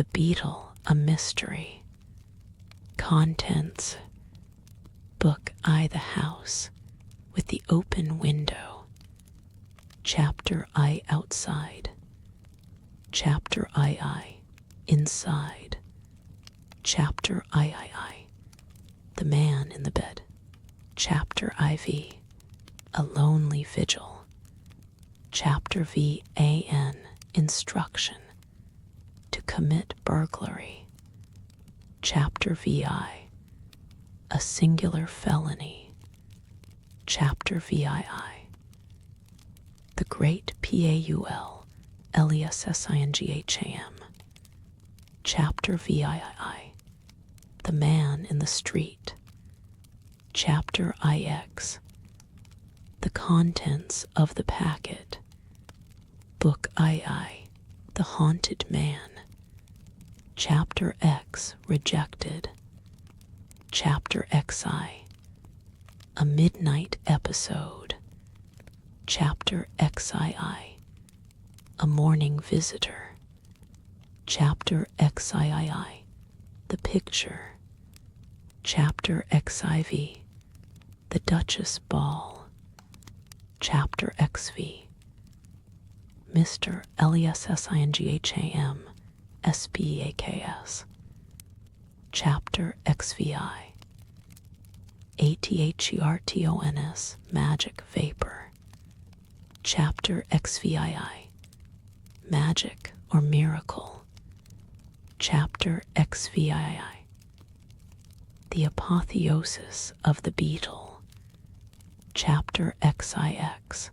The Beetle, a mystery. Contents: Book I, the house with the open window. Chapter I, outside. Chapter II, inside. Chapter III, the man in the bed. Chapter IV, a lonely vigil. Chapter VAN, instruction to commit burglary. Chapter VI, a singular felony. Chapter VII, the great PAUL, LESSINGHAM. Chapter VII, the man in the street. Chapter IX, the contents of the packet. Book II, the haunted man. Chapter X, rejected. Chapter XI, a midnight episode. Chapter XII, a morning visitor. Chapter XII, the picture. Chapter XIV, the Duchess Ball. Chapter XV, Mr. LESSINGHAM, SPAKS. Chapter XVI, ATHERTON'S, magic vapor. Chapter XVII, magic or miracle. Chapter XVII, the apotheosis of the beetle. Chapter XIX,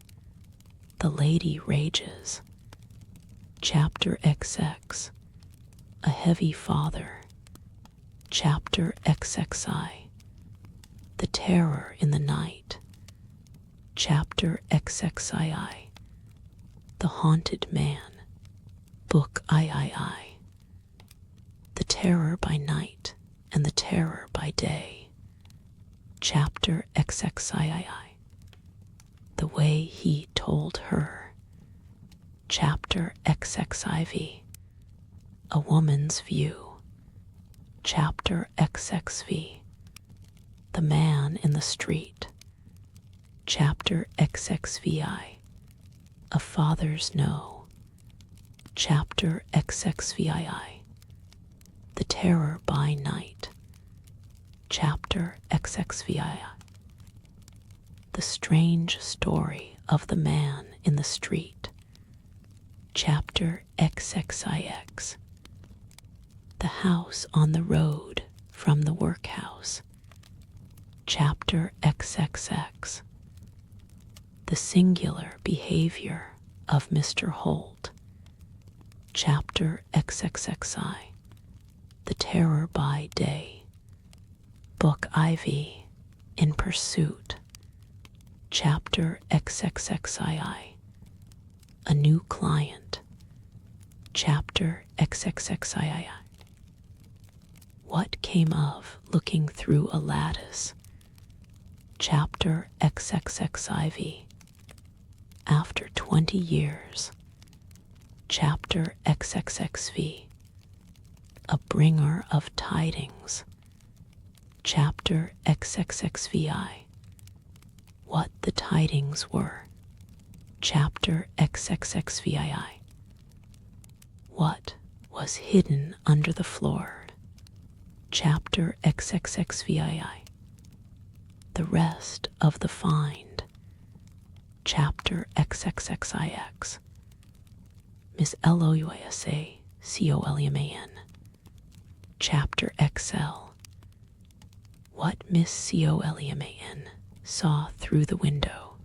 the lady rages. Chapter XX, a heavy father. Chapter XXI, the terror in the night. Chapter XXII, the haunted man. Book III, the terror by night and the terror by day. Chapter XXII, the way he told her. Chapter XXIV, a woman's view. Chapter XXV, the man in the street. Chapter XXVI, a father's no. Chapter XXVII, the terror by night. Chapter XXVII, the strange story of the man in the street. Chapter XXIX, the house on the road from the workhouse. Chapter XXX, the singular behavior of Mr. Holt. Chapter XXXI, the terror by day. Book IV, in pursuit. Chapter XXXII, a new client. Chapter XXXII, what came of looking through a lattice. Chapter XXXIV, after 20 years. Chapter XXXV, a bringer of tidings. Chapter XXXVI, what the tidings were. Chapter XXXVII, what was hidden under the floor. Chapter XXXVII, the rest of the find. Chapter XXXIX, Miss Loisa Coleman. Chapter XL, what Miss Coleman saw through the window.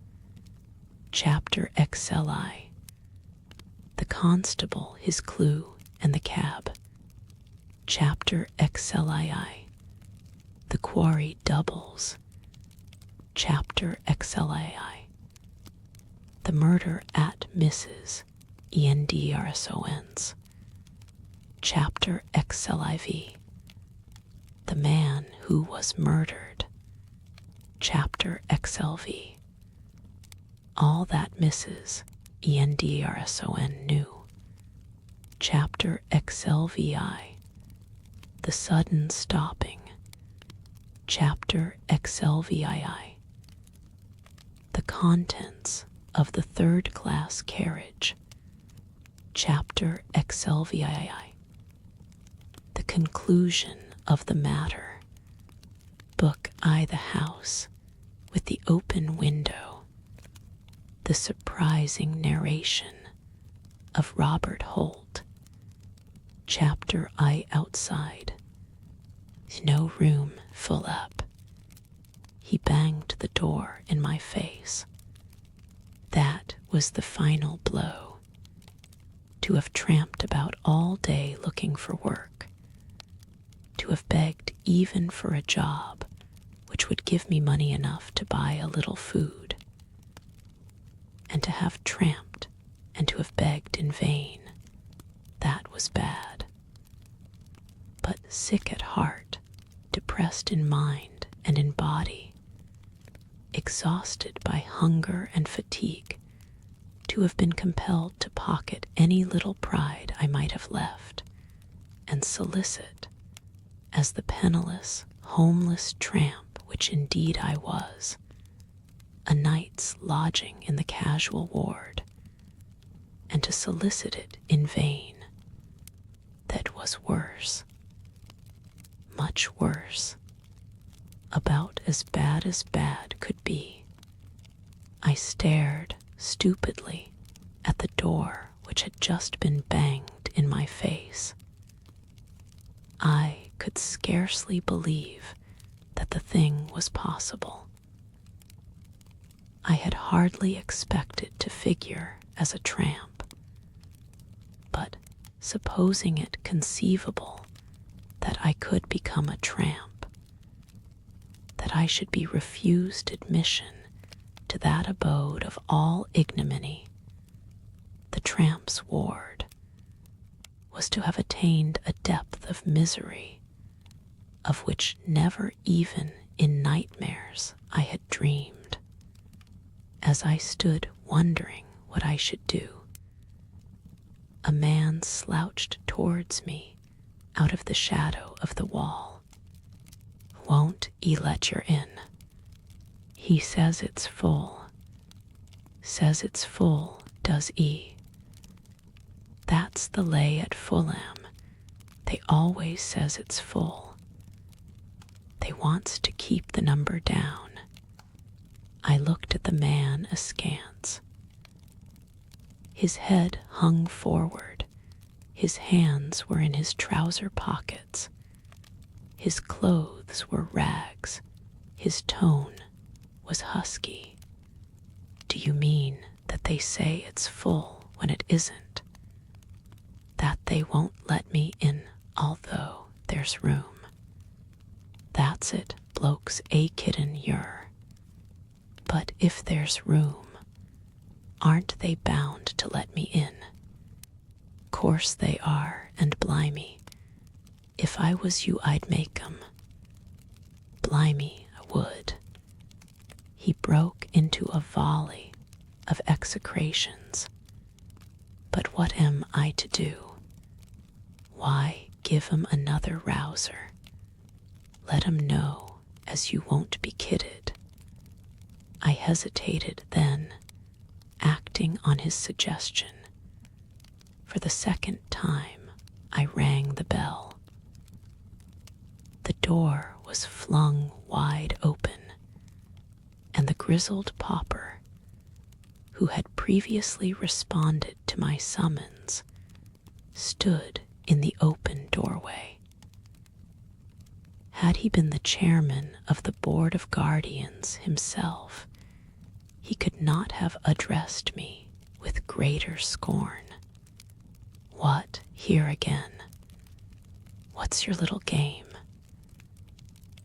Chapter XLI, the constable, his clue, and the cab. Chapter XLII, the quarry doubles. Chapter XLII, the murder at Mrs. ENDRSON's. Chapter XLIV, the man who was murdered. Chapter XLV, all that Mrs. ENDRSON knew. Chapter XLVI, The Sudden Stopping. Chapter XLVII, The Contents of the Third-Class Carriage. Chapter XLVII, The Conclusion of the Matter. Book I, The House with the Open Window. The Surprising Narration of Robert Holt. Chapter I, Outside. No room full up. He banged the door in my face. That was the final blow. To have tramped about all day looking for work. To have begged even for a job which would give me money enough to buy a little food. And to have tramped and to have begged in vain. That was bad. But sick at heart, depressed in mind and in body, exhausted by hunger and fatigue, to have been compelled to pocket any little pride I might have left, and solicit, as the penniless, homeless tramp which indeed I was, a night's lodging in the casual ward, and to solicit it in vain. That was worse. Much worse. About as bad could be. I stared stupidly at the door which had just been banged in my face. I could scarcely believe that the thing was possible. I had hardly expected to figure as a tramp, but supposing it conceivable that I could become a tramp, that I should be refused admission to that abode of all ignominy, the tramp's ward, was to have attained a depth of misery of which never even in nightmares I had dreamed. As I stood wondering what I should do, a man slouched towards me out of the shadow of the wall. "Won't 'e let yer in? He says it's full. Says it's full, does 'e? That's the lay at Fulham. They always says it's full. They wants to keep the number down." I looked at the man askance. His head hung forward. His hands were in his trouser pockets. His clothes were rags. His tone was husky. "Do you mean that they say it's full when it isn't? That they won't let me in although there's room? That's it, blokes, a kitten you're. But if there's room, aren't they bound to let me in? Course they are, and blimey, if I was you I'd make 'em. Blimey, I would." He broke into a volley of execrations. But what am I to do? Why, give 'em another rouser. Let 'em know as you won't be kidded. I hesitated then, acting on his suggestion. For the second time, I rang the bell. The door was flung wide open, and the grizzled pauper, who had previously responded to my summons, stood in the open doorway. Had he been the chairman of the Board of Guardians himself, he could not have addressed me with greater scorn. "What, here again? What's your little game?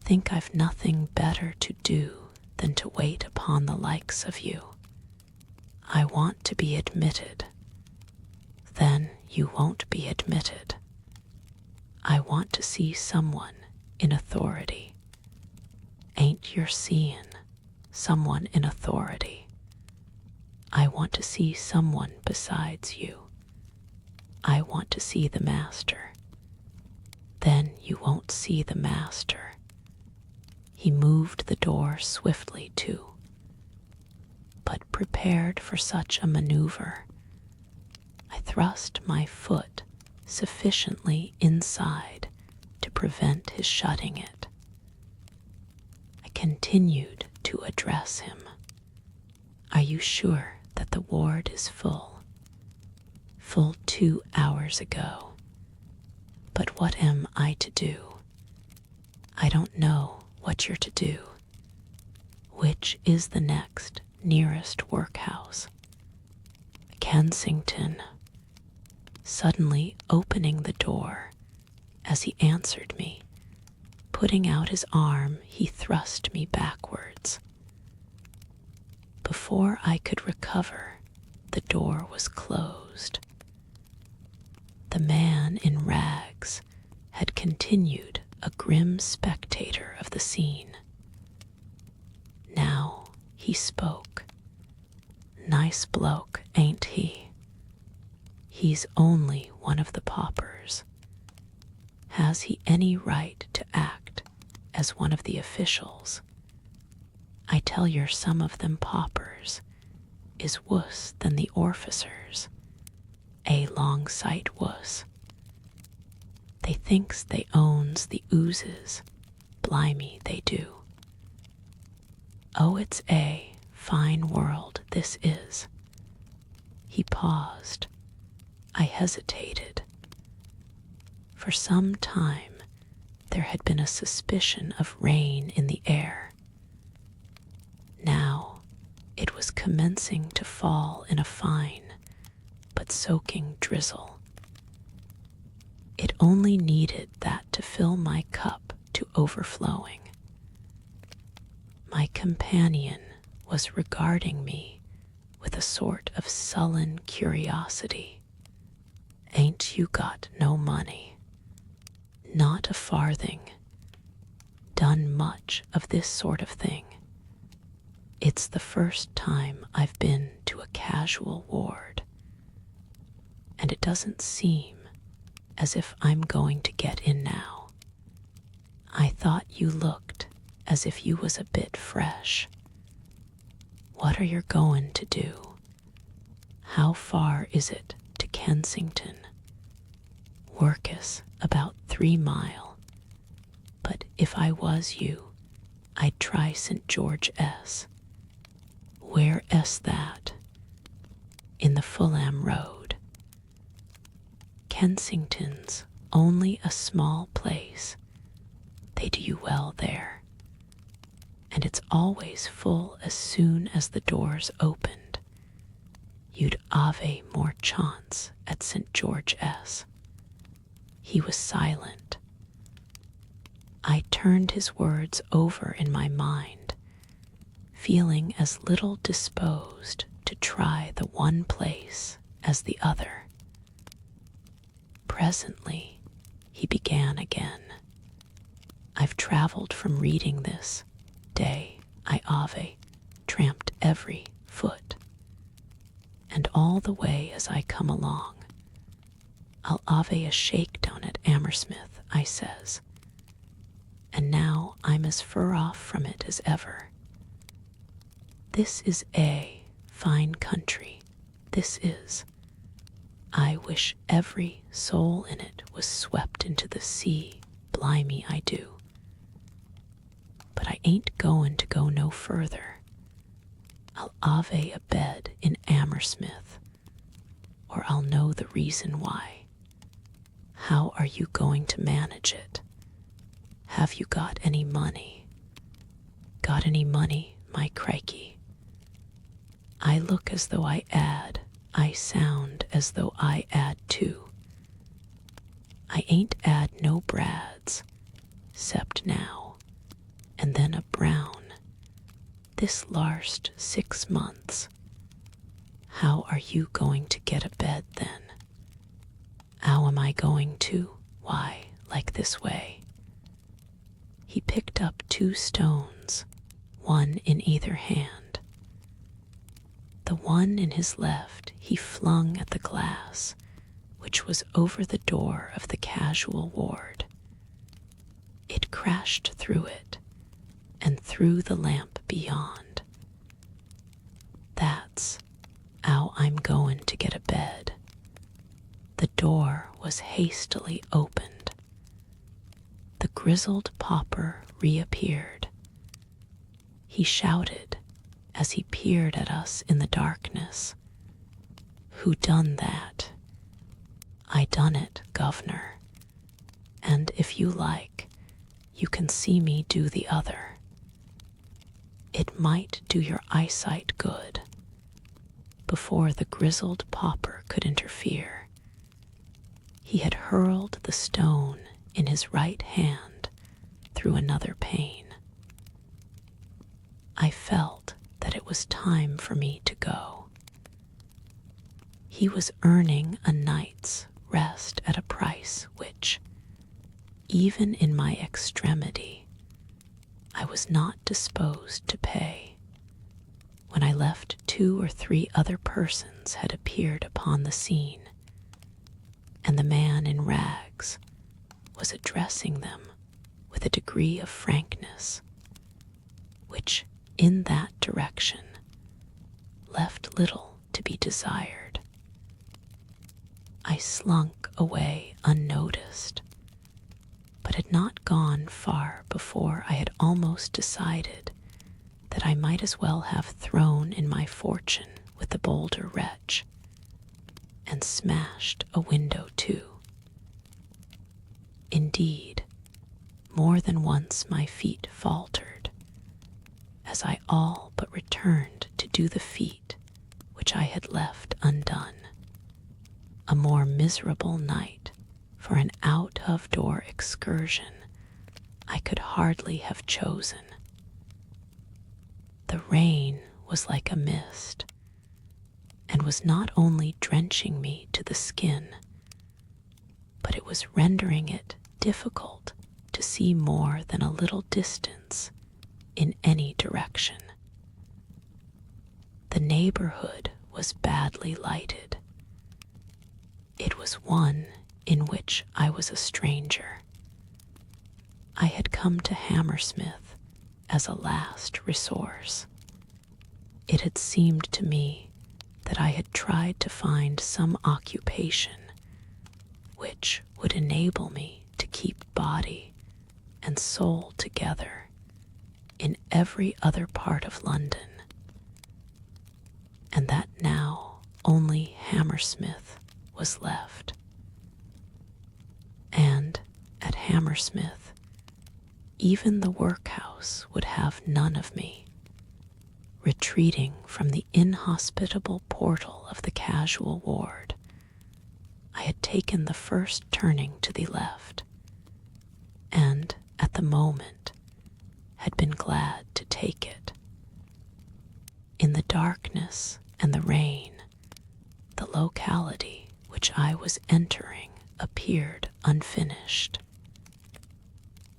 Think I've nothing better to do than to wait upon the likes of you? I want to be admitted. Then you won't be admitted. I want to see someone in authority. Ain't yer seein' someone in authority? I want to see someone besides you. I want to see the master. Then you won't see the master. He moved the door swiftly too, but prepared for such a maneuver, I thrust my foot sufficiently inside to prevent his shutting it. I continued to address him. Are you sure that the ward is full? Full 2 hours ago. But what am I to do? I don't know what you're to do. Which is the next nearest workhouse? Kensington. Suddenly opening the door, as he answered me, putting out his arm, he thrust me backwards. Before I could recover, the door was closed. The man in rags had continued a grim spectator of the scene. Now he spoke. Nice bloke, ain't he? He's only one of the paupers. Has he any right to act as one of the officials? I tell yer some of them paupers is wuss than the orficers, a long sight wuss. They thinks they owns the oozes, blimey they do. Oh, it's a fine world this is. He paused. I hesitated. For some time there had been a suspicion of rain in the air. Now it was commencing to fall in a fine but soaking drizzle. It only needed that to fill my cup to overflowing. My companion was regarding me with a sort of sullen curiosity. Ain't you got no money? Not a farthing. Done much of this sort of thing. It's the first time I've been to a casual ward, and it doesn't seem as if I'm going to get in now. I thought you looked as if you was a bit fresh. What are you going to do? How far is it to Kensington? Workus about 3 mile, but if I was you, I'd try St. George.S. Where is that? In the Fulham Road. Kensington's only a small place. They do you well there, and it's always full as soon as the doors opened. You'd ave more chance at St. George.S. He was silent. I turned his words over in my mind, feeling as little disposed to try the one place as the other. Presently, he began again. I've traveled from reading this day, I ave, tramped every foot. And all the way as I come along, I'll ave a shakedown at Hammersmith, I says. And now I'm as fur off from it as ever. This is a fine country, this is. I wish every soul in it was swept into the sea, blimey I do. But I ain't goin' to go no further. I'll ave a bed in Hammersmith, or I'll know the reason why. How are you going to manage it? Have you got any money? Got any money, my crikey? I look as though I add, I sound as though I add too. I ain't add no brads, 'cept now, and then a brown, this larst 6 months. How are you going to get a bed then? How am I going to? Why, like this way. He picked up 2 stones, one in either hand. The one in his left he flung at the glass, which was over the door of the casual ward. It crashed through it and through the lamp beyond. "That's 'ow I'm goin' to get a bed." The door was hastily opened. The grizzled pauper reappeared. He shouted as he peered at us in the darkness, "Who done that?" "I done it, governor, and if you like, you can see me do the other. It might do your eyesight good." Before the grizzled pauper could interfere, he had hurled the stone in his right hand through another pane. I felt that it was time for me to go. He was earning a night's rest at a price which, even in my extremity, I was not disposed to pay. When I left, 2 or 3 other persons had appeared upon the scene, and the man in rags was addressing them with a degree of frankness which, in that direction, left little to be desired. I slunk away unnoticed, but had not gone far before I had almost decided that I might as well have thrown in my fortune with the bolder wretch, and smashed a window too. Indeed, more than once my feet faltered, as I all but returned to do the feat which I had left undone. A more miserable night for an out-of-door excursion I could hardly have chosen. The rain was like a mist, and was not only drenching me to the skin, but it was rendering it difficult to see more than a little distance in any direction. The neighborhood was badly lighted. It was one in which I was a stranger. I had come to Hammersmith as a last resource. It had seemed to me that I had tried to find some occupation which would enable me to keep body and soul together in every other part of London, and that now only Hammersmith was left. And at Hammersmith, even the workhouse would have none of me. Retreating from the inhospitable portal of the casual ward, I had taken the first turning to the left, and at the moment had been glad to take it. In the darkness and the rain, the locality which I was entering appeared unfinished.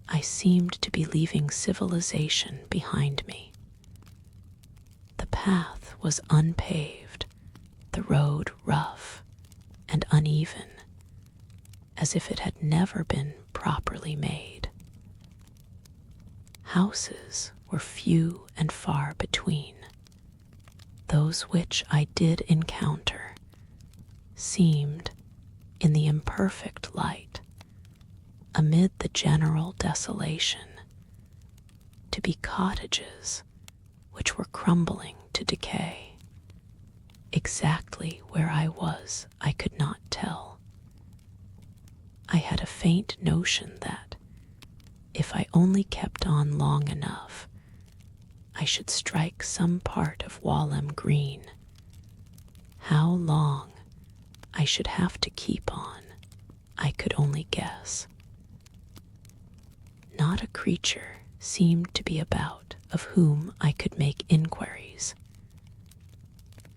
I seemed to be leaving civilization behind me. The path was unpaved, the road rough and uneven, as if it had never been properly made. Houses were few and far between. Those which I did encounter seemed, in the imperfect light, amid the general desolation, to be cottages which were crumbling to decay. Exactly where I was, I could not tell. I had a faint notion that, if I only kept on long enough, I should strike some part of Walham Green. How long I should have to keep on, I could only guess. Not a creature seemed to be about of whom I could make inquiries.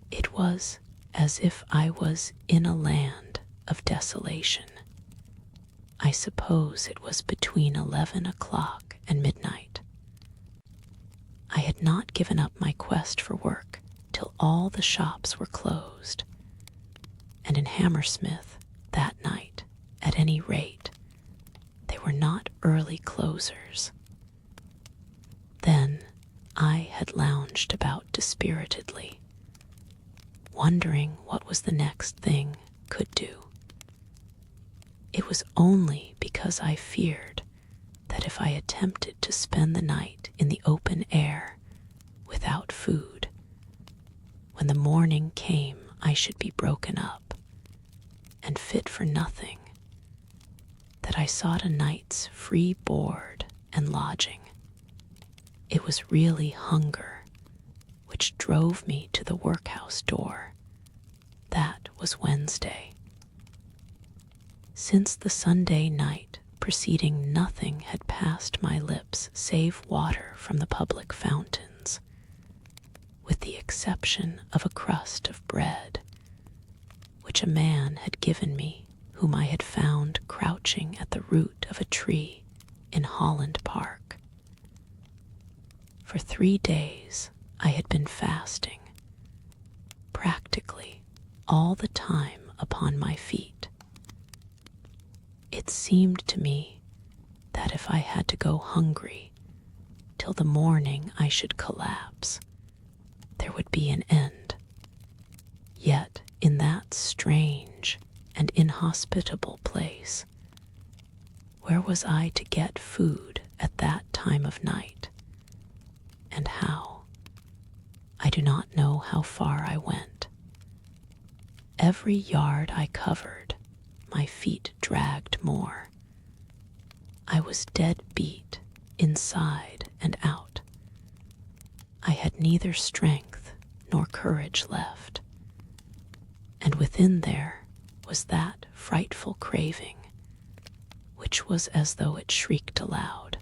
It was as if I was in a land of desolation. I suppose it was between 11 o'clock and midnight. I had not given up my quest for work till all the shops were closed, and in Hammersmith At any rate, they were not early closers. Then I had lounged about dispiritedly, wondering what was the next thing could do. It was only because I feared that if I attempted to spend the night in the open air without food, when the morning came I should be broken up and fit for nothing, that I sought a night's free board and lodging. It was really hunger which drove me to the workhouse door. That was Wednesday. Since the Sunday night preceding, nothing had passed my lips save water from the public fountains, with the exception of a crust of bread, which a man had given me whom I had found crouching at the root of a tree in Holland Park. For 3 days I had been fasting, practically all the time upon my feet. It seemed to me that if I had to go hungry till the morning I should collapse, there would be an end. Yet in that strange and inhospitable place, where was I to get food at that time of night? And how? I do not know how far I went. Every yard I covered, my feet dragged more. I was dead beat inside and out. I had neither strength nor courage left, and within there was that frightful craving, which was as though it shrieked aloud.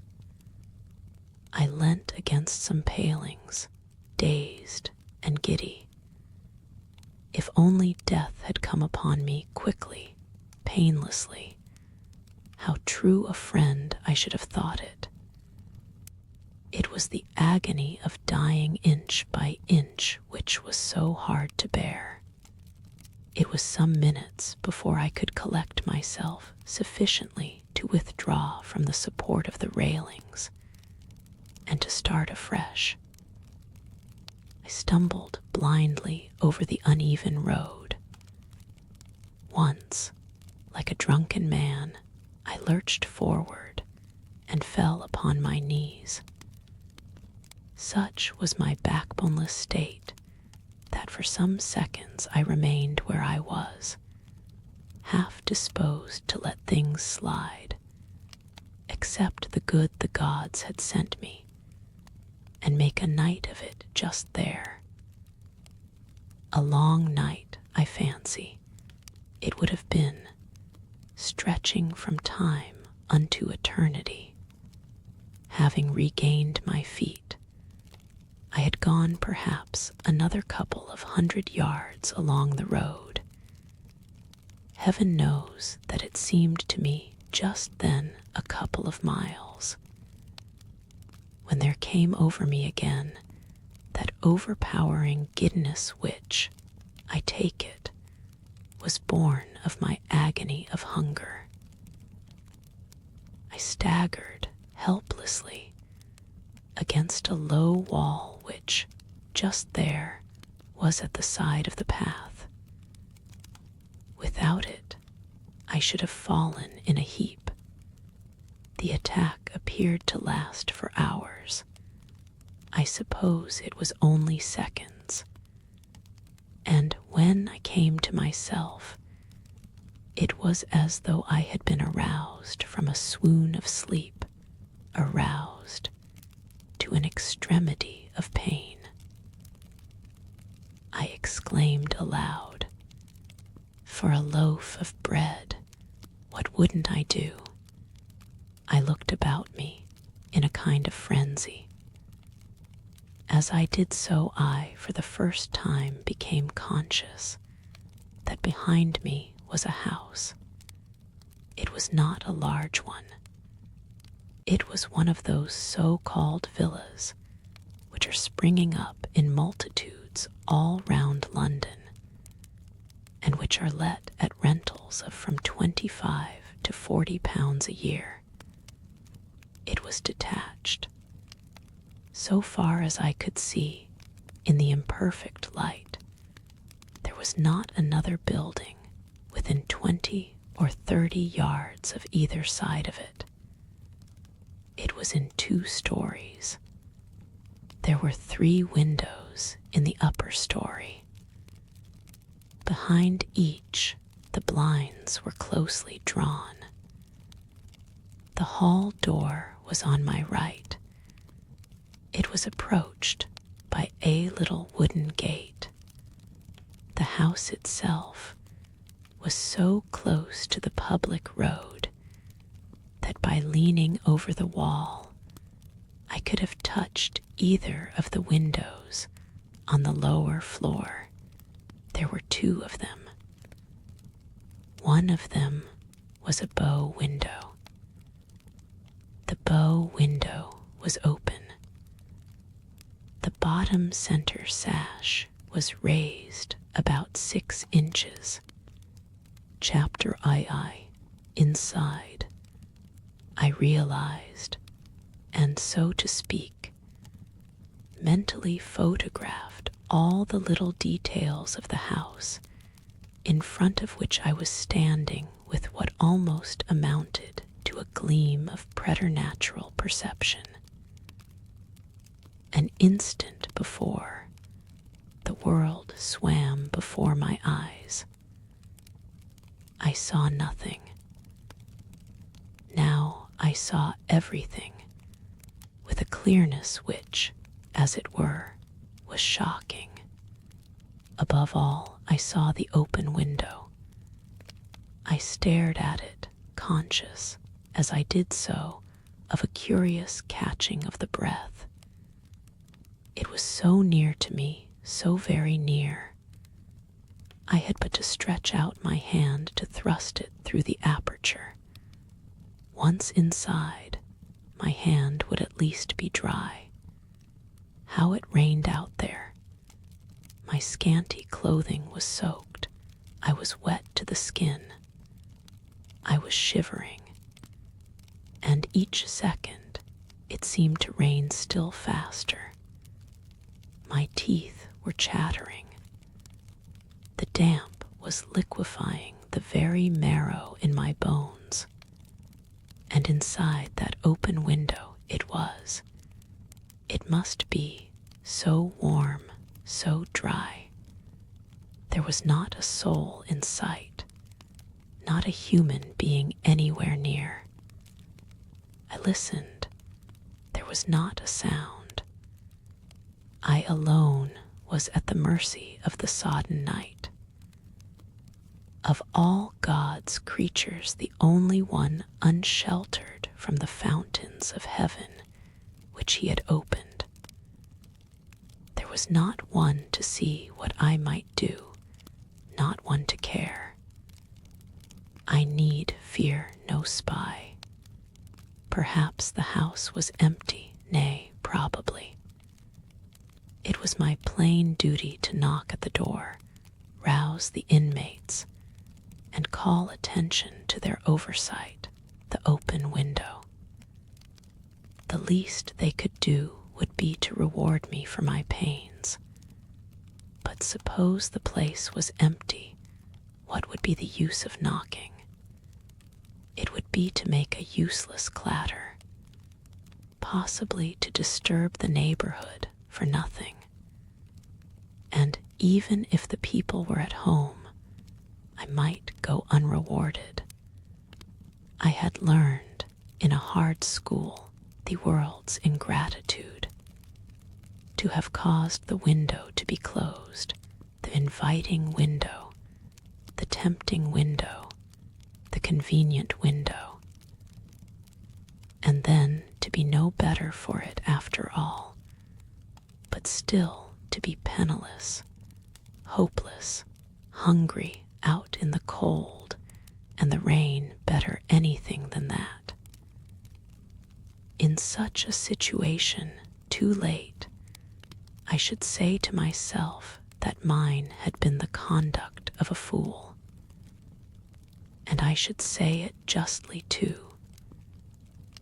I leant against some palings, dazed and giddy. If only death had come upon me quickly, painlessly, how true a friend I should have thought it. It was the agony of dying inch by inch which was so hard to bear. It was some minutes before I could collect myself sufficiently to withdraw from the support of the railings and to start afresh. I stumbled blindly over the uneven road. Once, like a drunken man, I lurched forward and fell upon my knees. Such was my backboneless state that for some seconds I remained where I was, half disposed to let things slide, accept the good the gods had sent me, and make a night of it just there. A long night, I fancy, it would have been, stretching from time unto eternity. Having regained my feet, I had gone perhaps another couple of 100 yards along the road. Heaven knows that it seemed to me just then a couple of miles, when there came over me again that overpowering giddiness which, I take it, was born of my agony of hunger. I staggered helplessly against a low wall which, just there, was at the side of the path. Without it, I should have fallen in a heap. The attack appeared to last for hours. I suppose it was only seconds. And when I came to myself, it was as though I had been aroused from a swoon of sleep, aroused to an extremity of pain. I exclaimed aloud, "For a loaf of bread, what wouldn't I do?" I looked about me in a kind of frenzy. As I did so, I, for the first time, became conscious that behind me was a house. It was not a large one. It was one of those so-called villas which are springing up in multitudes all round London, and which are let at rentals of from £25 to £40 a year. It was detached. So far as I could see, in the imperfect light, there was not another building within 20 or 30 yards of either side of it. It was in 2 stories. There were 3 windows in the upper story. Behind each, the blinds were closely drawn. The hall door was on my right. It was approached by a little wooden gate. The house itself was so close to the public road that by leaning over the wall, I could have touched either of the windows on the lower floor. There were 2 of them. One of them was a bow window. The bow window was open. The bottom center sash was raised about 6 inches. Chapter II, inside, I realized, and so to speak, mentally photographed all the little details of the house in front of which I was standing with what almost amounted to a gleam of preternatural perception. An instant before, the world swam before my eyes. I saw nothing. Now I saw everything with a clearness which, as it were, was shocking. Above all, I saw the open window. I stared at it, conscious, as I did so, of a curious catching of the breath. It was so near to me, so very near. I had but to stretch out my hand to thrust it through the aperture. Once inside, my hand would at least be dry. How it rained out there. My scanty clothing was soaked. I was wet to the skin. I was shivering. And each second, it seemed to rain still faster. My teeth were chattering. The damp was liquefying the very marrow in my bones. And inside that open window it was. It must be so warm, so dry. There was not a soul in sight, not a human being anywhere near. I listened. There was not a sound. I alone was at the mercy of the sodden night. Of all God's creatures, the only one unsheltered from the fountains of heaven which he had opened. There was not one to see what I might do, not one to care. I need fear no spy. Perhaps the house was empty, nay, probably. It was my plain duty to knock at the door, rouse the inmates, and call attention to their oversight, the open window. The least they could do would be to reward me for my pains. But suppose the place was empty, what would be the use of knocking? It would be to make a useless clatter, possibly to disturb the neighborhood for nothing. And even if the people were at home, I might go unrewarded. I had learned in a hard school the world's ingratitude. To have caused the window to be closed, the inviting window, the tempting window, the convenient window, and then to be no better for it after all, but still to be penniless, hopeless, hungry out in the cold and the rain better anything than that. In such a situation, too late, I should say to myself that mine had been the conduct of a fool. And I should say it justly too.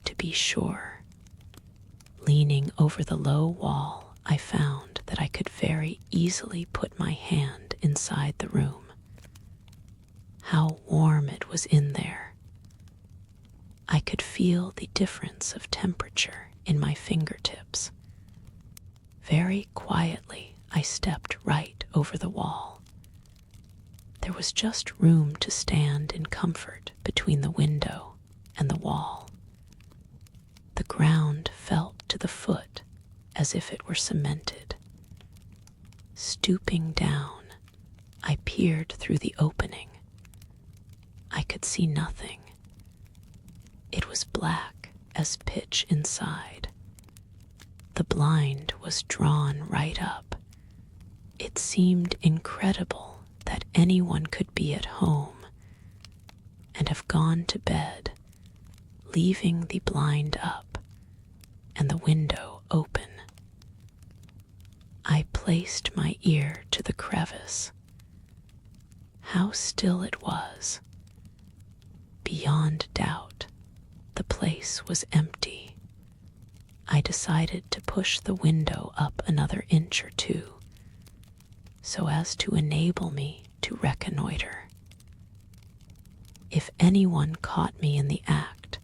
To be sure, leaning over the low wall, I found that I could very easily put my hand inside the room. How warm it was in there! I could feel the difference of temperature in my fingertips. Very quietly, I stepped right over the wall. There was just room to stand in comfort between the window and the wall. The ground felt to the foot as if it were cemented. Stooping down, I peered through the opening. I could see nothing. It was black as pitch inside. The blind was drawn right up. It seemed incredible that anyone could be at home and have gone to bed, leaving the blind up and the window open. I placed my ear to the crevice. How still it was! Beyond doubt, the place was empty. I decided to push the window up another inch or two, so as to enable me to reconnoiter. If anyone caught me in the act,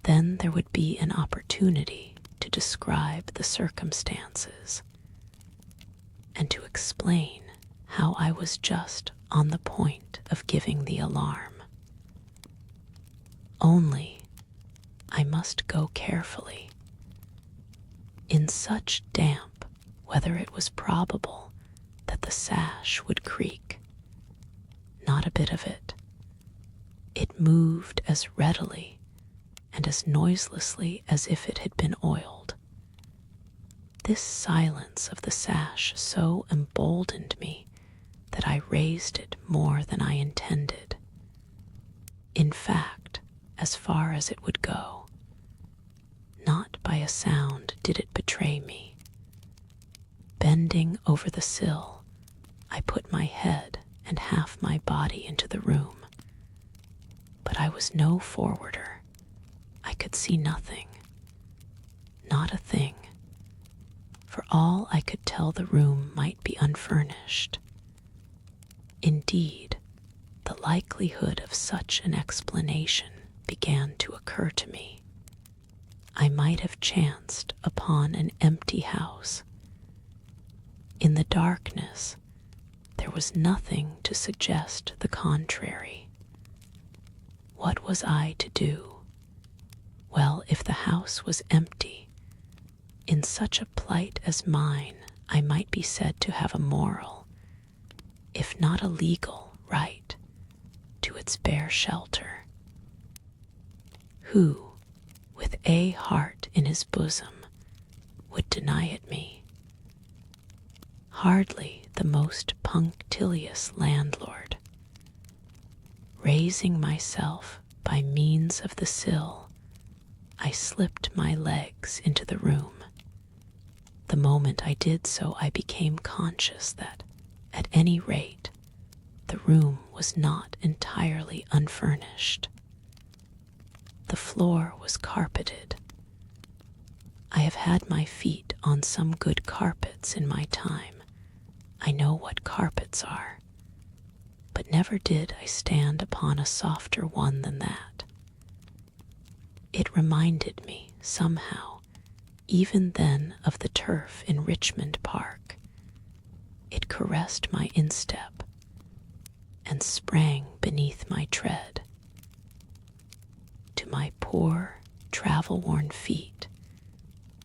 then there would be an opportunity to describe the circumstances and to explain how I was just on the point of giving the alarm. Only, I must go carefully. In such damp weather it was probable that the sash would creak. Not a bit of it. It moved as readily and as noiselessly as if it had been oiled. This silence of the sash so emboldened me that I raised it more than I intended. In fact, as far as it would go. Not by a sound did it betray me. Bending over the sill, I put my head and half my body into the room. But I was no forwarder. I could see nothing. Not a thing. For all I could tell, the room might be unfurnished. Indeed, the likelihood of such an explanation began to occur to me. I might have chanced upon an empty house. In the darkness, there was nothing to suggest the contrary. What was I to do? Well, if the house was empty, in such a plight as mine, I might be said to have a moral, if not a legal, right to its bare shelter. Who, with a heart in his bosom, would deny it me? Hardly the most punctilious landlord. Raising myself by means of the sill, I slipped my legs into the room. The moment I did so, I became conscious that, at any rate, the room was not entirely unfurnished. The floor was carpeted. I have had my feet on some good carpets in my time. I know what carpets are, but never did I stand upon a softer one than that. It reminded me, somehow, even then of the turf in Richmond Park. It caressed my instep and sprang beneath my tread. To my poor, travel-worn feet,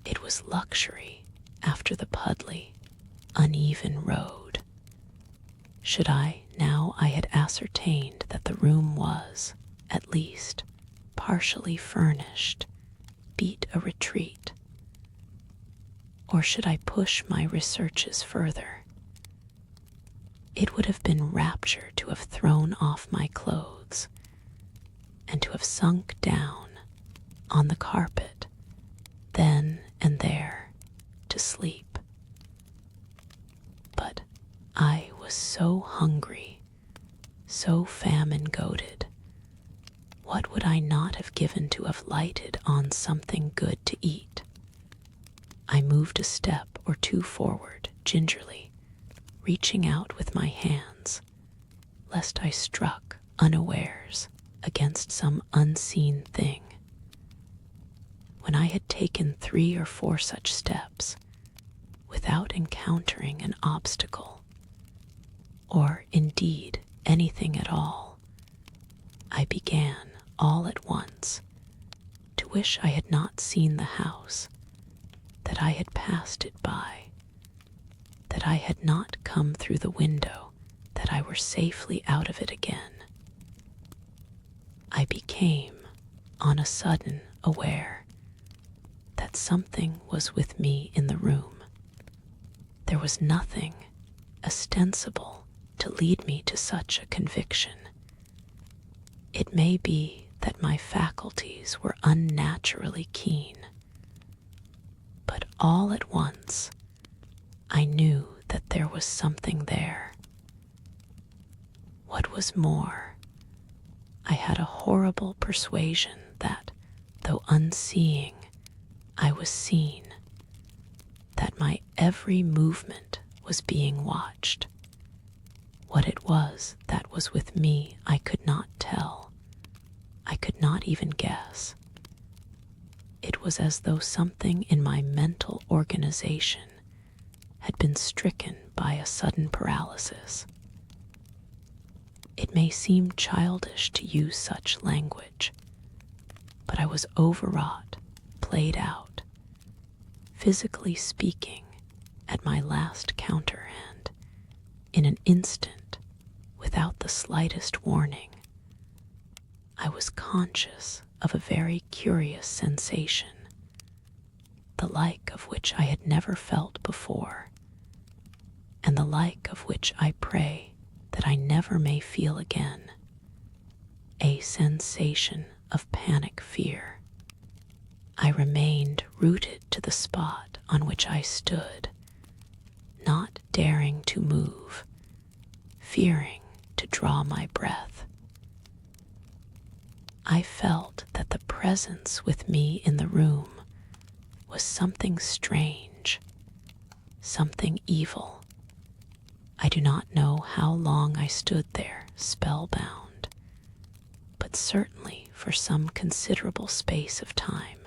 it was luxury after the puddly, uneven road. Should I, now I had ascertained that the room was, at least, partially furnished, beat a retreat? Or should I push my researches further? It would have been rapture to have thrown off my clothes and to have sunk down on the carpet, then and there, to sleep. But I was so hungry, so famine-goaded, have lighted on something good to eat. I moved a step or two forward gingerly, reaching out with my hands, lest I struck unawares against some unseen thing. When I had taken 3 or 4 such steps, without encountering an obstacle, or indeed anything at all, I began all at once to wish I had not seen the house, that I had passed it by, that I had not come through the window, that I were safely out of it again. I became, on a sudden, aware that something was with me in the room. There was nothing ostensible to lead me to such a conviction. It may be that my faculties were unnaturally keen, but all at once I knew that there was something there. What was more, I had a horrible persuasion that, though unseeing, I was seen, that my every movement was being watched. What it was that was with me I could not tell. I could not even guess. It was as though something in my mental organization had been stricken by a sudden paralysis. It may seem childish to use such language, but I was overwrought, played out, physically speaking, at my last counterhand, in an instant, without the slightest warning. I was conscious of a very curious sensation, the like of which I had never felt before, and the like of which I pray that I never may feel again, a sensation of panic fear. I remained rooted to the spot on which I stood, not daring to move, fearing to draw my breath. I felt that the presence with me in the room was something strange, something evil. I do not know how long I stood there, spellbound, but certainly for some considerable space of time.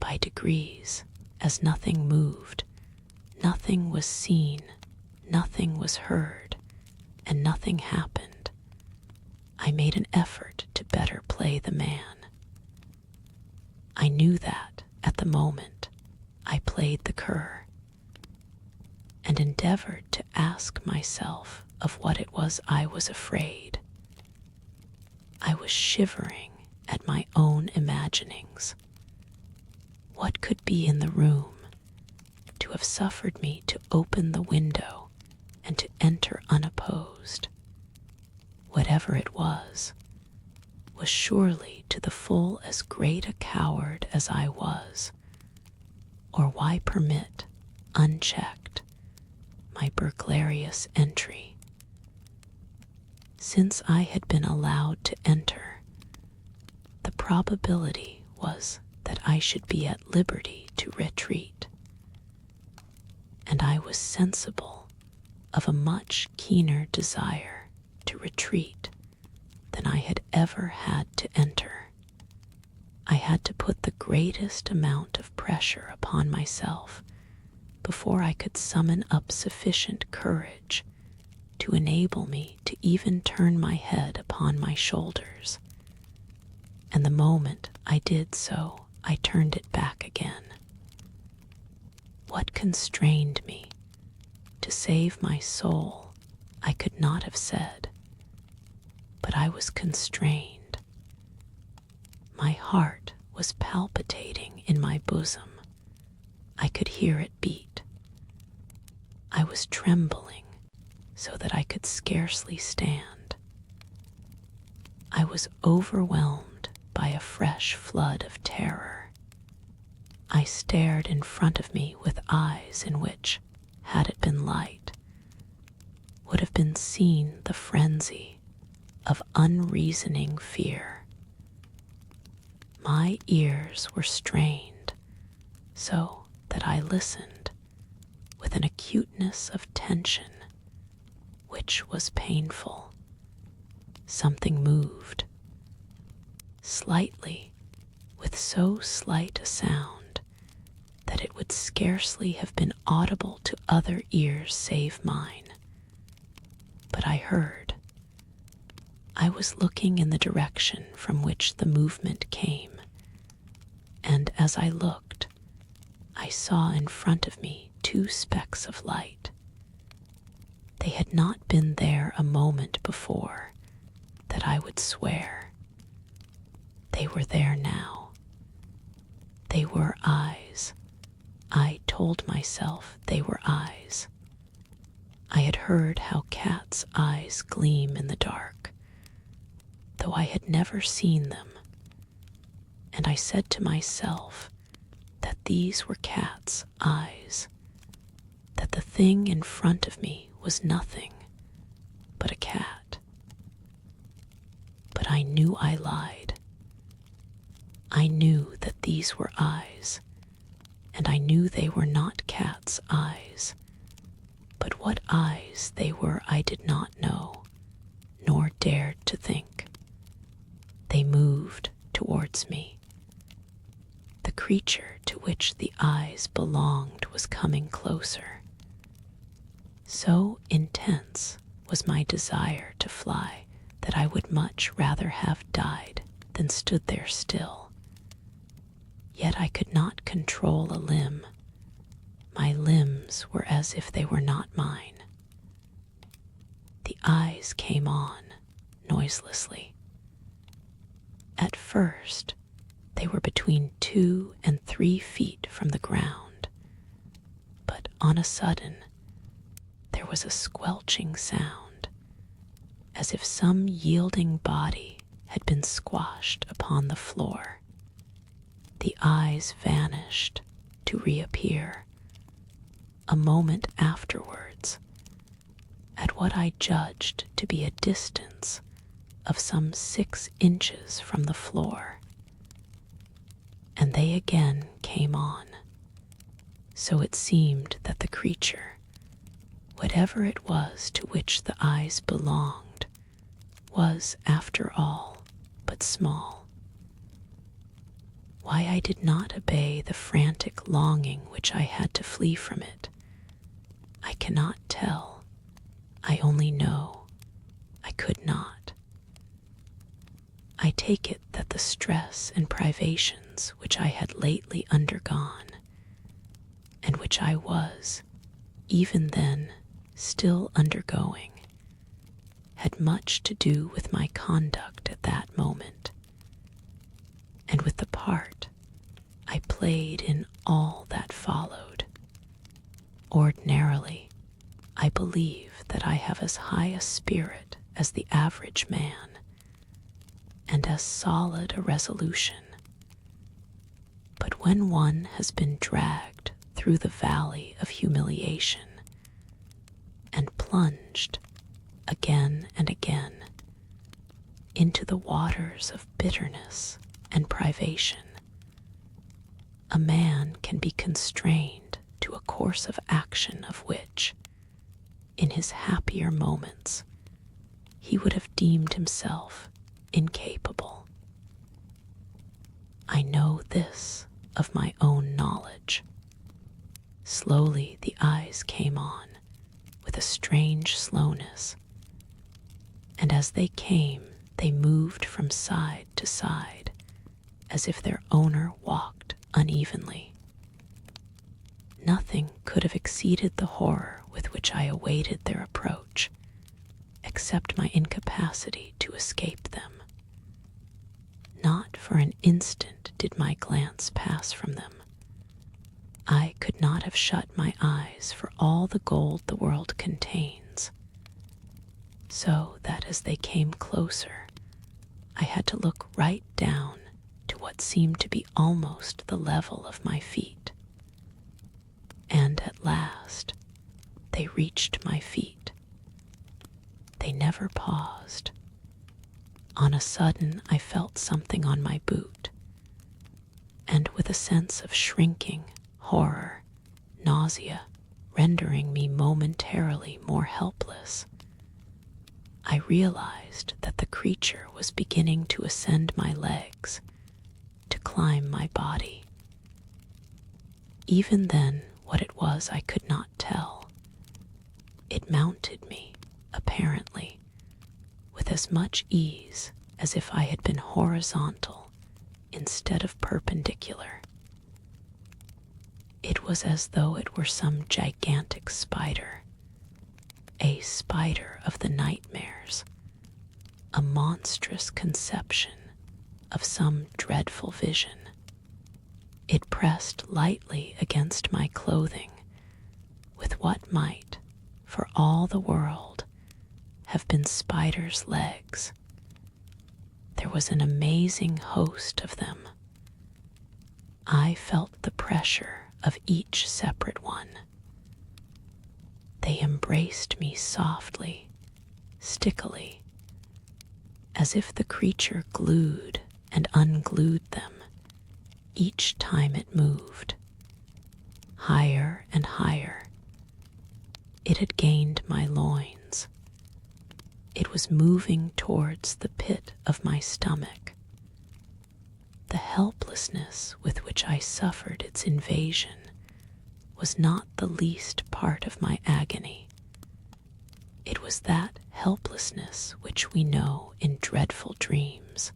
By degrees, as nothing moved, nothing was seen, nothing was heard, and nothing happened, I made an effort to better play the man. I knew that, at the moment, I played the cur, and endeavored to ask myself of what it was I was afraid. I was shivering at my own imaginings. What could be in the room to have suffered me to open the window and to enter unopposed? Whatever it was surely to the full as great a coward as I was, or why permit, unchecked, my burglarious entry? Since I had been allowed to enter, the probability was that I should be at liberty to retreat, and I was sensible of a much keener desire to retreat than I had ever had to enter. I had to put the greatest amount of pressure upon myself before I could summon up sufficient courage to enable me to even turn my head upon my shoulders, and the moment I did so, I turned it back again. What constrained me? To save my soul, I could not have said, but I was constrained. My heart was palpitating in my bosom. I could hear it beat. I was trembling so that I could scarcely stand. I was overwhelmed by a fresh flood of terror. I stared in front of me with eyes in which, had it been light, would have been seen the frenzy of unreasoning fear. My ears were strained so that I listened with an acuteness of tension which was painful. Something moved, slightly, with so slight a sound that it would scarcely have been audible to other ears save mine. But I heard. I was looking in the direction from which the movement came, and as I looked, I saw in front of me 2 specks of light. They had not been there a moment before, that I would swear. They were there now. They were eyes. I told myself they were eyes. I had heard how cats' eyes gleam in the dark, though I had never seen them, and I said to myself that these were cats' eyes, that the thing in front of me was nothing but a cat. But I knew I lied. I knew that these were eyes, and I knew they were not cats' eyes, but what eyes they were I did not know, nor dared to think. They moved towards me. The creature to which the eyes belonged was coming closer. So intense was my desire to fly that I would much rather have died than stood there still. Yet I could not control a limb. My limbs were as if they were not mine. The eyes came on, noiselessly. At first, they were between 2 and 3 feet from the ground, but on a sudden, there was a squelching sound, as if some yielding body had been squashed upon the floor. The eyes vanished to reappear a moment afterwards, at what I judged to be a distance of some 6 inches from the floor. And they again came on, so it seemed that the creature, whatever it was to which the eyes belonged, was, after all, but small. Why I did not obey the frantic longing which I had to flee from it, I cannot tell. I only know I could not. I take it that the stress and privations which I had lately undergone, and which I was, even then, still undergoing, had much to do with my conduct at that moment, and with the part I played in all that followed. Ordinarily, I believe that I have as high a spirit as the average man, and as solid a resolution. But when one has been dragged through the valley of humiliation, and plunged again and again into the waters of bitterness and privation, a man can be constrained to a course of action of which, in his happier moments, he would have deemed himself incapable. I know this of my own knowledge. Slowly the eyes came on, with a strange slowness, and as they came, they moved from side to side, as if their owner walked unevenly. Nothing could have exceeded the horror with which I awaited their approach, except my incapacity to escape them. Not for an instant did my glance pass from them. I could not have shut my eyes for all the gold the world contains, so that as they came closer, I had to look right down to what seemed to be almost the level of my feet. And at last, they reached my feet. They never paused. On a sudden, I felt something on my boot, and with a sense of shrinking, horror, nausea, rendering me momentarily more helpless, I realized that the creature was beginning to ascend my legs, to climb my body. Even then, what it was I could not tell. It mounted me, apparently, with as much ease as if I had been horizontal instead of perpendicular. It was as though it were some gigantic spider, a spider of the nightmares, a monstrous conception of some dreadful vision. It pressed lightly against my clothing with what might, for all the world, have been spiders' legs. There was an amazing host of them. I felt the pressure of each separate one. They embraced me softly, stickily, as if the creature glued and unglued them each time it moved. Higher and higher. It had gained my loins. It was moving towards the pit of my stomach. The helplessness with which I suffered its invasion was not the least part of my agony. It was that helplessness which we know in dreadful dreams.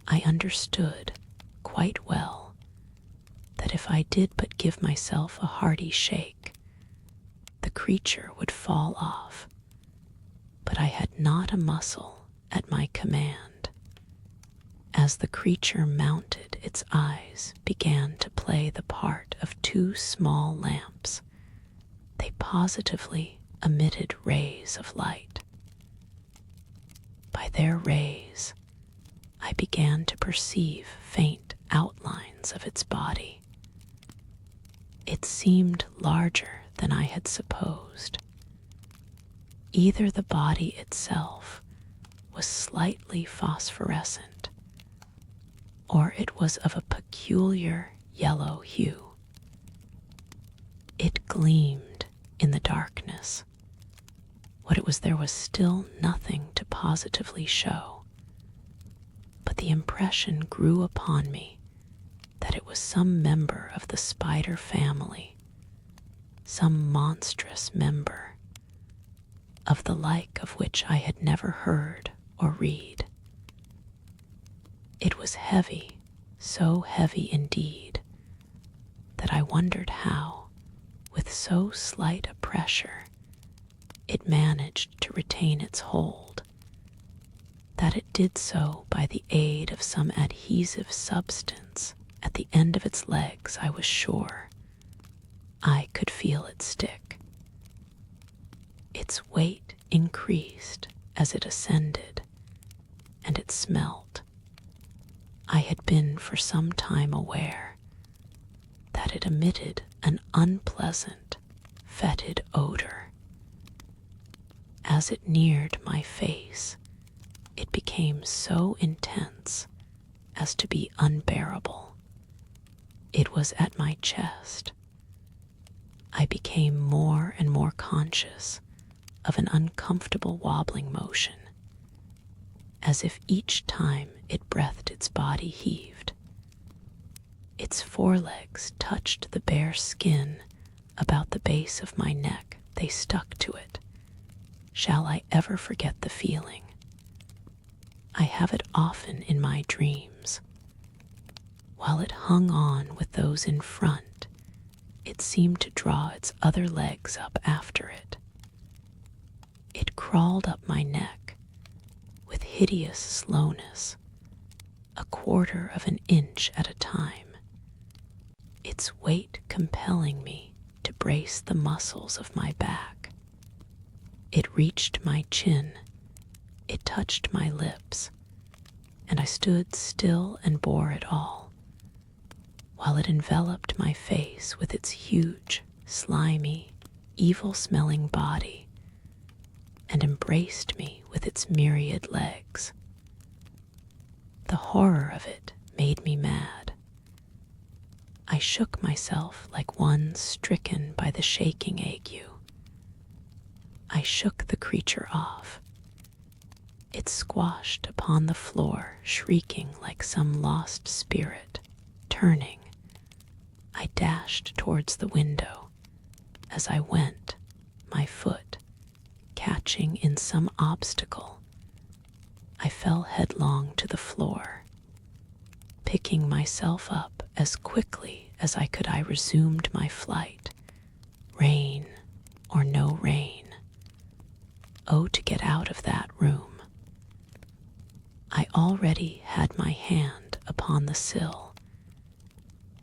I understood quite well that if I did but give myself a hearty shake, the creature would fall off, but I had not a muscle at my command. As the creature mounted, its eyes began to play the part of two small lamps. They positively emitted rays of light. By their rays, I began to perceive faint outlines of its body. It seemed larger than I had supposed. Either the body itself was slightly phosphorescent, or it was of a peculiar yellow hue. It gleamed in the darkness. What it was there was still nothing to positively show, but the impression grew upon me that it was some member of the spider family, some monstrous member, of the like of which I had never heard or read. It was heavy, so heavy indeed, that I wondered how, with so slight a pressure, it managed to retain its hold. That it did so by the aid of some adhesive substance at the end of its legs, I was sure. I could feel it stick. Its weight increased as it ascended, and it smelt. I had been for some time aware that it emitted an unpleasant, fetid odor. As it neared my face, it became so intense as to be unbearable. It was at my chest. I became more and more conscious of an uncomfortable wobbling motion, as if each time it breathed its body heaved. Its forelegs touched the bare skin about the base of my neck. They stuck to it. Shall I ever forget the feeling? I have it often in my dreams. While it hung on with those in front, it seemed to draw its other legs up after it. It crawled up my neck with hideous slowness, a quarter of an inch at a time, its weight compelling me to brace the muscles of my back. It reached my chin, it touched my lips, and I stood still and bore it all, while it enveloped my face with its huge, slimy, evil-smelling body, and embraced me with its myriad legs. The horror of it made me mad. I shook myself like one stricken by the shaking ague. I shook the creature off. It squashed upon the floor, shrieking like some lost spirit. Turning, I dashed towards the window. As I went, my foot catching in some obstacle, I fell headlong to the floor. Picking myself up as quickly as I could, I resumed my flight. Rain or no rain. Oh, to get out of that room. I already had my hand upon the sill.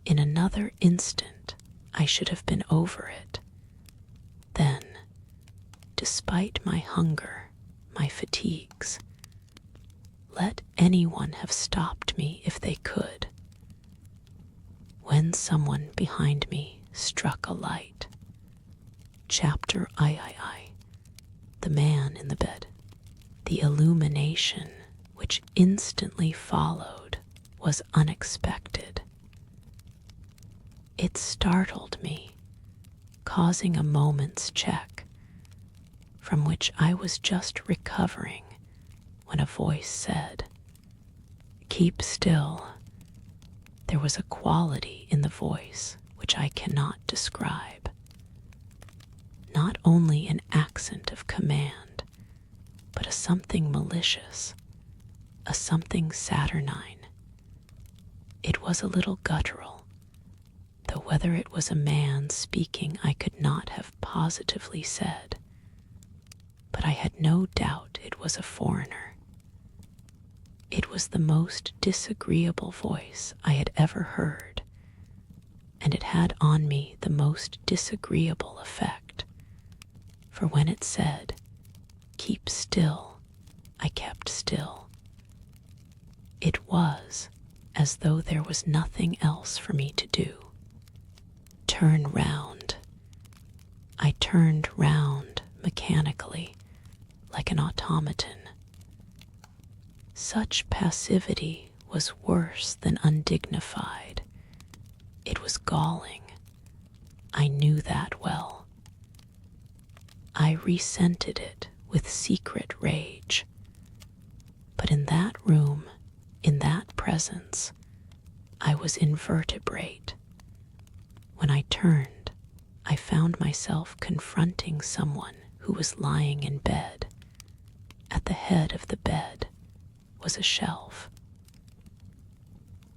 In another instant, I should have been over it. Then, despite my hunger, my fatigues, let anyone have stopped me if they could. When someone behind me struck a light. Chapter III. The man in the bed. The illumination which instantly followed was unexpected. It startled me, causing a moment's check, from which I was just recovering when a voice said, "Keep still." There was a quality in the voice which I cannot describe. Not only an accent of command, but a something malicious, a something saturnine. It was a little guttural, though whether it was a man speaking I could not have positively said, but I had no doubt it was a foreigner. It was the most disagreeable voice I had ever heard, and it had on me the most disagreeable effect, for when it said, "Keep still," I kept still. It was as though there was nothing else for me to do. Turn round. I turned round mechanically, like an automaton. Such passivity was worse than undignified. It was galling. I knew that well. I resented it with secret rage. But in that room, in that presence, I was invertebrate. When I turned, I found myself confronting someone who was lying in bed. At the head of the bed was a shelf.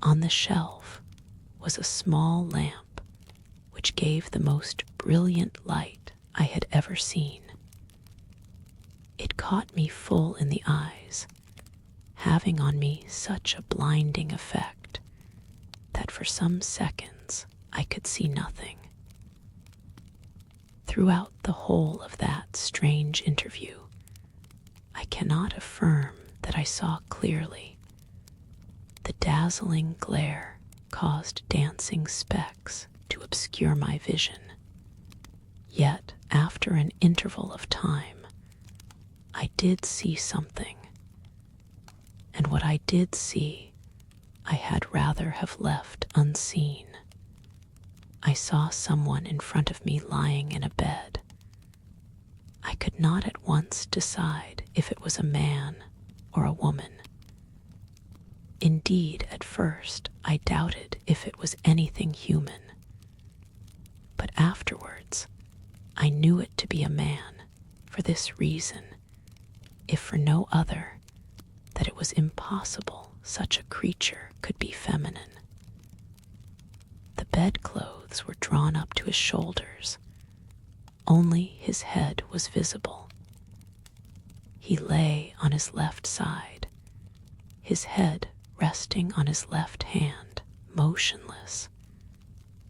On the shelf was a small lamp which gave the most brilliant light I had ever seen. It caught me full in the eyes, having on me such a blinding effect that for some seconds I could see nothing. Throughout the whole of that strange interview, I cannot affirm that I saw clearly. The dazzling glare caused dancing specks to obscure my vision. Yet, after an interval of time, I did see something, and what I did see, I had rather have left unseen. I saw someone in front of me lying in a bed. I could not at once decide if it was a man or a woman. Indeed, at first, I doubted if it was anything human. But afterwards, I knew it to be a man, for this reason, if for no other, that it was impossible such a creature could be feminine. The bedclothes were drawn up to his shoulders. Only his head was visible. He lay on his left side, his head resting on his left hand, motionless,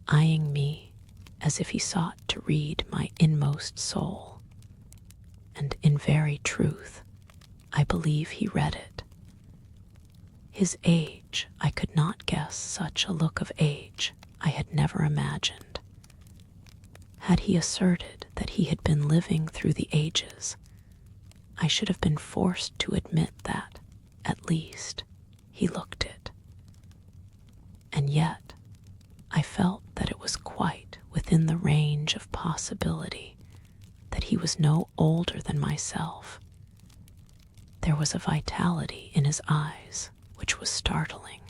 eyeing me as if he sought to read my inmost soul. And in very truth, I believe he read it. His age, I could not guess such a look of age I had never imagined. Had he asserted that he had been living through the ages, I should have been forced to admit that, at least, he looked it. And yet, I I felt that it was quite within the range of possibility that he was no older than myself. There was a vitality in his eyes which was startling.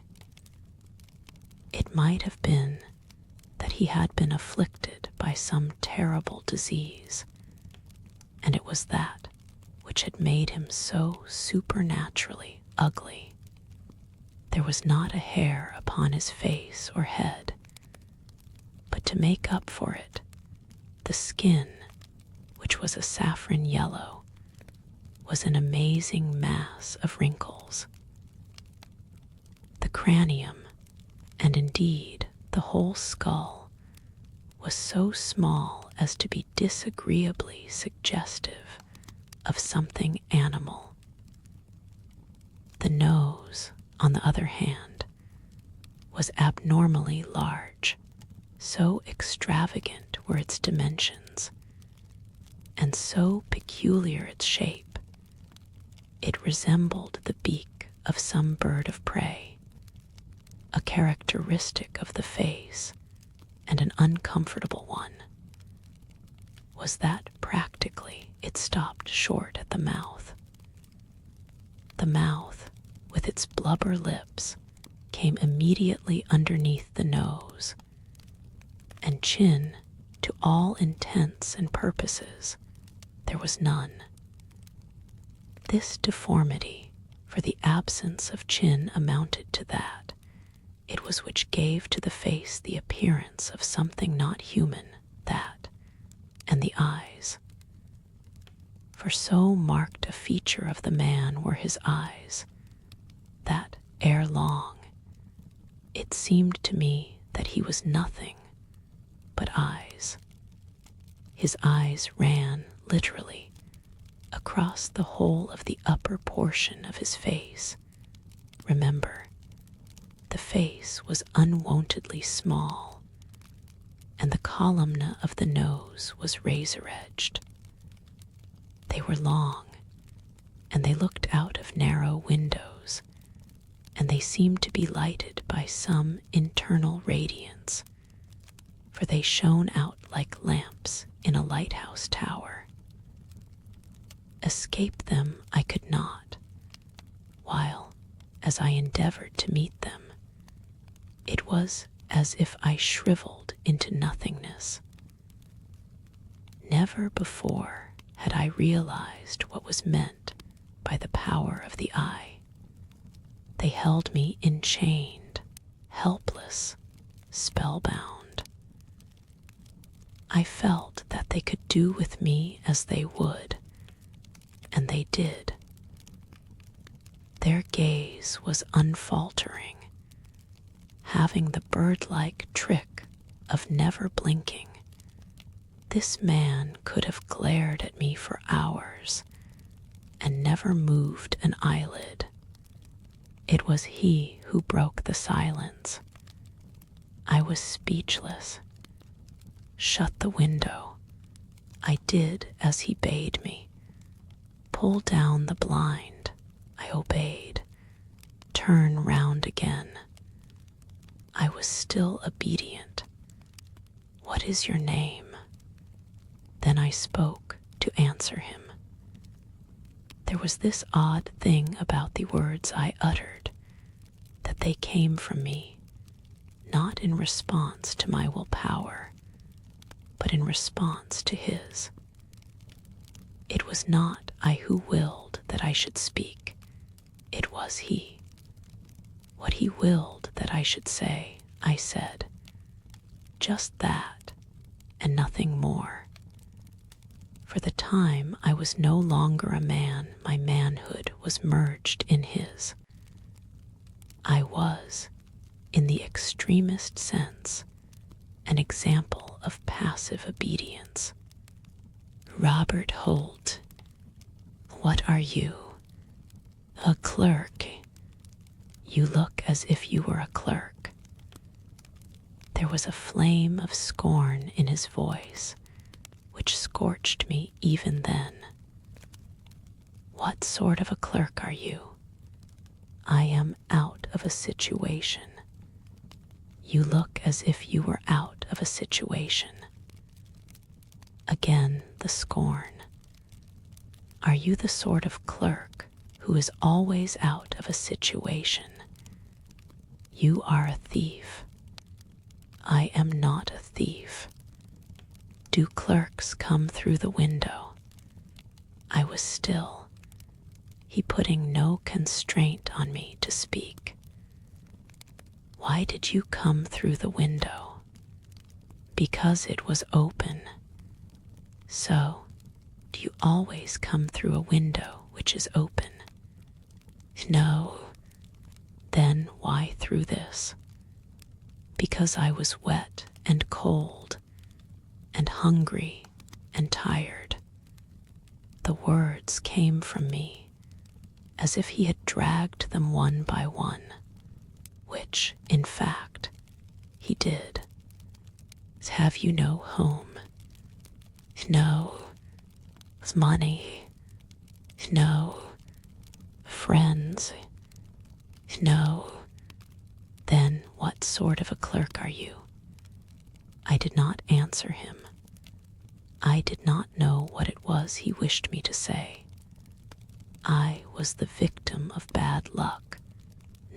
It might have been that he had been afflicted by some terrible disease, and it was that which had made him so supernaturally ugly. There was not a hair upon his face or head, but to make up for it, the skin, which was a saffron yellow, was an amazing mass of wrinkles. The cranium, and indeed the whole skull, was so small as to be disagreeably suggestive of something animal. The nose, on the other hand, was abnormally large, so extravagant were its dimensions, and so peculiar its shape. It resembled the beak of some bird of prey, a characteristic of the face, and an uncomfortable one, was that practically it stopped short at the mouth. The mouth, with its blubber lips, came immediately underneath the nose, and chin, to all intents and purposes, there was none. This deformity, for the absence of chin amounted to that, it was which gave to the face the appearance of something not human, that, and the eyes. For so marked a feature of the man were his eyes, that, ere long, it seemed to me that he was nothing but eyes. His eyes ran, literally, across the whole of the upper portion of his face. Remember, the face was unwontedly small, and the columna of the nose was razor-edged. They were long, and they looked out of narrow windows, and they seemed to be lighted by some internal radiance, for they shone out like lamps in a lighthouse tower. Escape them I could not, while, as I endeavored to meet them, it was as if I shriveled into nothingness. Never before had I realized what was meant by the power of the eye. They held me enchained, helpless, spellbound. I felt that they could do with me as they would, and they did. Their gaze was unfaltering, having the bird-like trick of never blinking. This man could have glared at me for hours and never moved an eyelid. It was he who broke the silence. I was speechless. Shut the window. I did as he bade me. Pull down the blind. I obeyed. Turn round again. I was still obedient. What is your name? Then I spoke to answer him. There was this odd thing about the words I uttered, that they came from me, not in response to my willpower, but in response to his. It was not I who willed that I should speak, it was he. What he willed that I should say, I said. Just that, and nothing more. For the time I was no longer a man, my manhood was merged in his. I was, in the extremest sense, an example of passive obedience. Robert Holt, what are you? A clerk. You look as if you were a clerk. There was a flame of scorn in his voice, which scorched me even then. What sort of a clerk are you? I am out of a situation. You look as if you were out of a situation. Again the scorn. Are you the sort of clerk who is always out of a situation? You are a thief. I am not a thief. Do clerks come through the window? I was still, he putting no constraint on me to speak. Why did you come through the window? Because it was open. So, do you always come through a window which is open? No. Then why through this? Because I was wet and cold, and hungry and tired. The words came from me as if he had dragged them one by one, which, in fact, he did. Have you no home? No. Money? No. Friends? No. Then what sort of a clerk are you? I did not answer him. I did not know what it was he wished me to say. I was the victim of bad luck.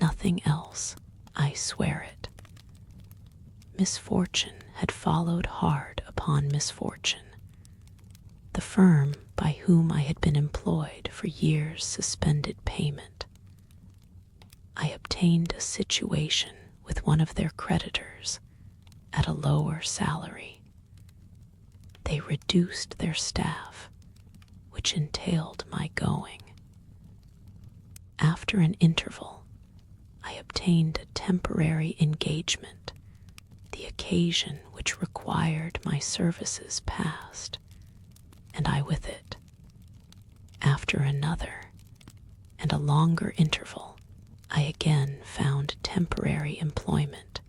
Nothing else, I swear it. Misfortune had followed hard upon misfortune. The firm by whom I had been employed for years suspended payment. I obtained a situation with one of their creditors at a lower salary. They reduced their staff, which entailed my going. After an interval, I obtained a temporary engagement, the occasion which required my services passed, and I with it. After another, and a longer interval, I again found temporary employment,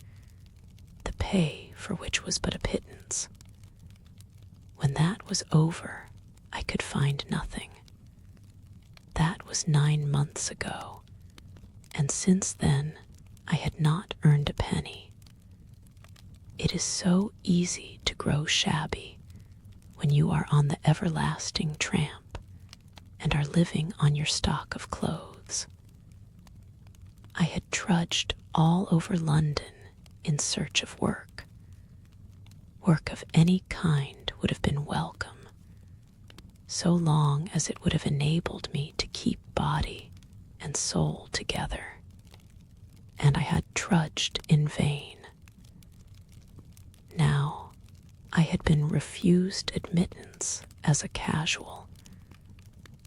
the pay for which was but a pittance. When that was over, I could find nothing. That was 9 months ago, and since then I had not earned a penny. It is so easy to grow shabby when you are on the everlasting tramp and are living on your stock of clothes. I had trudged all over London in search of work. Work of any kind would have been welcome, so long as it would have enabled me to keep body and soul together, and I had trudged in vain. Now, I had been refused admittance as a casual.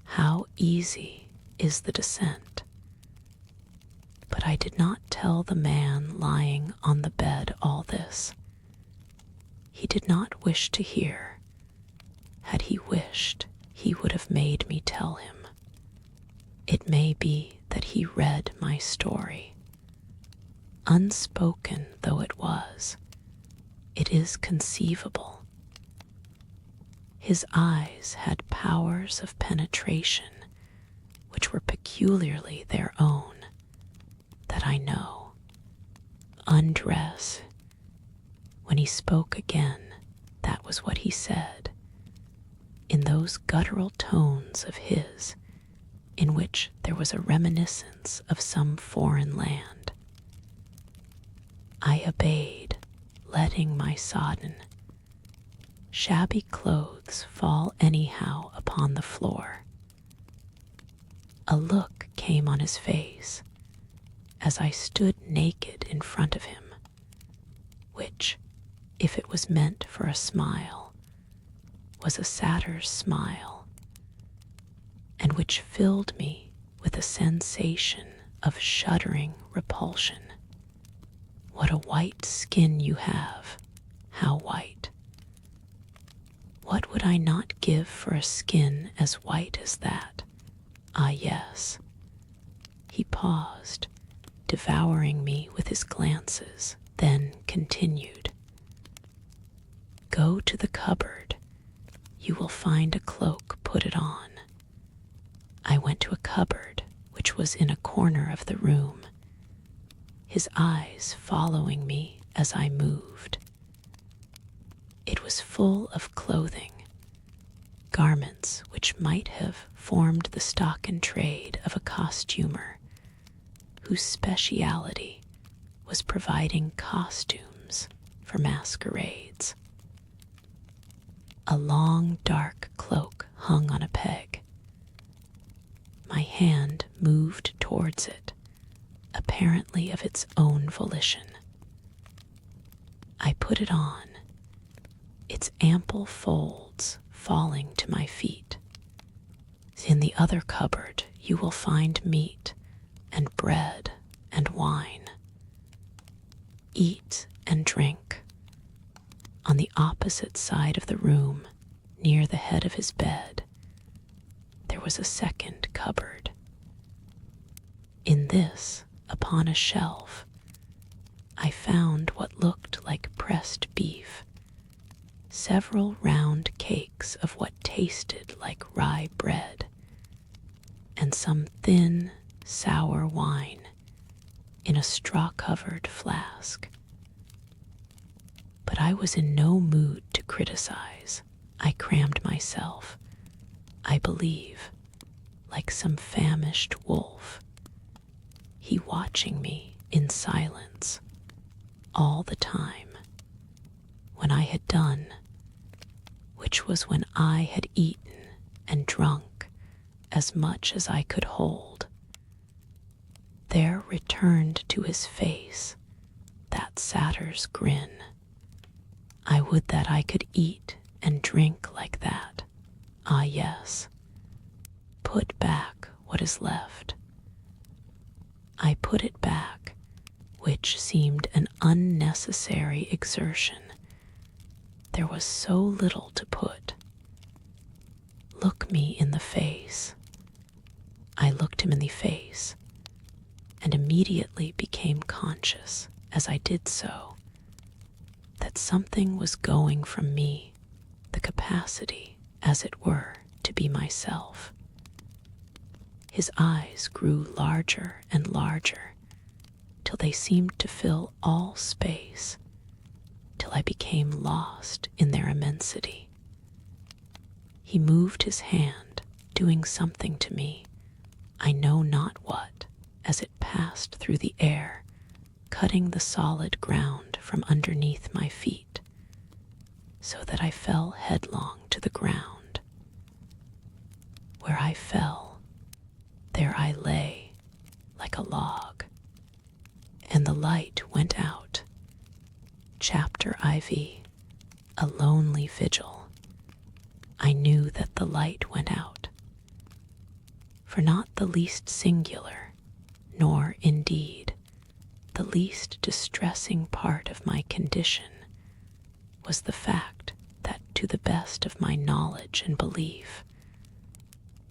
How easy is the descent! But I did not tell the man lying on the bed all this. He did not wish to hear. Had he wished, he would have made me tell him. It may be that he read my story. Unspoken though it was, it is conceivable. His eyes had powers of penetration which were peculiarly their own, that I know. Undress. When he spoke again, that was what he said, in those guttural tones of his, in which there was a reminiscence of some foreign land. I obeyed, letting my sodden, shabby clothes fall anyhow upon the floor. A look came on his face as I stood naked in front of him, which, if it was meant for a smile, was a satyr's smile, and which filled me with a sensation of shuddering repulsion. What a white skin you have, how white! What would I not give for a skin as white as that? Ah, yes. He paused, devouring me with his glances, then continued. Go to the cupboard. You will find a cloak, put it on. I went to a cupboard which was in a corner of the room. his eyes following me as I moved. It was full of clothing, garments which might have formed the stock in trade of a costumer whose speciality was providing costumes for masquerades. A long dark cloak hung on a peg. My hand moved towards it, apparently of its own volition. I put it on, its ample folds falling to my feet. In the other cupboard you will find meat and bread and wine. Eat and drink. On the opposite side of the room, near the head of his bed, there was a second cupboard. In this, upon a shelf, I found what looked like pressed beef, several round cakes of what tasted like rye bread, and some thin, sour wine in a straw-covered flask. But I was in no mood to criticize. I crammed myself, I believe, like some famished wolf, he watching me in silence all the time. When I had done, which was when I had eaten and drunk as much as I could hold, there returned to his face that satyr's grin. I would that I could eat and drink like that. Ah, yes. Put back what is left. I put it back, which seemed an unnecessary exertion. There was so little to put. Look me in the face. I looked him in the face, and immediately became conscious, as I did so, that something was going from me, the capacity, as it were, to be myself. His eyes grew larger and larger, till they seemed to fill all space, till I became lost in their immensity. He moved his hand, doing something to me, I know not what, as it passed through the air, cutting the solid ground from underneath my feet, so that I fell headlong to the ground. Where I fell, there I lay, like a log, and the light went out. Chapter IV, a lonely vigil. I knew that the light went out, for not the least singular, nor, indeed, the least distressing part of my condition was the fact that, to the best of my knowledge and belief,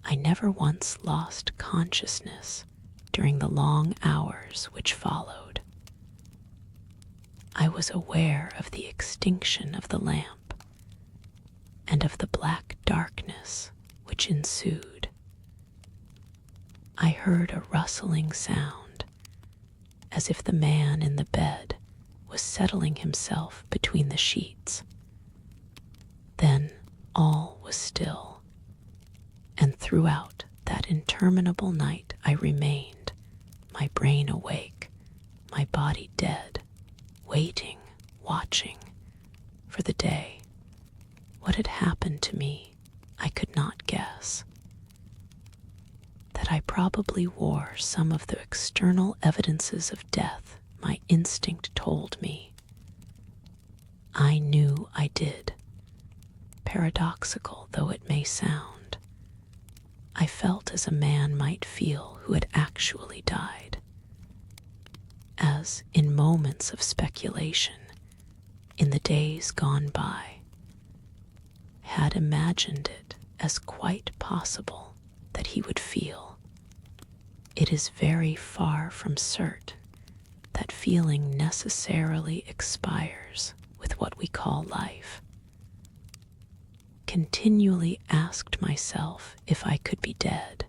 I never once lost consciousness during the long hours which followed. I was aware of the extinction of the lamp and of the black darkness which ensued. I heard a rustling sound, as if the man in the bed was settling himself between the sheets. Then all was still, and throughout that interminable night I remained, my brain awake, my body dead, waiting, watching, for the day. What had happened to me, I could not guess. That I probably wore some of the external evidences of death, my instinct told me. I knew I did. Paradoxical though it may sound, I felt as a man might feel who had actually died, as in moments of speculation, in the days gone by, had imagined it as quite possible that he would feel. It is very far from certain that feeling necessarily expires with what we call life. Continually asked myself if I could be dead.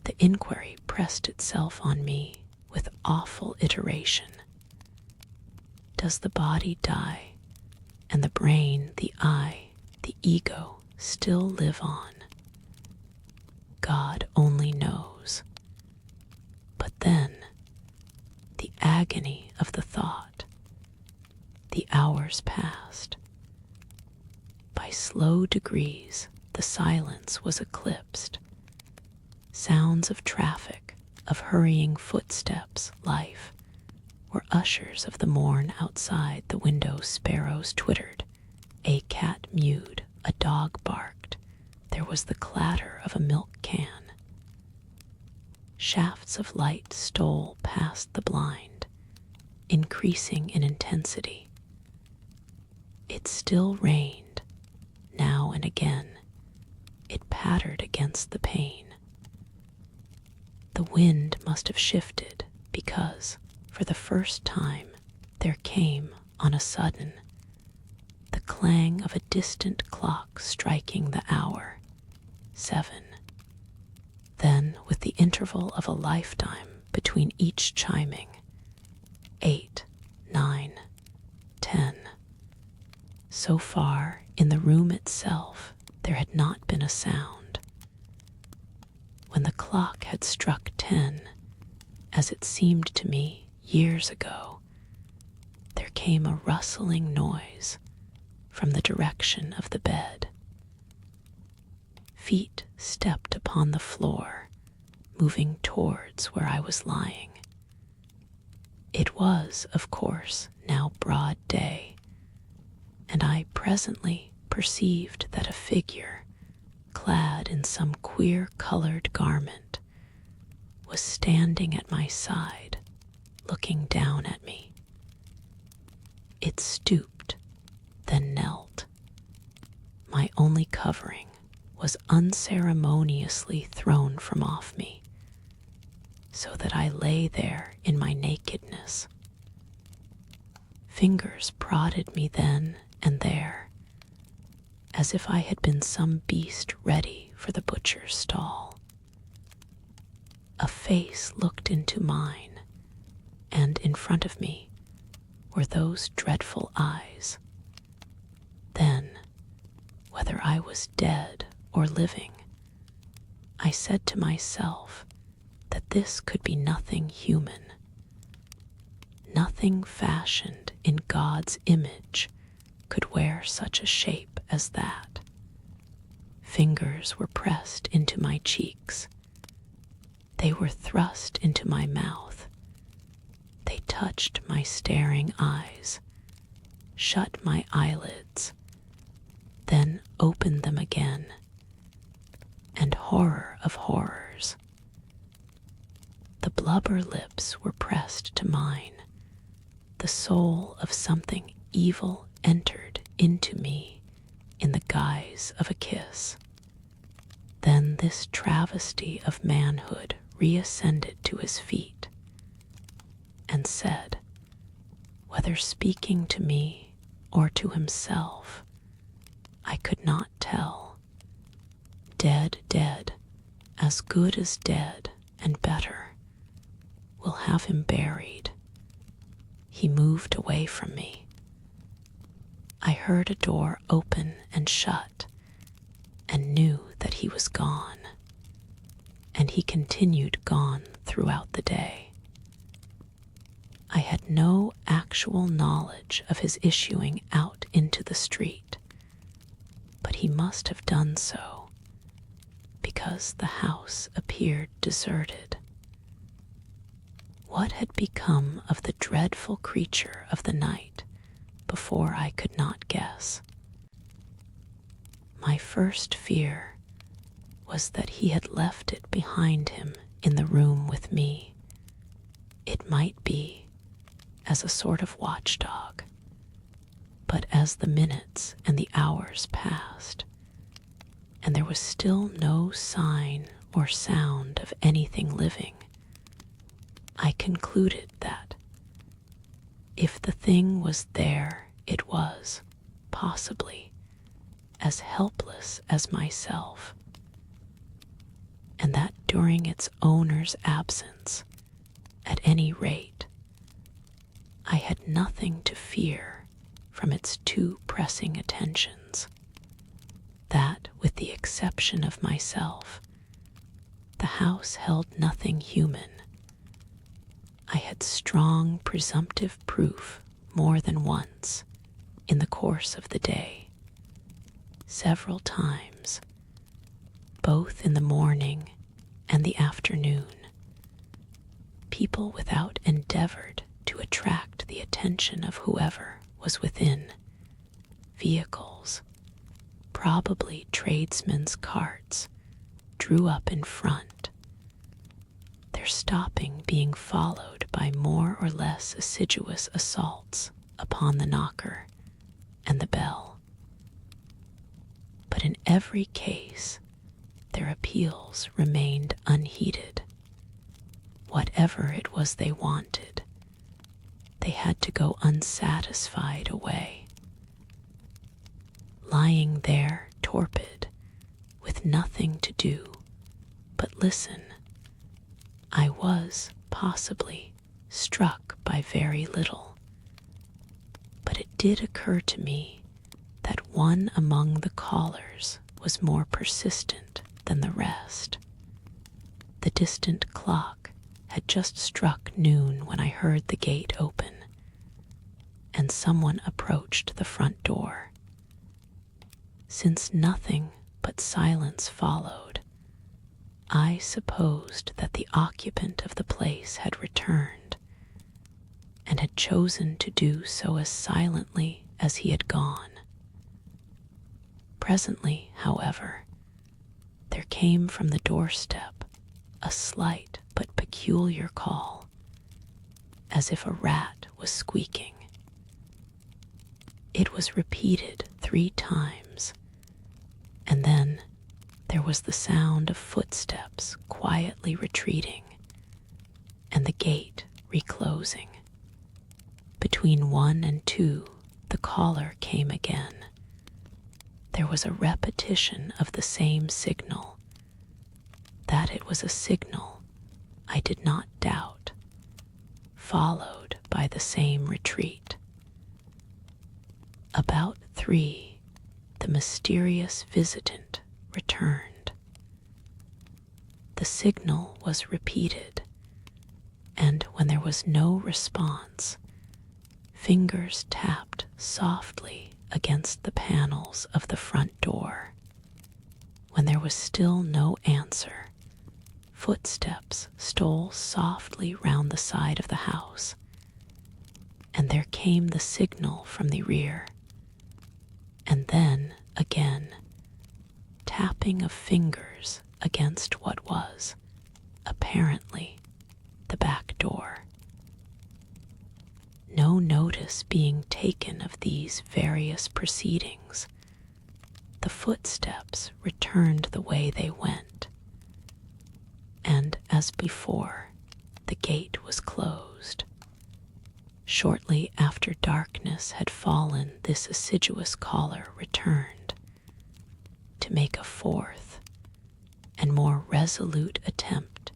The inquiry pressed itself on me with awful iteration. Does the body die, and the brain, the I, the ego still live on? God only knows. But then, the agony of the thought. The hours passed. By slow degrees, the silence was eclipsed. Sounds of traffic, of hurrying footsteps, life, were ushers of the morn outside the window. Sparrows twittered, a cat mewed, a dog barked. There was the clatter of a milk can. Shafts of light stole past the blind, increasing in intensity. It still rained, now and again. It pattered against the pane. The wind must have shifted because, for the first time, there came, on a sudden, the clang of a distant clock striking the hour, 7. Then, with the interval of a lifetime between each chiming, 8, 9, 10. So far, in the room itself, there had not been a sound. When the clock had struck 10, as it seemed to me years ago, there came a rustling noise from the direction of the bed. Feet stepped upon the floor, moving towards where I was lying. It was, of course, now broad day, and I presently perceived that a figure, clad in some queer-colored garment, was standing at my side, looking down at me. It stooped, then knelt. My only covering was unceremoniously thrown from off me, so that I lay there in my nakedness. Fingers prodded me then and there, as if I had been some beast ready for the butcher's stall. A face looked into mine, and in front of me were those dreadful eyes. Then, whether I was dead or living, I said to myself that this could be nothing human. Nothing fashioned in God's image could wear such a shape as that. Fingers were pressed into my cheeks. They were thrust into my mouth. They touched my staring eyes, shut my eyelids, then opened them again, and horror of horrors. The blubber lips were pressed to mine. The soul of something evil entered into me in the guise of a kiss. Then this travesty of manhood reascended to his feet and said, whether speaking to me or to himself, I could not tell, dead, dead, as good as dead and better, we'll have him buried. He moved away from me. I heard a door open and shut, and knew that he was gone, and he continued gone throughout the day. I had no actual knowledge of his issuing out into the street, but he must have done so, because the house appeared deserted. What had become of the dreadful creature of the night before I could not guess. My first fear was that he had left it behind him in the room with me. It might be as a sort of watchdog, but as the minutes and the hours passed, and there was still no sign or sound of anything living, I concluded that, if the thing was there, it was, possibly, as helpless as myself, and that during its owner's absence, At any rate, I had nothing to fear from its two pressing attentions, that, with the exception of myself, the house held nothing human. I had strong presumptive proof more than once in the course of the day, several times, both in the morning and the afternoon. People without endeavored to attract the attention of whoever was within. Vehicles, probably tradesmen's carts, drew up in front, their stopping being followed by more or less assiduous assaults upon the knocker and the bell. But in every case, their appeals remained unheeded. Whatever it was they wanted, they had to go unsatisfied away. Lying there torpid, with nothing to do but listen, I was, possibly, struck by very little. But it did occur to me that one among the callers was more persistent than the rest. The distant clock had just struck noon when I heard the gate open, and someone approached the front door. Since nothing but silence followed, I supposed that the occupant of the place had returned, and had chosen to do so as silently as he had gone. Presently, however, there came from the doorstep a slight but peculiar call, as if a rat was squeaking. It was repeated 3 times, and then there was the sound of footsteps quietly retreating, and the gate reclosing. Between 1 and 2, the caller came again. There was a repetition of the same signal. That it was a signal, I did not doubt, followed by the same retreat. About 3, the mysterious visitant returned. The signal was repeated, and when there was no response, fingers tapped softly against the panels of the front door. When there was still no answer, footsteps stole softly round the side of the house, and there came the signal from the rear, and then again, tapping of fingers against what was, apparently, the back door. No notice being taken of these various proceedings, the footsteps returned the way they went, and as before, the gate was closed. Shortly after darkness had fallen, this assiduous caller returned, to make a 4th and more resolute attempt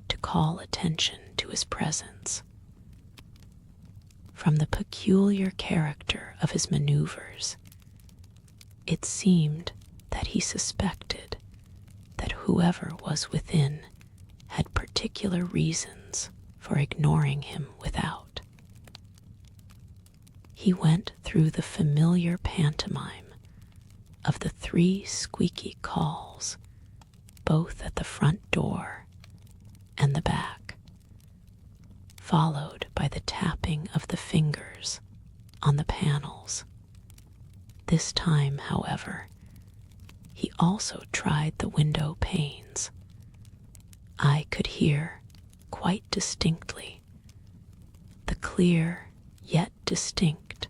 to call attention to his presence. From the peculiar character of his maneuvers, it seemed that he suspected that whoever was within had particular reasons for ignoring him without. He went through the familiar pantomime of the 3 squeaky calls, both at the front door and the back, followed by the tapping of the fingers on the panels. This time, however, he also tried the window panes. I could hear, quite distinctly, the clear yet distinct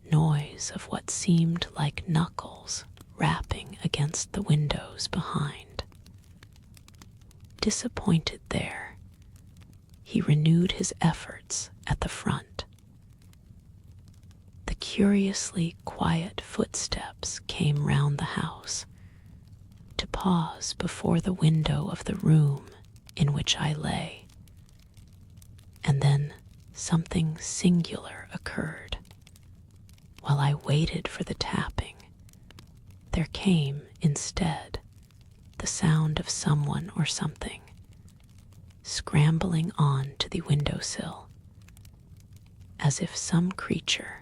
noise of what seemed like knuckles rapping against the windows behind. Disappointed there, he renewed his efforts at the front. The curiously quiet footsteps came round the house, to pause before the window of the room in which I lay. And then something singular occurred. While I waited for the tapping, there came instead the sound of someone or something scrambling on to the windowsill, as if some creature,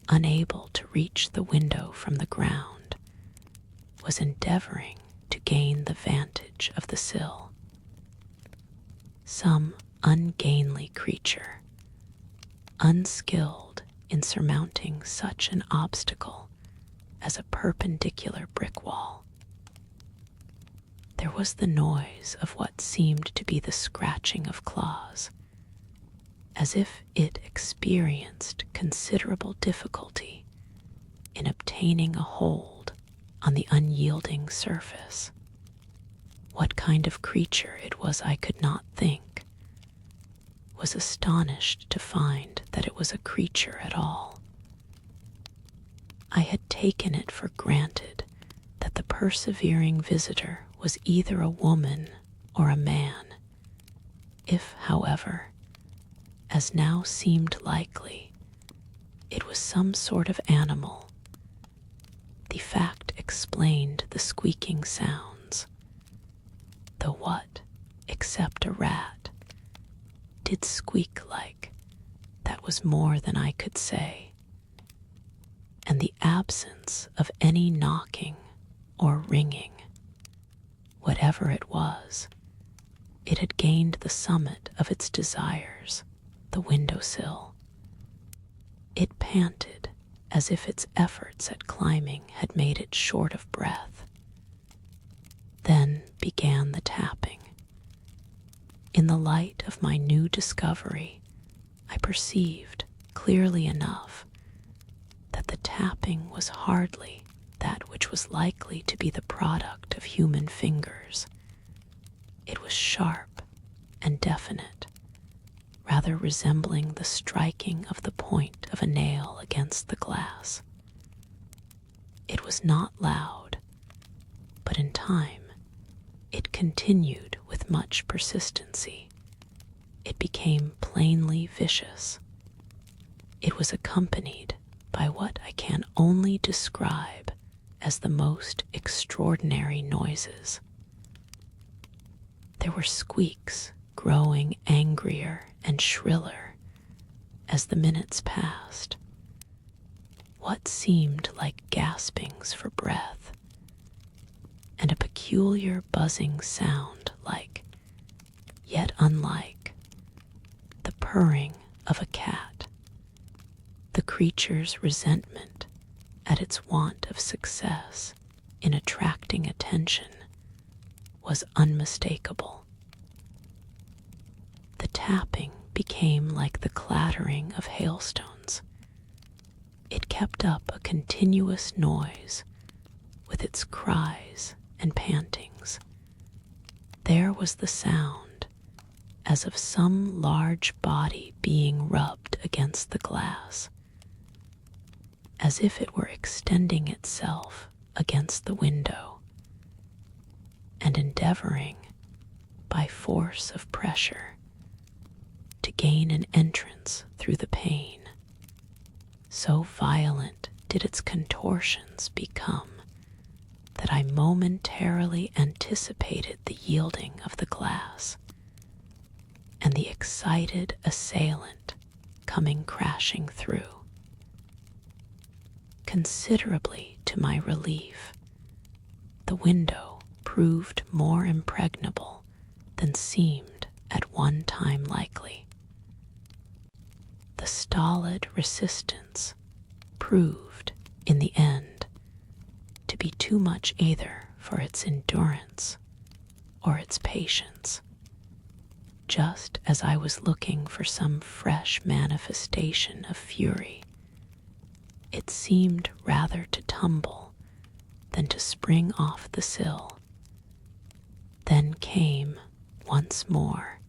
unable to reach the window from the ground, was endeavoring to gain the vantage of the sill. Some ungainly creature, unskilled in surmounting such an obstacle as a perpendicular brick wall. There was the noise of what seemed to be the scratching of claws, as if it experienced considerable difficulty in obtaining a hold on the unyielding surface. What kind of creature it was I could not think, was astonished to find that it was a creature at all. I had taken it for granted that the persevering visitor was either a woman or a man. If, however, as now seemed likely, it was some sort of animal, the fact explained the squeaking sounds. Though what, except a rat, did squeak like, that was more than I could say. And the absence of any knocking or ringing, whatever it was, it had gained the summit of its desires, the windowsill. It panted as if its efforts at climbing had made it short of breath. Then began the tapping. In the light of my new discovery, I perceived clearly enough that the tapping was hardly that which was likely to be the product of human fingers. It was sharp and definite, rather resembling the striking of the point of a nail against the glass. It was not loud, but in time it continued with much persistency. It became plainly vicious. It was accompanied by what I can only describe as the most extraordinary noises. There were squeaks growing angrier and shriller as the minutes passed, what seemed like gaspings for breath, and a peculiar buzzing sound like, yet unlike, the purring of a cat. The creature's resentment at its want of success in attracting attention was unmistakable. The tapping became like the clattering of hailstones. It kept up a continuous noise with its cries and pantings. There was the sound as of some large body being rubbed against the glass, as if it were extending itself against the window and endeavoring, by force of pressure, to gain an entrance through the pane. So violent did its contortions become that I momentarily anticipated the yielding of the glass and the excited assailant coming crashing through. Considerably to my relief, the window proved more impregnable than seemed at one time likely. The stolid resistance proved, in the end, to be too much either for its endurance or its patience. Just as I was looking for some fresh manifestation of fury, it seemed rather to tumble than to spring off the sill. Then came, once more,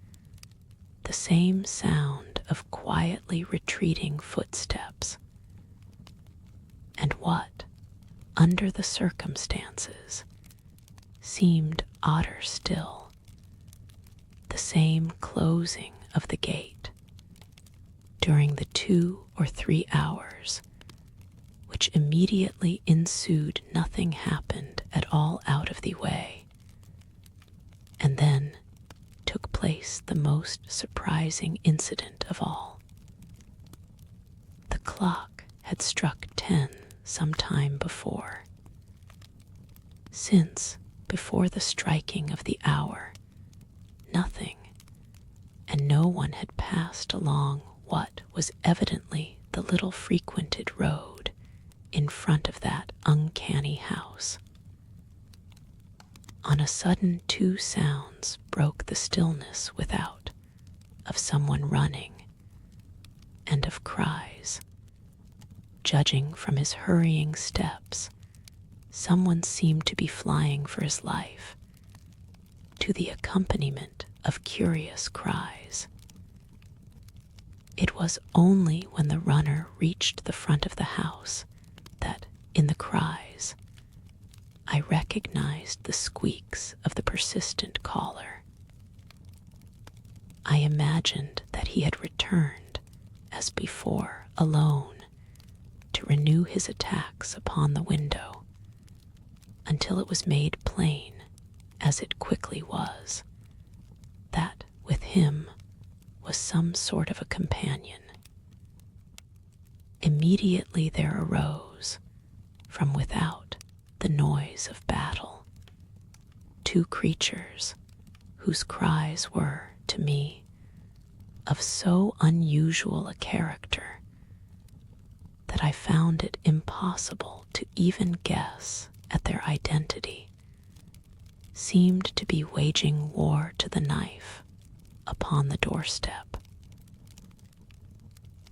the same sound of quietly retreating footsteps, and what, under the circumstances, seemed odder still, the same closing of the gate. During the 2 or 3 hours which immediately ensued, nothing happened at all out of the way. And then took place the most surprising incident of all. The clock had struck 10 some time before. Since, before the striking of the hour, nothing and no one had passed along what was evidently the little frequented road in front of that uncanny house. On a sudden 2 sounds broke the stillness without, of someone running, and of cries. Judging from his hurrying steps, someone seemed to be flying for his life, to the accompaniment of curious cries. It was only when the runner reached the front of the house that, in the cries, I recognized the squeaks of the persistent caller. I imagined that he had returned, as before, alone, to renew his attacks upon the window, until it was made plain, as it quickly was, that with him was some sort of a companion. Immediately there arose, from without, the noise of battle. 2 creatures, whose cries were, to me, of so unusual a character that I found it impossible to even guess at their identity, seemed to be waging war to the knife upon the doorstep.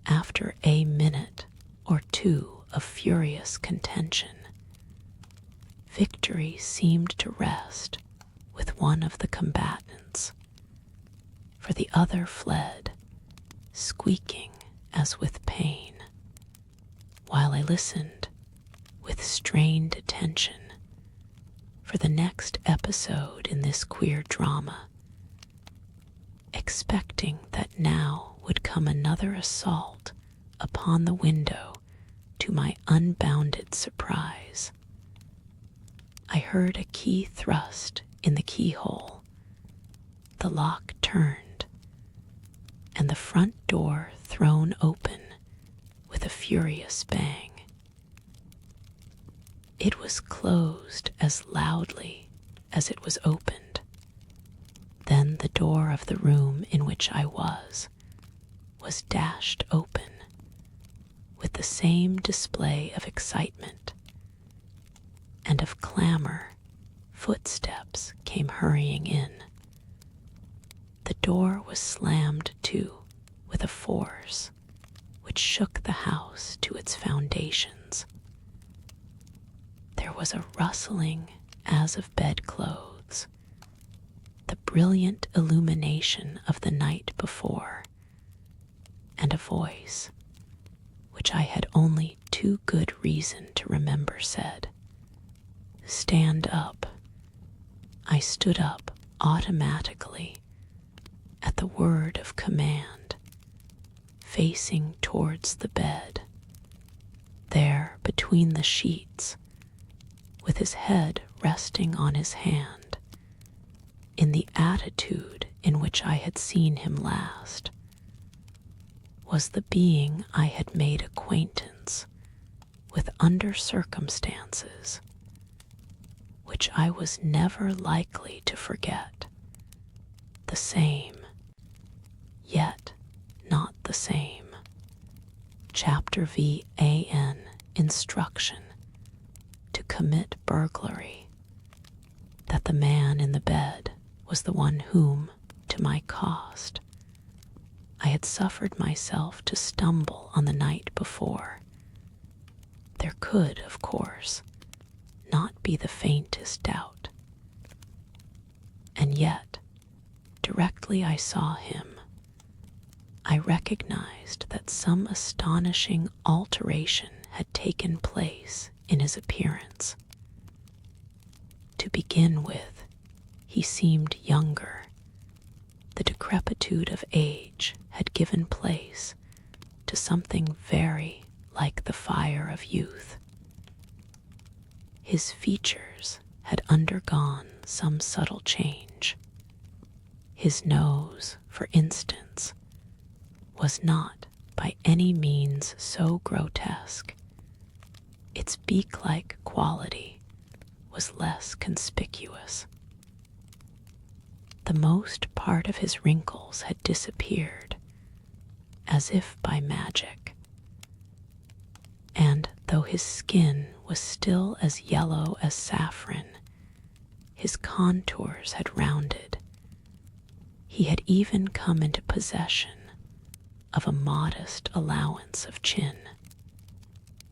After a minute or 2 of furious contention, victory seemed to rest with one of the combatants, for the other fled, squeaking as with pain, while I listened with strained attention for the next episode in this queer drama, expecting that now would come another assault upon the window. To my unbounded surprise, I heard a key thrust in the keyhole, the lock turned, and the front door thrown open with a furious bang. It was closed as loudly as it was opened. Then the door of the room in which I was dashed open with the same display of excitement, and of clamor. Footsteps came hurrying in. The door was slammed to with a force which shook the house to its foundations. There was a rustling as of bedclothes, the brilliant illumination of the night before, and a voice, which I had only too good reason to remember, said, "Stand up." I stood up automatically at the word of command, facing towards the bed. There, between the sheets, with his head resting on his hand, in the attitude in which I had seen him last, was the being I had made acquaintance with under circumstances which I was never likely to forget. The same, yet not the same. Chapter VAN, Instruction to commit burglary. That the man in the bed was the one whom, to my cost, I had suffered myself to stumble on the night before. There could, of course, not be the faintest doubt. And yet, directly I saw him, I recognized that some astonishing alteration had taken place in his appearance. To begin with, he seemed younger. The the decrepitude of age had given place to something very like the fire of youth. His features had undergone some subtle change. His nose, for instance, was not by any means so grotesque. Its beak-like quality was less conspicuous. The most part of his wrinkles had disappeared, as if by magic, and though his skin was still as yellow as saffron, his contours had rounded. He had even come into possession of a modest allowance of chin.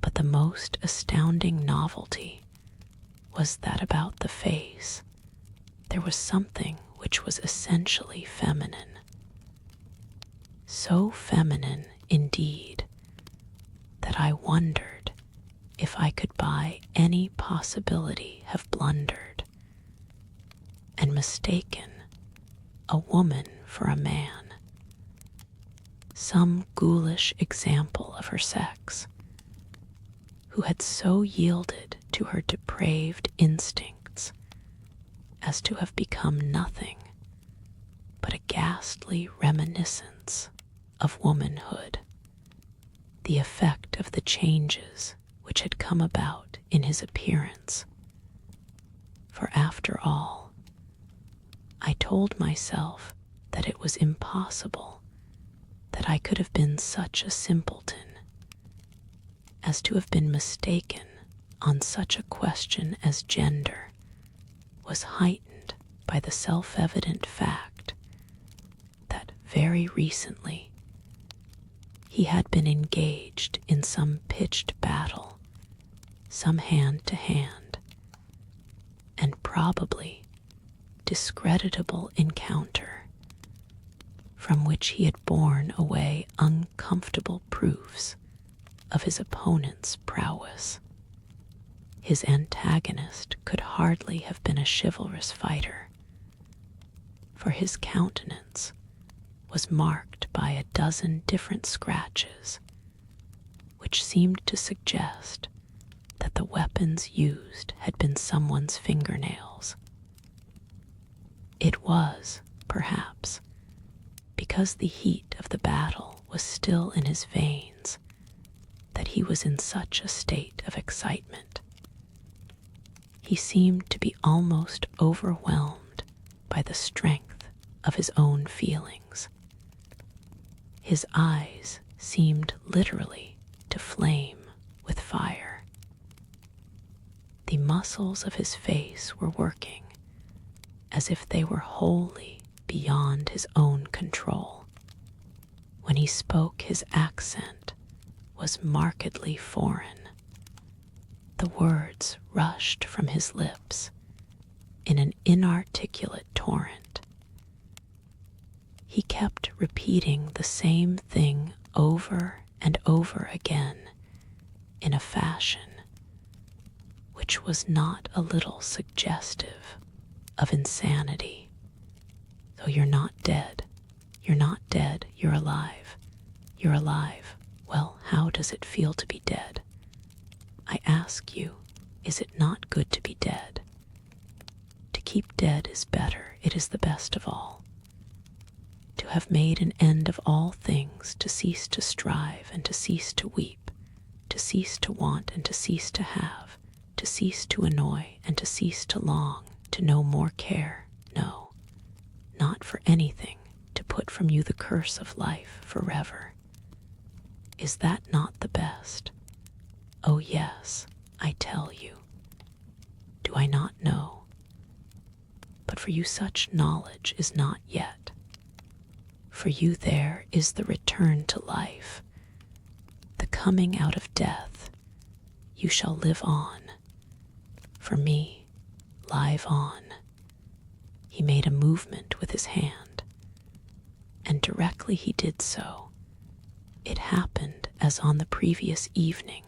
But the most astounding novelty was that about the face there was something which was essentially feminine. So feminine, indeed, that I wondered if I could by any possibility have blundered and mistaken a woman for a man, some ghoulish example of her sex, who had so yielded to her depraved instincts as to have become nothing but a ghastly reminiscence of womanhood, the effect of the changes which had come about in his appearance. For after all, I told myself that it was impossible that I could have been such a simpleton as to have been mistaken on such a question as gender was heightened by the self-evident fact that very recently he had been engaged in some pitched battle, some hand-to-hand, and probably discreditable encounter, from which he had borne away uncomfortable proofs of his opponent's prowess. His antagonist could hardly have been a chivalrous fighter, for his countenance was marked by a dozen different scratches, which seemed to suggest that the weapons used had been someone's fingernails. It was, perhaps, because the heat of the battle was still in his veins that he was in such a state of excitement. He seemed to be almost overwhelmed by the strength of his own feelings. His eyes seemed literally to flame with fire. The muscles of his face were working as if they were wholly beyond his own control. When he spoke, his accent was markedly foreign. The words rushed from his lips in an inarticulate torrent. He kept repeating the same thing over and over again in a fashion which was not a little suggestive of insanity. Though you're not dead, you're not dead, you're alive. You're alive. Well, how does it feel to be dead? I ask you, is it not good to be dead? To keep dead is better, it is the best of all. To have made an end of all things, to cease to strive and to cease to weep, to cease to want and to cease to have, to cease to annoy and to cease to long, to no more care, no, not for anything, to put from you the curse of life forever. Is that not the best? Oh yes, I tell you. Do I not know? But for you such knowledge is not yet. For you there is the return to life, the coming out of death. You shall live on. For me, live on. He made a movement with his hand, and directly he did so, it happened as on the previous evening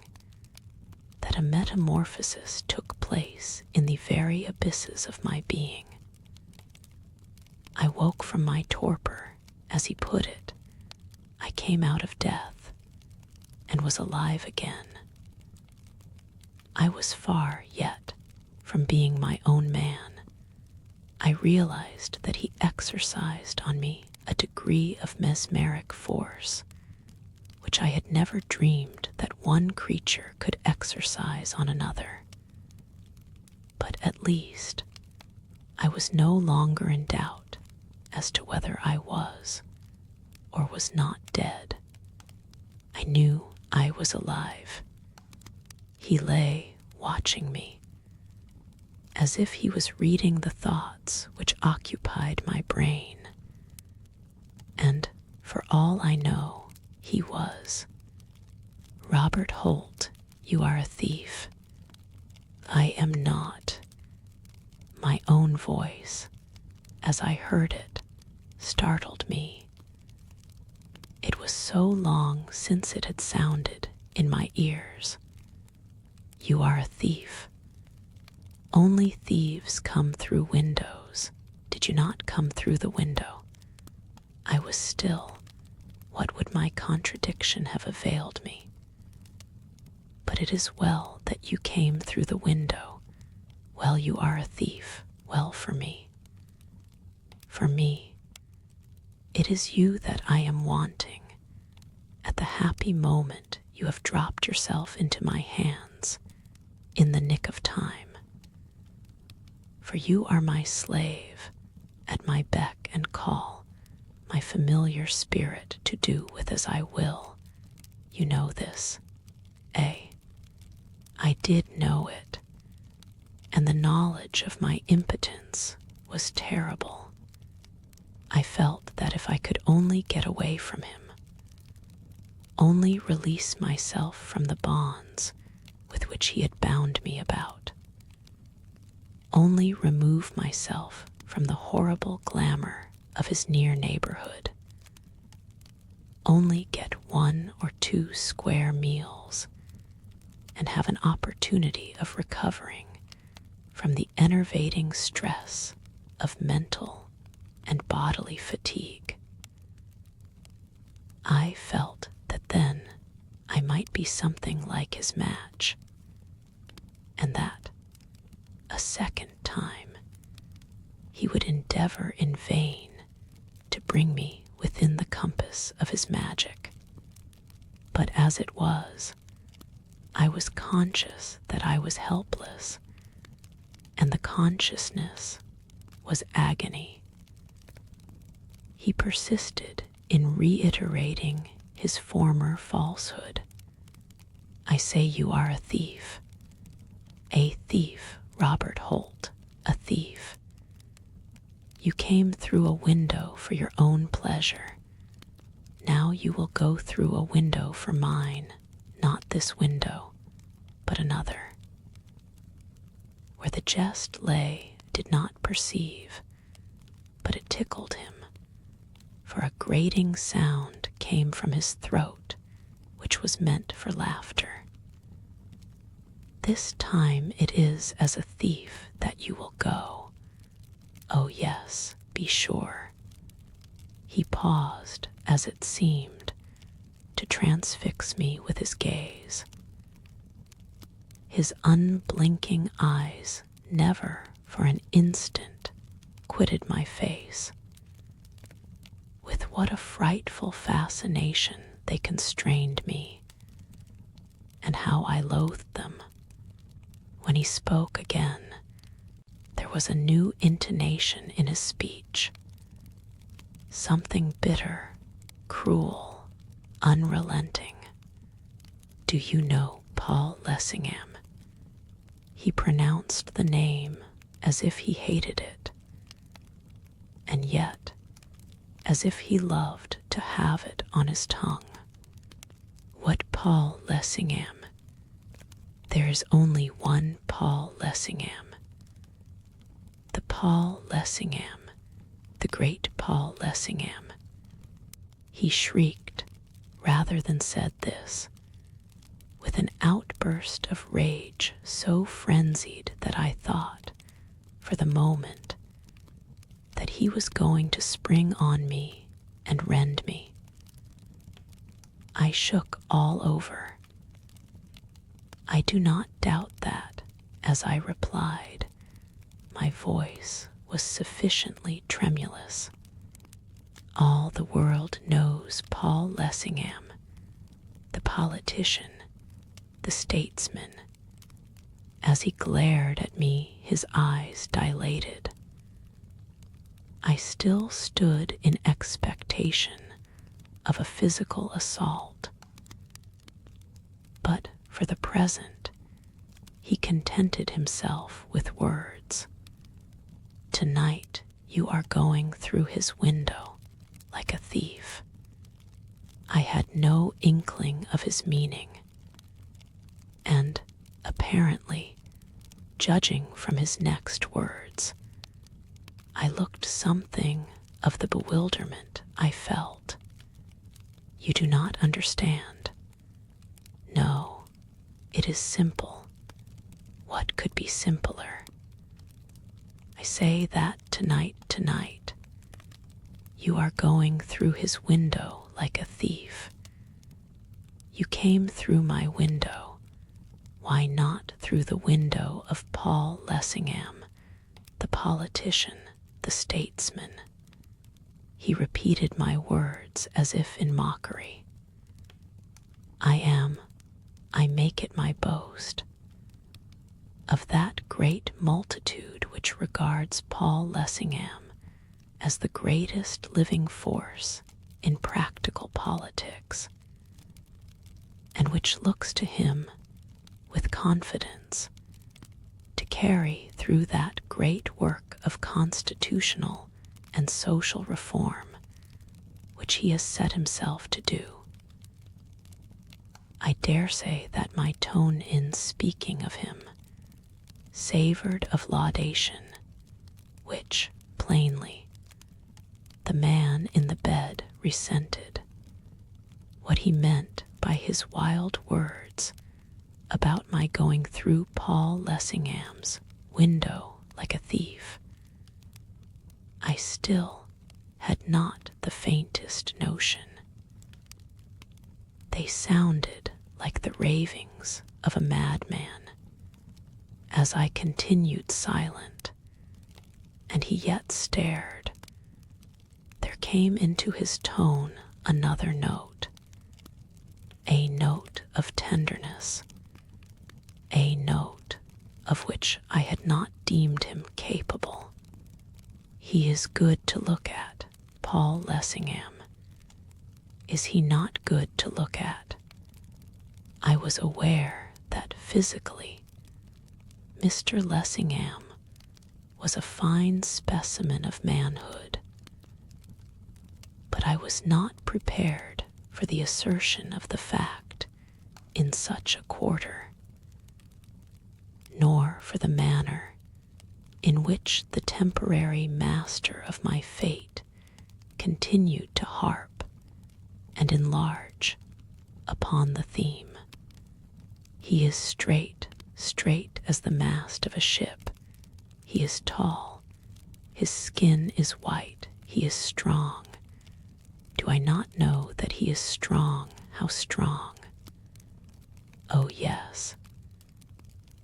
that a metamorphosis took place in the very abysses of my being. I woke from my torpor, as he put it. I came out of death and was alive again. I was far yet from being my own man. I realized that he exercised on me a degree of mesmeric force, which I had never dreamed that one creature could exercise on another. But at least I was no longer in doubt as to whether I was or was not dead. I knew I was alive. He lay watching me, as if he was reading the thoughts which occupied my brain. And for all I know, he was. "Robert Holt, you are a thief." "I am not." My own voice, as I heard it, startled me. It was so long since it had sounded in my ears. "You are a thief. Only thieves come through windows. Did you not come through the window?" I was still. What would my contradiction have availed me? "But it is well that you came through the window. Well, you are a thief. Well, for me. For me, it is you that I am wanting. At the happy moment you have dropped yourself into my hands, in the nick of time. For you are my slave, at my beck and call, my familiar spirit to do with as I will. You know this, A. I did know it, and the knowledge of my impotence was terrible. I felt that if I could only get away from him, only release myself from the bonds with which he had bound me about, only remove myself from the horrible glamour of his near neighborhood, only get 1 or 2 square meals, and have an opportunity of recovering from the enervating stress of mental and bodily fatigue. I felt that then I might be something like his match, and that a second time he would endeavor in vain to bring me within the compass of his magic. But as it was, I was conscious that I was helpless, and the consciousness was agony. He persisted in reiterating his former falsehood. "I say you are a thief. A thief, Robert Holt, a thief. You came through a window for your own pleasure. Now you will go through a window for mine, not this window, but another." Where the jest lay did not perceive, but it tickled him, for a grating sound came from his throat, which was meant for laughter. "This time it is as a thief that you will go. Oh yes, be sure." He paused, as it seemed, to transfix me with his gaze. His unblinking eyes never for an instant quitted my face. With what a frightful fascination they constrained me, and how I loathed them. When he spoke again, there was a new intonation in his speech, something bitter, cruel, unrelenting. "Do you know Paul Lessingham?" He pronounced the name as if he hated it, and yet as if he loved to have it on his tongue. "What Paul Lessingham? There is only one Paul Lessingham. The Paul Lessingham, the great Paul Lessingham." He shrieked, rather than said this, with an outburst of rage so frenzied that I thought, for the moment, that he was going to spring on me and rend me. I shook all over. I do not doubt that, as I replied, my voice was sufficiently tremulous. All the world knows Paul Lessingham, the politician, the statesman. As he glared at me, his eyes dilated. I still stood in expectation of a physical assault. But for the present, he contented himself with words. Tonight you are going through his window like a thief. I had no inkling of his meaning, and apparently, judging from his next words, I looked something of the bewilderment I felt. You do not understand. No, it is simple. What could be simpler? I say that tonight, you are going through his window like a thief. You came through my window. Why not through the window of Paul Lessingham, the politician, the statesman? He repeated my words as if in mockery. I make it my boast, of that great multitude which regards Paul Lessingham as the greatest living force in practical politics, and which looks to him with confidence to carry through that great work of constitutional and social reform which he has set himself to do. I dare say that my tone in speaking of him savored of laudation, which, plainly, the man in the bed resented. What he meant by his wild words about my going through Paul Lessingham's window like a thief, I still had not the faintest notion. They sounded like the ravings of a madman. As I continued silent, and he yet stared, there came into his tone another note, a note of tenderness, a note of which I had not deemed him capable. He is good to look at, Paul Lessingham. Is he not good to look at? I was aware that physically, Mr. Lessingham was a fine specimen of manhood, but I was not prepared for the assertion of the fact in such a quarter, nor for the manner in which the temporary master of my fate continued to harp and enlarge upon the theme. He is straight as the mast of a ship. He is tall. His skin is white. He is strong. Do I not know that he is strong? How strong? Oh, yes.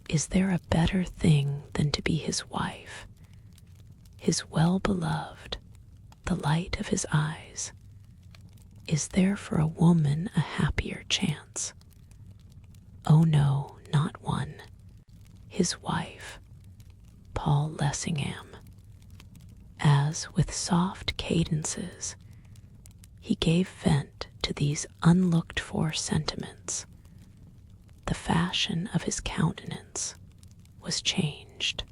Is there a better thing than to be his wife, his well-beloved, the light of his eyes? Is there for a woman a happier chance? Oh no, not one. His wife, Paul Lessingham. As with soft cadences, he gave vent to these unlooked-for sentiments. The fashion of his countenance was changed.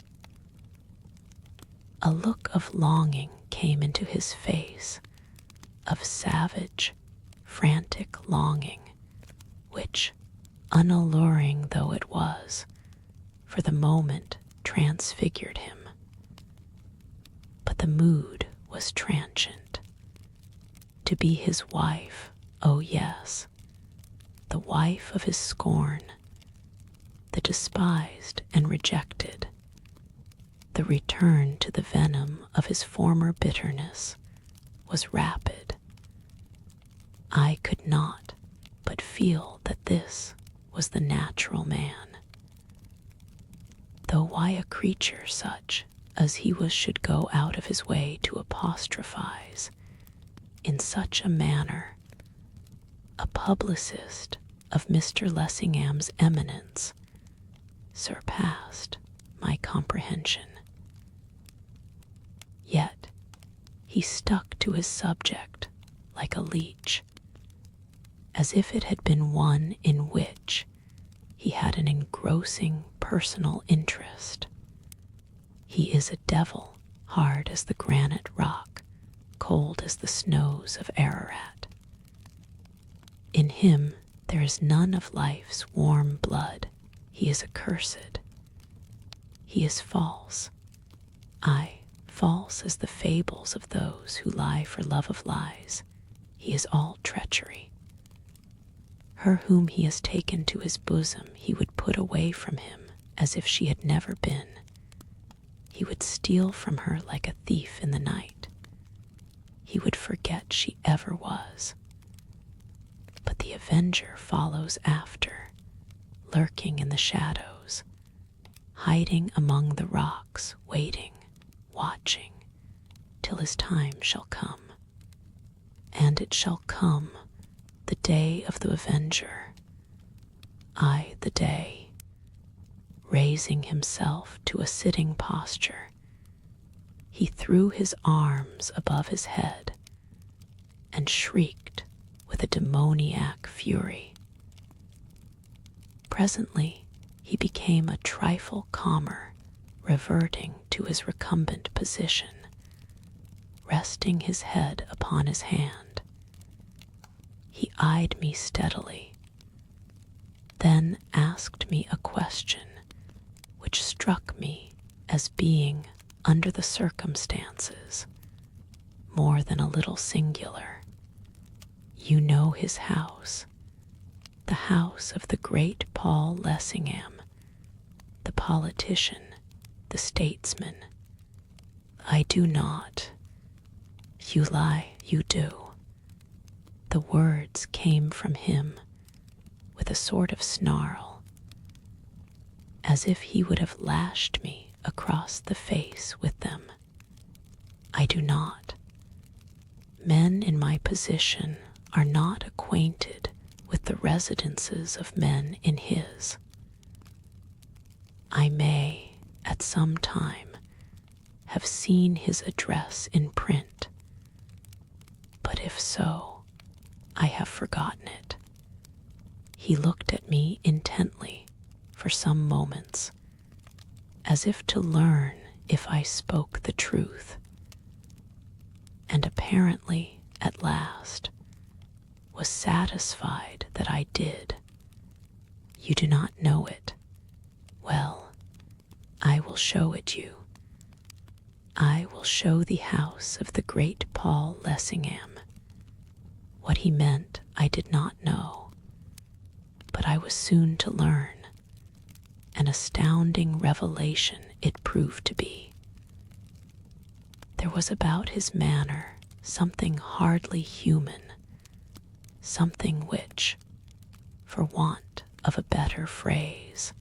A look of longing came into his face, of savage, frantic longing, which, unalluring though it was, for the moment transfigured him. But the mood was transient. To be his wife, oh yes, the wife of his scorn, the despised and rejected, The return to the venom of his former bitterness was rapid. I could not but feel that this was the natural man. Though why a creature such as he was should go out of his way to apostrophize in such a manner a publicist of Mr. Lessingham's eminence surpassed my comprehension. Yet he stuck to his subject like a leech, as if it had been one in which he had an engrossing personal interest. He is a devil, hard as the granite rock, cold as the snows of Ararat. In him there is none of life's warm blood. He is accursed. He is false. Aye, false as the fables of those who lie for love of lies. He is all treachery. Her whom he has taken to his bosom he would put away from him as if she had never been. He would steal from her like a thief in the night. He would forget she ever was. But the avenger follows after, lurking in the shadows, hiding among the rocks, waiting, watching, till his time shall come. And it shall come, the day of the avenger, aye, the day, raising himself to a sitting posture, he threw his arms above his head and shrieked with a demoniac fury. Presently he became a trifle calmer, reverting to his recumbent position, resting his head upon his hand. He eyed me steadily, then asked me a question which struck me as being, under the circumstances, more than a little singular. You know his house, the house of the great Paul Lessingham, the politician, the statesman. I do not. You lie, you do. The words came from him with a sort of snarl, as if he would have lashed me across the face with them. I do not. Men in my position are not acquainted with the residences of men in his. I may, at some time, have seen his address in print, but if so, I have forgotten it. He looked at me intently for some moments, as if to learn if I spoke the truth, and apparently, at last, was satisfied that I did. You do not know it. Well, I will show it you. I will show the house of the great Paul Lessingham. What he meant I did not know, but I was soon to learn. An astounding revelation it proved to be. There was about his manner something hardly human, something which, for want of a better phrase,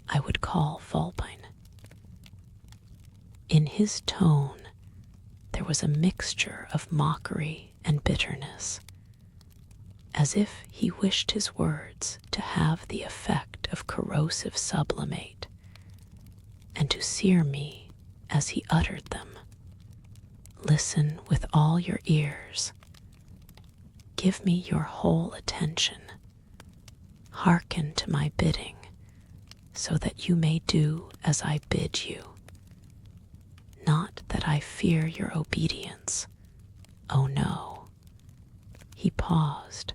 I would call vulpine. In his tone there was a mixture of mockery and bitterness, as if he wished his words to have the effect of corrosive sublimate, and to sear me as he uttered them. Listen with all your ears. Give me your whole attention. Hearken to my bidding, so that you may do as I bid you. Not that I fear your obedience. Oh no. He paused,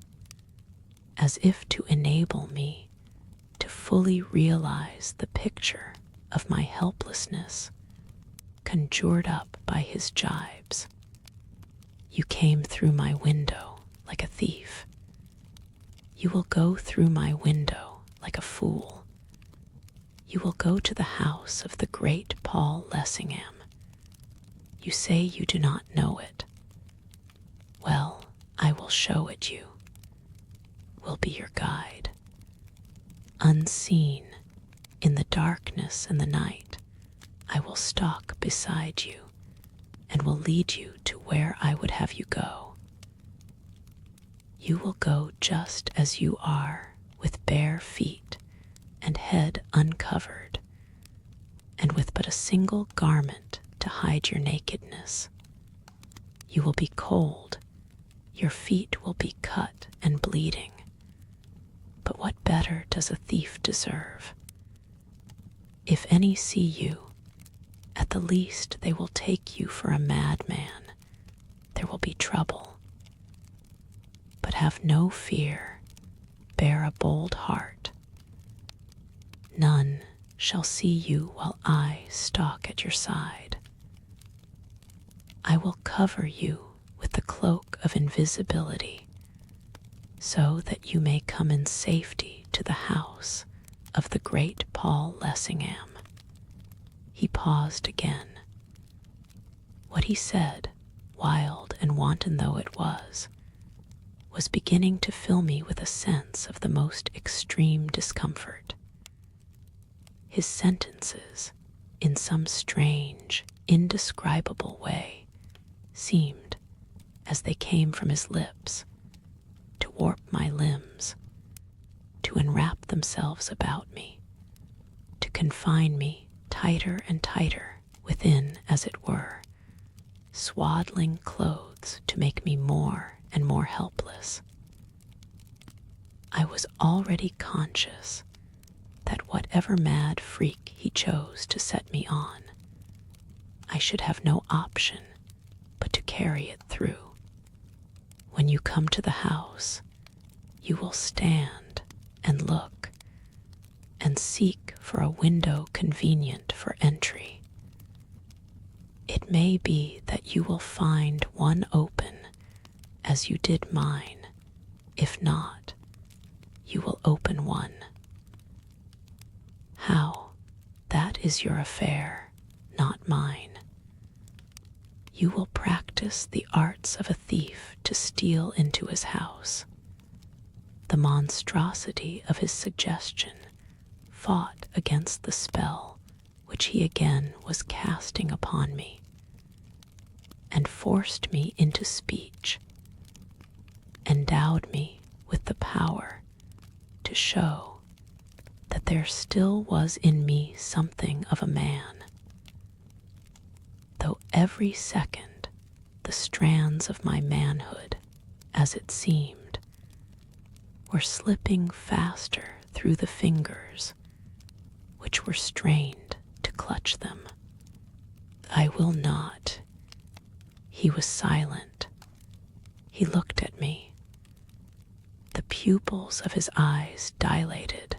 as if to enable me to fully realize the picture of my helplessness conjured up by his jibes. You came through my window like a thief. You will go through my window like a fool. You will go to the house of the great Paul Lessingham. You say you do not know it. Well, I will show it you. Will be your guide. Unseen, in the darkness and the night, I will stalk beside you and will lead you to where I would have you go. You will go just as you are, with bare feet and head uncovered, and with but a single garment to hide your nakedness. You will be cold, your feet will be cut and bleeding. But what better does a thief deserve? If any see you, at the least they will take you for a madman. There will be trouble. But have no fear, bear a bold heart. None shall see you while I stalk at your side. I will cover you with the cloak of invisibility, so that you may come in safety to the house of the great Paul Lessingham. He paused again. What he said, wild and wanton though it was beginning to fill me with a sense of the most extreme discomfort. His sentences, in some strange, indescribable way, seemed, as they came from his lips, to warp my limbs, to enwrap themselves about me, to confine me tighter and tighter within, as it were, swaddling clothes to make me more and more helpless. I was already conscious that whatever mad freak he chose to set me on, I should have no option but to carry it through. When you come to the house, you will stand and look and seek for a window convenient for entry. It may be that you will find one open as you did mine. If not, you will open one. How? That is your affair, not mine. You will practice the arts of a thief to steal into his house. The monstrosity of his suggestion fought against the spell which he again was casting upon me, and forced me into speech, endowed me with the power to show that there still was in me something of a man, though every second the strands of my manhood, as it seemed, were slipping faster through the fingers which were strained to clutch them. I will not. He was silent. He looked at me. The pupils of his eyes dilated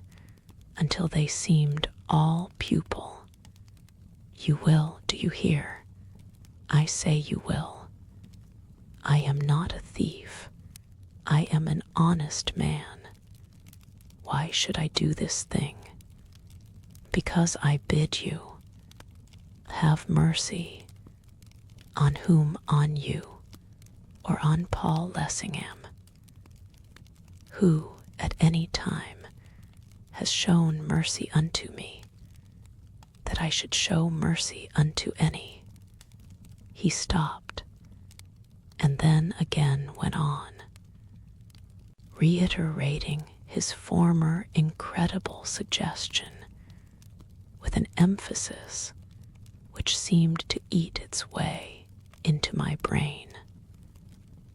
until they seemed all pupil. You will, do you hear? I say you will. I am not a thief. I am an honest man. Why should I do this thing? Because I bid you. Have mercy. On whom? On you, or on Paul Lessingham, who at any time has shown mercy unto me, that I should show mercy unto any. He stopped, and then again went on, reiterating his former incredible suggestion with an emphasis which seemed to eat its way into my brain.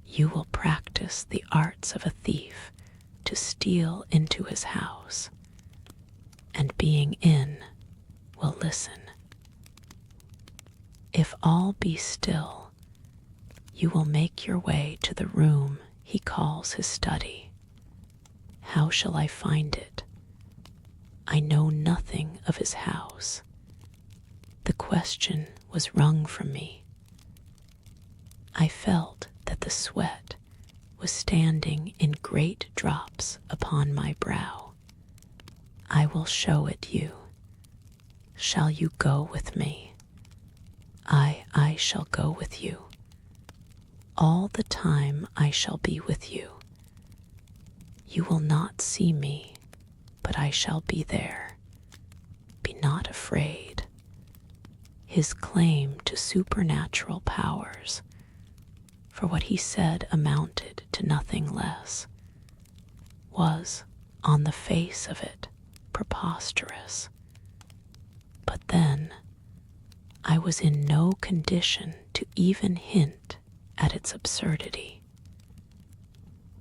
You will practice the arts of a thief to steal into his house, and being in, will listen. If all be still, you will make your way to the room he calls his study. How shall I find it? I know nothing of his house. The question was wrung from me. I felt that the sweat was standing in great drops upon my brow. I will show it you. shall you go with me? I shall go with you. All the time I shall be with you. You will not see me, but I shall be there. Be not afraid. His claim to supernatural powers, for what he said amounted to nothing less, was, on the face of it, preposterous. But then, I was in no condition to even hint at its absurdity.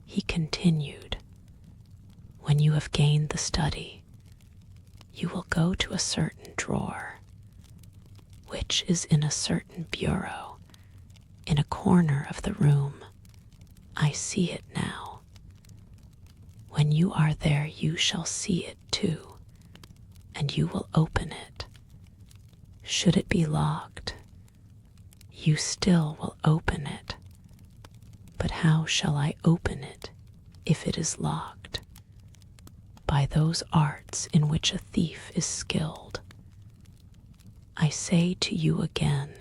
He continued, when you have gained the study, you will go to a certain drawer, which is in a certain bureau, in a corner of the room. I see it now. When you are there, you shall see it too, and you will open it. Should it be locked, you still will open it. But how shall I open it if it is locked? By those arts in which a thief is skilled. I say to you again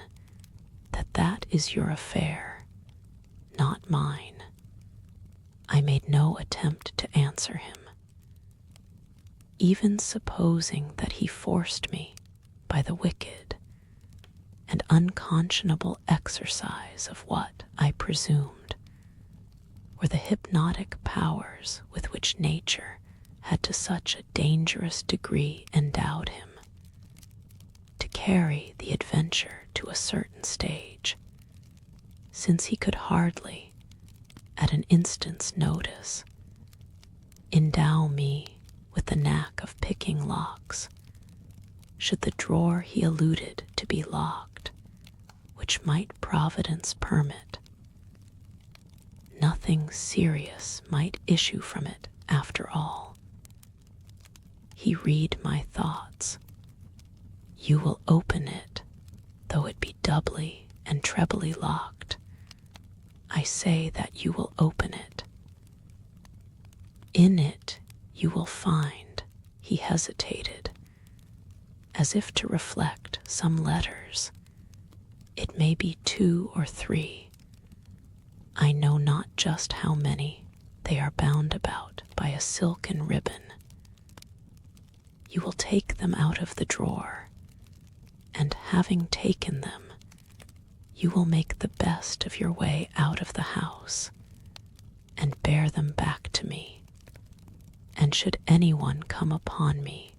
that that is your affair, not mine. I made no attempt to answer him. Even supposing that he forced me by the wicked and unconscionable exercise of what I presumed were the hypnotic powers with which nature had to such a dangerous degree endowed him, to carry the adventure to a certain stage, since he could hardly, at an instant's notice, endow me with the knack of picking locks, should the drawer he alluded to be locked, which might Providence permit. Nothing serious might issue from it after all. He read my thoughts. You will open it, though it be doubly and trebly locked. I say that you will open it. In it you will find, he hesitated, as if to reflect some letters. It may be 2 or 3. I know not just how many. They are bound about by a silken ribbon. You will take them out of the drawer, and having taken them, you will make the best of your way out of the house, and bear them back to me. And should anyone come upon me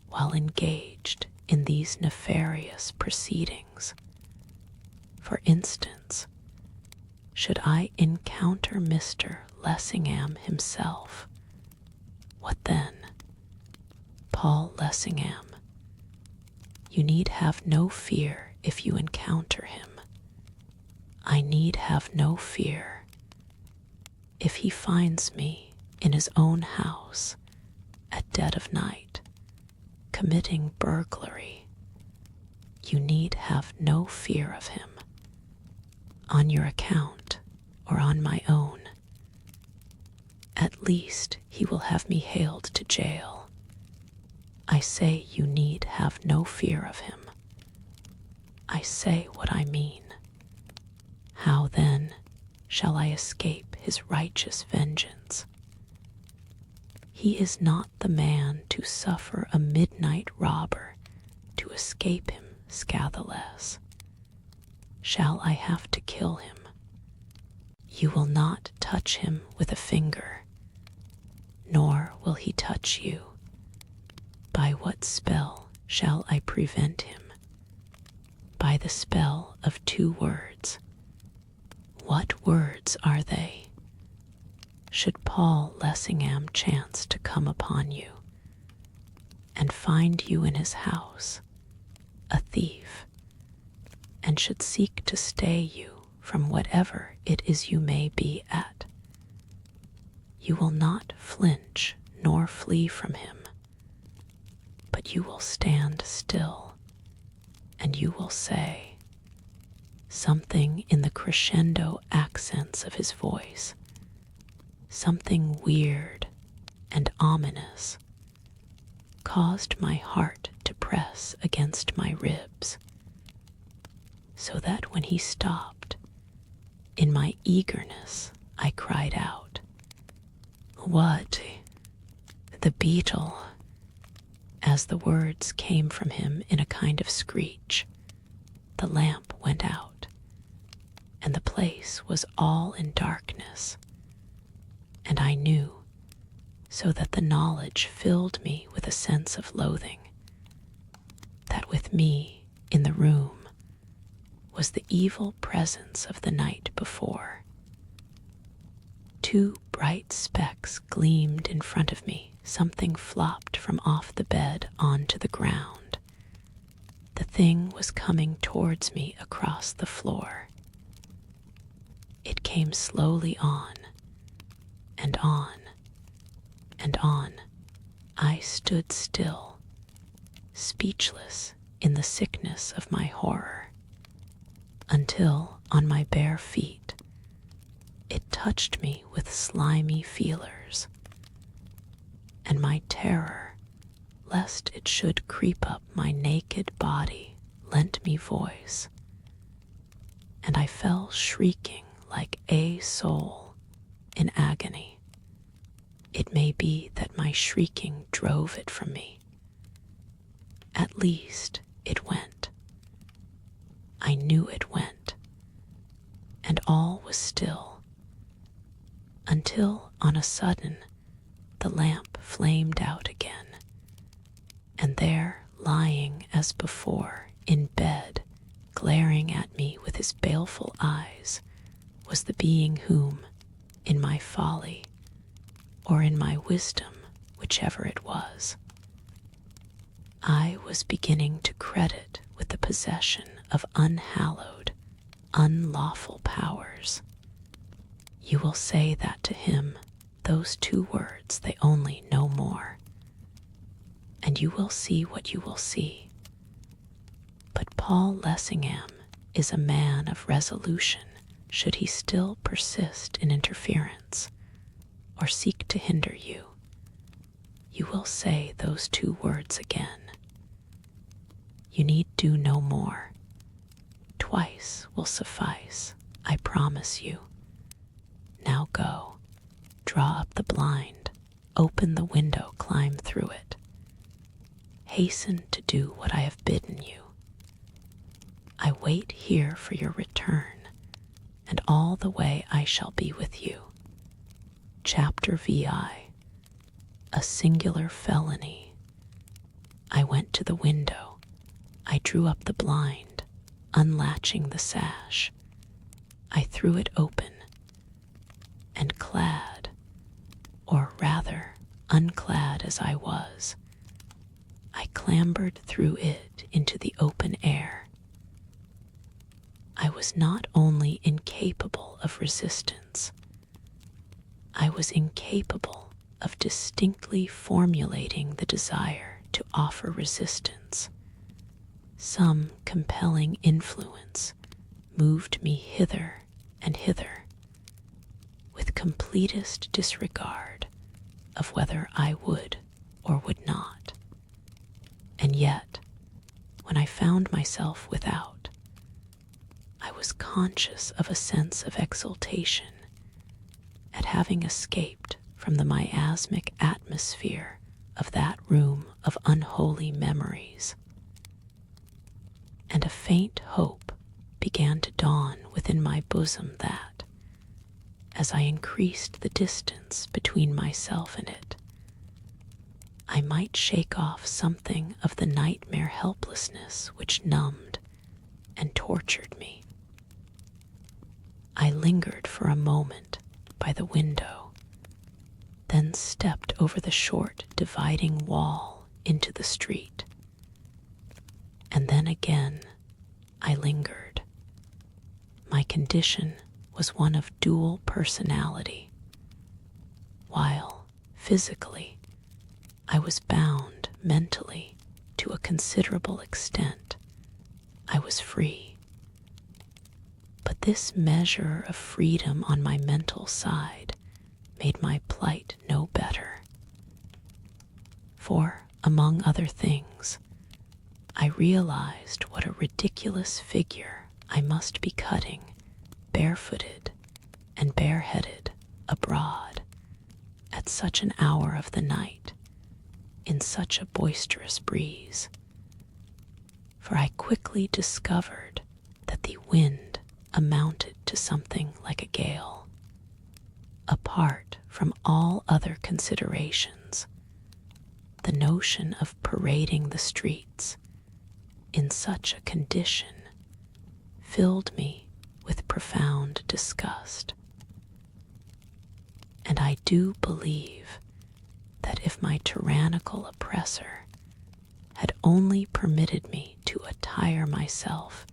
while engaged in these nefarious proceedings, for instance, should I encounter Mr. Lessingham himself, what then? Paul Lessingham, you need have no fear if you encounter him. I need have no fear. If he finds me in his own house at dead of night, committing burglary, you need have no fear of him, on your account or on my own. At least he will have me haled to jail. I say you need have no fear of him. I say what I mean. How then shall I escape his righteous vengeance? He is not the man to suffer a midnight robber to escape him scatheless. Shall I have to kill him? You will not touch him with a finger, nor will he touch you. By what spell shall I prevent him? By the spell of 2 words. What words are they? Should Paul Lessingham chance to come upon you, and find you in his house, a thief, and should seek to stay you from whatever it is you may be at, you will not flinch nor flee from him, but you will stand still, and you will say something in the crescendo accents of his voice, something weird and ominous, caused my heart to to press against my ribs, so that when he stopped, in my eagerness I cried out, "What? The Beetle?" As the words came from him in a kind of screech, the lamp went out, and the place was all in darkness, and I knew, so that the knowledge filled me with a sense of loathing, that with me in the room was the evil presence of the night before. Two bright specks gleamed in front of me. Something flopped from off the bed onto the ground. The thing was coming towards me across the floor. It came slowly on, and on, and on. I stood still, speechless in the sickness of my horror, until, on my bare feet, it touched me with slimy feelers, and my terror, lest it should creep up my naked body, lent me voice, and I fell shrieking like a soul in agony. It may be that my shrieking drove it from me. At least it went. I knew it went, and all was still, until on a sudden the lamp flamed out again, and there, lying as before in bed, glaring at me with his baleful eyes, was the being whom, in my folly, or in my wisdom, whichever it was, I was beginning to credit with the possession of unhallowed, unlawful powers. You will say that to him, those two words, they only, no more, and you will see what you will see. But Paul Lessingham is a man of resolution should he still persist in interference, or seek to hinder you. You will say those two words again. You need do no more. Twice will suffice, I promise you. Now go, draw up the blind, open the window, climb through it. Hasten to do what I have bidden you. I wait here for your return, and all the way I shall be with you. Chapter VI. A singular felony. I went to the window. I drew up the blind, unlatching the sash. I threw it open, and clad, or rather unclad as I was, I clambered through it into the open air. I was not only incapable of resistance, I was incapable of distinctly formulating the desire to offer resistance. Some compelling influence moved me hither and hither, with completest disregard of whether I would or would not. And yet, when I found myself without, I was conscious of a sense of exultation at having escaped from the miasmic atmosphere of that room of unholy memories. And a faint hope began to dawn within my bosom that, as I increased the distance between myself and it, I might shake off something of the nightmare helplessness which numbed and tortured me. I lingered for a moment by the window, then stepped over the short dividing wall into the street. And then again I lingered. My condition was one of dual personality. While, physically, I was bound mentally to a considerable extent, I was free. But this measure of freedom on my mental side made my plight no better. For, among other things, I realized what a ridiculous figure I must be cutting, barefooted and bareheaded, abroad, at such an hour of the night, in such a boisterous breeze. For I quickly discovered that the wind amounted to something like a gale. Apart from all other considerations, the notion of parading the streets in such a condition filled me with profound disgust. And I do believe that if my tyrannical oppressor had only permitted me to attire myself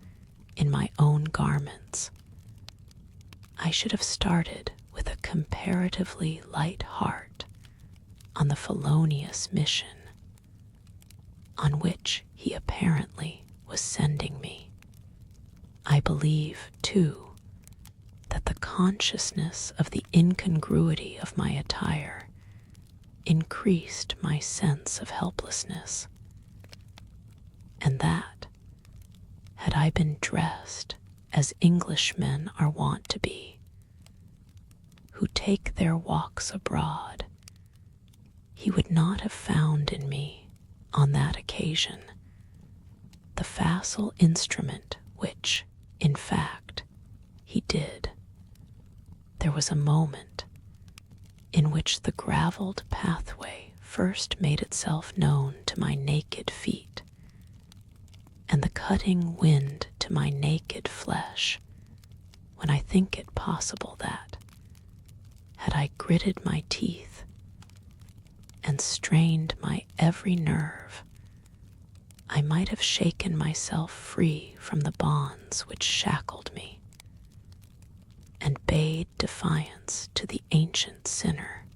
in my own garments, I should have started with a comparatively light heart on the felonious mission on which he apparently was sending me. I believe, too, that the consciousness of the incongruity of my attire increased my sense of helplessness, and that, had I been dressed as Englishmen are wont to be, who take their walks abroad, he would not have found in me, on that occasion, the facile instrument which, in fact, he did. There was a moment in which the gravelled pathway first made itself known to my naked feet, and the cutting wind to my naked flesh, when I think it possible that, had I gritted my teeth and strained my every nerve, I might have shaken myself free from the bonds which shackled me, and bade defiance to the ancient sinner,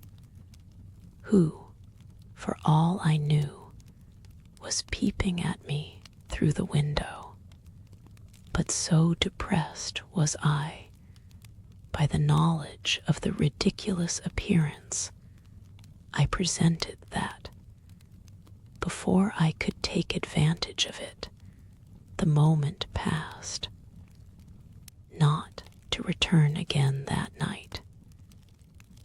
who, for all I knew, was peeping at me through the window. But so depressed was I by the knowledge of the ridiculous appearance I presented that, before I could take advantage of it, the moment passed, not to return again that night.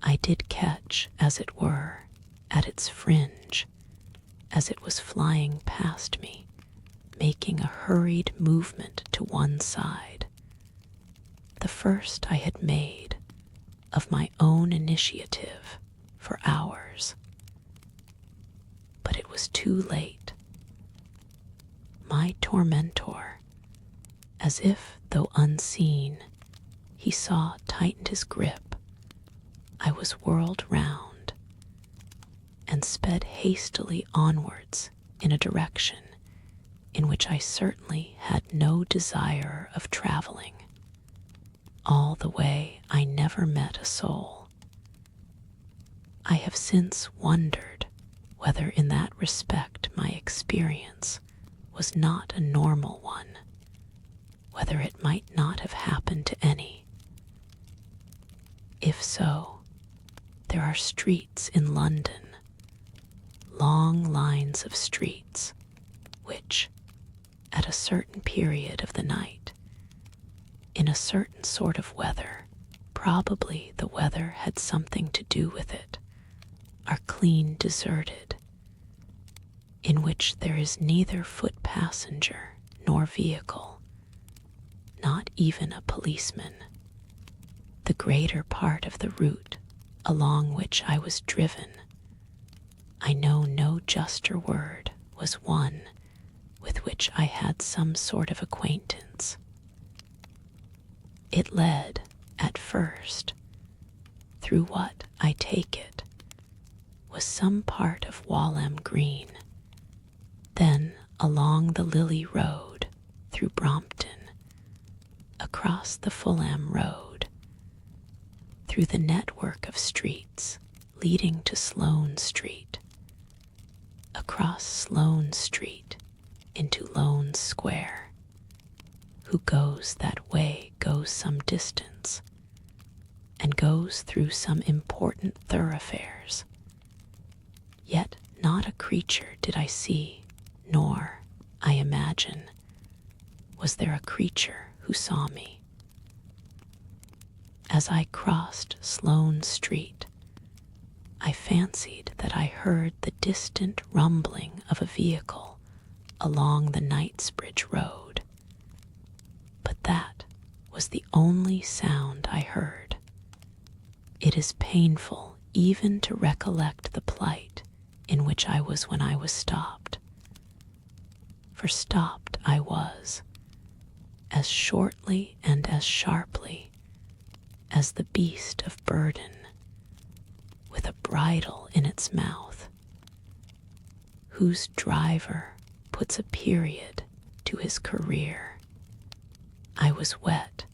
I did catch, as it were, at its fringe, as it was flying past me, making a hurried movement to one side, the first I had made of my own initiative for hours. But it was too late. My tormentor, as if though unseen, he saw tightened his grip, I was whirled round and sped hastily onwards in a direction in which I certainly had no desire of traveling. All the way I never met a soul. I have since wondered whether in that respect my experience was not a normal one, whether it might not have happened to any. If so, there are streets in London, long lines of streets, which, at a certain period of the night, in a certain sort of weather, probably the weather had something to do with it, are clean deserted, in which there is neither foot passenger nor vehicle, not even a policeman. The greater part of the route along which I was driven, I know no juster word, was one with which I had some sort of acquaintance. It led, at first, through what, I take it, was some part of Walham Green, then along the Lily Road through Brompton, across the Fulham Road, through the network of streets leading to Sloane Street, across Sloane Street into Loan Square. Who goes that way goes some distance, and goes through some important thoroughfares. Yet not a creature did I see, nor, I imagine, was there a creature who saw me. As I crossed Sloane Street, I fancied that I heard the distant rumbling of a vehicle along the Knightsbridge Road, but that was the only sound I heard. It is painful even to recollect the plight in which I was when I was stopped. For stopped I was, as shortly and as sharply as the beast of burden, with a bridle in its mouth, whose driver puts a period to his career. I was wet.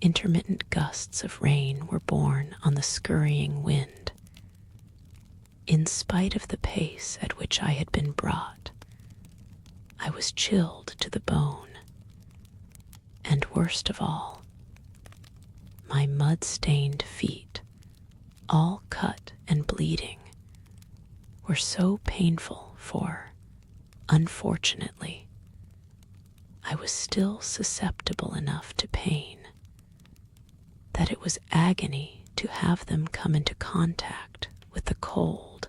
Intermittent gusts of rain were borne on the scurrying wind. In spite of the pace at which I had been brought, I was chilled to the bone. And worst of all, my mud-stained feet, all cut and bleeding, were so painful for, unfortunately, I was still susceptible enough to pain that it was agony to have them come into contact with the cold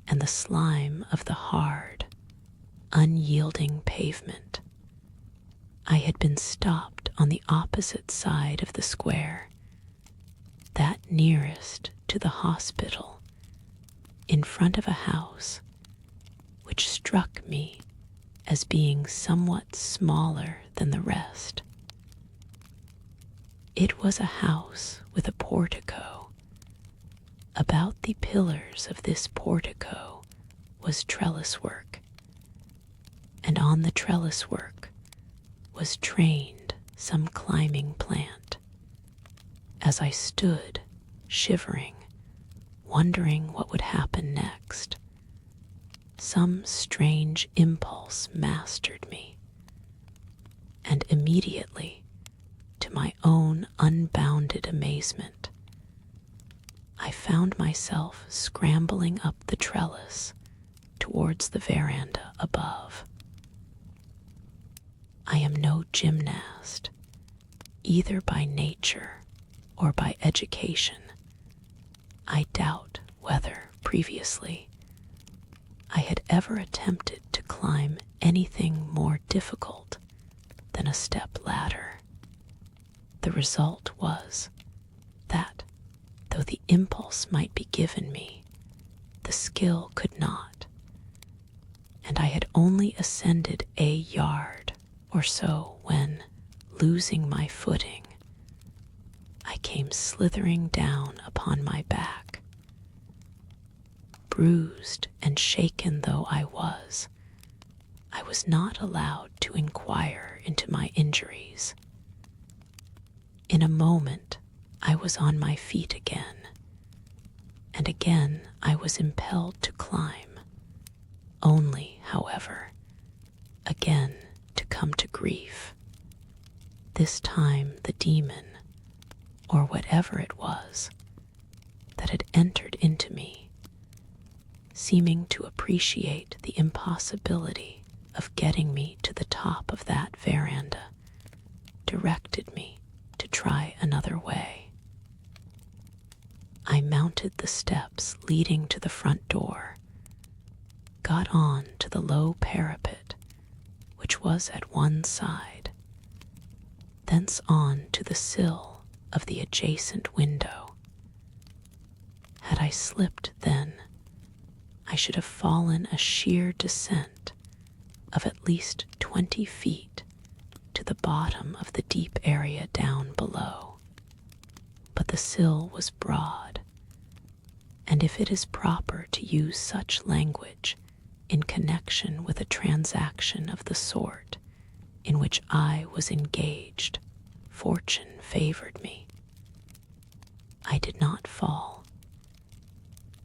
and the slime of the hard, unyielding pavement. I had been stopped on the opposite side of the square, that nearest to the hospital, in front of a house which struck me as being somewhat smaller than the rest. It was a house with a portico. About the pillars of this portico was trellis work, and on the trellis work was trained some climbing plant. As I stood, shivering, wondering what would happen next, some strange impulse mastered me, and immediately, to my own unbounded amazement, I found myself scrambling up the trellis towards the veranda above. I am no gymnast, either by nature or by education. I doubt whether, previously, I had ever attempted to climb anything more difficult than a step ladder. The result was that, though the impulse might be given me, the skill could not, and I had only ascended a yard or so when, losing my footing, I came slithering down upon my back. Bruised and shaken though I was not allowed to inquire into my injuries. In a moment, I was on my feet again, and again I was impelled to climb, only, however, again to come to grief. This time the demon, or whatever it was, that had entered into me, seeming to appreciate the impossibility of getting me to the top of that veranda, directed me to try another way. I mounted the steps leading to the front door, got on to the low parapet, which was at one side, thence on to the sill of the adjacent window. Had I slipped then, I should have fallen a sheer descent of at least 20 feet to the bottom of the deep area down below. But the sill was broad, and if it is proper to use such language in connection with a transaction of the sort in which I was engaged, fortune favored me. I did not fall.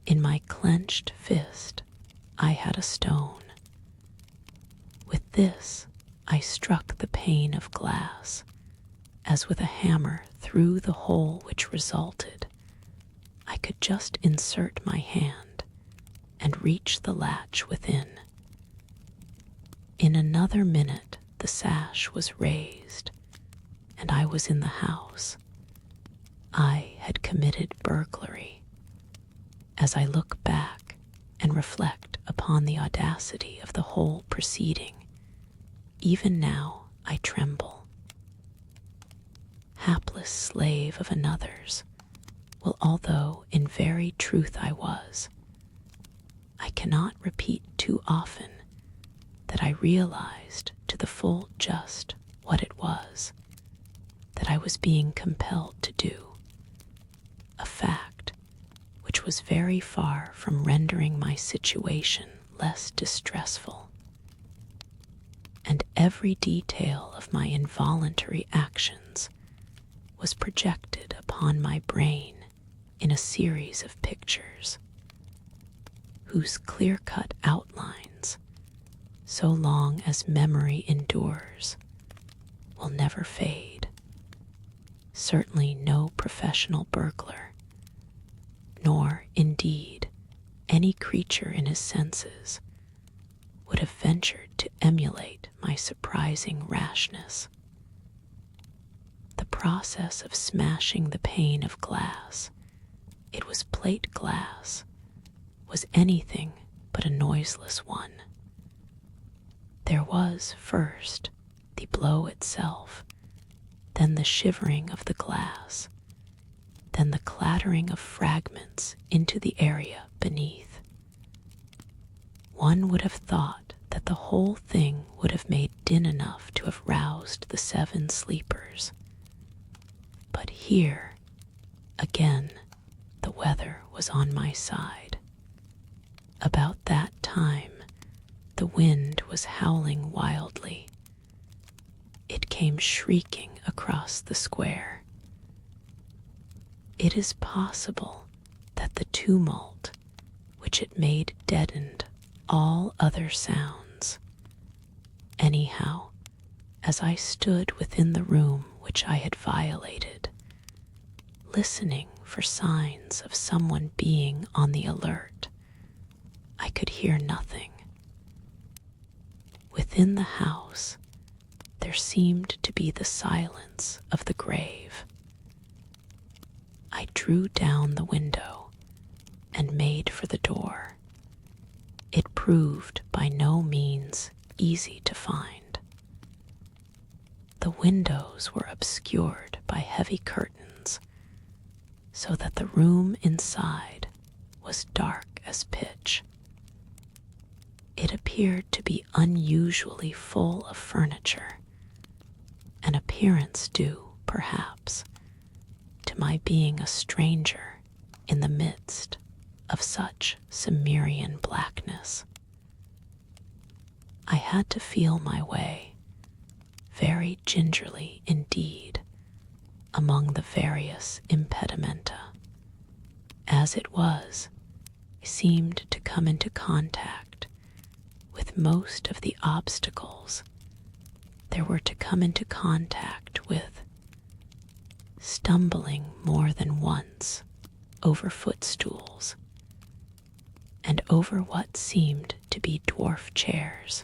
In my clenched fist, I had a stone. With this, I struck the pane of glass, as with a hammer through the hole which resulted. I could just insert my hand and reach the latch within. in another minute the sash was raised, and I was in the house. I had committed burglary. As I look back and reflect upon the audacity of the whole proceeding, even now I tremble. Hapless slave of another's, well, although in very truth I was, I cannot repeat too often that I realized to the full just what it was that I was being compelled to do, a fact which was very far from rendering my situation less distressful, and every detail of my involuntary actions was projected upon my brain in a series of pictures, whose clear-cut outlines, so long as memory endures, will never fade. Certainly no professional burglar, nor, indeed, any creature in his senses, would have ventured to emulate my surprising rashness. The process of smashing the pane of glass, it was plate glass, was anything but a noiseless one. There was first the blow itself, then the shivering of the glass, then the clattering of fragments into the area beneath. One would have thought that the whole thing would have made din enough to have roused the 7 sleepers. But here, again, the weather was on my side. About that time, the wind was howling wildly. It came shrieking across the square. It is possible that the tumult which it made deadened all other sounds. Anyhow, as I stood within the room which I had violated, listening for signs of someone being on the alert, I could hear nothing. Within the house, there seemed to be the silence of the grave. I drew down the window and made for the door. It proved by no means easy to find. The windows were obscured by heavy curtains, so that the room inside was dark as pitch. It appeared to be unusually full of furniture, an appearance due, perhaps, to my being a stranger in the midst of such Cimmerian blackness. I had to feel my way, very gingerly indeed, among the various impedimenta. As it was, I seemed to come into contact with most of the obstacles there were to come into contact with, stumbling more than once over footstools and over what seemed to be dwarf chairs.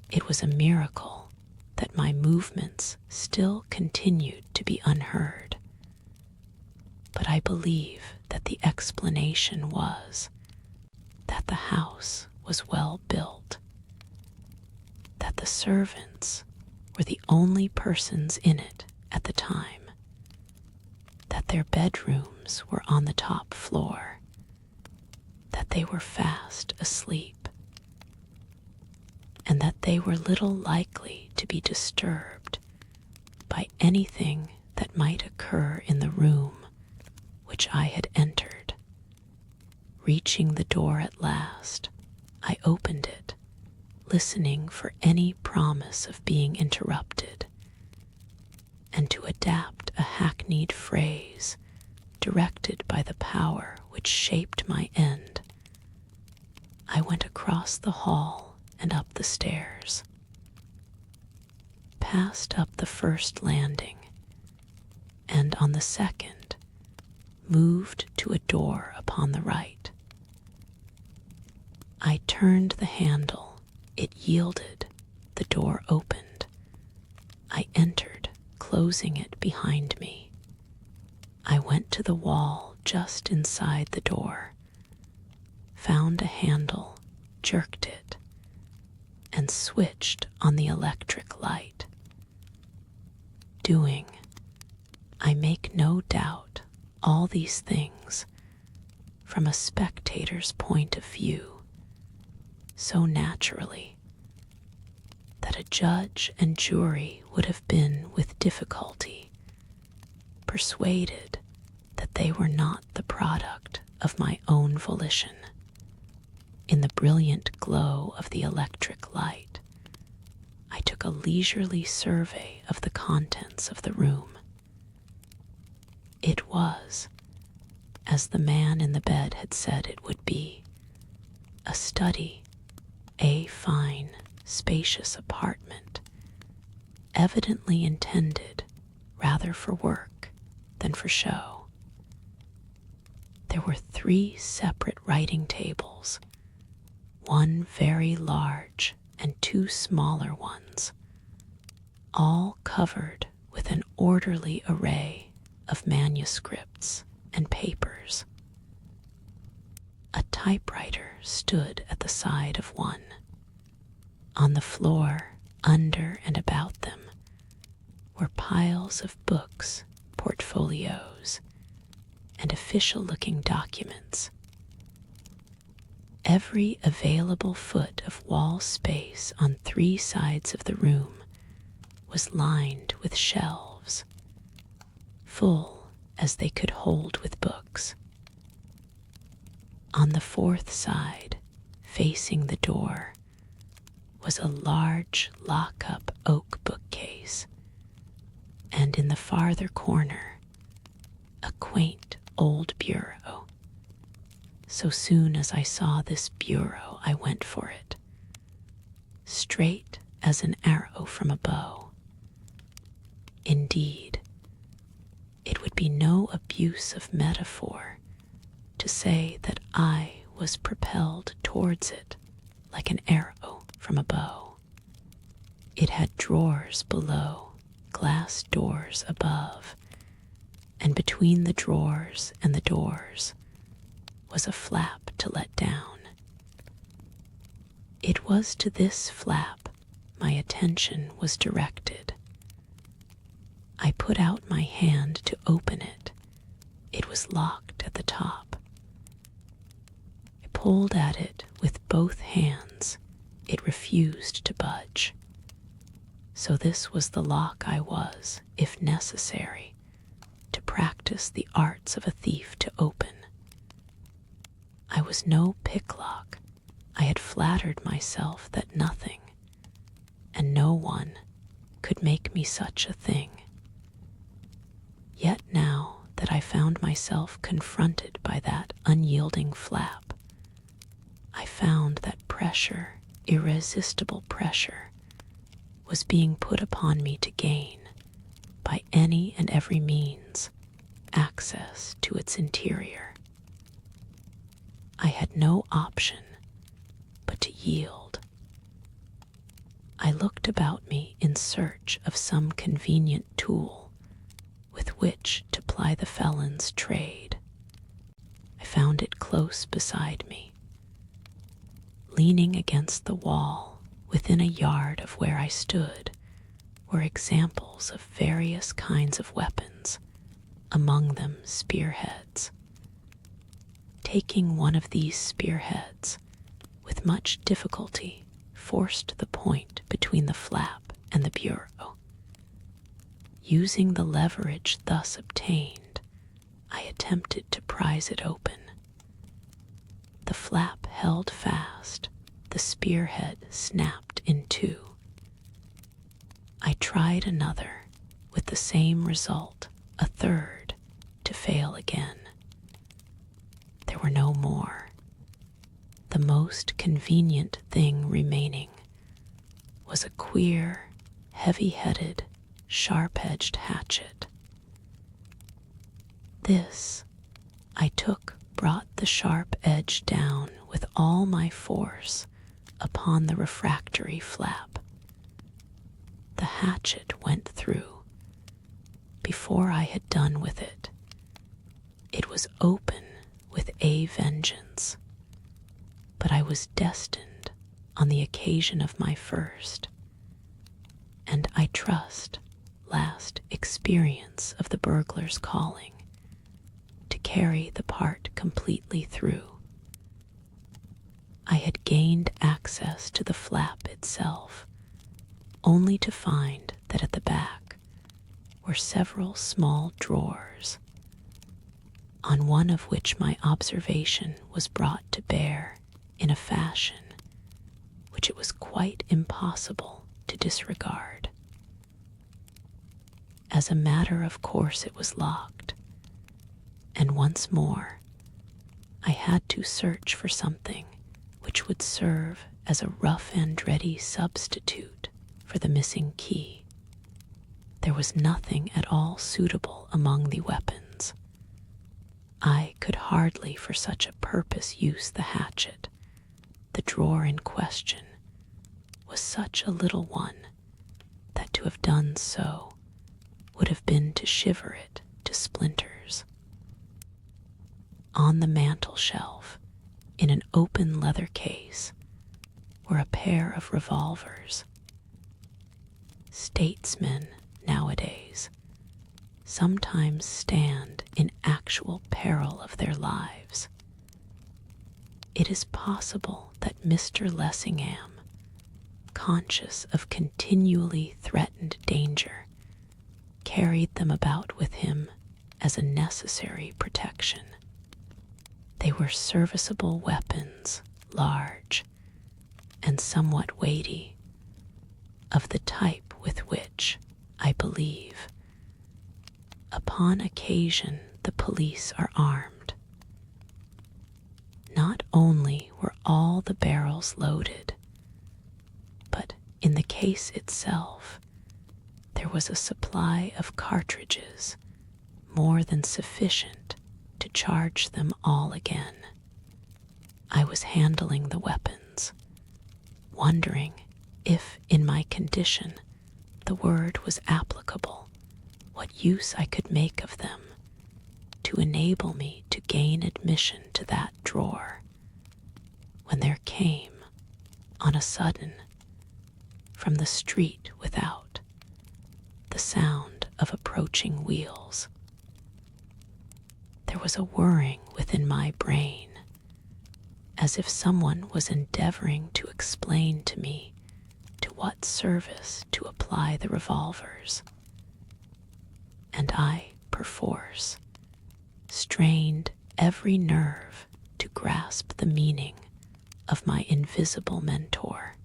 It was a miracle that my movements still continued to be unheard, but I believe that the explanation was that the house was well built, that the servants were the only persons in it at the time, that their bedrooms were on the top floor, that they were fast asleep, and that they were little likely to be disturbed by anything that might occur in the room which I had entered. Reaching the door at last, I opened it, listening for any promise of being interrupted, and to adapt a hackneyed phrase directed by the power which shaped my end, I went across the hall and up the stairs, passed up the first landing, and on the second moved to a door upon the right. I turned the handle It yielded. The door opened. I entered, closing it behind me. I went to the wall just inside the door, found a handle, jerked it, and switched on the electric light. Doing, I make no doubt, all these things from a spectator's point of view, so naturally that a judge and jury would have been with difficulty persuaded that they were not the product of my own volition. In the brilliant glow of the electric light, I took a leisurely survey of the contents of the room. It was, as the man in the bed had said it would be, a study, a fine, spacious apartment, evidently intended rather for work than for show. There were 3 separate writing tables, one very large and 2 smaller ones, all covered with an orderly array of manuscripts and papers. A typewriter stood at the side of one. On the floor, under and about them, were piles of books, portfolios, and official-looking documents. Every available foot of wall space on 3 sides of the room was lined with shelves, full as they could hold with books. On the 4th side, facing the door, was a large lock-up oak bookcase, and in the farther corner, a quaint old bureau. So soon as I saw this bureau, I went for it, straight as an arrow from a bow. Indeed, it would be no abuse of metaphor to say that I was propelled towards it like an arrow from a bow. It had drawers below, glass doors above, and between the drawers and the doors was a flap to let down. It was to this flap my attention was directed. I put out my hand to open it. It was locked at the top. I pulled at it with both hands. It refused to budge. So this was the lock I was, if necessary, to practice the arts of a thief to open. I was no picklock. I had flattered myself that nothing, and no one, could make me such a thing. Yet now that I found myself confronted by that unyielding flap, I found that pressure, irresistible pressure, was being put upon me to gain, by any and every means, access to its interior. I had no option but to yield. I looked about me in search of some convenient tool with which to ply the felon's trade. I found it close beside me. Leaning against the wall, within a yard of where I stood, were examples of various kinds of weapons, among them spearheads. Taking one of these spearheads, with much difficulty, forced the point between the flap and the bureau. Using the leverage thus obtained, I attempted to prise it open. The flap held fast, the spearhead snapped in 2. I tried another, with the same result, a third, to fail again. There were no more. The most convenient thing remaining was a queer, heavy-headed, sharp-edged hatchet. This I brought the sharp edge down with all my force upon the refractory flap. The hatchet went through. Before I had done with it, it was open with a vengeance. But I was destined, on the occasion of my first, and I trust last experience of the burglar's calling, to carry the part completely through. I had gained access to the flap itself, only to find that at the back were several small drawers, on one of which my observation was brought to bear in a fashion which it was quite impossible to disregard. As a matter of course it was locked, and once more I had to search for something which would serve as a rough and ready substitute for the missing key. There was nothing at all suitable among the weapons. I could hardly for such a purpose use the hatchet. The drawer in question was such a little one that to have done so would have been to shiver it to splinters. On the mantel shelf, in an open leather case, were a pair of revolvers. Statesmen nowadays sometimes stand in actual peril of their lives. It is possible that Mr. Lessingham, conscious of continually threatened danger, carried them about with him as a necessary protection. They were serviceable weapons, large and somewhat weighty, of the type with which, I believe, upon occasion the police are armed. Not only were all the barrels loaded, but in the case itself there was a supply of cartridges more than sufficient to charge them all again. I was handling the weapons, wondering if in my condition the word was applicable, what use I could make of them to enable me to gain admission to that drawer, when there came, on a sudden, from the street without, the sound of approaching wheels. There was a whirring within my brain, as if someone was endeavoring to explain to me to what service to apply the revolvers, and I, perforce, strained every nerve to grasp the meaning of my invisible mentor.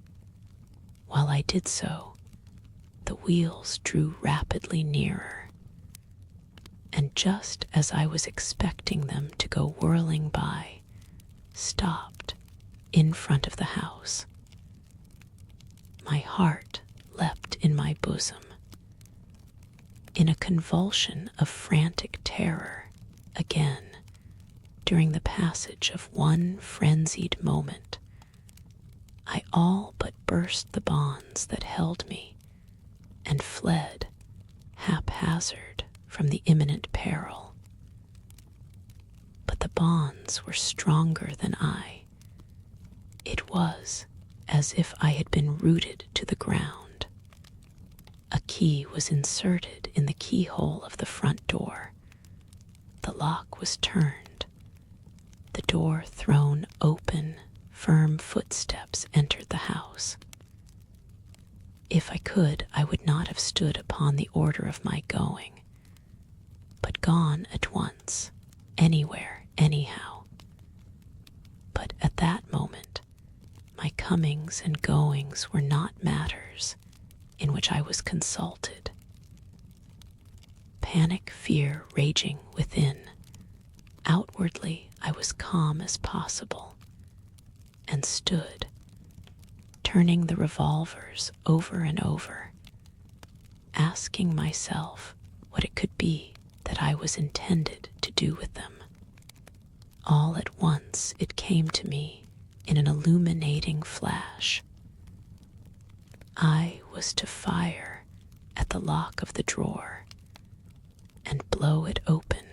While I did so, the wheels drew rapidly nearer, and just as I was expecting them to go whirling by, stopped in front of the house. My heart leapt in my bosom. In a convulsion of frantic terror, again, during the passage of one frenzied moment, I all but burst the bonds that held me and fled haphazard from the imminent peril. But the bonds were stronger than I. It was as if I had been rooted to the ground. A key was inserted in the keyhole of the front door. The lock was turned. The door thrown open, firm footsteps entered the house. If I could, I would not have stood upon the order of my going, but gone at once, anywhere, anyhow. But at that moment, my comings and goings were not matters in which I was consulted. Panic fear raging within, outwardly I was calm as possible, and stood, turning the revolvers over and over, asking myself what it could be that I was intended to do with them. All at once it came to me in an illuminating flash. I was to fire at the lock of the drawer and blow it open,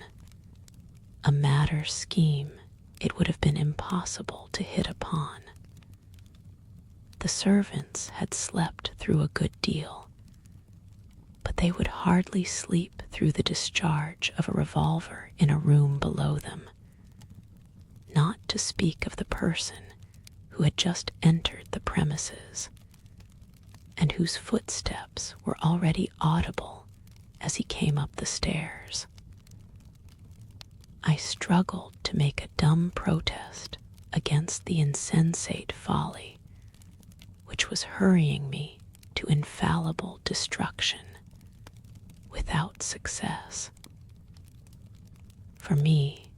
a madder scheme it would have been impossible to hit upon. The servants had slept through a good deal, but they would hardly sleep through the discharge of a revolver in a room below them, not to speak of the person who had just entered the premises, and whose footsteps were already audible as he came up the stairs. I struggled to make a dumb protest against the insensate folly which was hurrying me to infallible destruction, without success. For me,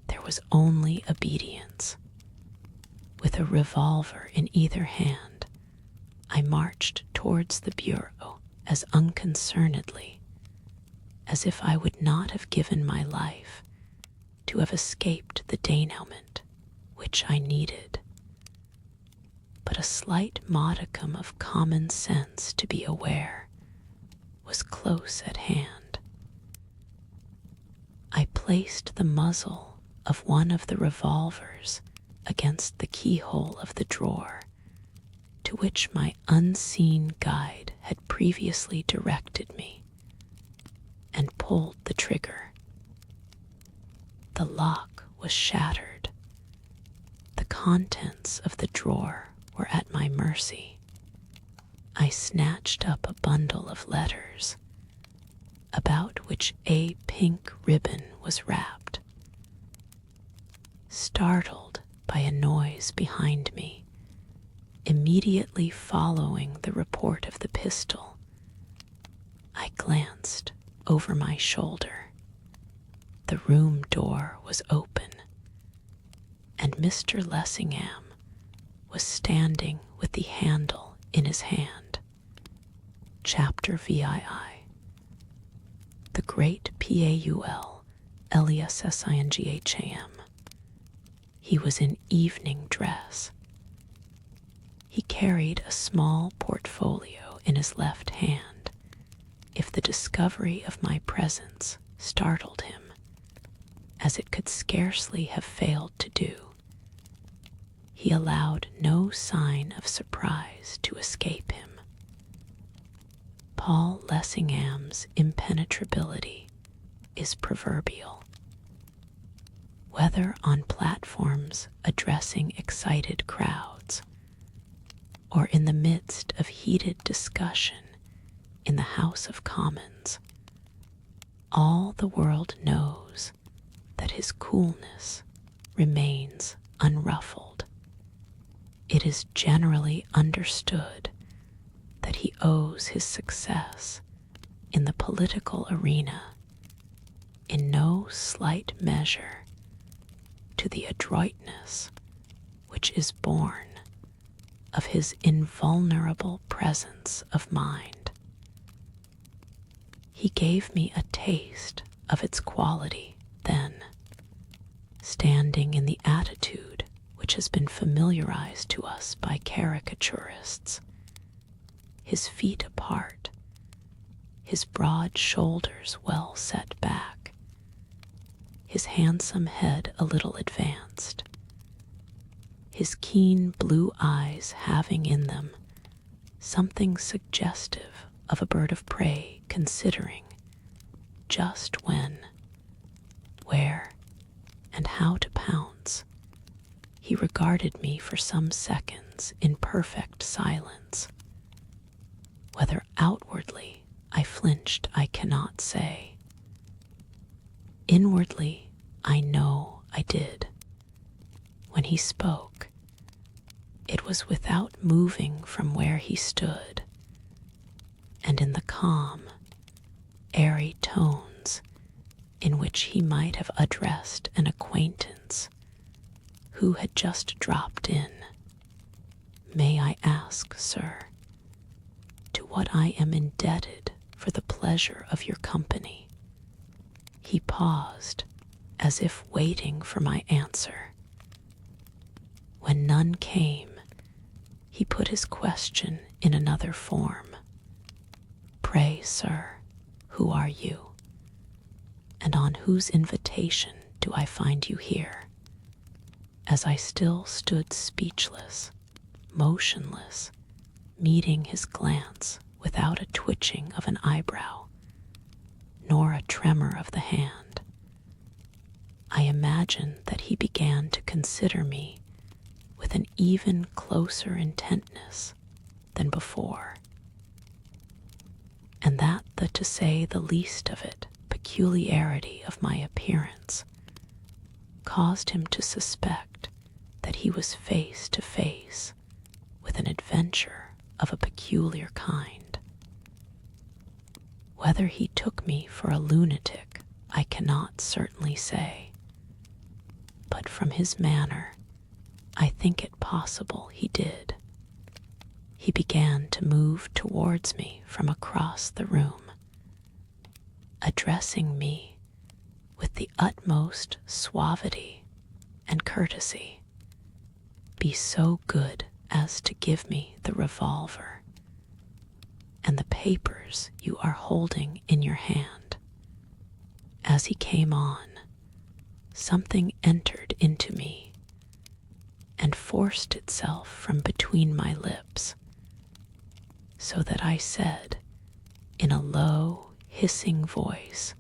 there was only obedience. With a revolver in either hand, I marched towards the bureau as unconcernedly as if I would not have given my life to have escaped the denouement which I needed. But a slight modicum of common sense to be aware was close at hand. I placed the muzzle of one of the revolvers against the keyhole of the drawer to which my unseen guide had previously directed me, and pulled the trigger. The lock was shattered. The contents of the drawer were at my mercy. I snatched up a bundle of letters, about which a pink ribbon was wrapped. Startled by a noise behind me, immediately following the report of the pistol, I glanced over my shoulder. The room door was open, and Mr. Lessingham was standing with the handle in his hand. Chapter VI.A. The Great PAUL Elias SINGHAM. He was in evening dress. He carried a small portfolio in his left hand. If the discovery of my presence startled him, as it could scarcely have failed to do, he allowed no sign of surprise to escape him. Paul Lessingham's impenetrability is proverbial. Whether on platforms addressing excited crowds, or in the midst of heated discussion in the House of Commons, all the world knows that his coolness remains unruffled. It is generally understood that he owes his success in the political arena in no slight measure to the adroitness which is born of his invulnerable presence of mind. He gave me a taste of its quality then, standing in the attitude which has been familiarized to us by caricaturists, his feet apart, his broad shoulders well set back, his handsome head a little advanced, his keen blue eyes having in them something suggestive of a bird of prey considering just when, where, and how to pounce. He regarded me for some seconds in perfect silence. Whether outwardly I flinched, I cannot say. Inwardly, I know I did. When he spoke, it was without moving from where he stood, and in the calm, airy tones in which he might have addressed an acquaintance who had just dropped in. May I ask, sir, to what I am indebted for the pleasure of your company? He paused, as if waiting for my answer. When none came, he put his question in another form. "Pray, sir, who are you? And on whose invitation do I find you here?" As I still stood speechless, motionless, meeting his glance without a twitching of an eyebrow, nor a tremor of the hand, I imagined that he began to consider me with an even closer intentness than before, and that the, to say the least of it, peculiarity of my appearance caused him to suspect that he was face to face with an adventure of a peculiar kind. Whether he took me for a lunatic, I cannot certainly say, but from his manner, I think it possible he did. He began to move towards me from across the room, addressing me with the utmost suavity and courtesy. "Be so good as to give me the revolver and the papers you are holding in your hand." As he came on, something entered into me and forced itself from between my lips, so that I said in a low, hissing voice,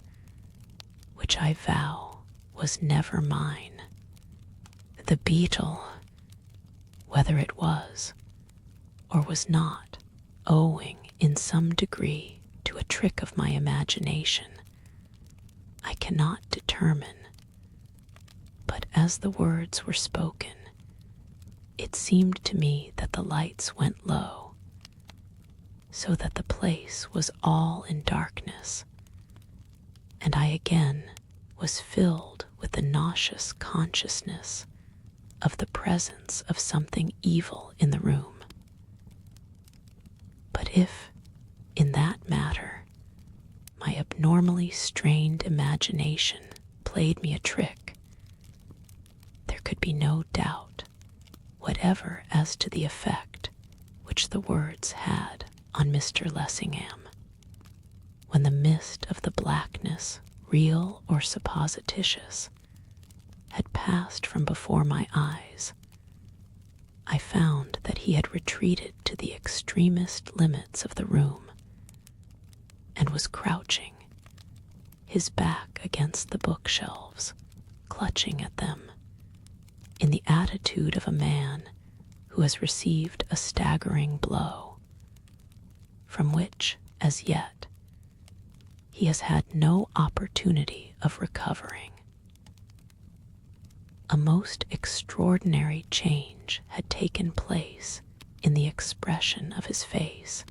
which I vow was never mine, "The Beetle, whether it was or was not owing in some degree to a trick of my imagination, I cannot determine, but as the words were spoken, it seemed to me that the lights went low, so that the place was all in darkness, and I again was filled with the nauseous consciousness of the presence of something evil in the room. But if, in that matter, my abnormally strained imagination played me a trick, there could be no doubt whatever as to the effect which the words had on Mr. Lessingham. When the mist of the blackness, real or supposititious, had passed from before my eyes, I found that he had retreated to the extremest limits of the room and was crouching, his back against the bookshelves, clutching at them, in the attitude of a man who has received a staggering blow, from which, as yet, he has had no opportunity of recovering. A most extraordinary change had taken place in the expression of his face.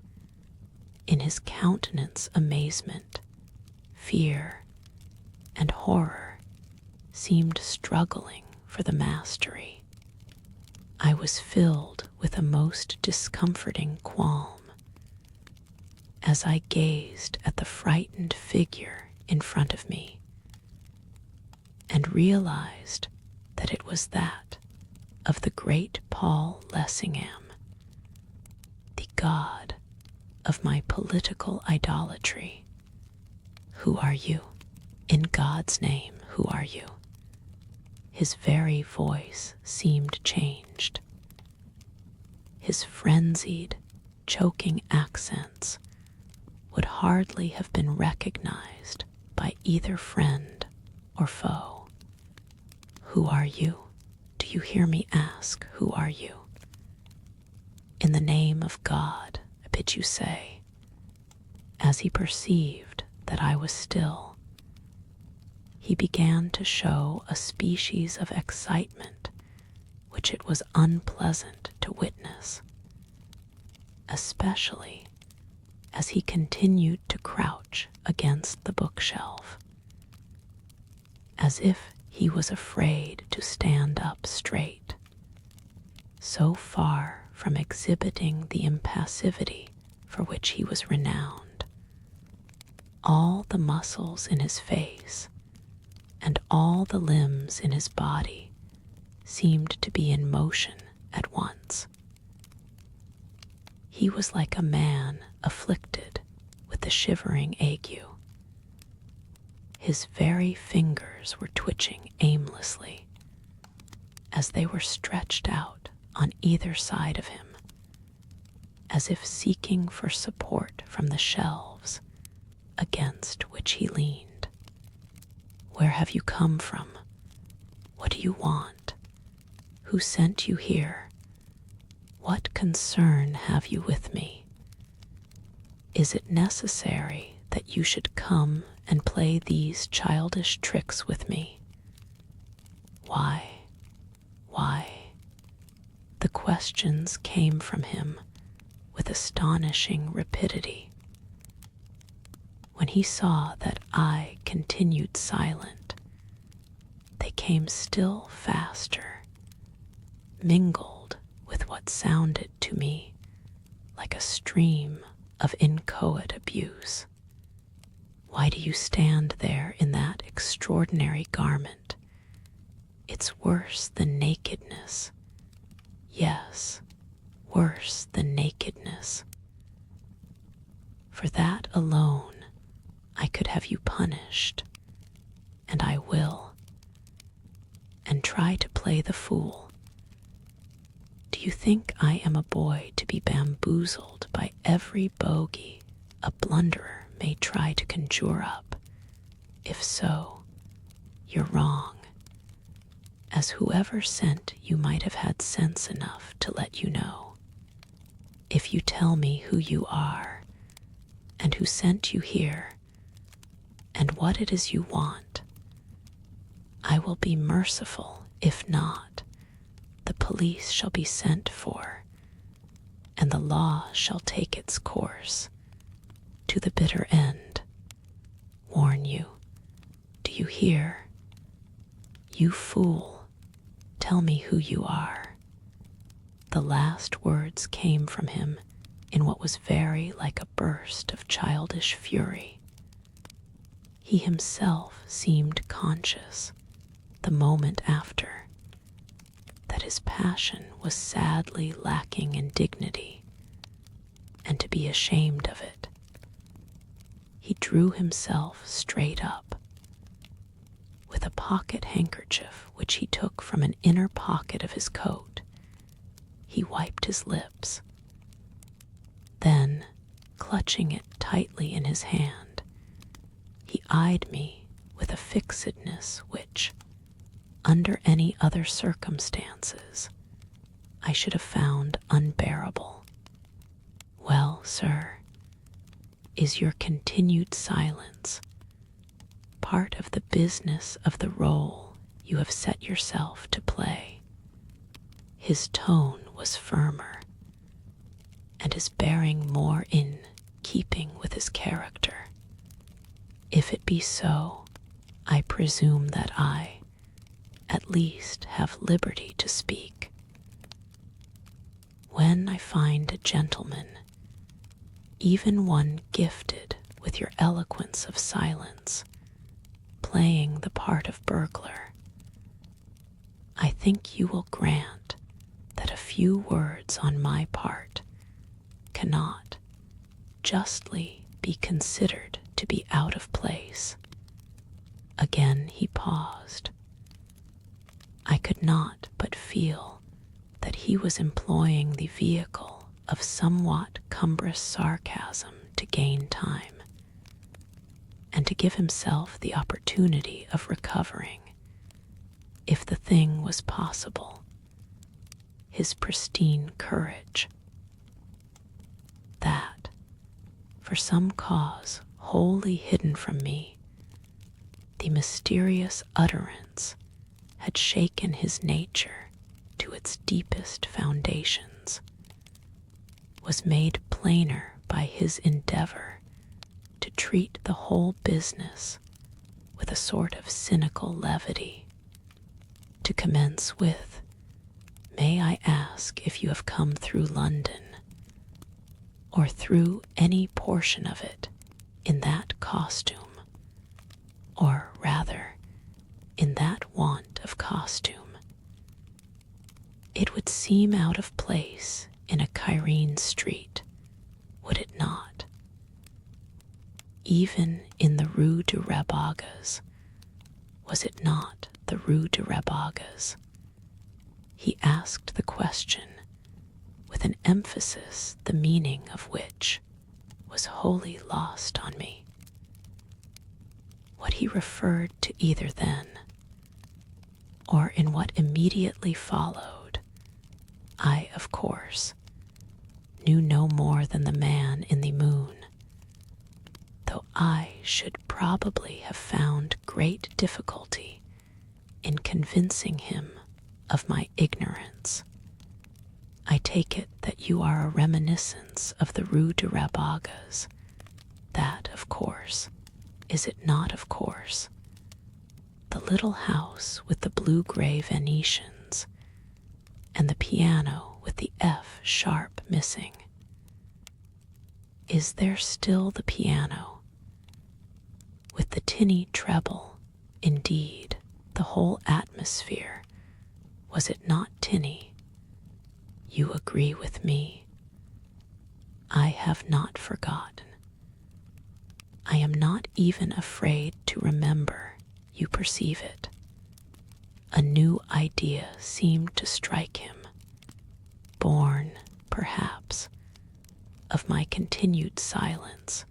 In his countenance, amazement, fear, and horror seemed struggling for the mastery. I was filled with a most discomforting qualm as I gazed at the frightened figure in front of me, and realized that it was that of the great Paul Lessingham, the god of my political idolatry. "Who are you? In God's name, who are you?" His very voice seemed changed. His frenzied, choking accents would hardly have been recognized by either friend or foe. "Who are you? Do you hear me ask, who are you? In the name of God, I bid you say." As he perceived that I was still, he began to show a species of excitement which it was unpleasant to witness, especially as he continued to crouch against the bookshelf, as if he was afraid to stand up straight, so far from exhibiting the impassivity for which he was renowned. All the muscles in his face and all the limbs in his body seemed to be in motion at once. He was like a man afflicted with the shivering ague. His very fingers were twitching aimlessly as they were stretched out on either side of him, as if seeking for support from the shelves against which he leaned. "Where have you come from? What do you want? Who sent you here? What concern have you with me? Is it necessary that you should come and play these childish tricks with me? Why? The questions came from him with astonishing rapidity. When he saw that I continued silent, they came still faster, mingled with what sounded to me like a stream of inchoate abuse. "Why do you stand there in that extraordinary garment? It's worse than nakedness. Yes, worse than nakedness. For that alone I could have you punished, and I will, and try to play the fool. Do you think I am a boy to be bamboozled by every bogey a blunderer may try to conjure up? If so, you're wrong, as whoever sent you might have had sense enough to let you know. If you tell me who you are, and who sent you here, and what it is you want, I will be merciful. If not, the police shall be sent for, and the law shall take its course to the bitter end. Warn you. Do you hear? You fool, tell me who you are." The last words came from him in what was very like a burst of childish fury. He himself seemed conscious, the moment after, that his passion was sadly lacking in dignity, and to be ashamed of it. He drew himself straight up. With a pocket handkerchief which he took from an inner pocket of his coat, he wiped his lips. Then, clutching it tightly in his hand, he eyed me with a fixedness which, under any other circumstances, I should have found unbearable. "Well, sir, is your continued silence part of the business of the role you have set yourself to play?" His tone was firmer, and his bearing more in keeping with his character. "If it be so, I presume that I, at least, have liberty to speak. When I find a gentleman, even one gifted with your eloquence of silence, playing the part of burglar, I think you will grant that a few words on my part cannot justly be considered to be out of place." Again he paused. I could not but feel that he was employing the vehicle of somewhat cumbrous sarcasm to gain time, and to give himself the opportunity of recovering, if the thing was possible, his pristine courage. That, for some cause wholly hidden from me, the mysterious utterance had shaken his nature to its deepest foundations, was made plainer by his endeavor to treat the whole business with a sort of cynical levity, to commence with, "May I ask if you have come through London, or through any portion of it, in that costume, or rather, in that want of costume?" It would seem out of place in a Cairene street, would it not? Even in the Rue de Rabagas, was it not the Rue de Rabagas? He asked the question with an emphasis the meaning of which was wholly lost on me. What he referred to either then or in what immediately followed, I, of course, knew no more than the man in the moon, though I should probably have found great difficulty in convincing him of my ignorance. I take it that you are a reminiscence of the Rue de Rabagas. That, of course, is it not, of course? The little house with the blue-gray Venetians and the piano with the F sharp missing. Is there still the piano? With the tinny treble, indeed, the whole atmosphere, was it not tinny? You agree with me. I have not forgotten. I am not even afraid to remember, you perceive it. A new idea seemed to strike him, born, perhaps, of my continued silence.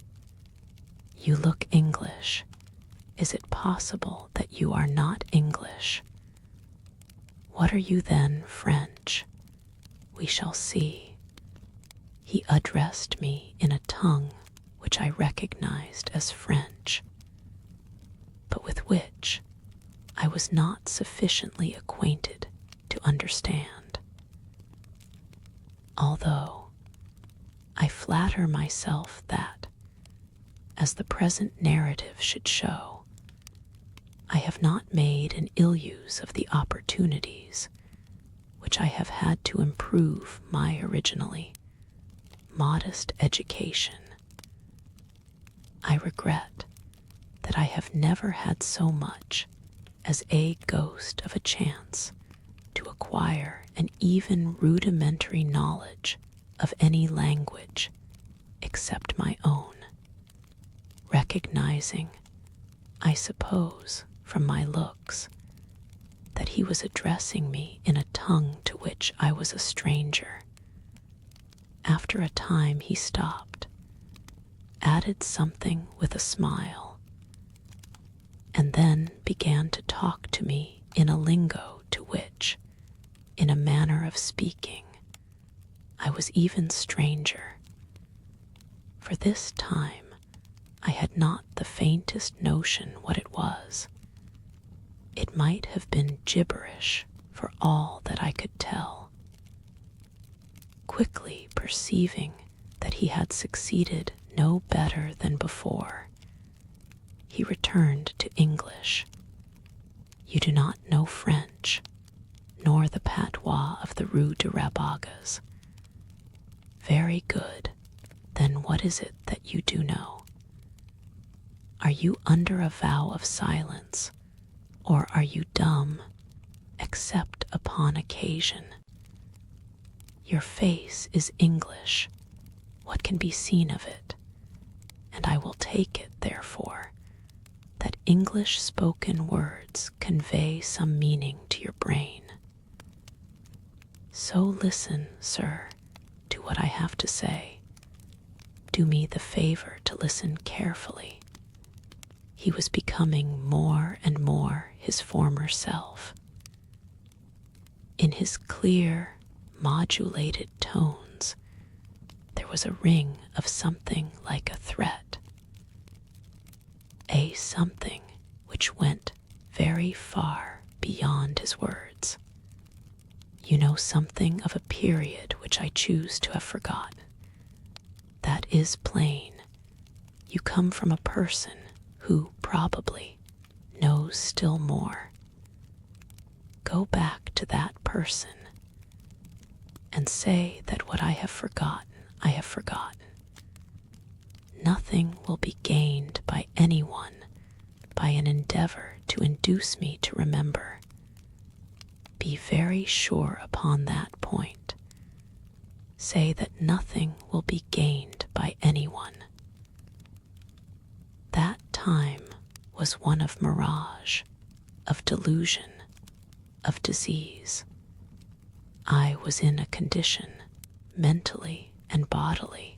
You look English. Is it possible that you are not English? What are you then, French? We shall see. He addressed me in a tongue which I recognized as French, but with which I was not sufficiently acquainted to understand. Although I flatter myself that, as the present narrative should show, I have not made an ill use of the opportunities which I have had to improve my originally modest education. I regret that I have never had so much as a ghost of a chance to acquire an even rudimentary knowledge of any language except my own, recognizing, I suppose, from my looks, that he was addressing me in a tongue to which I was a stranger. After a time he stopped, added something with a smile, and then began to talk to me in a lingo to which, in a manner of speaking, I was even stranger. For this time I had not the faintest notion what it was. It might have been gibberish for all that I could tell. Quickly perceiving that he had succeeded no better than before, he returned to English. You do not know French, nor the patois of the Rue de Rabagas. Very good. Then what is it that you do know? Are you under a vow of silence, or are you dumb, except upon occasion? Your face is English. What can be seen of it? And I will take it, therefore, that English spoken words convey some meaning to your brain. So listen, sir, to what I have to say. Do me the favor to listen carefully. He was becoming more and more his former self. In his clear, modulated tones, there was a ring of something like a threat, a something which went very far beyond his words. You know something of a period which I choose to have forgotten. That is plain. You come from a person who, probably, knows still more. Go back to that person and say that what I have forgotten, I have forgotten. Nothing will be gained by anyone by an endeavor to induce me to remember. Be very sure upon that point. Say that nothing will be gained by anyone. That time was one of mirage, of delusion, of disease. I was in a condition, mentally and bodily,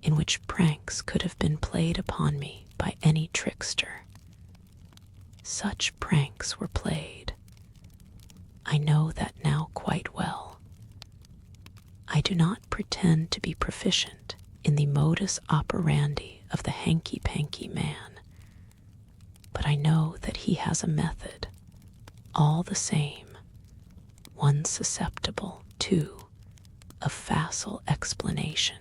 in which pranks could have been played upon me by any trickster. Such pranks were played. I know that now quite well. I do not pretend to be proficient in the modus operandi of the hanky-panky man, but I know that he has a method, all the same, one susceptible, too, of facile explanation.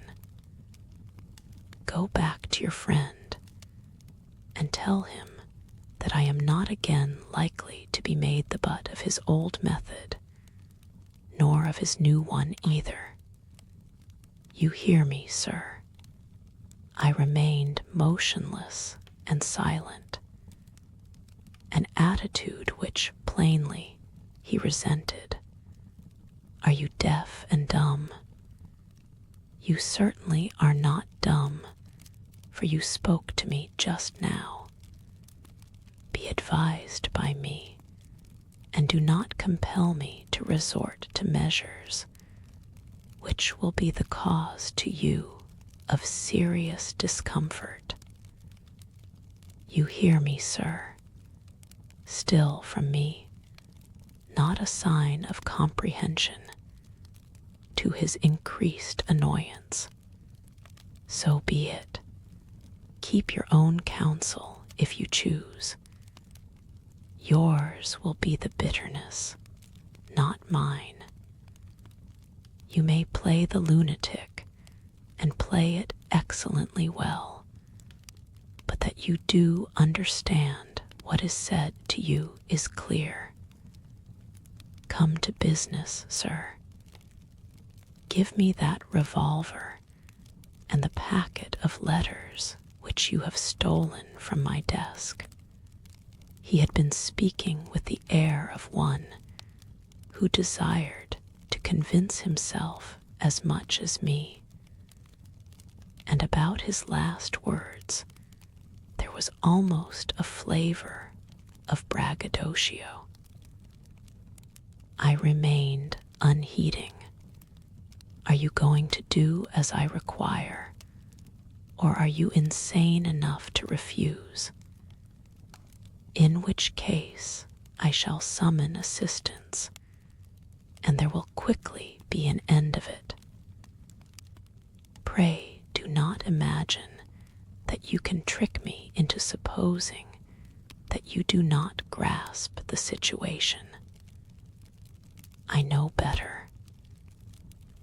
Go back to your friend and tell him that I am not again likely to be made the butt of his old method, nor of his new one either. You hear me, sir. I remained motionless and silent, an attitude which, plainly, he resented. Are you deaf and dumb? You certainly are not dumb, for you spoke to me just now. Be advised by me, and do not compel me to resort to measures which will be the cause to you of serious discomfort. You hear me, sir. Still from me, not a sign of comprehension, to his increased annoyance. So be it. Keep your own counsel if you choose. Yours will be the bitterness, not mine. You may play the lunatic, and play it excellently well, but that you do understand what is said to you is clear. Come to business, sir. Give me that revolver and the packet of letters which you have stolen from my desk. He had been speaking with the air of one who desired to convince himself as much as me. And about his last words, there was almost a flavor of braggadocio. I remained unheeding. Are you going to do as I require, or are you insane enough to refuse? In which case I shall summon assistance, and there will quickly be an end of it. Pray do not imagine that you can trick me into supposing that you do not grasp the situation. I know better.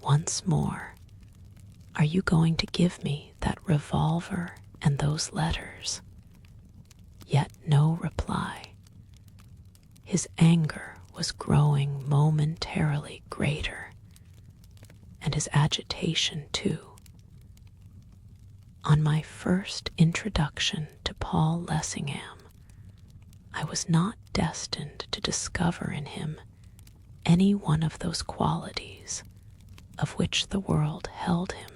Once more, are you going to give me that revolver and those letters? Yet no reply. His anger was growing momentarily greater, and his agitation too. On my first introduction to Paul Lessingham, I was not destined to discover in him any one of those qualities of which the world held him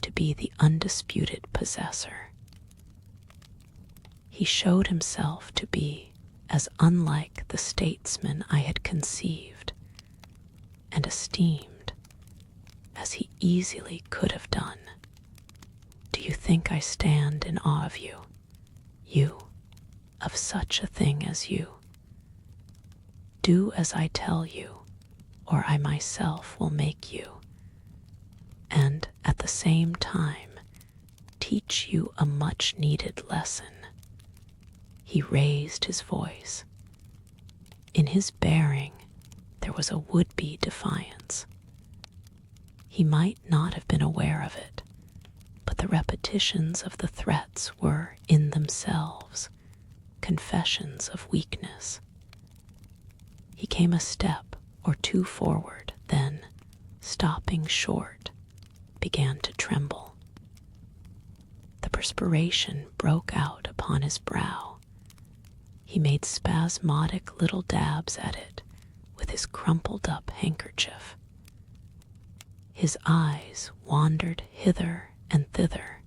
to be the undisputed possessor. He showed himself to be as unlike the statesman I had conceived and esteemed as he easily could have done. Do you think I stand in awe of you? You, of such a thing as you? Do as I tell you, or I myself will make you, and at the same time teach you a much-needed lesson. He raised his voice. In his bearing there was a would-be defiance. He might not have been aware of it, but the repetitions of the threats were, in themselves, confessions of weakness. He came a step or two forward, then, stopping short, began to tremble. The perspiration broke out upon his brow. He made spasmodic little dabs at it his crumpled up handkerchief. His eyes wandered hither and thither,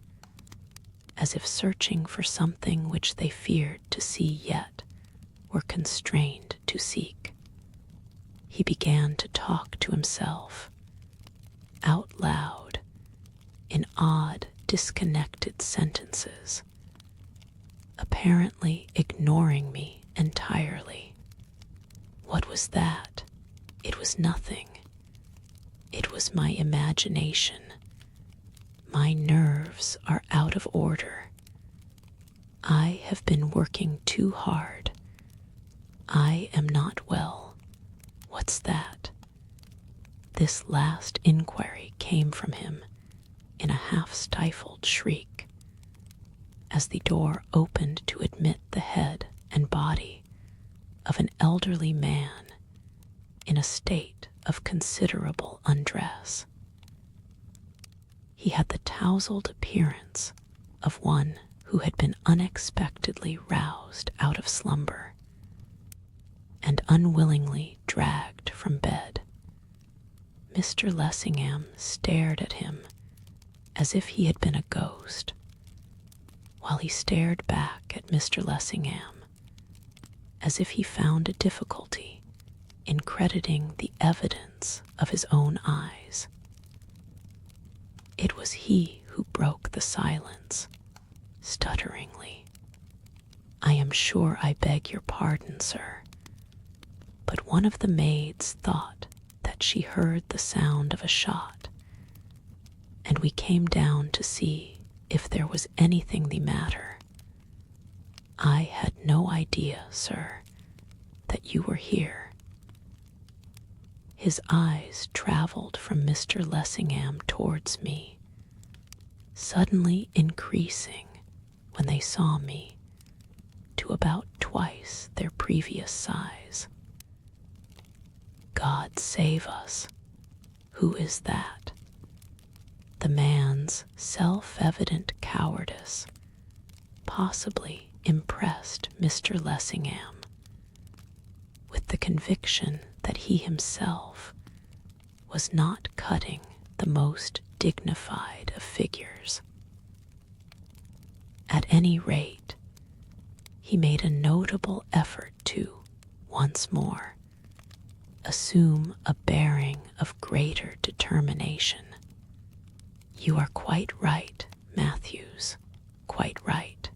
as if searching for something which they feared to see yet were constrained to seek. He began to talk to himself, out loud, in odd, disconnected sentences, apparently ignoring me entirely. What was that? It was nothing. It was my imagination. My nerves are out of order. I have been working too hard. I am not well. What's that? This last inquiry came from him in a half-stifled shriek, as the door opened to admit the head and body of an elderly man in a state of considerable undress. He had the tousled appearance of one who had been unexpectedly roused out of slumber and unwillingly dragged from bed. Mr. Lessingham stared at him as if he had been a ghost, while he stared back at Mr. Lessingham as if he found a difficulty in crediting the evidence of his own eyes. It was he who broke the silence, stutteringly. "I am sure I beg your pardon, sir, but one of the maids thought that she heard the sound of a shot, and we came down to see if there was anything the matter. I had no idea, sir, that you were here." His eyes traveled from Mr. Lessingham towards me, suddenly increasing when they saw me to about twice their previous size. God save us! Who is that? The man's self-evident cowardice possibly impressed Mr. Lessingham with the conviction that he himself was not cutting the most dignified of figures. At any rate, he made a notable effort to, once more, assume a bearing of greater determination. "You are quite right, Matthews, quite right.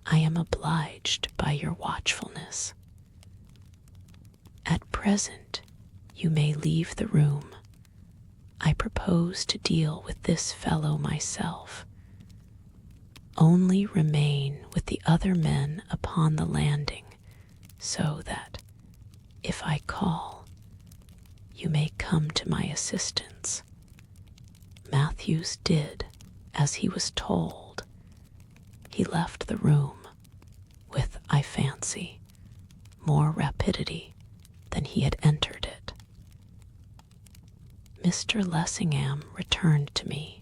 I am obliged by your watchfulness. At present, you may leave the room. I propose to deal with this fellow myself. Only remain with the other men upon the landing, so that, if I call, you may come to my assistance." Matthews did as he was told. He left the room with, I fancy, more rapidity than he had entered it. Mr. Lessingham returned to me,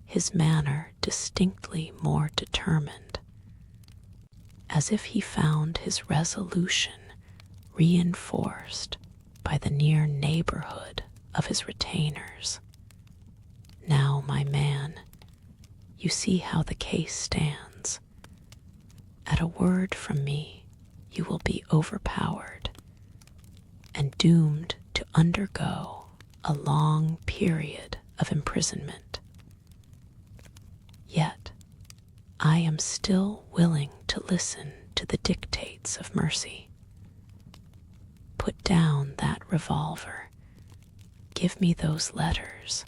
his manner distinctly more determined, as if he found his resolution reinforced by the near neighborhood of his retainers. "Now, my man, you see how the case stands. At a word from me, you will be overpowered and doomed to undergo a long period of imprisonment. Yet I am still willing to listen to the dictates of mercy. Put down that revolver. Give me those letters.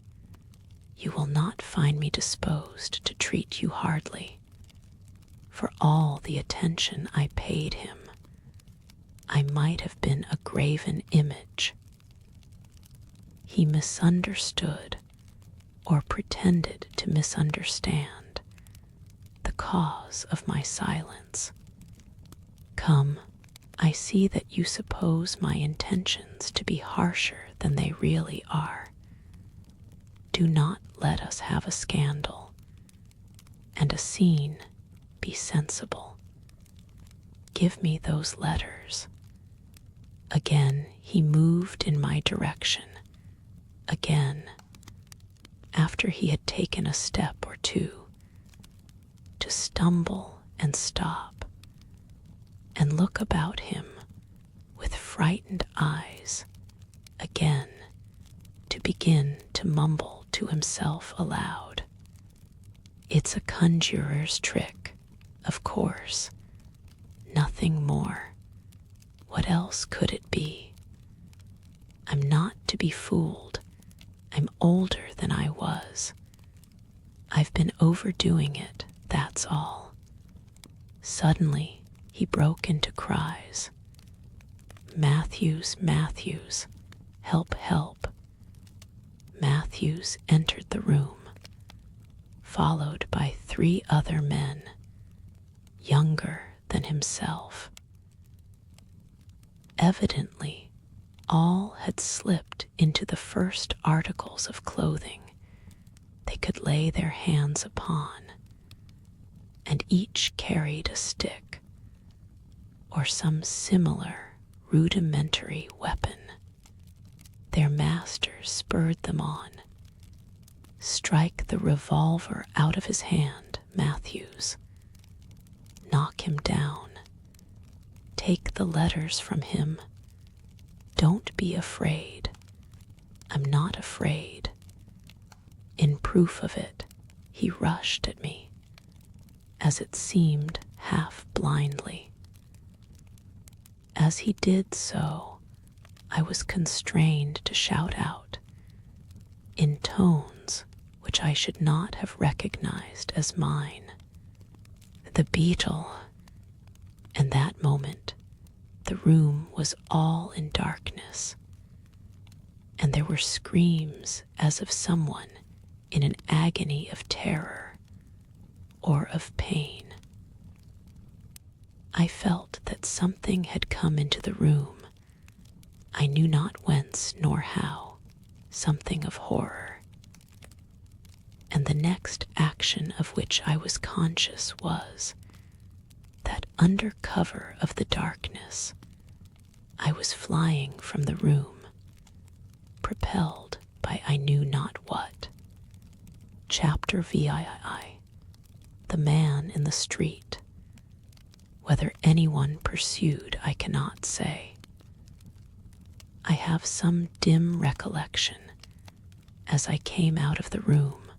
You will not find me disposed to treat you hardly. For all the attention I paid him, I might have been a graven image. He misunderstood, or pretended to misunderstand, the cause of my silence. Come, I see that you suppose my intentions to be harsher than they really are. Do not let us have a scandal, and a scene. Be sensible. Give me those letters. Again, he moved in my direction. Again, after he had taken a step or two, to stumble and stop and look about him with frightened eyes, again to begin to mumble to himself aloud. It's a conjurer's trick, of course. Nothing more. What else could it be? I'm not to be fooled. I'm older than I was. I've been overdoing it, that's all. Suddenly, he broke into cries. Matthews, Matthews, help, help. Matthews entered the room, followed by 3 other men, younger than himself. Evidently, all had slipped into the first articles of clothing they could lay their hands upon, and each carried a stick or some similar rudimentary weapon. Their masters spurred them on. Strike the revolver out of his hand, Matthews. Knock him down. Take the letters from him. Don't be afraid. I'm not afraid. In proof of it, he rushed at me, as it seemed half blindly. As he did so, I was constrained to shout out, in tones which I should not have recognized as mine, "The Beetle!" And that moment, the room was all in darkness, and there were screams as of someone in an agony of terror or of pain. I felt that something had come into the room, I knew not whence nor how, something of horror. And the next action of which I was conscious was that under cover of the darkness, I was flying from the room, propelled by I knew not what. Chapter VI.A. The man in the street. Whether anyone pursued, I cannot say. I have some dim recollection, as I came out of the room,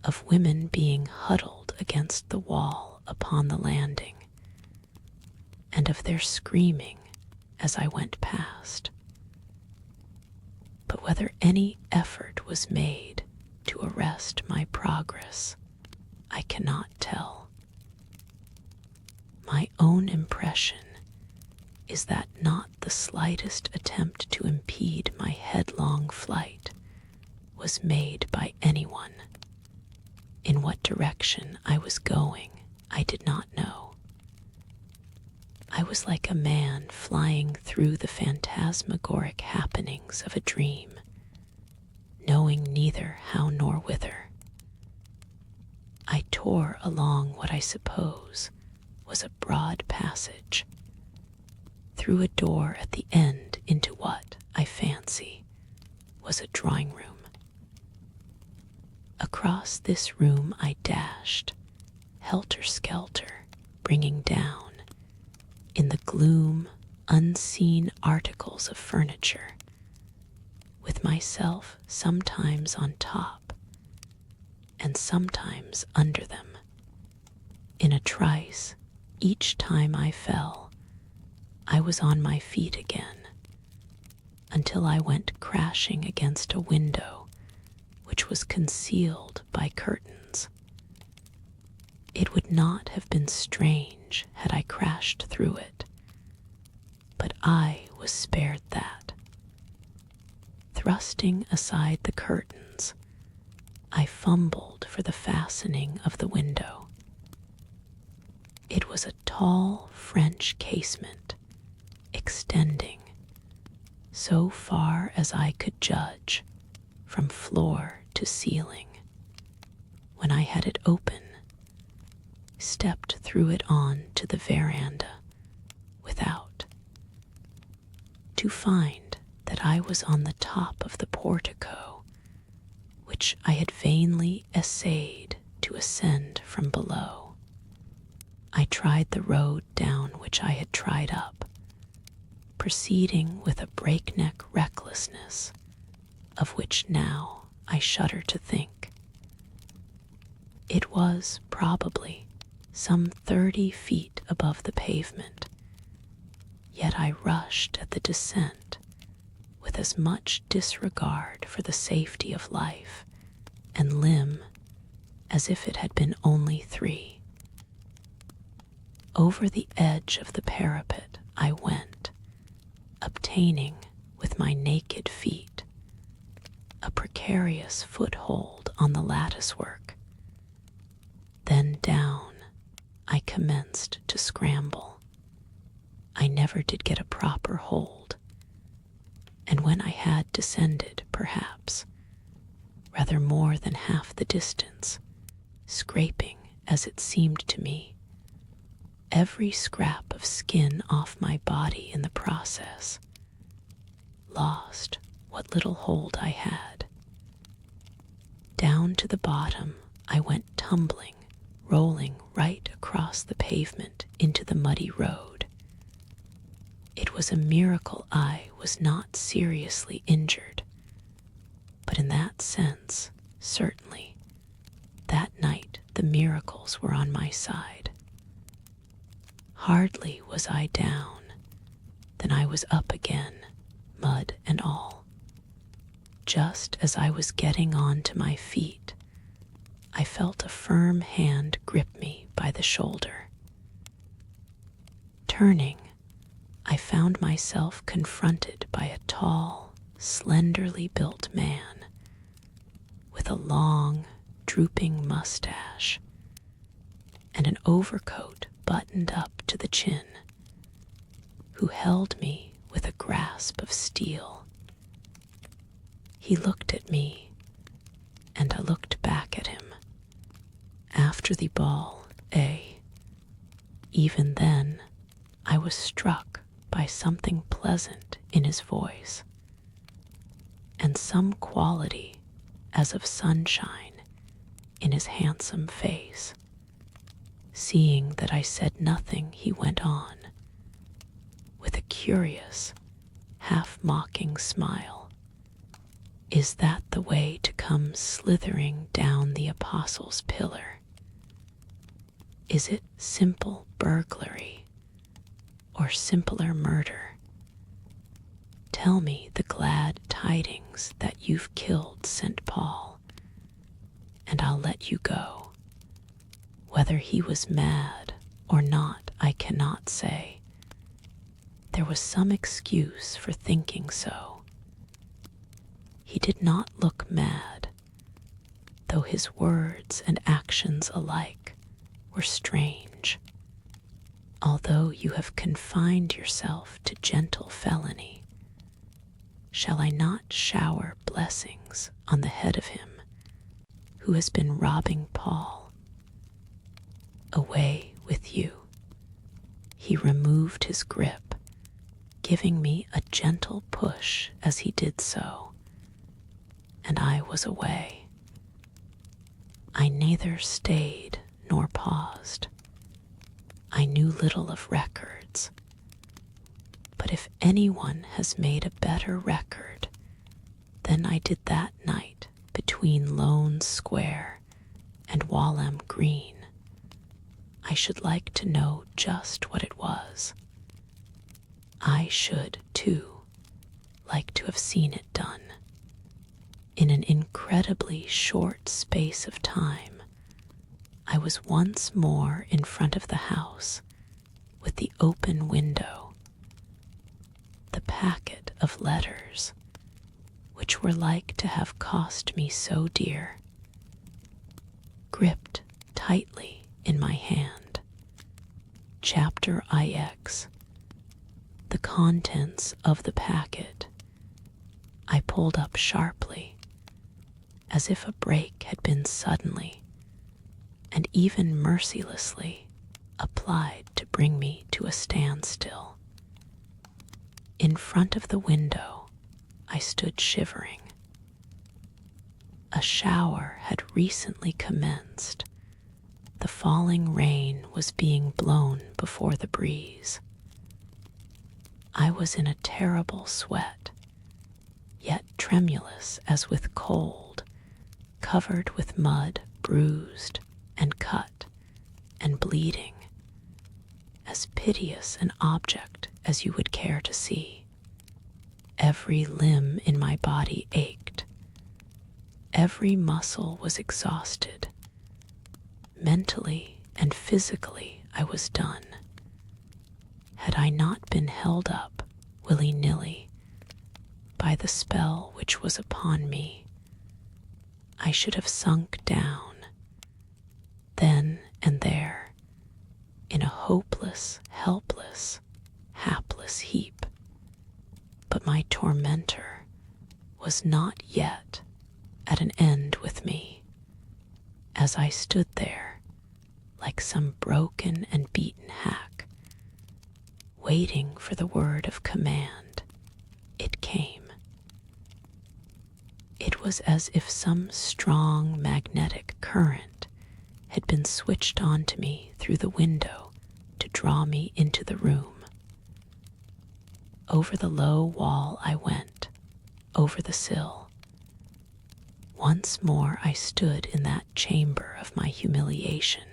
of women being huddled against the wall upon the landing, and of their screaming as I went past. But whether any effort was made to arrest my progress, I cannot tell. My own impression is that not the slightest attempt to impede my headlong flight was made by anyone. In what direction I was going, I did not know. I was like a man flying through the phantasmagoric happenings of a dream, knowing neither how nor whither. I tore along what I suppose was a broad passage, through a door at the end into what, I fancy, was a drawing room. Across this room I dashed, helter-skelter, bringing down, in the gloom, unseen articles of furniture, with myself sometimes on top and sometimes under them. In a trice, each time I fell, I was on my feet again, until I went crashing against a window which was concealed by curtains. It would not have been strange had I crashed through it, but I was spared that. Thrusting aside the curtains, I fumbled for the fastening of the window. It was a tall French casement, extending, so far as I could judge, from floor to ceiling. When I had it open, stepped through it on to the veranda without. to find that I was on the top of the portico, which I had vainly essayed to ascend from below. I tried the road down which I had tried up, proceeding with a breakneck recklessness of which now I shudder to think. It was probably some 30 feet above the pavement, yet I rushed at the descent with as much disregard for the safety of life and limb as if it had been only 3. Over the edge of the parapet I went, obtaining with my naked feet a precarious foothold on the latticework. Then down I commenced to scramble. I never did get a proper hold, and when I had descended, perhaps, rather more than half the distance, scraping, as it seemed to me, every scrap of skin off my body in the process, lost what little hold I had. Down to the bottom I went tumbling, rolling right across the pavement into the muddy road. It was a miracle I was not seriously injured, but in that sense, certainly, that night the miracles were on my side. Hardly was I down, than I was up again, mud and all. Just as I was getting on to my feet, I felt a firm hand grip me by the shoulder. Turning, I found myself confronted by a tall, slenderly built man with a long, drooping mustache and an overcoat buttoned up to the chin, who held me with a grasp of steel. He looked at me, and I looked back at him. After the ball, even then, I was struck by something pleasant in his voice, and some quality as of sunshine in his handsome face. Seeing that I said nothing, he went on, with a curious, half-mocking smile. Is that the way to come slithering down the Apostles' Pillar? Is it simple burglary, or simpler murder? Tell me the glad tidings that you've killed St. Paul, and I'll let you go. Whether he was mad or not, I cannot say. There was some excuse for thinking so. He did not look mad, though his words and actions alike were strange. Although you have confined yourself to gentle felony, shall I not shower blessings on the head of him who has been robbing Paul? Away with you. He removed his grip, giving me a gentle push as he did so, and I was away. I neither stayed nor paused. I knew little of records, but if anyone has made a better record than I did that night between Lone Square and Walham Green, I should like to know just what it was. I should, too, like to have seen it done. In an incredibly short space of time, I was once more in front of the house with the open window. The packet of letters, which were like to have cost me so dear, gripped tightly in my hand. Chapter IX. The contents of the packet I pulled up sharply, as if a brake had been suddenly and even mercilessly applied to bring me to a standstill. In front of the window, I stood shivering. A shower had recently commenced. The falling rain was being blown before the breeze. I was in a terrible sweat, yet tremulous as with cold, covered with mud, bruised and cut and bleeding, as piteous an object as you would care to see. Every limb in my body ached. Every muscle was exhausted. Mentally and physically I was done. Had I not been held up, willy-nilly, by the spell which was upon me, I should have sunk down, then and there, in a hopeless, helpless, hapless heap. But my tormentor was not yet at an end with me. As I stood there, like some broken and beaten hack, waiting for the word of command, it came. It was as if some strong magnetic current had been switched on to me through the window to draw me into the room. Over the low wall I went, over the sill. Once more I stood in that chamber of my humiliation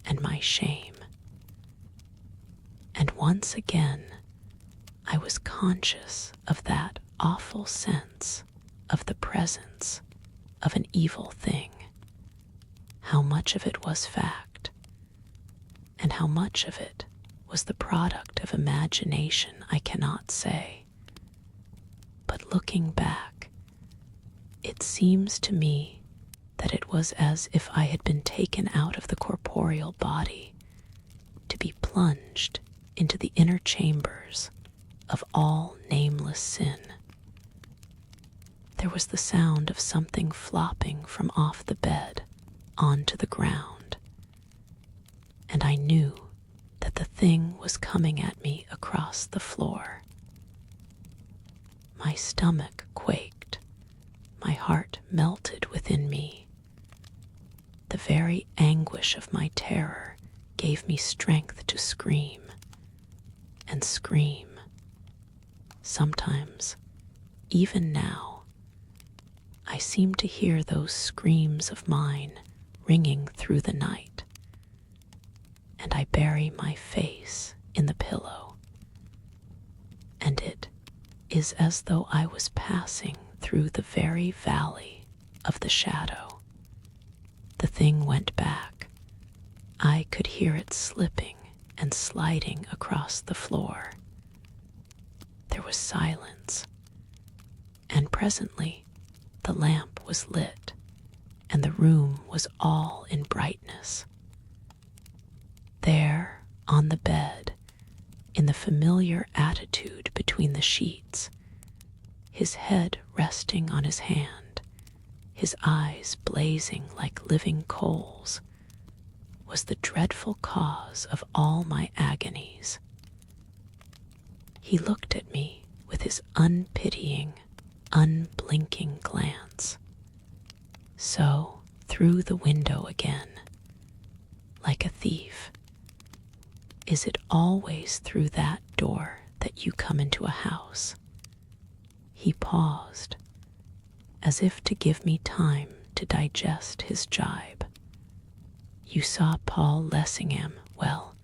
and my shame. And once again I was conscious of that awful sense of the presence of an evil thing. How much of it was fact, and how much of it was the product of imagination I cannot say. But looking back, it seems to me that it was as if I had been taken out of the corporeal body to be plunged into the inner chambers of all nameless sin. There was the sound of something flopping from off the bed onto the ground, and I knew that the thing was coming at me across the floor. My stomach quaked. My heart melted within me. The very anguish of my terror gave me strength to scream and scream. Sometimes, even now, I seem to hear those screams of mine ringing through the night, and I bury my face in the pillow, and it is as though I was passing through the very valley of the shadow. The thing went back. I could hear it slipping and sliding across the floor. There was silence, and presently the lamp was lit, and the room was all in brightness. There, on the bed, in the familiar attitude between the sheets, his head resting on his hand, his eyes blazing like living coals, was the dreadful cause of all my agonies. He looked at me with his unpitying, unblinking glance. So, through the window again, like a thief. Is it always through that door that you come into a house? He paused, as if to give me time to digest his jibe. You saw Paul Lessingham, well,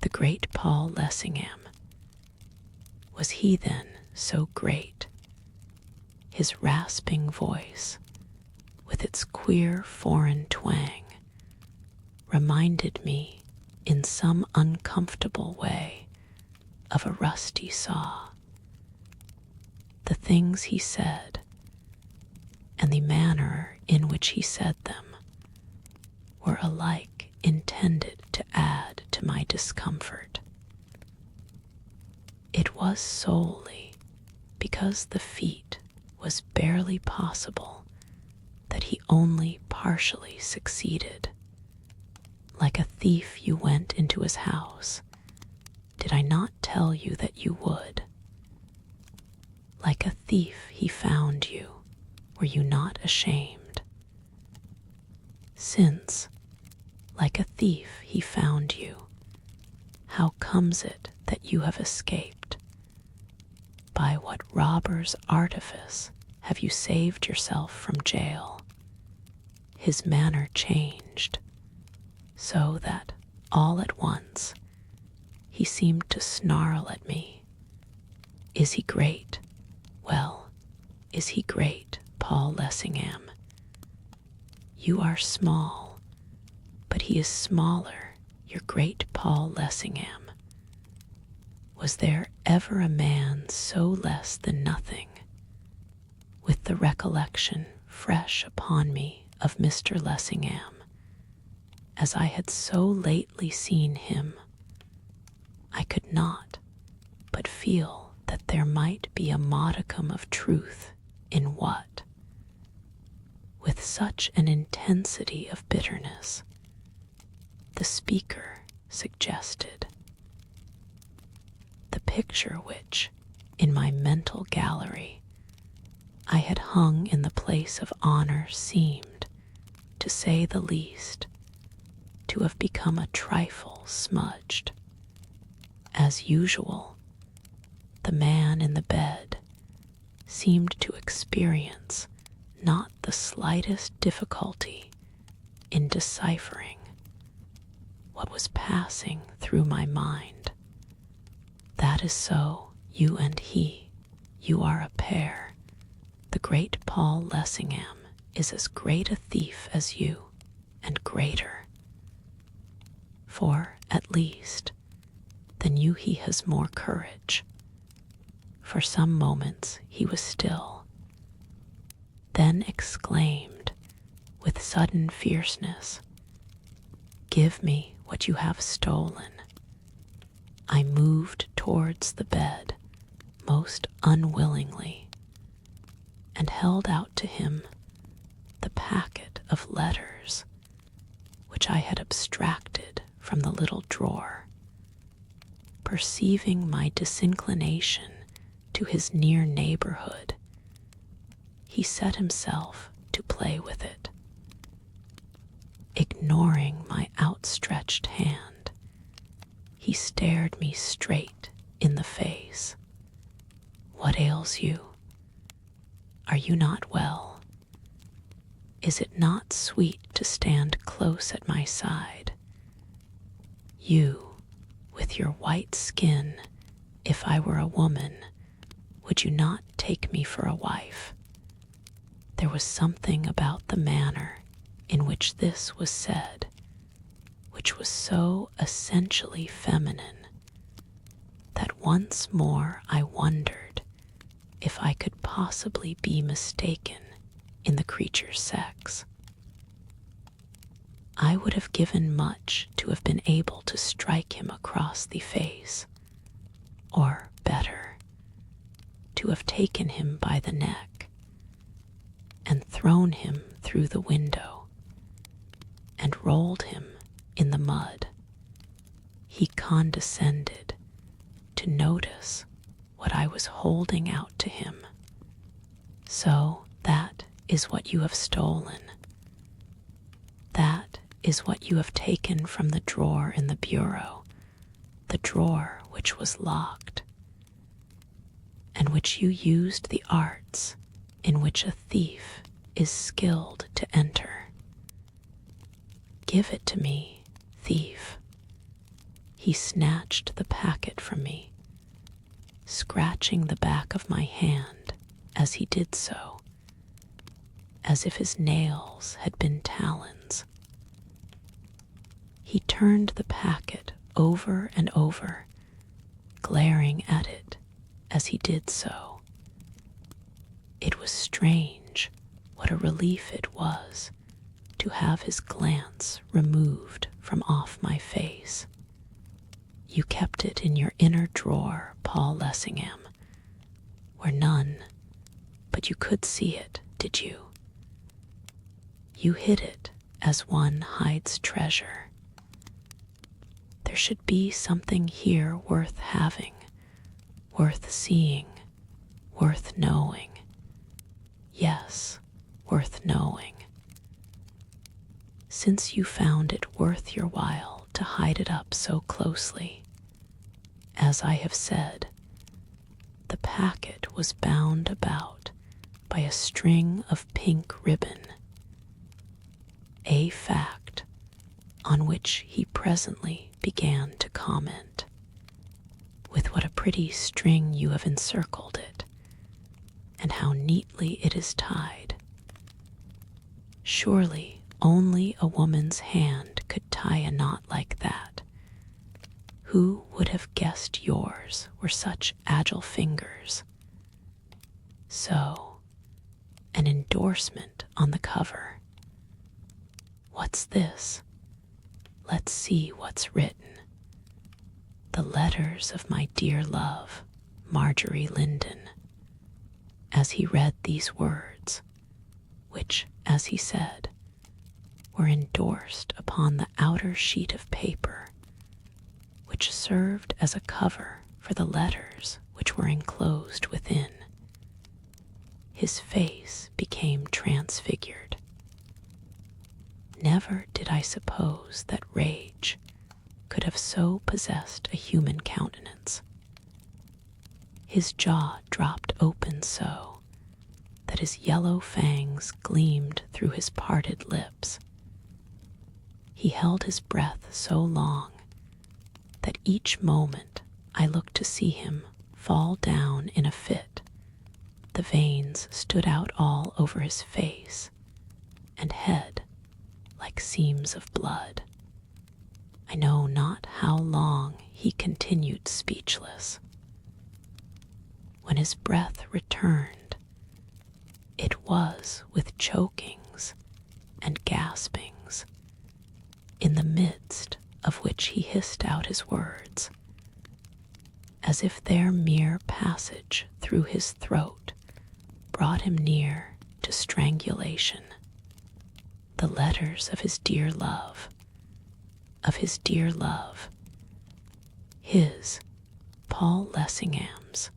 the great Paul Lessingham. Was he then so great? His rasping voice, with its queer foreign twang, reminded me in some uncomfortable way of a rusty saw. The things he said, and the manner in which he said them, were alike intended to add to my discomfort. It was solely because the feat was barely possible that he only partially succeeded. Like a thief you went into his house. Did I not tell you that you would? like a thief he found you, were you not ashamed? Since, like a thief he found you, how comes it that you have escaped? By what robber's artifice have you saved yourself from jail? His manner changed, so that all at once he seemed to snarl at me. Is he great? Well, is he great, Paul Lessingham? You are small, but he is smaller, your great Paul Lessingham. Was there ever a man so less than nothing? With the recollection fresh upon me of Mr. Lessingham, as I had so lately seen him, I could not but feel that there might be a modicum of truth in what, with such an intensity of bitterness, the speaker suggested. The picture which, in my mental gallery, I had hung in the place of honor seemed, to say the least, to have become a trifle smudged. As usual, the man in the bed seemed to experience not the slightest difficulty in deciphering what was passing through my mind. That is so, you and he, you are a pair. The great Paul Lessingham is as great a thief as you, and greater. For, at least, than you he has more courage. For some moments he was still, then exclaimed with sudden fierceness, "Give me what you have stolen." I moved towards the bed most unwillingly and held out to him the packet of letters which I had abstracted from the little drawer. Perceiving my disinclination to his near neighborhood, he set himself to play with it. Ignoring my outstretched hand, he stared me straight in the face. What ails you? Are you not well? Is it not sweet to stand close at my side? You, with your white skin, if I were a woman, would you not take me for a wife? There was something about the manner in which this was said, which was so essentially feminine, that once more I wondered if I could possibly be mistaken in the creature's sex. I would have given much to have been able to strike him across the face, or, better, to have taken him by the neck and thrown him through the window and rolled him in the mud. He condescended to notice what I was holding out to him. So that is what you have stolen. That is what you have taken from the drawer in the bureau, the drawer which was locked, and which you used the arts in which a thief is skilled to enter. Give it to me, thief. He snatched the packet from me, scratching the back of my hand as he did so, as if his nails had been talons. He turned the packet over and over, glaring at it as he did so. It was strange what a relief it was to have his glance removed from off my face. You kept it in your inner drawer, Paul Lessingham, where none but you could see it, did you? You hid it as one hides treasure. There should be something here worth having, worth seeing, worth knowing. Yes, worth knowing. Since you found it worth your while to hide it up so closely, as I have said, the packet was bound about by a string of pink ribbon, a fact on which he presently began to comment. With what a pretty string you have encircled it, and how neatly it is tied. Surely only a woman's hand could tie a knot like that. Who would have guessed yours were such agile fingers? So, an endorsement on the cover. What's this? Let's see what's written. The letters of my dear love, Marjorie Linden. As he read these words, which, as he said, were endorsed upon the outer sheet of paper, which served as a cover for the letters which were enclosed within, his face became transfigured. Never did I suppose that rage could have so possessed a human countenance. His jaw dropped open so that his yellow fangs gleamed through his parted lips. He held his breath so long that each moment I looked to see him fall down in a fit. The veins stood out all over his face and head like seams of blood. I know not how long he continued speechless. When his breath returned, it was with chokings and gaspings, in the midst of which he hissed out his words, as if their mere passage through his throat brought him near to strangulation. The letters of his dear love, his, Paul Lessingham's.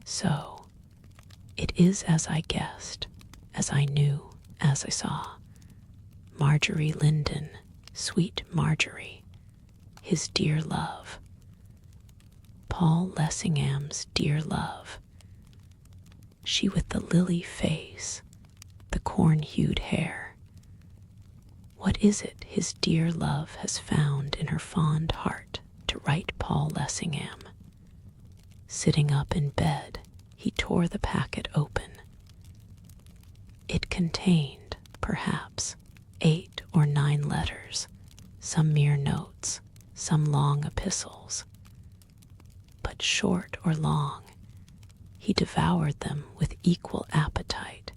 So, it is as I guessed, as I knew, as I saw. Marjorie Linden, sweet Marjorie, his dear love. Paul Lessingham's dear love. She with the lily face, the corn-hued hair. What is it his dear love has found in her fond heart to write Paul Lessingham? Sitting up in bed, he tore the packet open. It contained, perhaps, 8 or 9 letters, some mere notes, some long epistles. But short or long, he devoured them with equal appetite,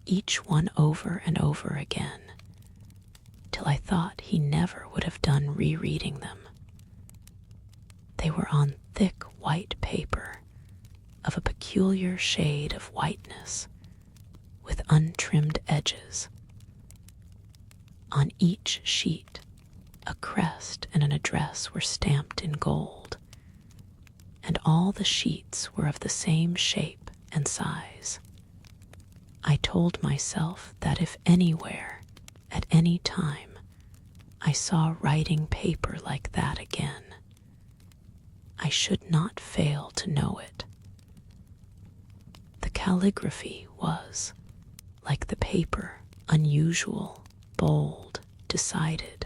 each one over and over again, till I thought he never would have done rereading them. They were on thick white paper, of a peculiar shade of whiteness, with untrimmed edges. On each sheet, a crest and an address were stamped in gold, and all the sheets were of the same shape and size. I told myself that if anywhere, at any time, I saw writing paper like that again, I should not fail to know it. The calligraphy was, like the paper, unusual, bold, decided,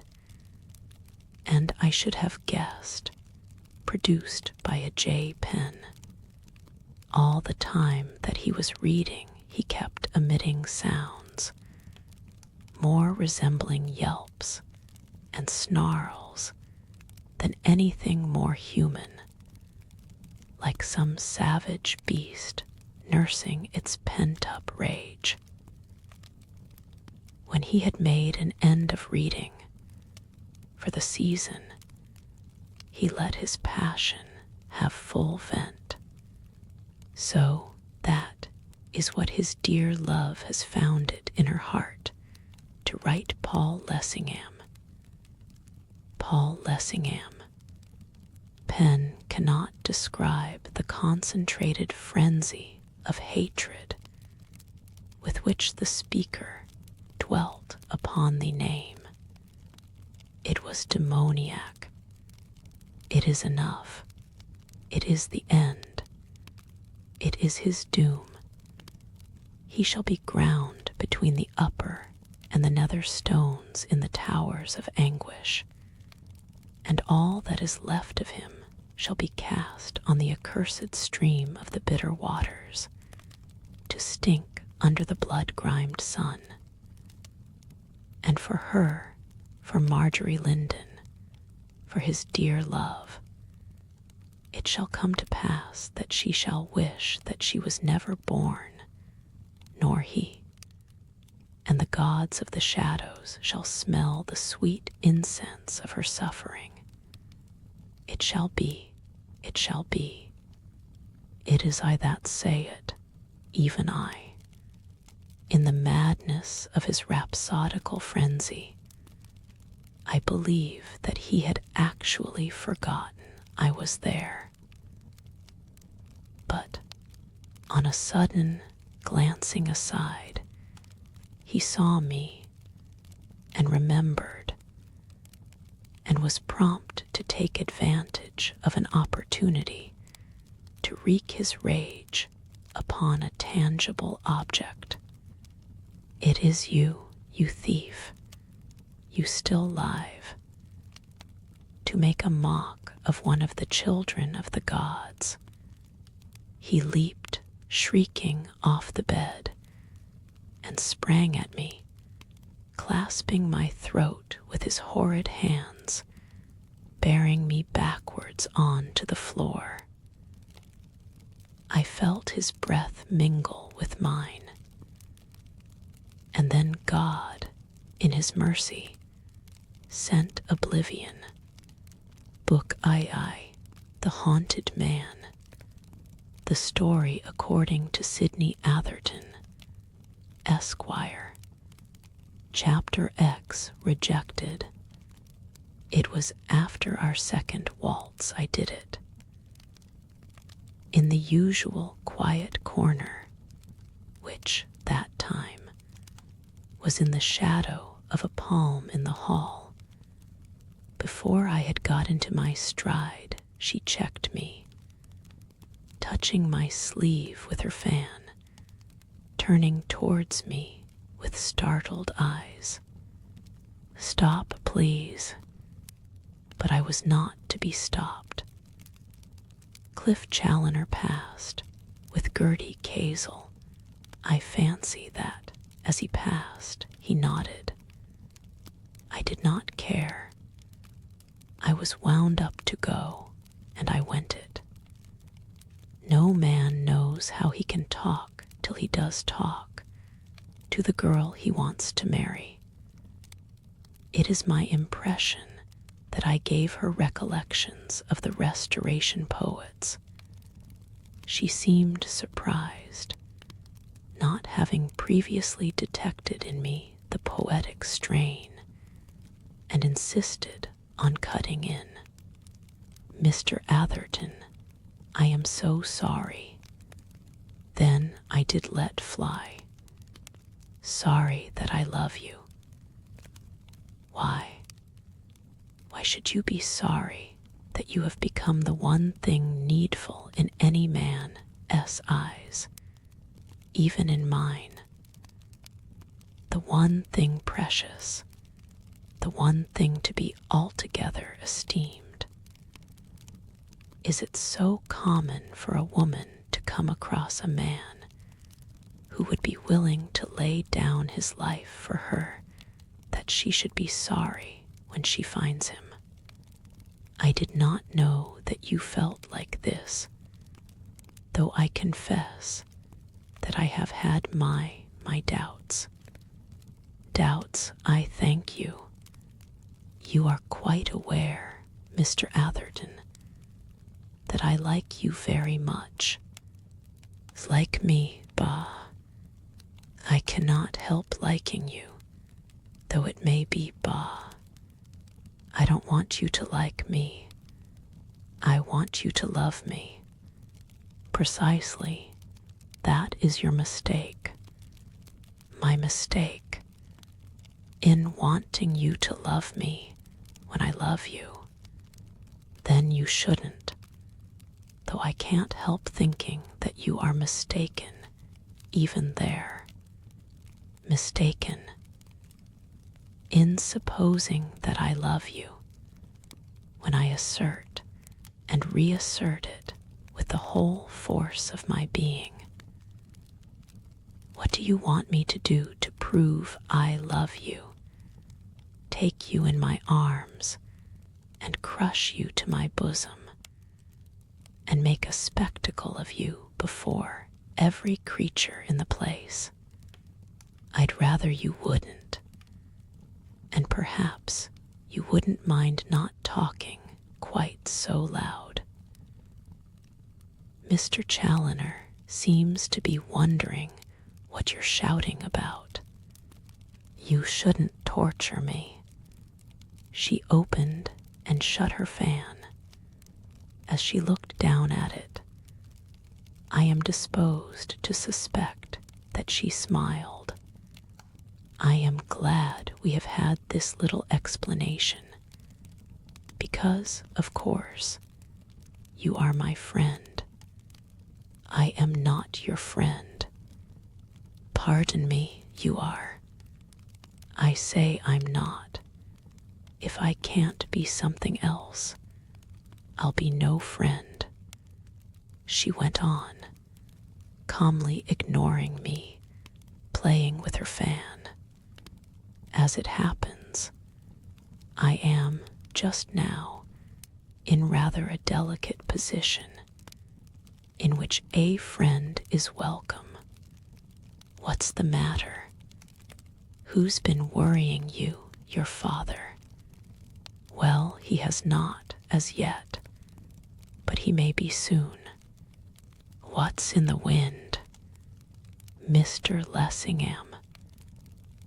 and I should have guessed, produced by a J pen. All the time that he was reading, he kept emitting sounds, more resembling yelps and snarls than anything more human, like some savage beast nursing its pent-up rage. When he had made an end of reading, for the season, he let his passion have full vent. So that is what his dear love has found it in her heart to write Paul Lessingham. Paul Lessingham, pen cannot describe the concentrated frenzy of hatred with which the speaker dwelt upon the name. It was demoniac. It is enough. It is the end. It is his doom. He shall be ground between the upper and the nether stones in the towers of anguish, and all that is left of him shall be cast on the accursed stream of the bitter waters, to stink under the blood-grimed sun. And for her, for Marjorie Linden, for his dear love, it shall come to pass that she shall wish that she was never born, nor he, and the gods of the shadows shall smell the sweet incense of her suffering. It shall be, it shall be. It is I that say it, even I. In the madness of his rhapsodical frenzy, I believe that he had actually forgotten I was there. But on a sudden glancing aside, he saw me and remembered, and was prompt to take advantage of an opportunity to wreak his rage upon a tangible object. It is you, you thief, you still live, to make a mock of one of the children of the gods. He leaped, shrieking, off the bed, and sprang at me, clasping my throat with his horrid hands, bearing me backwards on to the floor. I felt his breath mingle with mine, and then God, in his mercy, sent oblivion. Book II, The Haunted Man, the story according to Sidney Atherton, Esquire, Chapter X, Rejected. It was after our second waltz I did it. In the usual quiet corner, which, that time, was in the shadow of a palm in the hall. Before I had got into my stride, she checked me, touching my sleeve with her fan, turning towards me with startled eyes. "Stop, please." But I was not to be stopped. Cliff Challoner passed, with Gertie Kazel. I fancy that, as he passed, he nodded. I did not care. I was wound up to go, and I went it. No man knows how he can talk till he does talk to the girl he wants to marry. It is my impression that I gave her recollections of the Restoration poets. She seemed surprised, not having previously detected in me the poetic strain, and insisted on cutting in. "Mr. Atherton, I am so sorry." Then I did let fly. "Sorry that I love you." Why? Why should you be sorry that you have become the one thing needful in any man's eyes, even in mine? The one thing precious, the one thing to be altogether esteemed. Is it so common for a woman to come across a man who would be willing to lay down his life for her that she should be sorry when she finds him? I did not know that you felt like this, though I confess that I have had my doubts. Doubts, I thank you. You are quite aware, Mr. Atherton, that I like you very much. Like me, bah. I cannot help liking you, though it may be bah. I don't want you to like me. I want you to love me. Precisely, that is your mistake. My mistake in wanting you to love me when I love you. Then you shouldn't, though I can't help thinking that you are mistaken even there. Mistaken in supposing that I love you when I assert and reassert it with the whole force of my being. What do you want me to do to prove I love you? Take you in my arms and crush you to my bosom and make a spectacle of you before every creature in the place? I'd rather you wouldn't. And perhaps you wouldn't mind not talking quite so loud. Mr. Challoner seems to be wondering what you're shouting about. You shouldn't torture me. She opened and shut her fan. As she looked down at it, I am disposed to suspect that she smiled. I am glad we have had this little explanation, because, of course, you are my friend. I am not your friend. Pardon me, you are. I say I'm not. If I can't be something else, I'll be no friend. She went on, calmly ignoring me, playing with her fan. As it happens, I am, just now, in rather a delicate position, in which a friend is welcome. What's the matter? Who's been worrying you, your father? Well, he has not, as yet, but he may be soon. What's in the wind? Mr. Lessingham.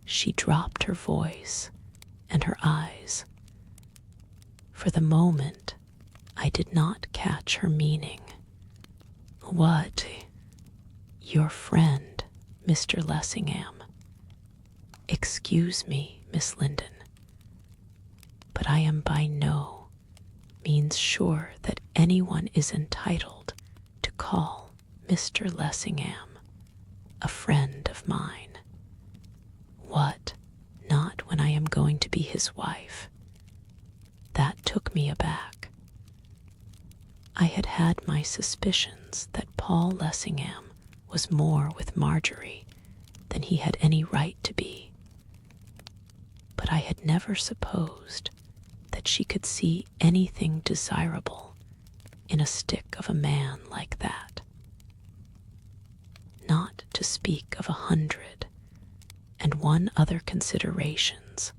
She dropped her voice and her eyes. For the moment, I did not catch her meaning. What? Your friend, Mr. Lessingham. Excuse me, Miss Linden, but I am by no means sure that anyone is entitled to call Mr. Lessingham a friend of mine. What? Not when I am going to be his wife. That took me aback. I had had my suspicions that Paul Lessingham was more with Marjorie than he had any right to be. But I had never supposed that she could see anything desirable in a stick of a man like that. Not to speak of 101 other considerations.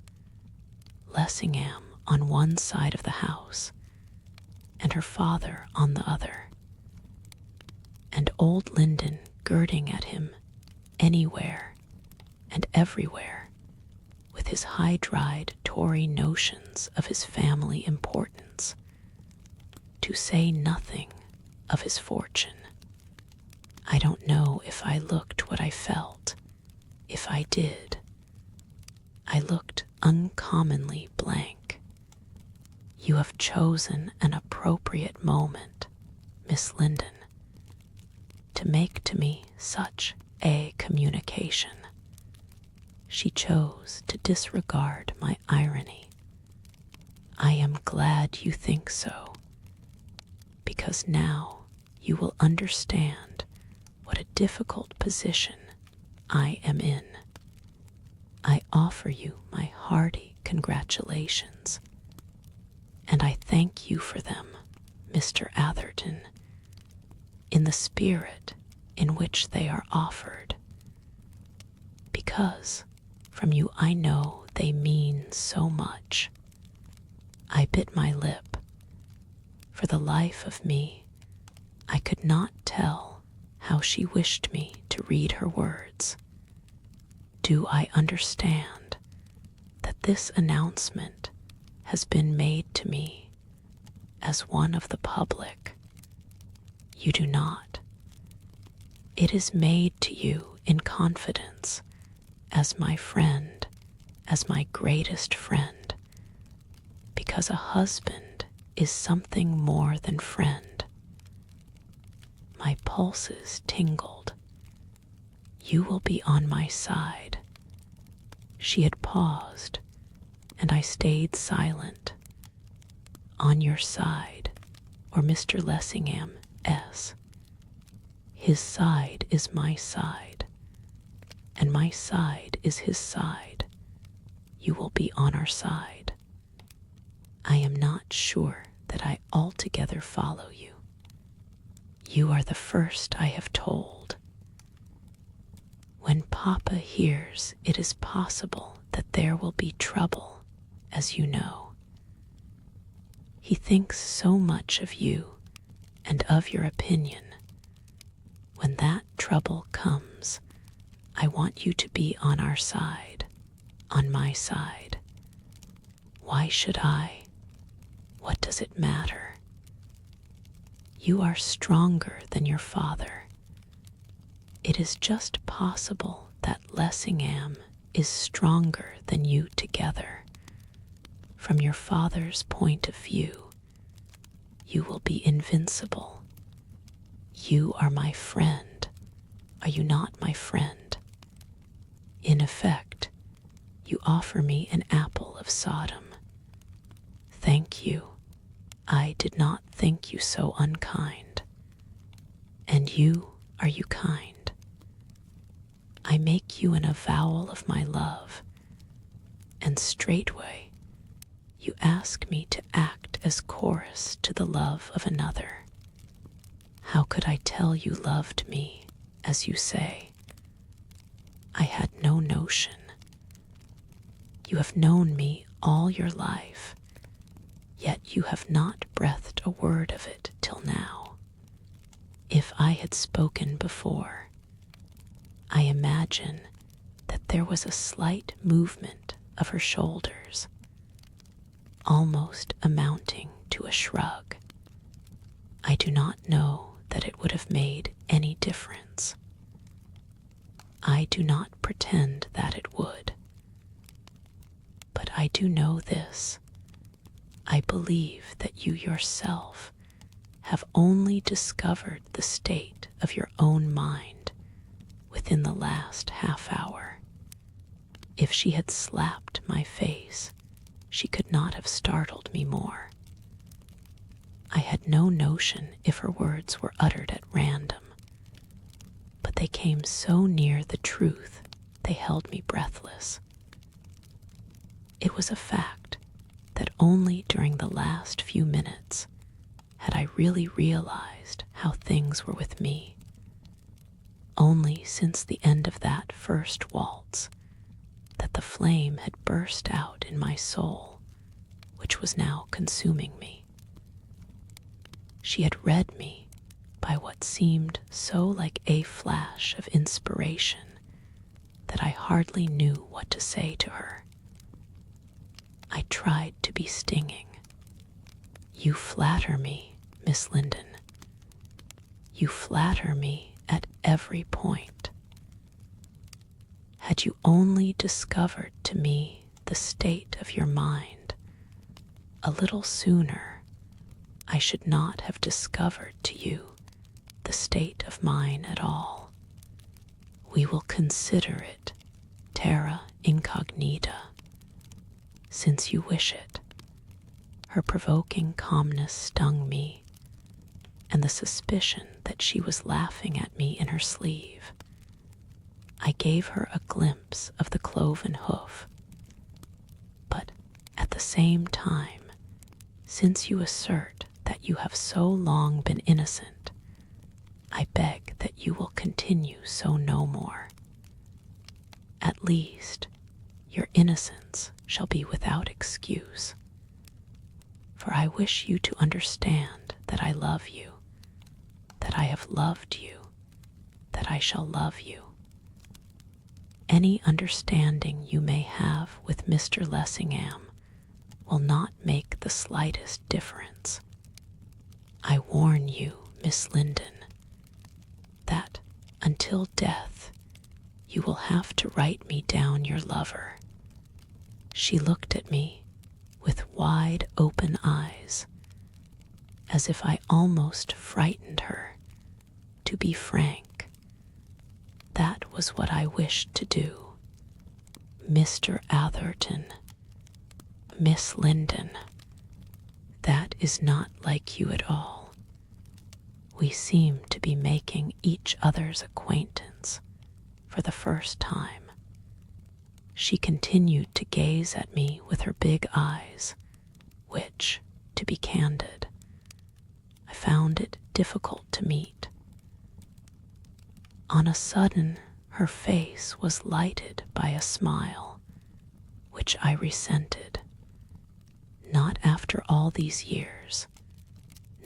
Lessingham on one side of the house, and her father on the other, and old Linden girding at him anywhere and everywhere with his high-dried Tory notions of his family importance, to say nothing of his fortune. I don't know if I looked what I felt. If I did, I looked uncommonly blank. You have chosen an appropriate moment, Miss Linden, to make to me such a communication. She chose to disregard my irony. I am glad you think so, because now you will understand what a difficult position I am in. I offer you my hearty congratulations, and I thank you for them, Mr. Atherton, in the spirit in which they are offered, because from you I know they mean so much. I bit my lip. For the life of me, I could not tell how she wished me to read her words. Do I understand that this announcement has been made to me as one of the public. You do not. It is made to you in confidence, as my friend, as my greatest friend, because a husband is something more than friend. My pulses tingled. You will be on my side. She had paused, and I stayed silent. On your side, or Mr. Lessingham's. His side is my side, and my side is his side. You will be on our side. I am not sure that I altogether follow you. You are the first I have told. When Papa hears, it is possible that there will be trouble, as you know. He thinks so much of you and of your opinion. When that trouble comes, I want you to be on our side, on my side. Why should I? What does it matter? You are stronger than your father. It is just possible that Lessingham is stronger than you together. From your father's point of view, you will be invincible. You are my friend. Are you not my friend? In effect, you offer me an apple of Sodom. Thank you. I did not think you so unkind. And you, are you kind? I make you an avowal of my love, and straightway you ask me to act as chorus to the love of another. How could I tell you loved me, as you say? I had no notion. You have known me all your life, yet you have not breathed a word of it till now. If I had spoken before, I imagine that there was a slight movement of her shoulders, almost amounting to a shrug. I do not know that it would have made any difference. I do not pretend that it would. But I do know this. I believe that you yourself have only discovered the state of your own mind within the last half hour. If she had slapped my face, she could not have startled me more. I had no notion if her words were uttered at random, but they came so near the truth they held me breathless. It was a fact that only during the last few minutes had I really realized how things were with me. Only since the end of that first waltz that the flame had burst out in my soul, which was now consuming me. She had read me by what seemed so like a flash of inspiration that I hardly knew what to say to her. I tried to be stinging. You flatter me, Miss Linden. You flatter me at every point. Had you only discovered to me the state of your mind a little sooner, I should not have discovered to you the state of mine at all. We will consider it terra incognita, since you wish it. Her provoking calmness stung me, and the suspicion that she was laughing at me in her sleeve. I gave her a glimpse of the cloven hoof. But at the same time, since you assert that you have so long been innocent, I beg that you will continue so no more. At least, your innocence shall be without excuse. For I wish you to understand that I love you, that I have loved you, that I shall love you. Any understanding you may have with Mr. Lessingham will not make the slightest difference. I warn you, Miss Linden, that until death you will have to write me down your lover." She looked at me with wide open eyes, as if I almost frightened her. To be frank, that was what I wished to do. "Mr. Atherton, Miss Linden, that is not like you at all. We seem to be making each other's acquaintance for the first time." She continued to gaze at me with her big eyes, which, to be candid, I found it difficult to meet. On a sudden, her face was lighted by a smile, which I resented. Not after all these years.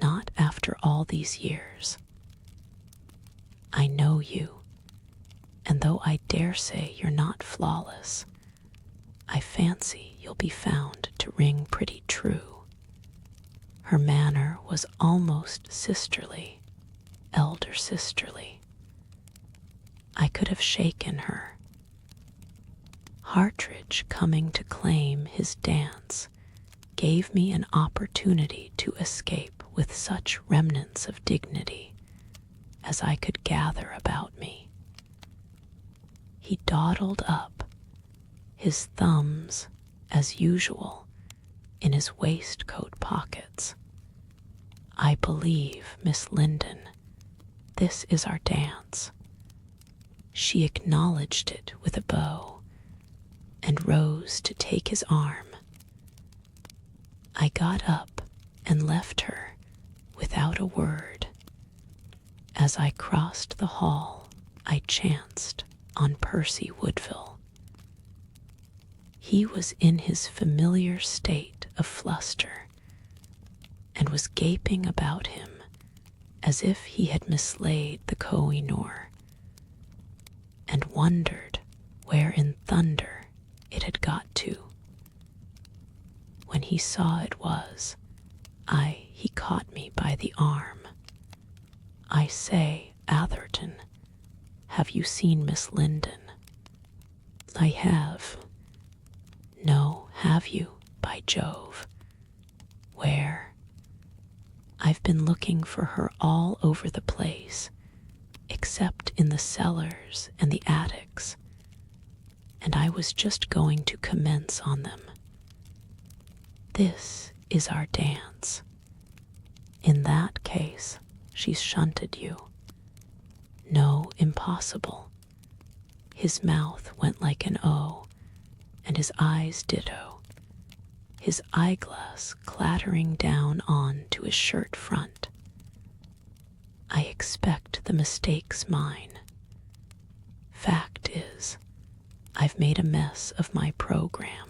Not after all these years. "I know you, and though I dare say you're not flawless, I fancy you'll be found to ring pretty true." Her manner was almost sisterly, elder sisterly. I could have shaken her. Partridge coming to claim his dance gave me an opportunity to escape with such remnants of dignity as I could gather about me. He dawdled up, his thumbs, as usual, in his waistcoat pockets. "I believe, Miss Linden, this is our dance." She acknowledged it with a bow and rose to take his arm. I got up and left her without a word. As I crossed the hall, I chanced on Percy Woodville. He was in his familiar state of fluster and was gaping about him as if he had mislaid the Koh-i-Noor and wondered where in thunder it had got to. When he saw it was he caught me by the arm. "I say, Atherton, have you seen Miss Linden?" "I have." "No, have you, by Jove? Where?" "I've been looking for her all over the place, except in the cellars and the attics, and I was just going to commence on them. This is our dance. In that case, she's shunted you." "No, impossible." His mouth went like an O, and his eyes ditto, his eyeglass clattering down on to his shirt front. "I expect the mistake's mine. Fact is, I've made a mess of my program.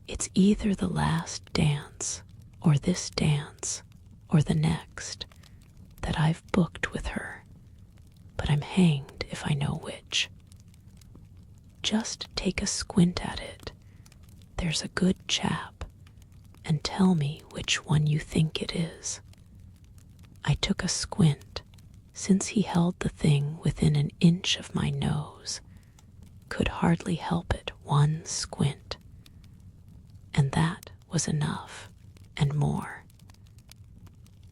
It's either the last dance, or this dance, or the next, that I've booked with her, but I'm hanged if I know which. Just take a squint at it. There's a good chap, and tell me which one you think it is." I took a squint, since he held the thing within an inch of my nose, could hardly help it one squint. And that was enough, and more.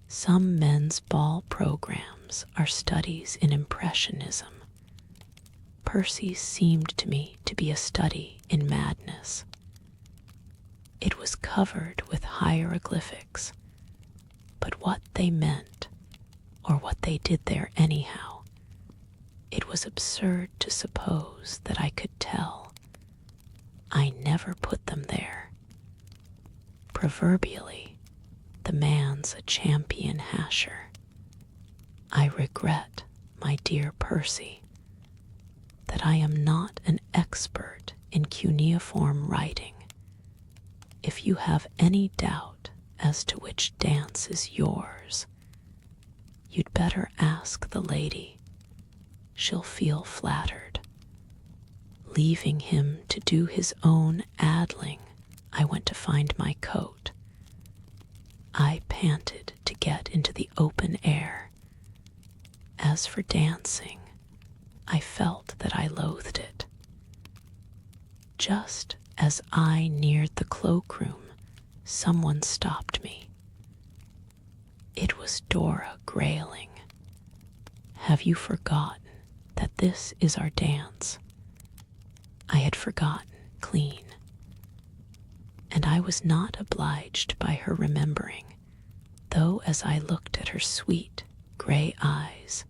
Some men's ball programs are studies in impressionism. Percy's seemed to me to be a study in madness. It was covered with hieroglyphics, but what they meant, or what they did there anyhow, it was absurd to suppose that I could tell. I never put them there. Proverbially, the man's a champion hasher. I regret, my dear Percy, that I am not an expert in cuneiform writing. If you have any doubt as to which dance is yours, you'd better ask the lady. She'll feel flattered. Leaving him to do his own addling, I went to find my coat. I panted to get into the open air. As for dancing, I felt that I loathed it. Just as I neared the cloakroom, someone stopped me. It was Dora grailing. "Have you forgotten that this is our dance?" I had forgotten clean, and I was not obliged by her remembering, though as I looked at her sweet gray eyes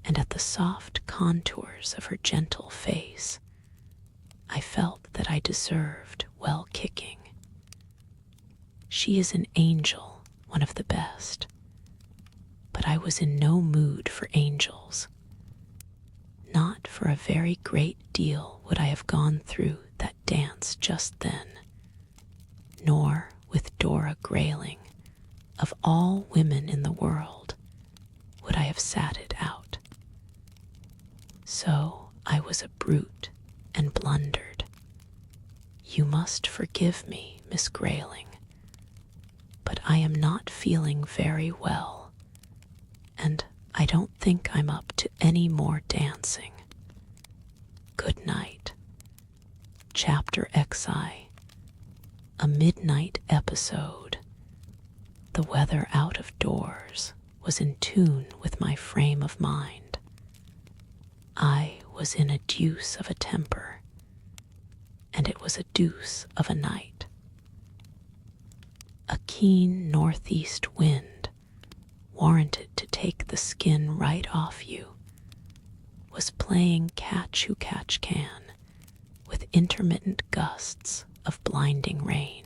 and at the soft contours of her gentle face, I felt that I deserved well kicking. She is an angel, one of the best, but I was in no mood for angels. Not for a very great deal would I have gone through that dance just then, nor with Dora grailing, of all women in the world, would I have sat it out. So I was a brute and blundered. You must forgive me, Miss Grayling, but I am not feeling very well, and I don't think I'm up to any more dancing. Good night. Chapter XI. A midnight episode. The weather out of doors was in tune with my frame of mind. I was in a deuce of a temper, and it was a deuce of a night. A keen northeast wind, warranted to take the skin right off you, was playing catch who catch can with intermittent gusts of blinding rain.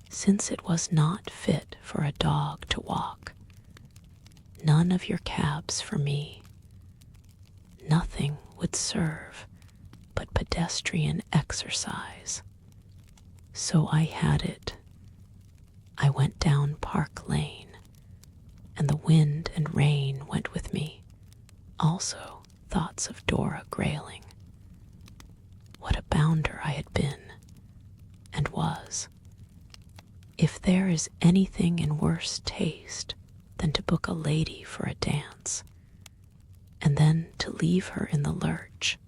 Since it was not fit for a dog to walk, none of your cabs for me. Nothing would serve but pedestrian exercise. So I had it. I went down Park Lane, and the wind and rain went with me, also thoughts of Dora grailing. What a bounder I had been, and was. If there is anything in worse taste than to book a lady for a dance, and then to leave her in the lurch,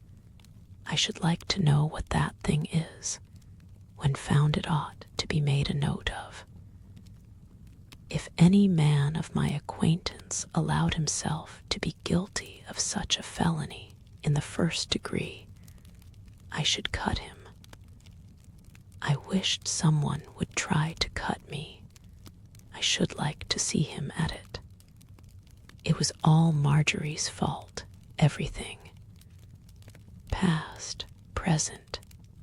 I should like to know what that thing is, when found it ought to be made a note of. If any man of my acquaintance allowed himself to be guilty of such a felony in the first degree, I should cut him. I wished someone would try to cut me. I should like to see him at it. It was all Marjorie's fault, everything. Past, present,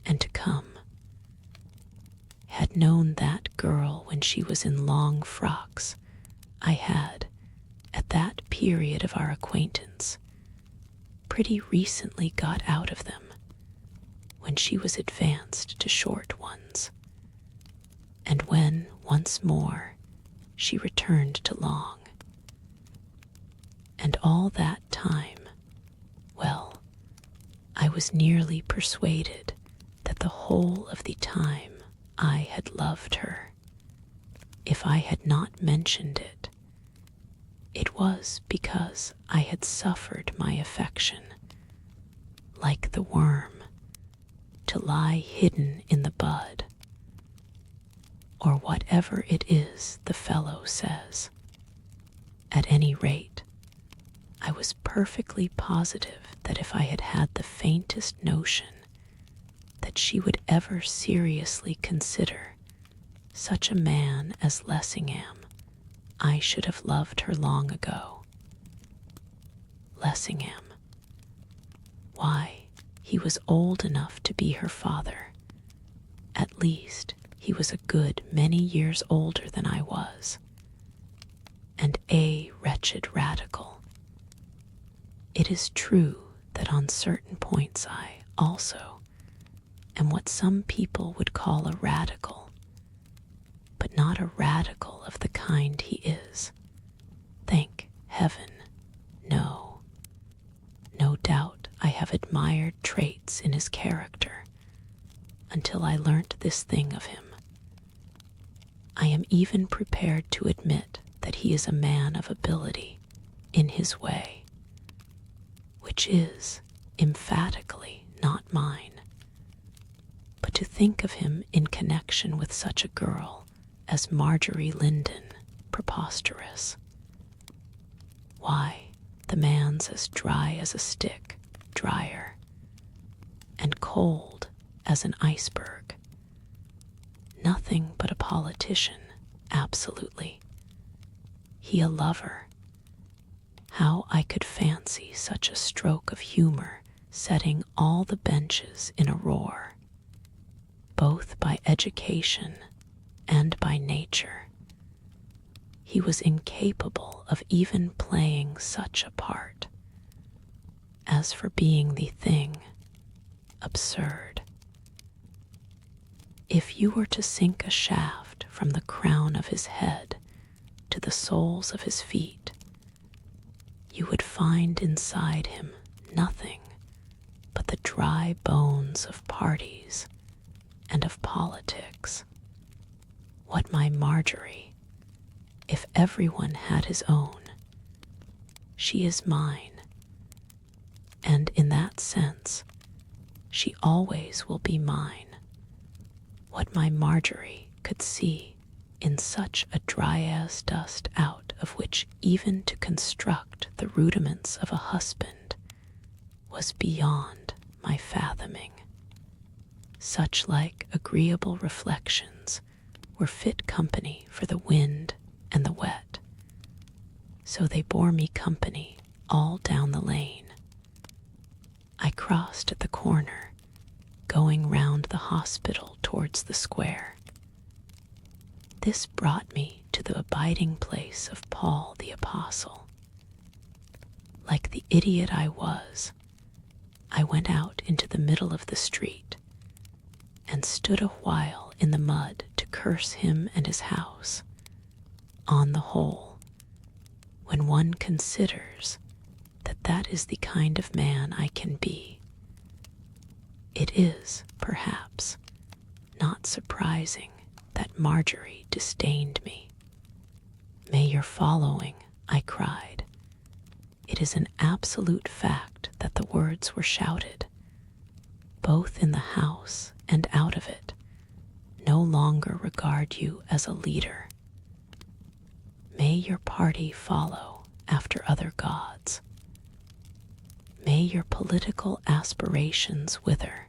and to come. Had known that girl when she was in long frocks, I had, at that period of our acquaintance, pretty recently got out of them, when she was advanced to short ones, and when, once more, she returned to long. And all that time, well, I was nearly persuaded that the whole of the time I had loved her. If I had not mentioned it, it was because I had suffered my affection, like the worm, to lie hidden in the bud, or whatever it is the fellow says. At any rate, I was perfectly positive that if I had had the faintest notion that she would ever seriously consider such a man as Lessingham, I should have loved her long ago. Lessingham. Why, he was old enough to be her father. At least, he was a good many years older than I was. And a wretched radical. It is true that on certain points I, also, am what some people would call a radical, but not a radical of the kind he is. Thank heaven, no. No doubt I have admired traits in his character until I learnt this thing of him. I am even prepared to admit that he is a man of ability in his way, which is emphatically not mine. But to think of him in connection with such a girl as Marjorie Linden, preposterous. Why, the man's as dry as a stick, drier, and cold as an iceberg. Nothing but a politician, absolutely. He a lover. How I could fancy such a stroke of humor setting all the benches in a roar, both by education and by nature. He was incapable of even playing such a part. As for being the thing, absurd. If you were to sink a shaft from the crown of his head to the soles of his feet, you would find inside him nothing but the dry bones of parties and of politics. What my Marjorie, if everyone had his own, she is mine, and in that sense, she always will be mine. What my Marjorie could see in such a dry-as-dust out of which even to construct the rudiments of a husband was beyond my fathoming. Such like agreeable reflections were fit company for the wind and the wet, so they bore me company all down the lane. I crossed at the corner, going round the hospital towards the square. This brought me to the abiding place of Paul the Apostle. Like the idiot I was, I went out into the middle of the street and stood a while in the mud to curse him and his house. On the whole, when one considers that that is the kind of man I can be, it is, perhaps, not surprising that Marjorie disdained me. "May your following," I cried. It is an absolute fact that the words were shouted, both in the house and out of it, no longer regard you as a leader. May your party follow after other gods. May your political aspirations wither,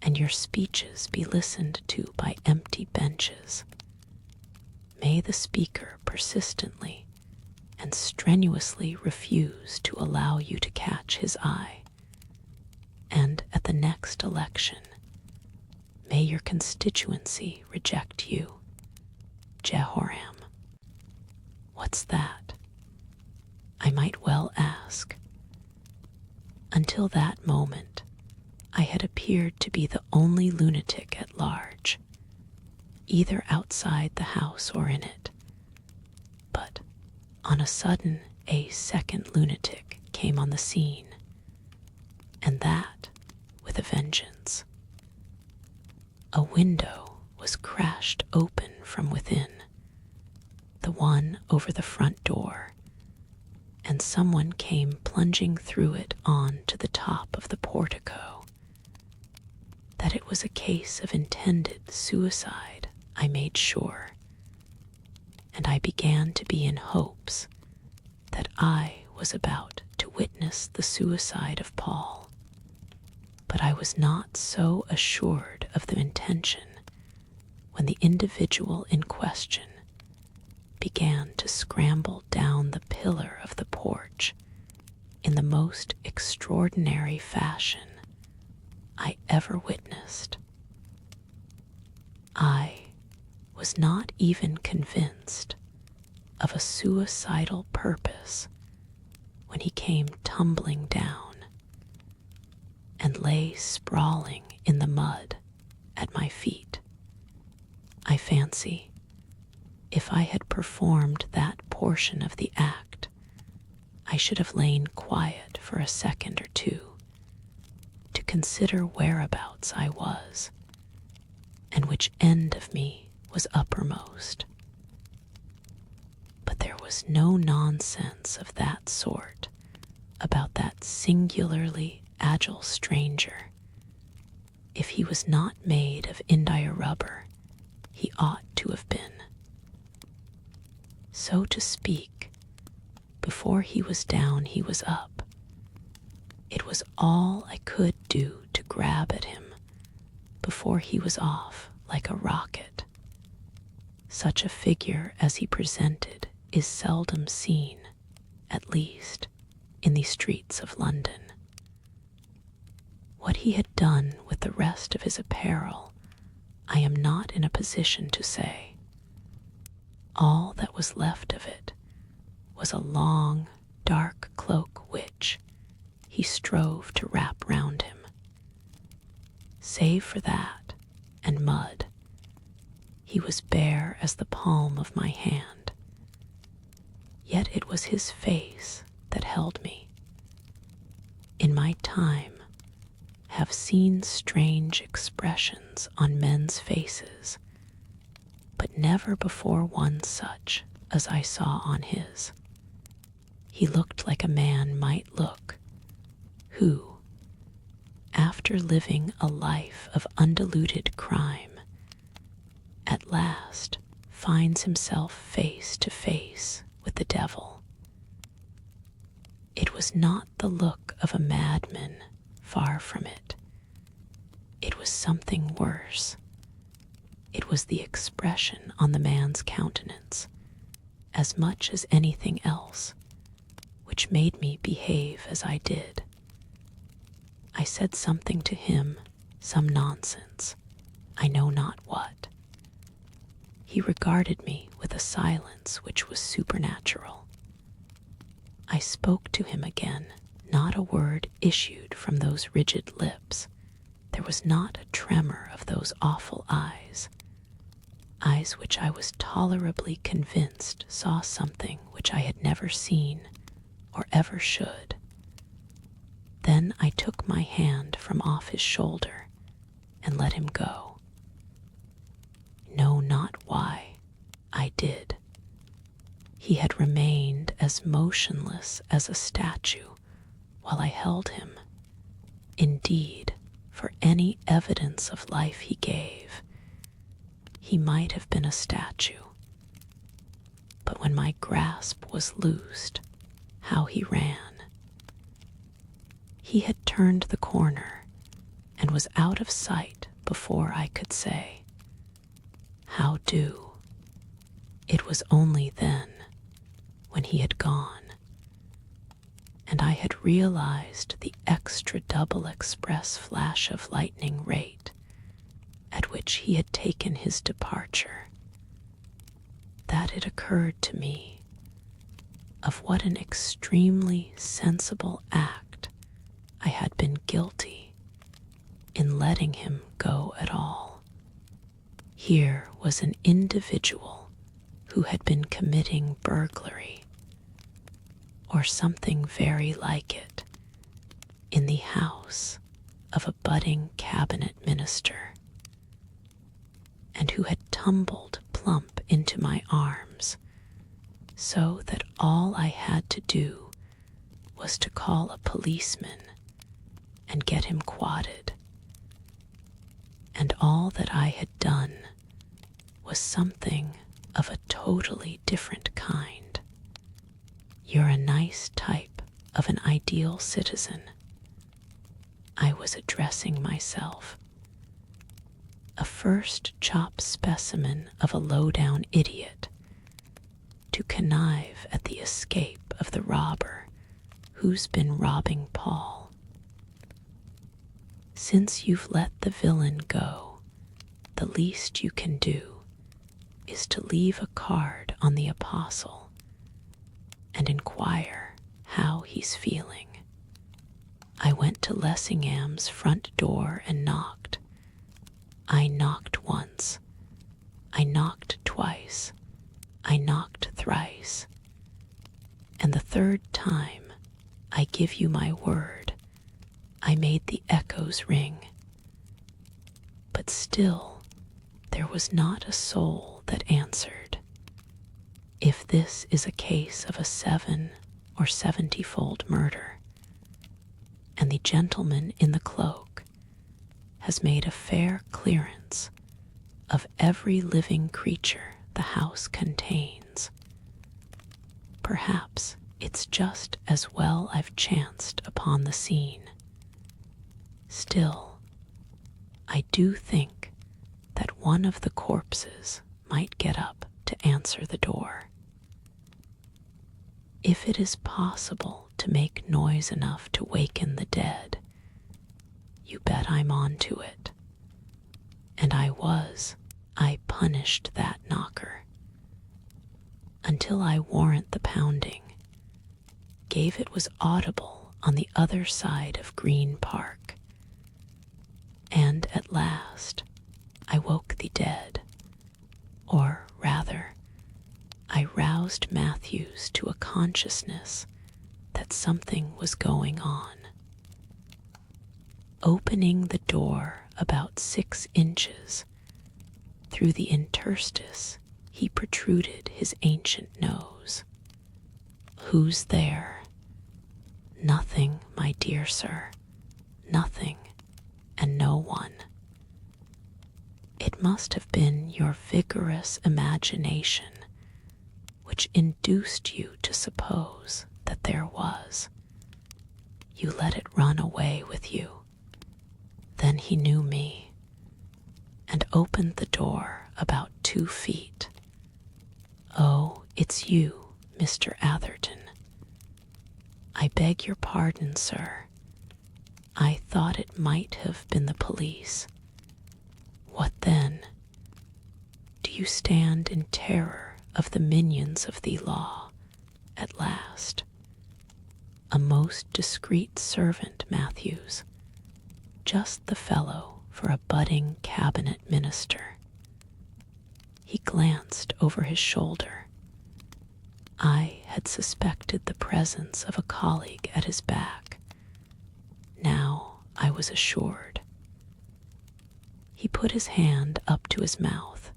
and your speeches be listened to by empty benches. May the speaker persistently and strenuously refuse to allow you to catch his eye, and at the next election, may your constituency reject you. Jehoram. What's that? I might well ask. Until that moment, I had appeared to be the only lunatic at large, either outside the house or in it. But on a sudden, a second lunatic came on the scene, and that with a vengeance. A window was crashed open from within, the one over the front door, and someone came plunging through it on to the top of the portico. That it was a case of intended suicide, I made sure, and I began to be in hopes that I was about to witness the suicide of Paul. But I was not so assured of the intention when the individual in question began to scramble down the pillar of the porch in the most extraordinary fashion I ever witnessed. I was not even convinced of a suicidal purpose when he came tumbling down and lay sprawling in the mud at my feet. I fancy if I had performed that portion of the act, I should have lain quiet for a second or two consider whereabouts I was, and which end of me was uppermost. But there was no nonsense of that sort about that singularly agile stranger. If he was not made of india rubber, he ought to have been. So to speak, before he was down, he was up. It was all I could do to grab at him before he was off like a rocket. Such a figure as he presented is seldom seen, at least in the streets of London. What he had done with the rest of his apparel, I am not in a position to say. All that was left of it was a long, dark cloak which he strove to wrap round him. Save for that and mud, he was bare as the palm of my hand. Yet it was his face that held me. In my time, have seen strange expressions on men's faces, but never before one such as I saw on his. He looked like a man might look, who, after living a life of undiluted crime, at last finds himself face to face with the devil. It was not the look of a madman, far from it. It was something worse. It was the expression on the man's countenance, as much as anything else, which made me behave as I did. I said something to him, some nonsense, I know not what. He regarded me with a silence which was supernatural. I spoke to him again. Not a word issued from those rigid lips. There was not a tremor of those awful eyes. Eyes which I was tolerably convinced saw something which I had never seen or ever should. Then I took my hand from off his shoulder and let him go. Know not why I did. He had remained as motionless as a statue while I held him. Indeed, for any evidence of life he gave, he might have been a statue. But when my grasp was loosed, how he ran! He had turned the corner and was out of sight before I could say, "How do?" It was only then, when he had gone, and I had realized the extra double express flash of lightning rate at which he had taken his departure, that it occurred to me of what an extremely sensible act I had been guilty in letting him go at all. Here was an individual who had been committing burglary, or something very like it, in the house of a budding cabinet minister, and who had tumbled plump into my arms, so that all I had to do was to call a policeman and get him quodded. And all that I had done was something of a totally different kind. You're a nice type of an ideal citizen. I was addressing myself. A first chop specimen of a low-down idiot, to connive at the escape of the robber who's been robbing Paul. Since you've let the villain go, the least you can do is to leave a card on the apostle and inquire how he's feeling. I went to Lessingham's front door and knocked. I knocked once. I knocked twice. I knocked thrice. And the third time, I give you my word, I made the echoes ring. But still, there there was not a soul that answered. If this is a case of a 7 or 70-fold murder, and the gentleman in the cloak has made a fair clearance of every living creature the house contains, perhaps it's just as well I've chanced upon the scene. Still, I do think that one of the corpses might get up to answer the door. If it is possible to make noise enough to waken the dead, you bet I'm on to it. And I punished that knocker. Until I warrant the pounding, gave it was audible on the other side of Green Park. And at last I woke the dead, or rather, I roused Matthews to a consciousness that something was going on. Opening the door about 6 inches, through the interstice he protruded his ancient nose. "Who's there?" "Nothing, my dear sir, nothing, and no one." It must have been your vigorous imagination which induced you to suppose that there was. You let it run away with you. Then he knew me, and opened the door about 2 feet. "Oh, it's you, Mr. Atherton. I beg your pardon, sir. I thought it might have been the police. What then? Do you stand in terror of the minions of the law at last?" "A most discreet servant, Matthews. Just the fellow for a budding cabinet minister." He glanced over his shoulder. I had suspected the presence of a colleague at his back. Now I was assured. He put his hand up to his mouth,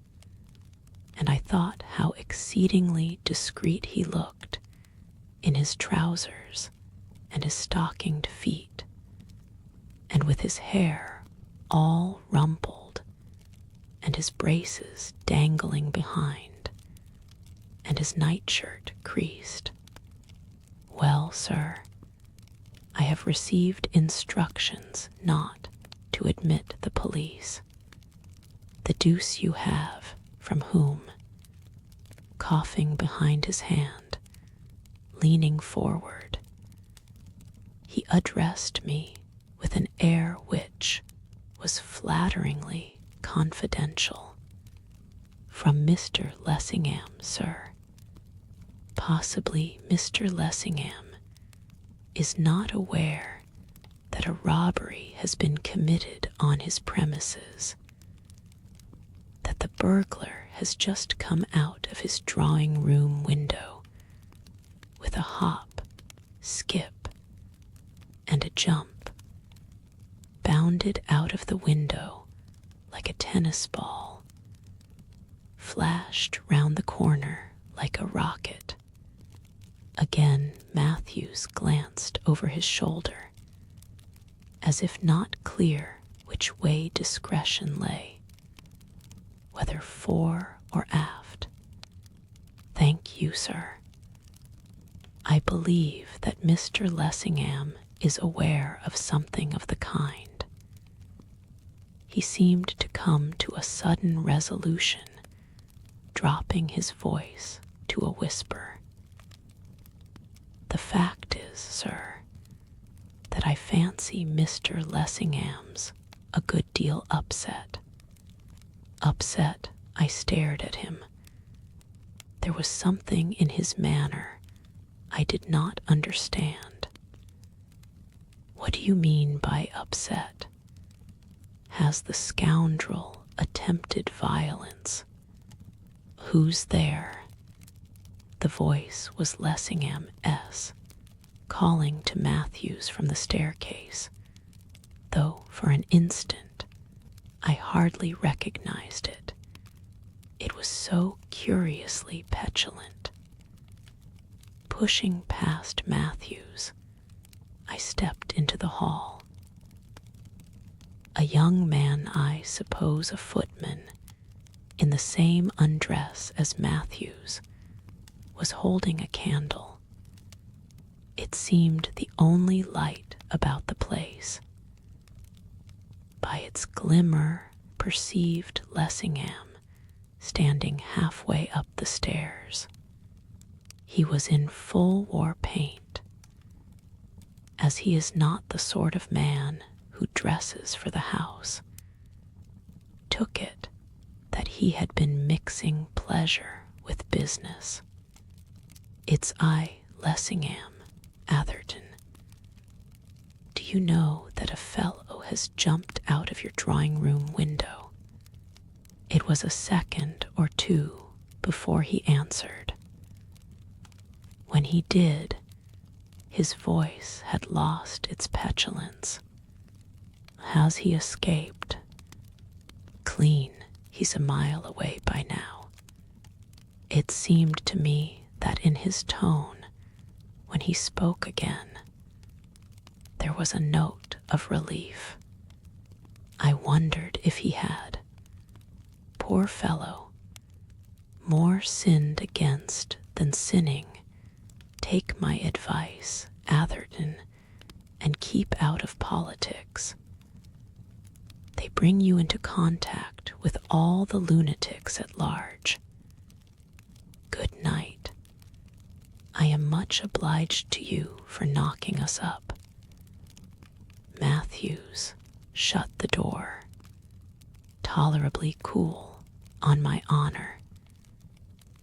and I thought how exceedingly discreet he looked in his trousers and his stockinged feet, and with his hair all rumpled, and his braces dangling behind, and his nightshirt creased. "Well, sir, I have received instructions not to admit the police." "The deuce you have, from whom?" Coughing behind his hand, leaning forward, he addressed me with an air which was flatteringly confidential. "From Mr. Lessingham, sir. Possibly Mr. Lessingham is not aware that a robbery has been committed on his premises, that the burglar has just come out of his drawing-room window with a hop, skip, and a jump, bounded out of the window like a tennis ball, flashed round the corner like a rocket." Again Matthews glanced over his shoulder, as if not clear which way discretion lay, whether fore or aft. "Thank you, sir. I believe that Mr. Lessingham is aware of something of the kind." He seemed to come to a sudden resolution, dropping his voice to a whisper. "The fact is, sir, that I fancy Mr. Lessingham's a good deal upset." Upset, I stared at him. There was something in his manner I did not understand. "What do you mean by upset? Has the scoundrel attempted violence?" "Who's there?" The voice was Lessingham's, calling to Matthews from the staircase, though for an instant I hardly recognized it It was so curiously petulant. Pushing past Matthews, I stepped into the hall. A young man, I suppose a footman, in the same undress as Matthews, was holding a candle. It seemed the only light about the place. By its glimmer perceived Lessingham standing halfway up the stairs. He was in full war paint, as he is not the sort of man who dresses for the house. Took it that he had been mixing pleasure with business. It's I, Lessingham, Atherton. Do you know that a fellow has jumped out of your drawing-room window? It was a second or two before he answered. When he did, his voice had lost its petulance. Has he escaped? Clean, he's a mile away by now. It seemed to me that in his tone, when he spoke again, there was a note of relief. I wondered if he had. Poor fellow, more sinned against than sinning. Take my advice, Atherton, and keep out of politics. They bring you into contact with all the lunatics at large. Good night. I am much obliged to you for knocking us up. Matthews shut the door. Tolerably cool, on my honor.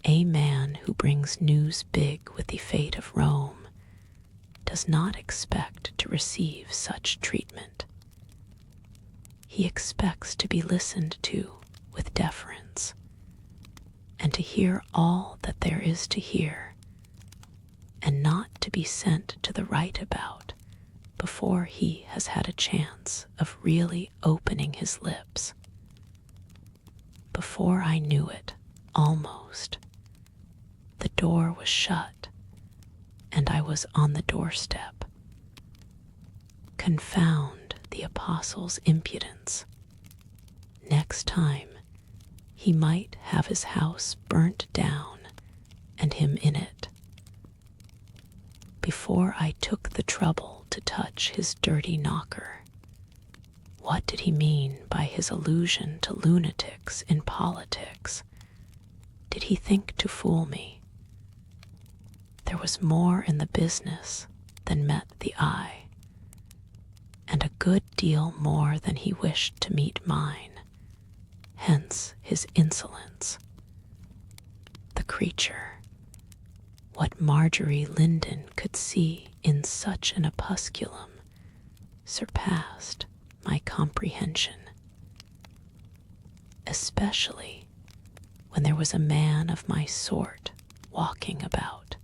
A man who brings news big with the fate of Rome does not expect to receive such treatment. He expects to be listened to with deference, and to hear all that there is to hear, and not to be sent to the right about before he has had a chance of really opening his lips. Before I knew it, almost, the door was shut, and I was on the doorstep. Confound the apostle's impudence. Next time, he might have his house burnt down, and him in it. Before I took the trouble to touch his dirty knocker, what did he mean by his allusion to lunatics in politics? Did he think to fool me? There was more in the business than met the eye, and a good deal more than he wished to meet mine, hence his insolence. The creature, what Marjorie Linden could see in such an opusculum, surpassed my comprehension, especially when there was a man of my sort walking about,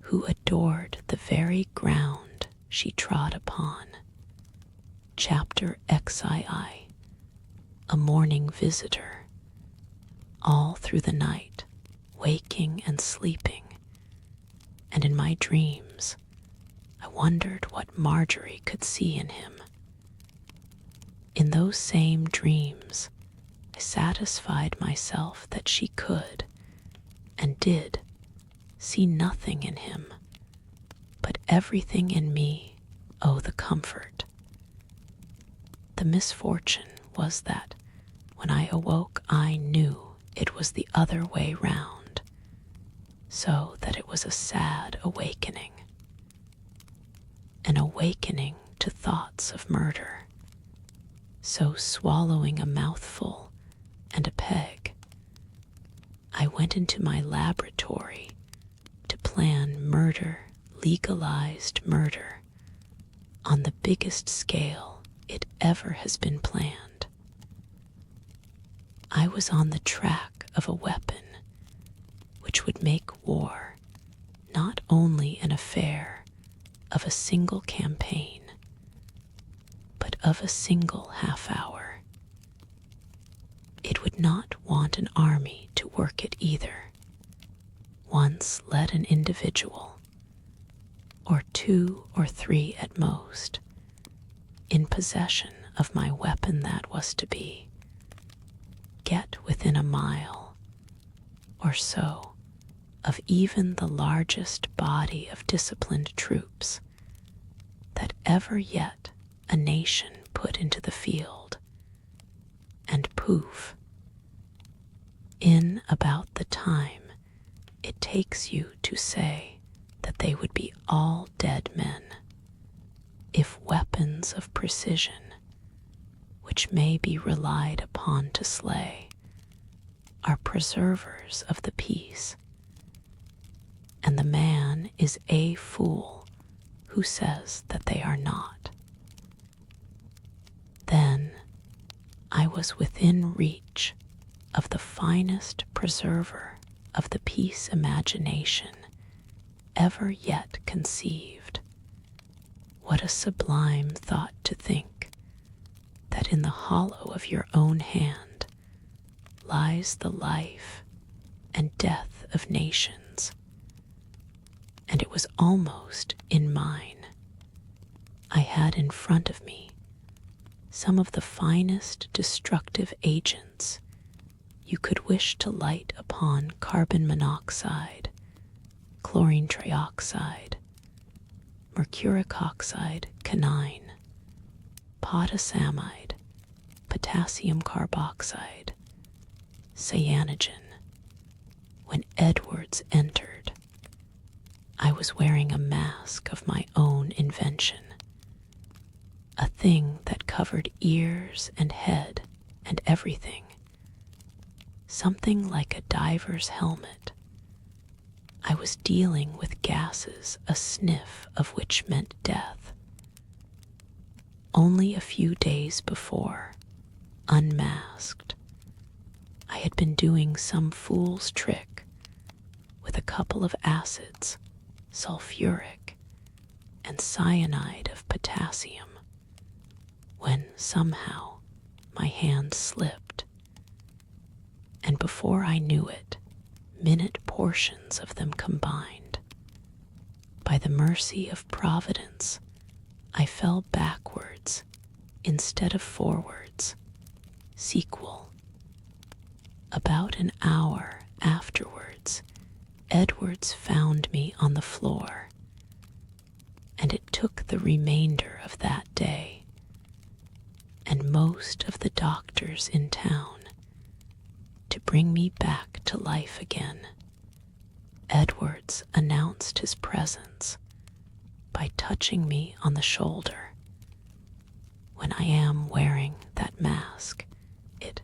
who adored the very ground she trod upon. Chapter XII, a morning visitor, all through the night, waking and sleeping, and in my dreams, I wondered what Marjorie could see in him. In those same dreams, I satisfied myself that she could, and did, see nothing in him, but everything in me owe the comfort. The misfortune was that when I awoke I knew it was the other way round, so that it was a sad awakening. An awakening to thoughts of murder. So swallowing a mouthful and a peg, I went into my laboratory to plan murder, legalized murder, on the biggest scale it ever has been planned. I was on the track of a weapon which would make war not only an affair of a single campaign, but of a single half hour. It would not want sent an army to work it either. Once led an individual, or 2 or 3 at most, in possession of my weapon that was to be, get within a mile or so of even the largest body of disciplined troops that ever yet a nation put into the field, and poof, in about the time it takes you to say that they would be all dead men, if weapons of precision, which may be relied upon to slay, are preservers of the peace, and the man is a fool who says that they are not. Then I was within reach of the finest preserver of the peace imagination ever yet conceived. What a sublime thought to think that in the hollow of your own hand lies the life and death of nations, and it was almost in mine. I had in front of me some of the finest destructive agents you could wish to light upon carbon monoxide, chlorine trioxide, mercuric oxide canine, potassiamide, potassium carboxide, cyanogen. When Edwards entered, I was wearing a mask of my own invention, a thing that covered ears and head and everything, something like a diver's helmet. I was dealing with gases, a sniff of which meant death. Only a few days before, unmasked, I had been doing some fool's trick with a couple of acids, sulfuric and cyanide of potassium, when somehow my hand slipped, and before I knew it, minute portions of them combined. By the mercy of Providence, I fell backwards instead of forwards. Sequel. About an hour afterwards, Edwards found me on the floor, and it took the remainder of that day, and most of the doctors in town, to bring me back to life again. Edwards announced his presence by touching me on the shoulder. When I am wearing that mask, it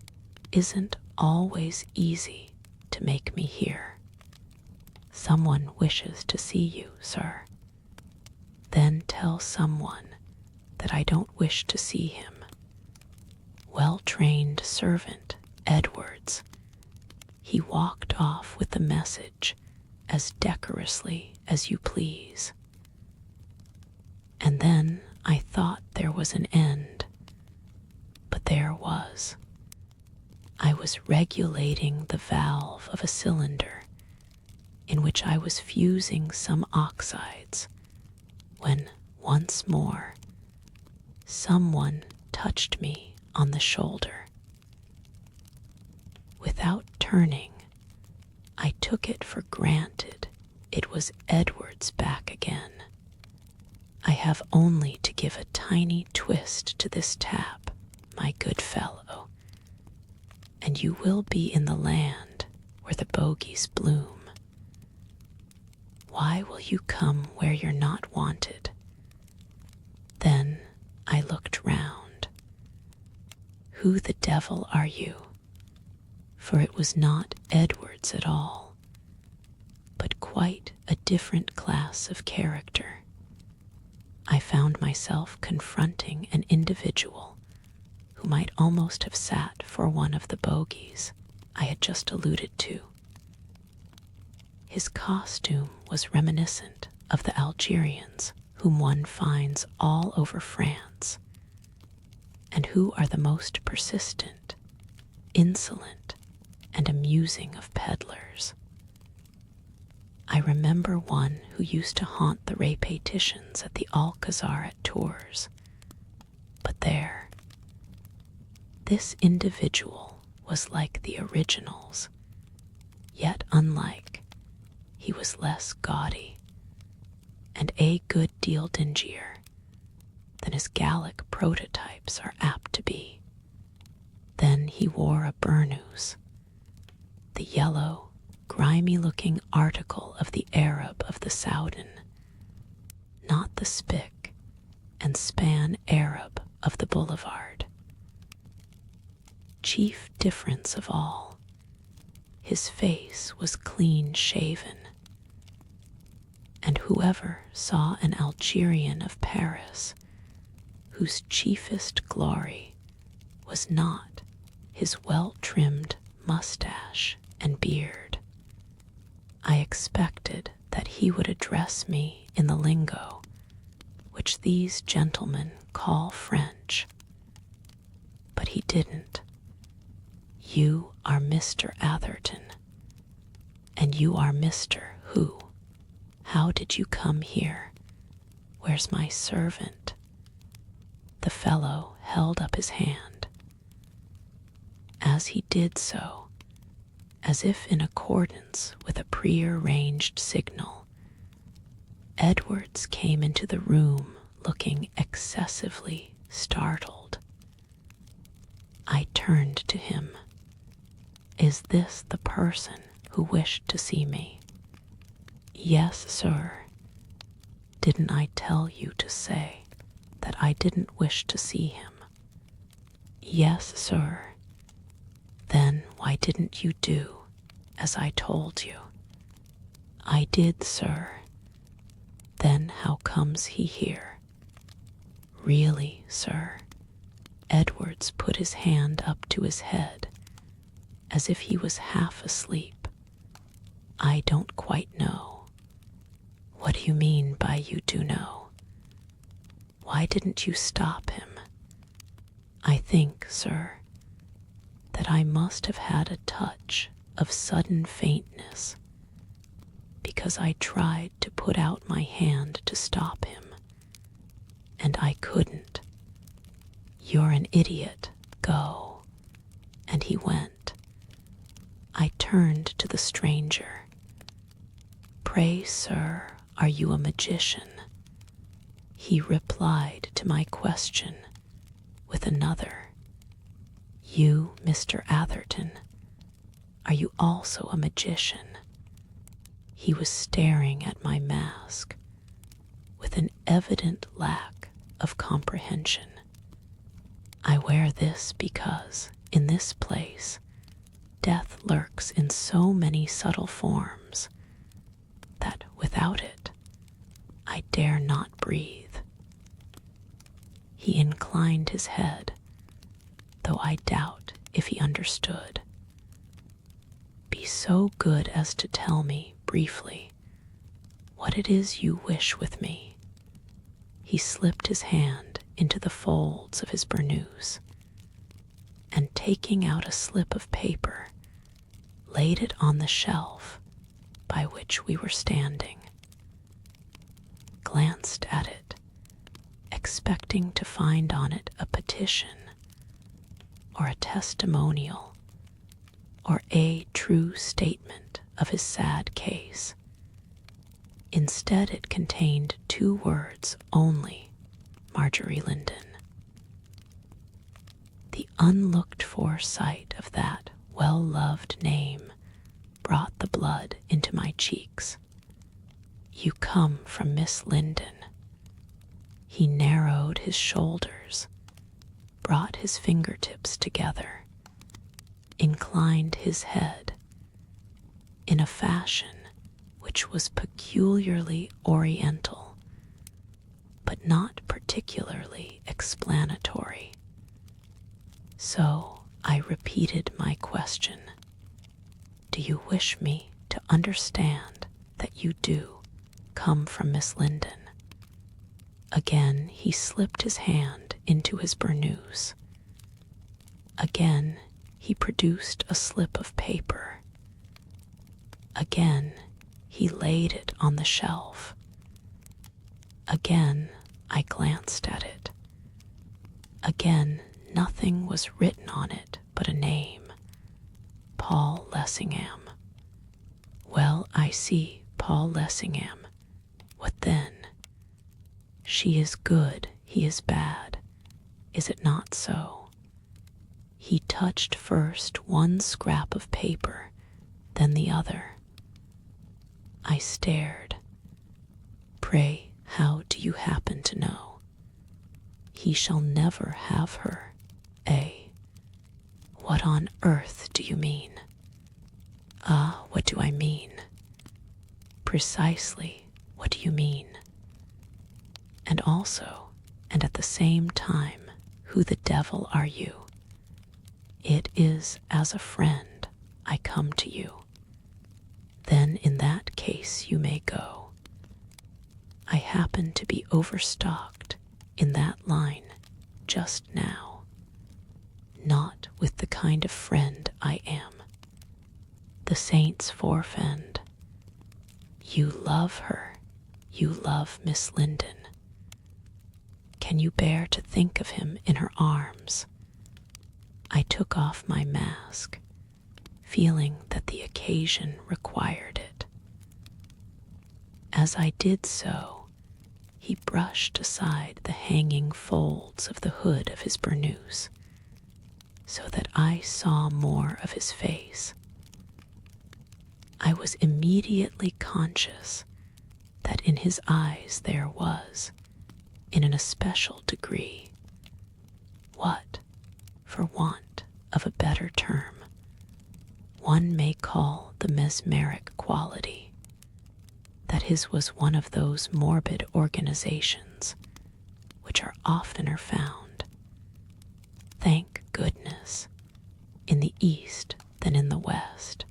isn't always easy to make me hear. Someone wishes to see you, sir. Then tell someone that I don't wish to see him. Well-trained servant, Edwards. He walked off with the message as decorously as you please. And then I thought there was an end, but there was. I was regulating the valve of a cylinder in which I was fusing some oxides when once more someone touched me on the shoulder. Without turning, I took it for granted it was Edwards back again. I have only to give a tiny twist to this tap, my good fellow, and you will be in the land where the bogies bloom. Why will you come where you're not wanted? Then I looked round. Who the devil are you? For it was not Edwards at all, but quite a different class of character. I found myself confronting an individual who might almost have sat for one of the bogies I had just alluded to. His costume was reminiscent of the Algerians whom one finds all over France, and who are the most persistent, insolent, and amusing of peddlers. I remember one who used to haunt the repetitions at the Alcazar at Tours. But there, this individual was like the originals, yet unlike. He was less gaudy, and a good deal dingier than his Gallic prototypes are apt to be. Then he wore a burnous, the yellow, grimy-looking article of the Arab of the Soudan, not the spick and span Arab of the boulevard. Chief difference of all, his face was clean-shaven, and whoever saw an Algerian of Paris, whose chiefest glory was not his well-trimmed mustache and beard, I expected that he would address me in the lingo which these gentlemen call French. But he didn't. You are Mr. Atherton, and you are Mr. Who? How did you come here? Where's my servant? The fellow held up his hand. As he did so, as if in accordance with a prearranged signal, Edwards came into the room looking excessively startled. I turned to him. Is this the person who wished to see me? Yes, sir. Didn't I tell you to say that I didn't wish to see him? Yes, sir. Then why didn't you do as I told you? I did, sir. Then how comes he here? Really, sir. Edwards put his hand up to his head, as if he was half asleep. I don't quite know. What do you mean by you do know? Why didn't you stop him? I think, sir, that I must have had a touch of sudden faintness, because I tried to put out my hand to stop him, and I couldn't. You're an idiot, go. And he went. I turned to the stranger. Pray, sir, are you a magician? He replied to my question with another. You, Mr. Atherton, are you also a magician? He was staring at my mask with an evident lack of comprehension. I wear this because, in this place, death lurks in so many subtle forms that without it, I dare not breathe. He inclined his head, though I doubt if he understood. Be so good as to tell me, briefly, what it is you wish with me. He slipped his hand into the folds of his burnous, and taking out a slip of paper, laid it on the shelf by which we were standing, glanced at it, expecting to find on it a petition, or a testimonial, or a true statement of his sad case. Instead, it contained 2 words only, Marjorie Linden. The unlooked-for sight of that well-loved name brought the blood into my cheeks. You come from Miss Linden. He narrowed his shoulders, brought his fingertips together, inclined his head in a fashion which was peculiarly oriental, but not particularly explanatory. So I repeated my question. Do you wish me to understand that you do come from Miss Linden? Again he slipped his hand into his burnous. Again he produced a slip of paper. Again, he laid it on the shelf. Again, I glanced at it. Again, nothing was written on it but a name, Paul Lessingham. Well, I see, Paul Lessingham. What then? She is good, he is bad. Is it not so? He touched first one scrap of paper, then the other. I stared. Pray, how do you happen to know? He shall never have her, A. What on earth do you mean? Ah, what do I mean? Precisely, what do you mean? And also, and at the same time, who the devil are you? It is as a friend I come to you. Then in that case you may go. I happen to be overstocked in that line just now, not with the kind of friend I am. The saints forfend. You love her, you love Miss Linden. Can you bear to think of him in her arms? I took off my mask, feeling that the occasion required it. As I did so, he brushed aside the hanging folds of the hood of his burnous, so that I saw more of his face. I was immediately conscious that in his eyes there was, in an especial degree, what, for want of a better term, one may call the mesmeric quality, that his was one of those morbid organizations which are oftener found, thank goodness, in the East than in the West,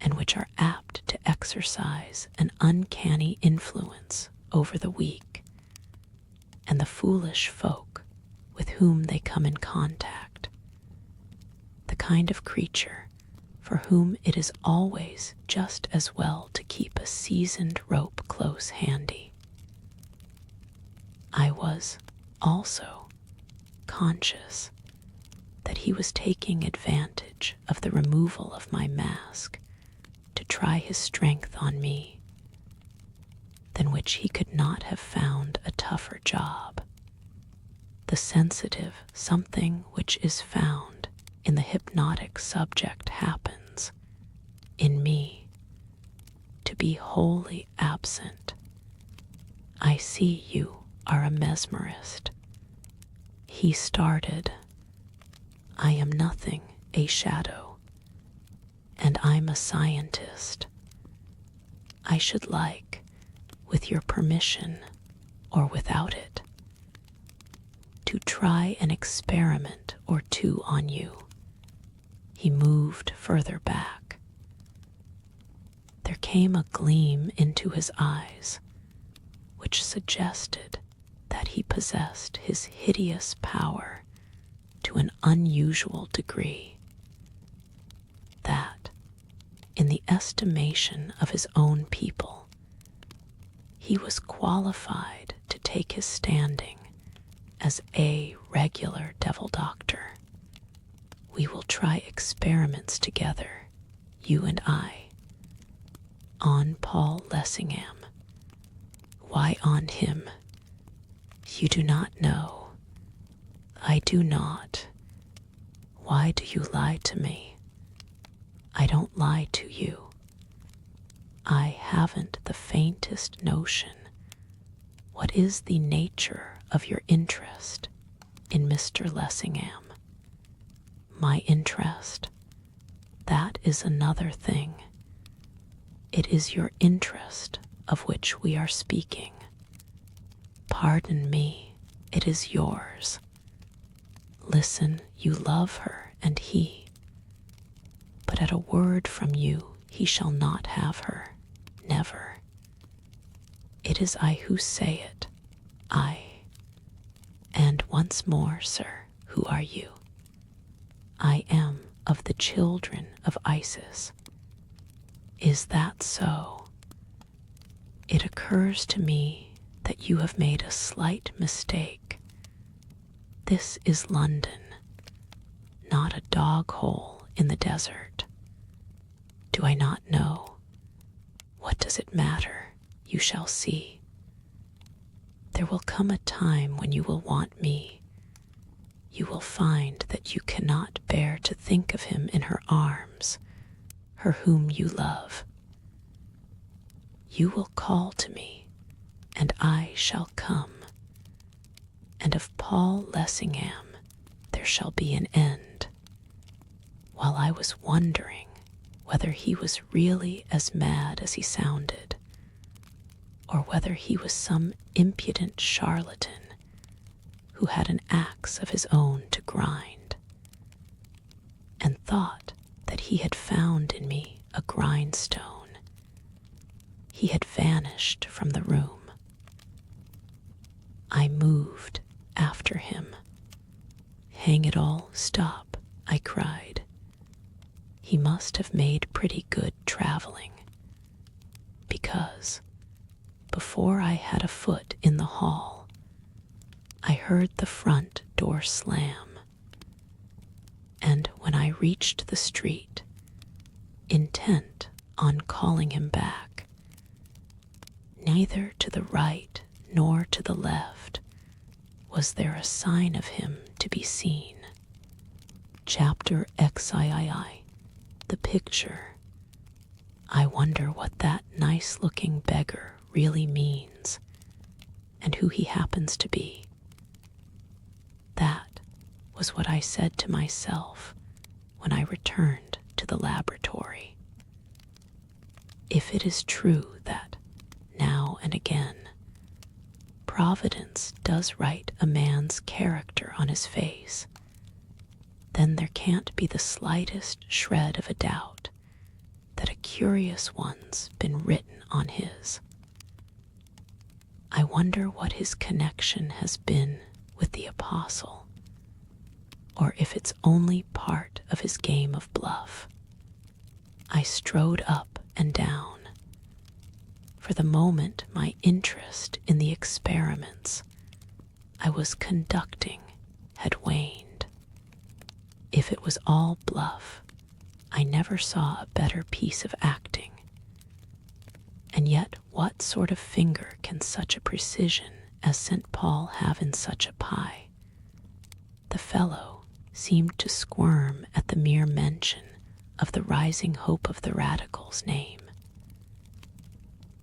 and which are apt to exercise an uncanny influence over the weak and the foolish folk with whom they come in contact, the kind of creature for whom it is always just as well to keep a seasoned rope close handy. I was also conscious that he was taking advantage of the removal of my mask to try his strength on me, than which he could not have found a tougher job. The sensitive something which is found in the hypnotic subject happens, in me, to be wholly absent. I see you are a mesmerist. He started. I am nothing, a shadow, and I'm a scientist. I should like, with your permission, or without it, to try an experiment or two on you. He moved further back. There came a gleam into his eyes, which suggested that he possessed his hideous power to an unusual degree, that, in the estimation of his own people, he was qualified to take his standing as a regular devil doctor. We will try experiments together, you and I, on Paul Lessingham. Why on him? You do not know. I do not. Why do you lie to me? I don't lie to you. I haven't the faintest notion what is the nature of your interest in Mr. Lessingham. My interest, that is another thing. It is your interest of which we are speaking. Pardon me, it is yours. Listen, you love her, and he. But at a word from you, he shall not have her, never. It is I who say it, I. And once more, sir, who are you? I am of the children of Isis. Is that so? It occurs to me that you have made a slight mistake. This is London, not a dog hole in the desert. Do I not know? What does it matter? You shall see. There will come a time when you will want me. You will find that you cannot bear to think of him in her arms, her whom you love. You will call to me, and I shall come. And of Paul Lessingham there shall be an end. While I was wondering whether he was really as mad as he sounded, or whether he was some impudent charlatan who had an axe of his own to grind, and thought that he had found in me a grindstone, he had vanished from the room. I moved after him. Hang it all, stop, I cried. He must have made pretty good traveling, because before I had a foot in the hall, I heard the front door slam, and when I reached the street, intent on calling him back, neither to the right nor to the left was there a sign of him to be seen. Chapter XII, the picture. I wonder what that nice-looking beggar really means, and who he happens to be. That was what I said to myself when I returned to the laboratory. If it is true that, now and again, Providence does write a man's character on his face, then there can't be the slightest shred of a doubt that a curious one's been written on his. I wonder what his connection has been with the apostle, or if it's only part of his game of bluff. I strode up and down. For the moment, my interest in the experiments I was conducting had waned. If it was all bluff, I never saw a better piece of acting. And yet, what sort of finger can such a precision as St. Paul have in such a pie? The fellow seemed to squirm at the mere mention of the rising hope of the radical's name.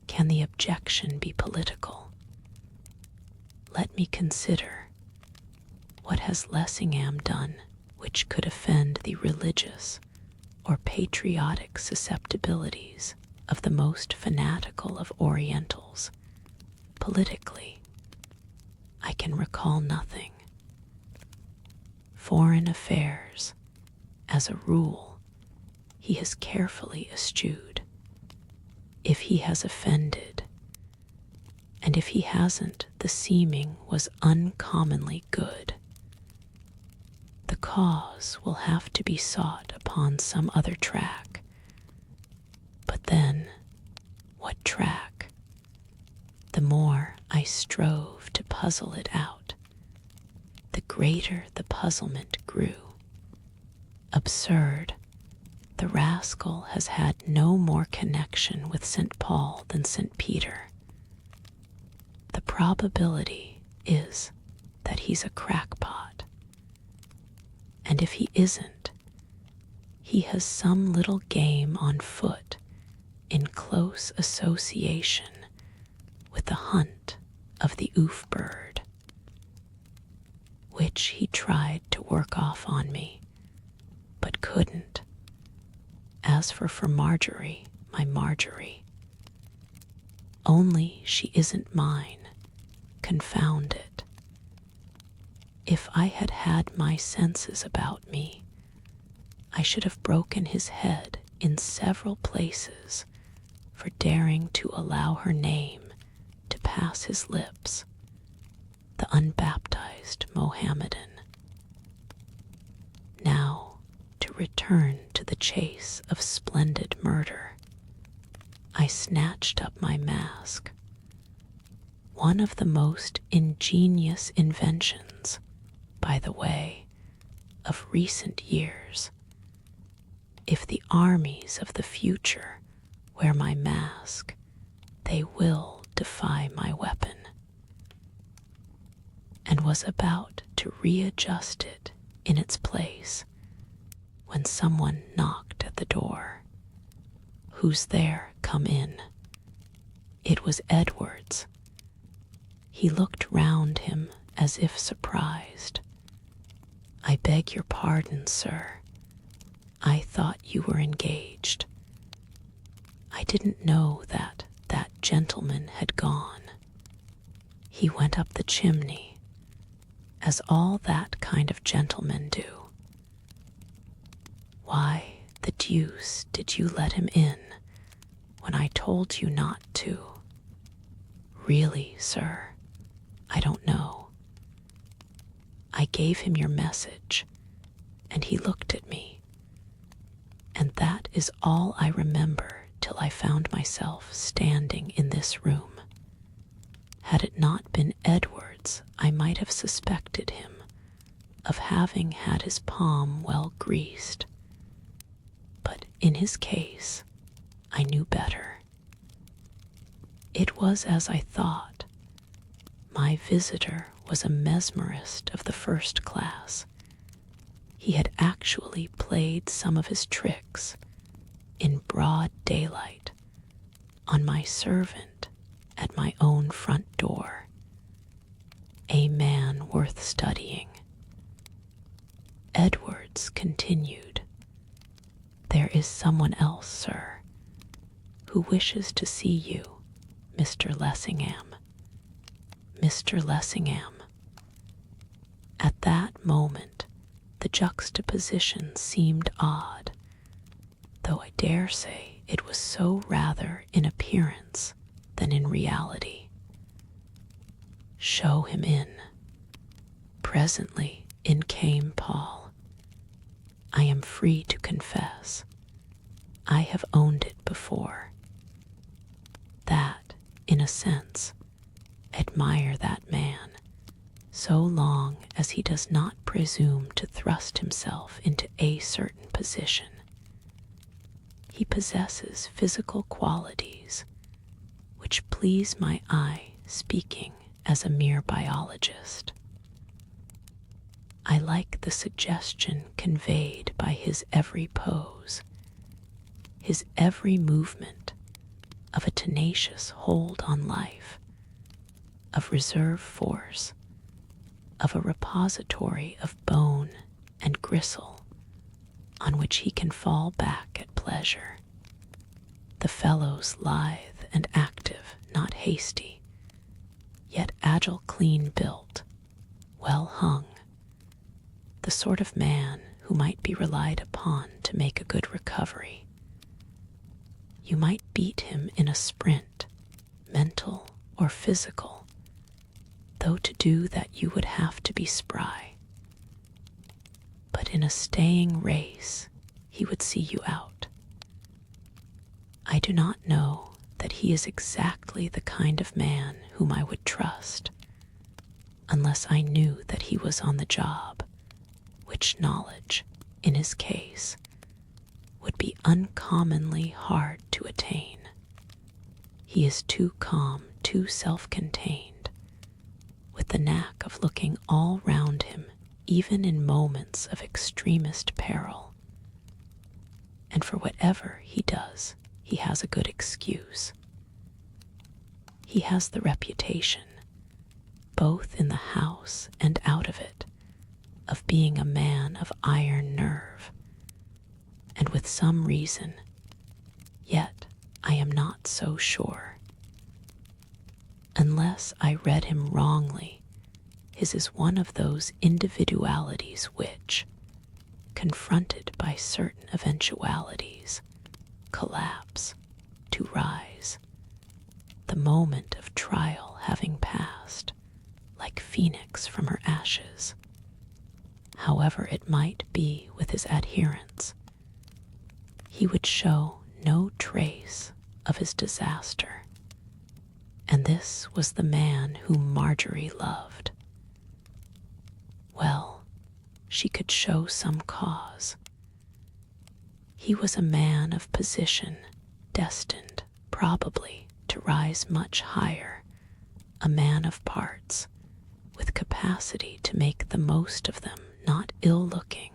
Can the objection be political? Let me consider. What has Lessingham done which could offend the religious or patriotic susceptibilities of the most fanatical of Orientals? Politically, I can recall nothing. Foreign affairs, as a rule, he has carefully eschewed. If he has offended, and if he hasn't, the seeming was uncommonly good. The cause will have to be sought upon some other track. But then, what track? The more I strove to puzzle it out, the greater the puzzlement grew. Absurd. The rascal has had no more connection with St. Paul than St. Peter. The probability is that he's a crackpot. And if he isn't, he has some little game on foot in close association with the hunt of the oof bird, which he tried to work off on me, but couldn't. As for Marjorie, my Marjorie, only she isn't mine, confound it. If I had had my senses about me, I should have broken his head in several places for daring to allow her name to pass his lips, the unbaptized Mohammedan. Now return to the chase of splendid murder. I snatched up my mask, one of the most ingenious inventions, by the way, of recent years. If the armies of the future wear my mask, they will defy my weapon, and was about to readjust it in its place when someone knocked at the door. "Who's there? Come in." It was Edwards. He looked round him as if surprised. "I beg your pardon, sir. I thought you were engaged. I didn't know that gentleman had gone. He went up the chimney, as all that kind of gentlemen do." "Why the deuce did you let him in when I told you not to?" "Really, sir, I don't know. I gave him your message, and he looked at me, and that is all I remember till I found myself standing in this room. Had it not been Edwards, I might have suspected him of having had his palm well greased. But in his case, I knew better. It was as I thought. My visitor was a mesmerist of the first class. He had actually played some of his tricks in broad daylight on my servant at my own front door. A man worth studying. Edwards continued, "There is someone else, sir, who wishes to see you, Mr. Lessingham." Mr. Lessingham. At that moment, the juxtaposition seemed odd, though I dare say it was so rather in appearance than in reality. "Show him in." Presently in came Paul. I am free to confess, I have owned it before. That, in a sense, admire that man, so long as he does not presume to thrust himself into a certain position. He possesses physical qualities which please my eye, speaking as a mere biologist. I like the suggestion conveyed by his every pose, his every movement of a tenacious hold on life, of reserve force, of a repository of bone and gristle on which he can fall back at pleasure. The fellow's lithe and active, not hasty, yet agile, clean built, well hung, the sort of man who might be relied upon to make a good recovery. You might beat him in a sprint, mental or physical, though to do that you would have to be spry. But in a staying race, he would see you out. I do not know that he is exactly the kind of man whom I would trust, unless I knew that he was on the job, which knowledge, in his case, would be uncommonly hard to attain. He is too calm, too self-contained, with the knack of looking all round him even in moments of extremest peril. And for whatever he does, he has a good excuse. He has the reputation, both in the house and out of it, of being a man of iron nerve, and with some reason, yet I am not so sure. Unless I read him wrongly, his is one of those individualities which, confronted by certain eventualities, collapse to rise, the moment of trial having passed, like phoenix from her ashes. however it might be with his adherents, he would show no trace of his disaster. And this was the man whom Marjorie loved. Well, she could show some cause. He was a man of position, destined, probably, to rise much higher, a man of parts, with capacity to make the most of them, not ill-looking,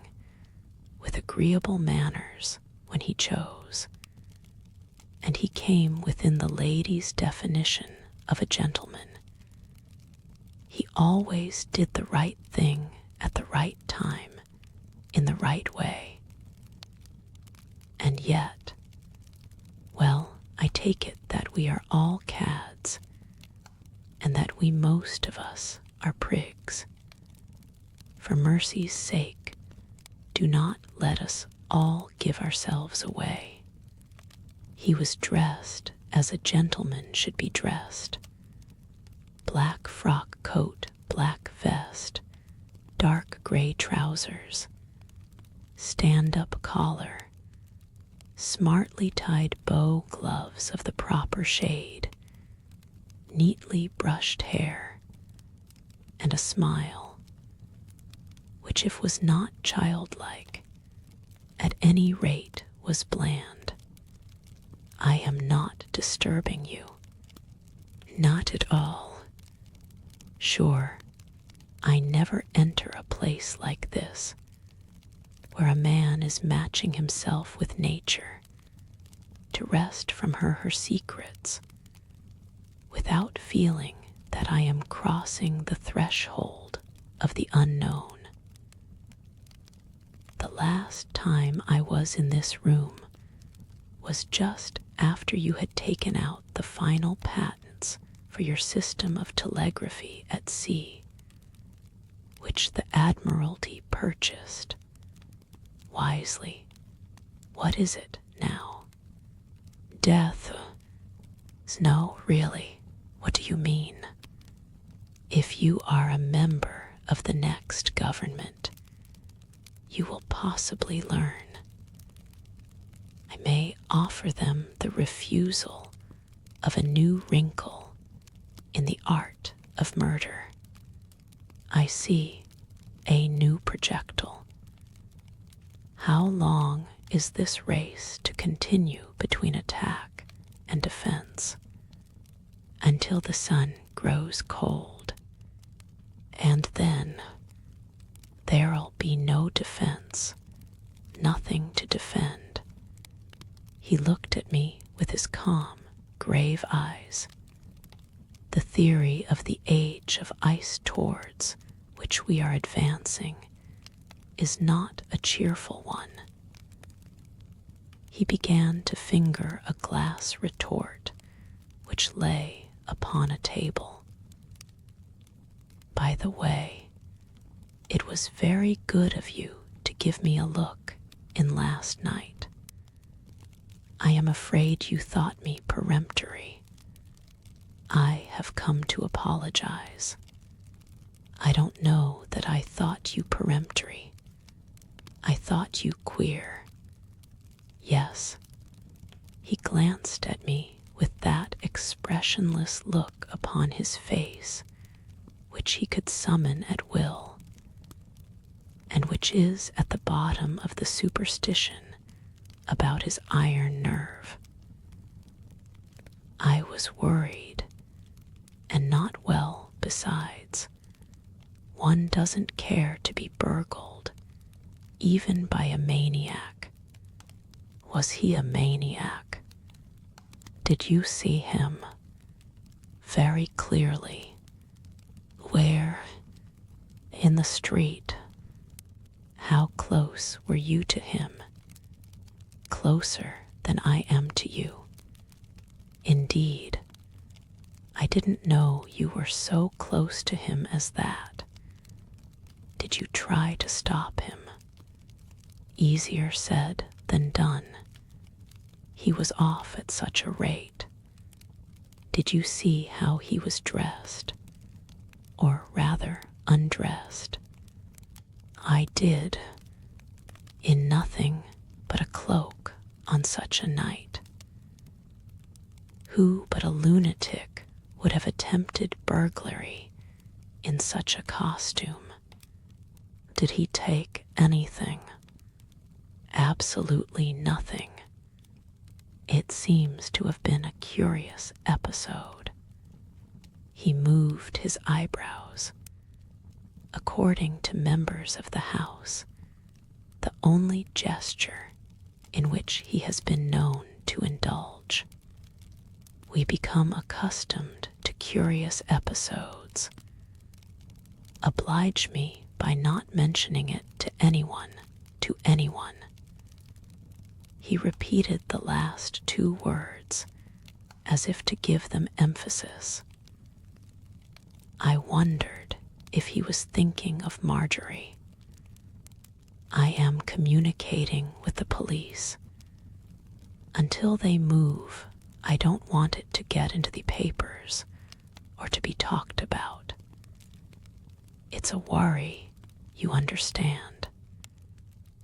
with agreeable manners when he chose. And he came within the lady's definition of a gentleman. He always did the right thing at the right time, in the right way. And yet, well, I take it that we are all cads, and that we most of us are prigs. For mercy's sake, do not let us all give ourselves away. He was dressed as a gentleman should be dressed. Black frock coat, black vest, dark gray trousers, stand-up collar, smartly tied bow gloves of the proper shade, neatly brushed hair, and a smile, which if was not childlike, at any rate was bland. I am not disturbing you. Not at all. Sure, I never enter a place like this, where a man is matching himself with nature, to wrest from her secrets, without feeling that I am crossing the threshold of the unknown. The last time I was in this room was just after you had taken out the final patents for your system of telegraphy at sea, which the Admiralty purchased. Wisely. What is it now? Death? No, really. What do you mean? If you are a member of the next government, you will possibly learn. I may offer them the refusal of a new wrinkle in the art of murder. I see a new projectile. How long is this race to continue between attack and defense? Until the sun grows cold. And then there'll be no defense, nothing to defend. He looked at me with his calm, grave eyes. The theory of the age of ice towards which we are advancing is not a cheerful one. He began to finger a glass retort which lay upon a table. By the way, it was very good of you to give me a look in last night. I am afraid you thought me peremptory. I have come to apologize. I don't know that I thought you peremptory. I thought you queer. Yes. He glanced at me with that expressionless look upon his face which he could summon at will, and which is at the bottom of the superstition about his iron nerve. I was worried, and not well besides. One doesn't care to be burgled, even by a maniac. Was he a maniac? Did you see him? Very clearly. Where? In the street. How close were you to him? Closer than I am to you. Indeed, I didn't know you were so close to him as that. Did you try to stop him? Easier said than done. He was off at such a rate. Did you see how he was dressed? Or rather undressed? I did, in nothing but a cloak on such a night. Who but a lunatic would have attempted burglary in such a costume? Did he take anything? Absolutely nothing. It seems to have been a curious episode. He moved his eyebrows. According to members of the house, the only gesture in which he has been known to indulge. We become accustomed to curious episodes. Oblige me by not mentioning it to anyone. He repeated the last two words as if to give them emphasis. I wondered if he was thinking of Marjorie. I am communicating with the police. Until they move, I don't want it to get into the papers or to be talked about. It's a worry, you understand.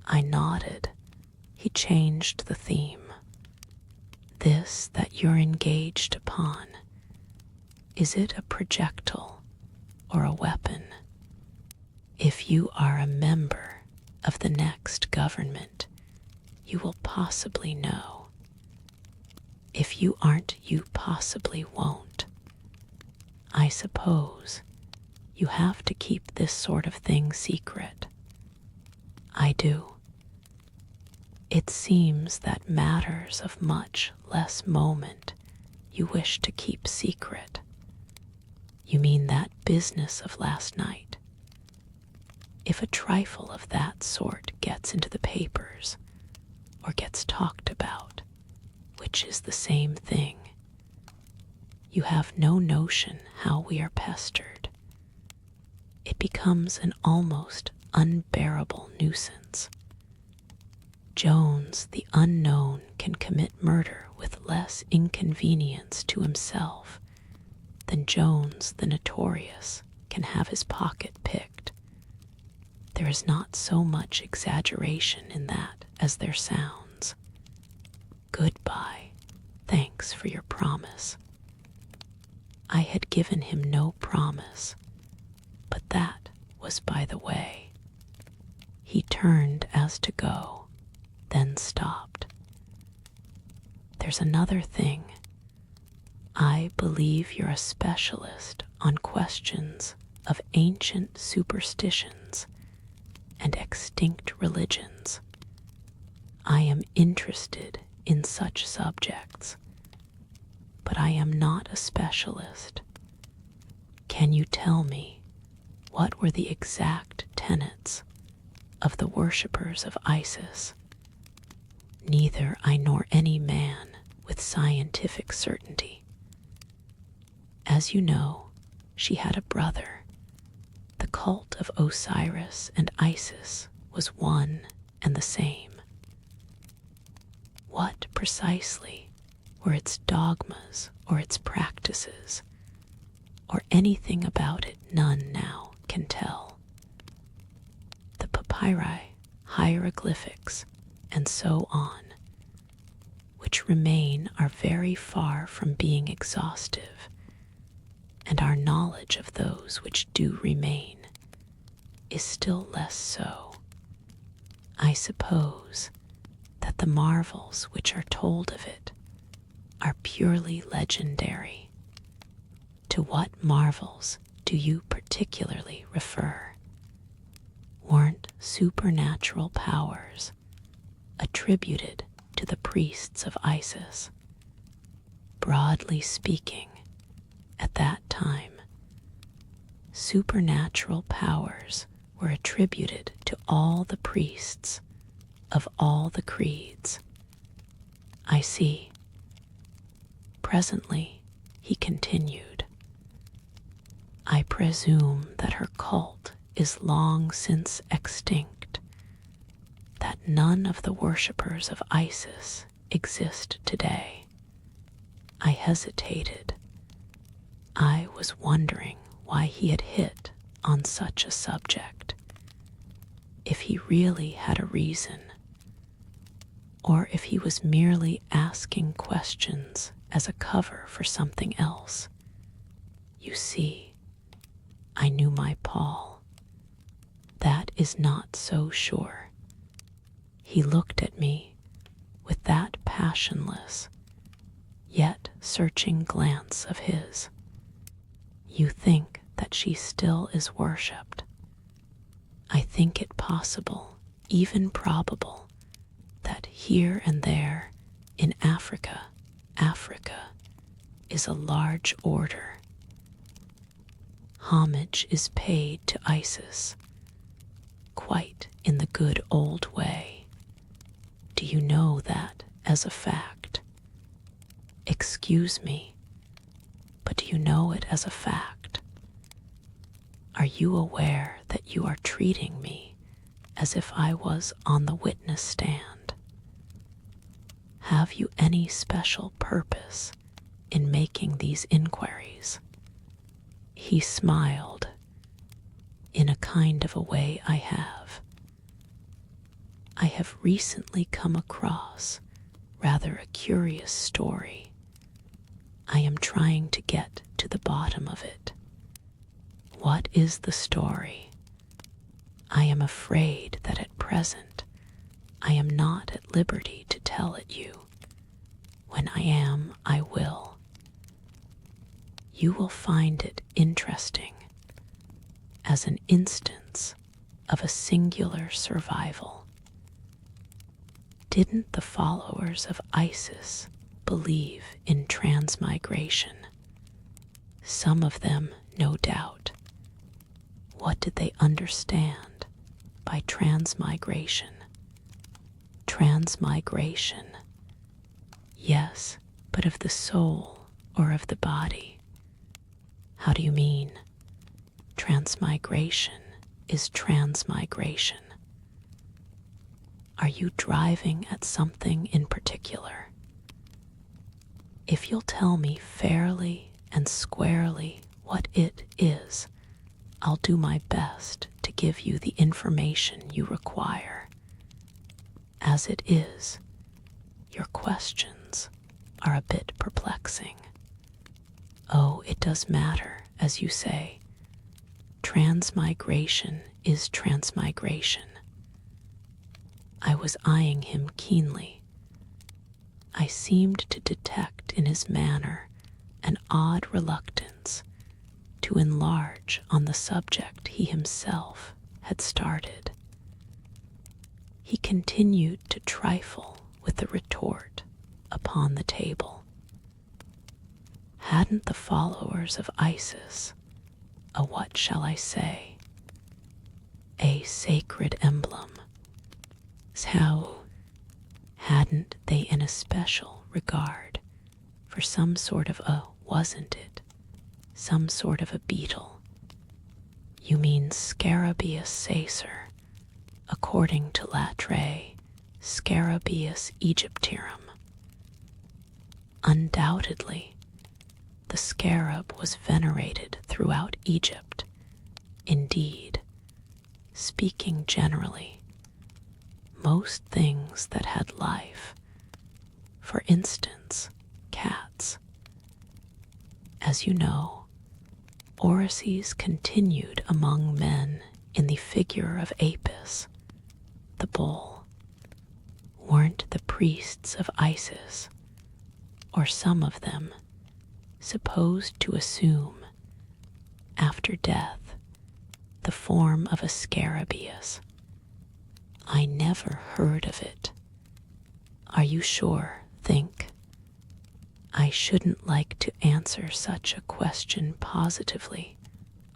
I nodded. He changed the theme. This that you're engaged upon, is it a projectile or a weapon? If you are a member of the next government, you will possibly know. If you aren't, you possibly won't. I suppose you have to keep this sort of thing secret. I do. It seems that matters of much less moment you wish to keep secret. You mean that business of last night? If a trifle of that sort gets into the papers, or gets talked about, which is the same thing, you have no notion how we are pestered. It becomes an almost unbearable nuisance. Jones, the unknown, can commit murder with less inconvenience to himself than Jones, the notorious, can have his pocket picked. There is not so much exaggeration in that as there sounds. Goodbye. Thanks for your promise. I had given him no promise, but that was by the way. He turned as to go, then stopped. There's another thing. I believe you're a specialist on questions of ancient superstitions and extinct religions. I am interested in such subjects, but I am not a specialist. Can you tell me what were the exact tenets of the worshippers of Isis? Neither I nor any man with scientific certainty. As you know, she had a brother. The cult of Osiris and Isis was one and the same. What precisely were its dogmas or its practices, or anything about it none now can tell. The papyri, hieroglyphics, and so on, which remain, are very far from being exhaustive, and our knowledge of those which do remain is still less so. I suppose that the marvels which are told of it are purely legendary. To what marvels do you particularly refer? Weren't supernatural powers attributed to the priests of Isis? Broadly speaking, at that time, supernatural powers were attributed to all the priests of all the creeds. I see. Presently, he continued, I presume that her cult is long since extinct, that none of the worshippers of Isis exist today. I hesitated. I was wondering why he had hit on such a subject. if he really had a reason, or if he was merely asking questions as a cover for something else. You see, I knew my Paul. That is not so sure. He looked at me with that passionless, yet searching glance of his. You think that she still is worshipped. I think it possible, even probable, that here and there in Africa is a large order. Homage is paid to Isis, quite in the good old way. Do you know that as a fact? Excuse me, but do you know it as a fact? Are you aware that you are treating me as if I was on the witness stand? Have you any special purpose in making these inquiries? He smiled, in a kind of a way I have. I have recently come across rather a curious story. I am trying to get to the bottom of it. What is the story? I am afraid that at present I am not at liberty to tell it you. When I am, I will. You will find it interesting as an instance of a singular survival. Didn't the followers of Isis believe in transmigration? Some of them, no doubt. What did they understand by transmigration? Transmigration. Yes, but of the soul or of the body? How do you mean? Transmigration is transmigration. Are you driving at something in particular? If you'll tell me fairly and squarely what it is, I'll do my best to give you the information you require. As it is, your questions are a bit perplexing. Oh, it does matter, as you say. Transmigration is transmigration. I was eyeing him keenly. I seemed to detect in his manner an odd reluctance to enlarge on the subject he himself had started. He continued to trifle with the retort upon the table. Hadn't the followers of Isis what shall I say, a sacred emblem? How hadn't they in especial regard for some sort of wasn't it? Some sort of a beetle. You mean Scarabaeus sacer, according to late-Victorian, Scarabaeus Egyptiarum. Undoubtedly, the scarab was venerated throughout Egypt. Indeed, speaking generally, most things that had life, for instance, cats. As you know, Orices continued among men in the figure of Apis, the bull. Weren't the priests of Isis, or some of them, supposed to assume, after death, the form of a scarabaeus? I never heard of it. Are you sure? Think. I shouldn't like to answer such a question positively,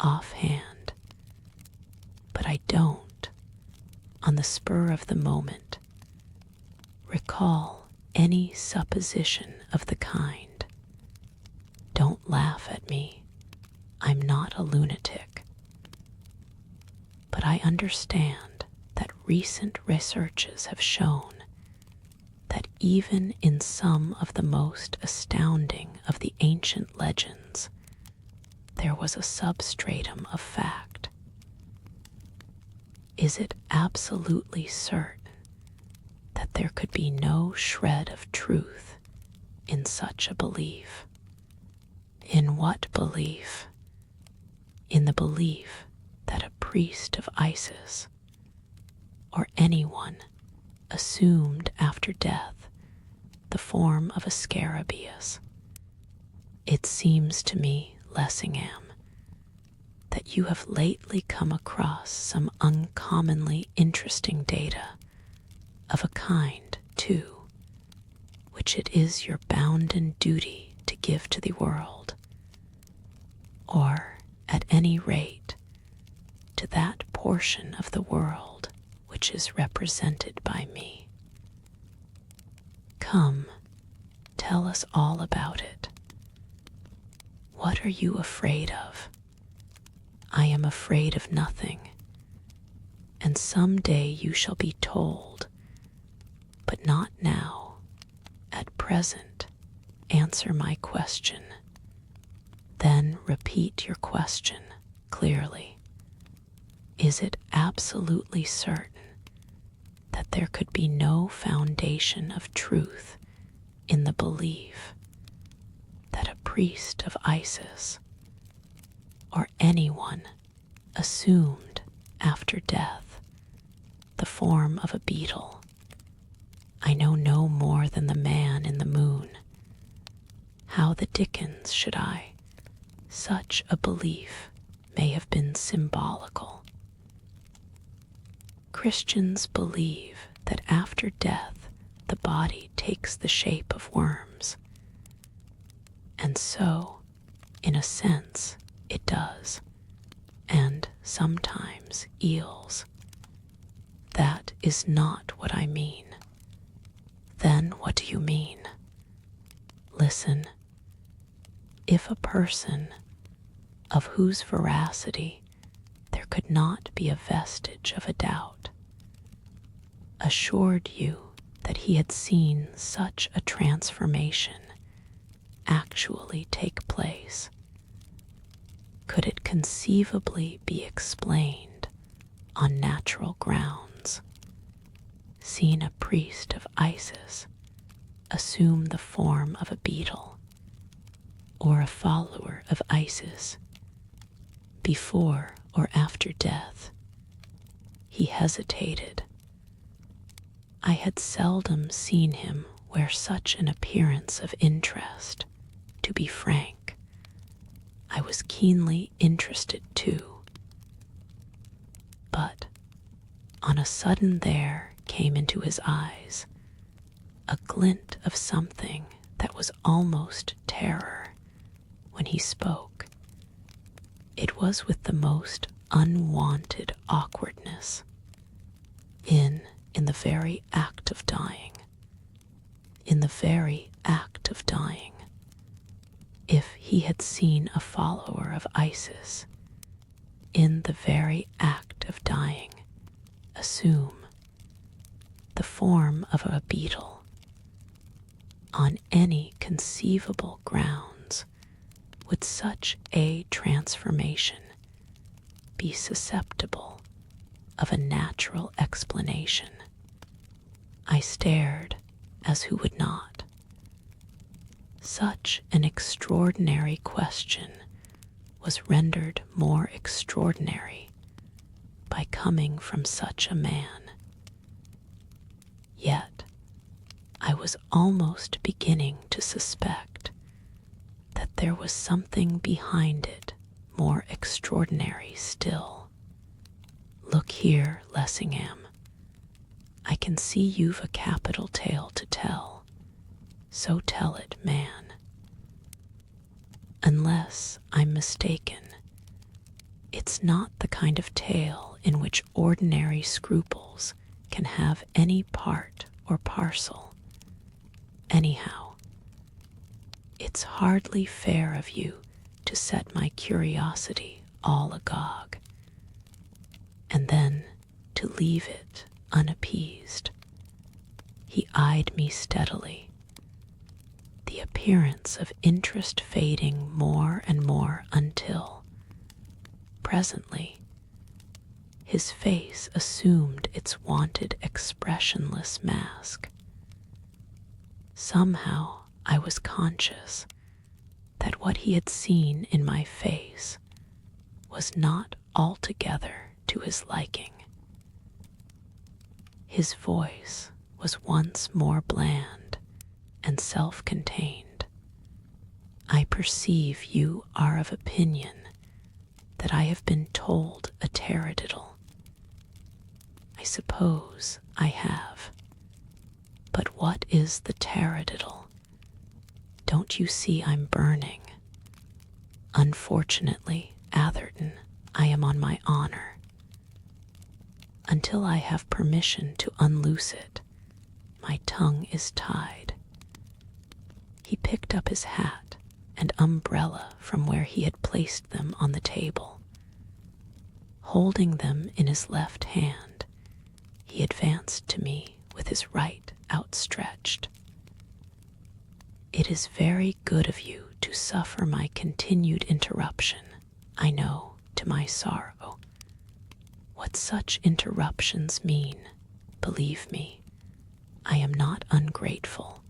offhand. But I don't, on the spur of the moment, recall any supposition of the kind. Don't laugh at me. I'm not a lunatic. But I understand that recent researches have shown that even in some of the most astounding of the ancient legends, there was a substratum of fact. Is it absolutely certain that there could be no shred of truth in such a belief? In what belief? In the belief that a priest of Isis, or anyone, assumed after death the form of a scarabaeus. It seems to me, Lessingham, that you have lately come across some uncommonly interesting data, of a kind, too, which it is your bounden duty to give to the world, or, at any rate, to that portion of the world which is represented by me. Come, tell us all about it. What are you afraid of? I am afraid of nothing, and some day you shall be told, but not now. At present, answer my question. Then repeat your question clearly. Is it absolutely certain that there could be no foundation of truth in the belief that a priest of Isis, or anyone, assumed after death the form of a beetle? I know no more than the man in the moon. How the dickens should I? Such a belief may have been symbolical. Christians believe that after death the body takes the shape of worms, and so, in a sense, it does, and sometimes eels. That is not what I mean. Then what do you mean? Listen. If a person, of whose veracity there could not be a vestige of a doubt, assured you that he had seen such a transformation actually take place, could it conceivably be explained on natural grounds? Seen a priest of Isis assume the form of a beetle, or a follower of Isis, before or after death? He hesitated. I had seldom seen him wear such an appearance of interest. To be frank, I was keenly interested too. But on a sudden there came into his eyes a glint of something that was almost terror when he spoke. It was with the most unwonted awkwardness. In the very act of dying. In the very act of dying. If he had seen a follower of Isis, in the very act of dying, assume the form of a beetle, on any conceivable grounds, would such a transformation be susceptible of a natural explanation? I stared, as who would not. Such an extraordinary question was rendered more extraordinary by coming from such a man. Yet I was almost beginning to suspect that there was something behind it more extraordinary still. Look here, Lessingham. I can see you've a capital tale to tell, so tell it, man. Unless I'm mistaken, it's not the kind of tale in which ordinary scruples can have any part or parcel. Anyhow, it's hardly fair of you to set my curiosity all agog, and then to leave it unappeased. He eyed me steadily, the appearance of interest fading more and more until, presently, His face assumed its wonted expressionless mask. Somehow I was conscious that what he had seen in my face was not altogether to his liking. His voice was once more bland and self-contained. I perceive you are of opinion that I have been told a taradiddle. I suppose I have. But what is the taradiddle? Don't you see I'm burning? Unfortunately, Atherton, I am on my honor. Until I have permission to unloose it, my tongue is tied. He picked up his hat and umbrella from where he had placed them on the table. Holding them in his left hand, he advanced to me with his right outstretched. It is very good of you to suffer my continued interruption, I know, to my sorrow. What such interruptions mean, believe me, I am not ungrateful.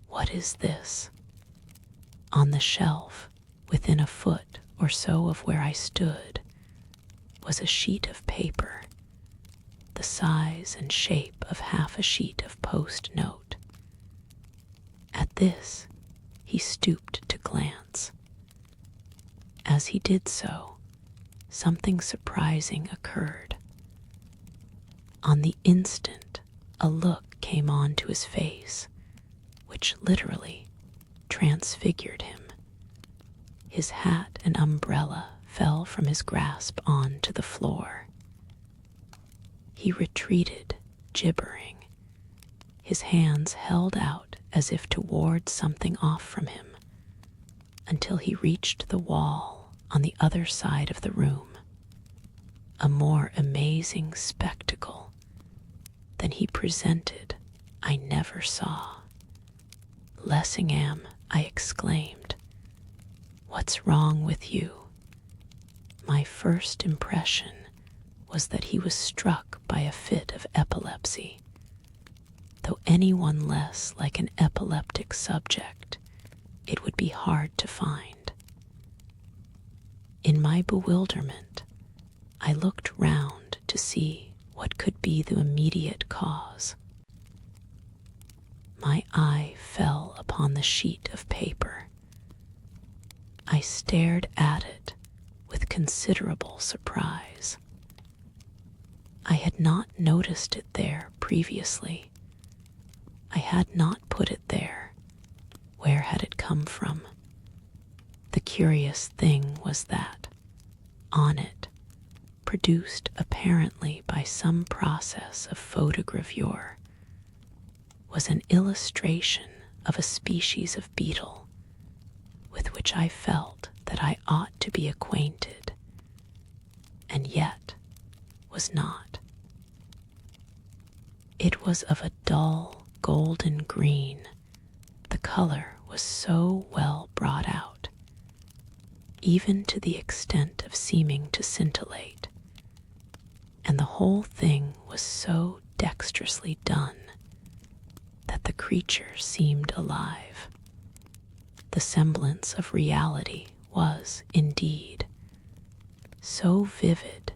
What is this? On the shelf, within a foot or so of where I stood, was a sheet of paper, the size and shape of half a sheet of post-note. At this, he stooped to glance. As he did so, something surprising occurred. On the instant, a look came onto his face, which literally transfigured him. His hat and umbrella fell from his grasp on to the floor. He retreated, gibbering, his hands held out as if to ward something off from him, until he reached the wall on the other side of the room. A more amazing spectacle than he presented I never saw. "Lessingham," I exclaimed, "what's wrong with you?" My first impression was that he was struck by a fit of epilepsy, though anyone less like an epileptic subject it would be hard to find. In my bewilderment, I looked round to see what could be the immediate cause. My eye fell upon the sheet of paper. I stared at it with considerable surprise. I had not noticed it there previously. I had not put it there. Where had it come from? The curious thing was that, on it, produced apparently by some process of photogravure, was an illustration of a species of beetle with which I felt that I ought to be acquainted, and yet was not. It was of a dull golden green. The color was so well brought out, even to the extent of seeming to scintillate, and the whole thing was so dexterously done that the creature seemed alive. The semblance of reality was, indeed, so vivid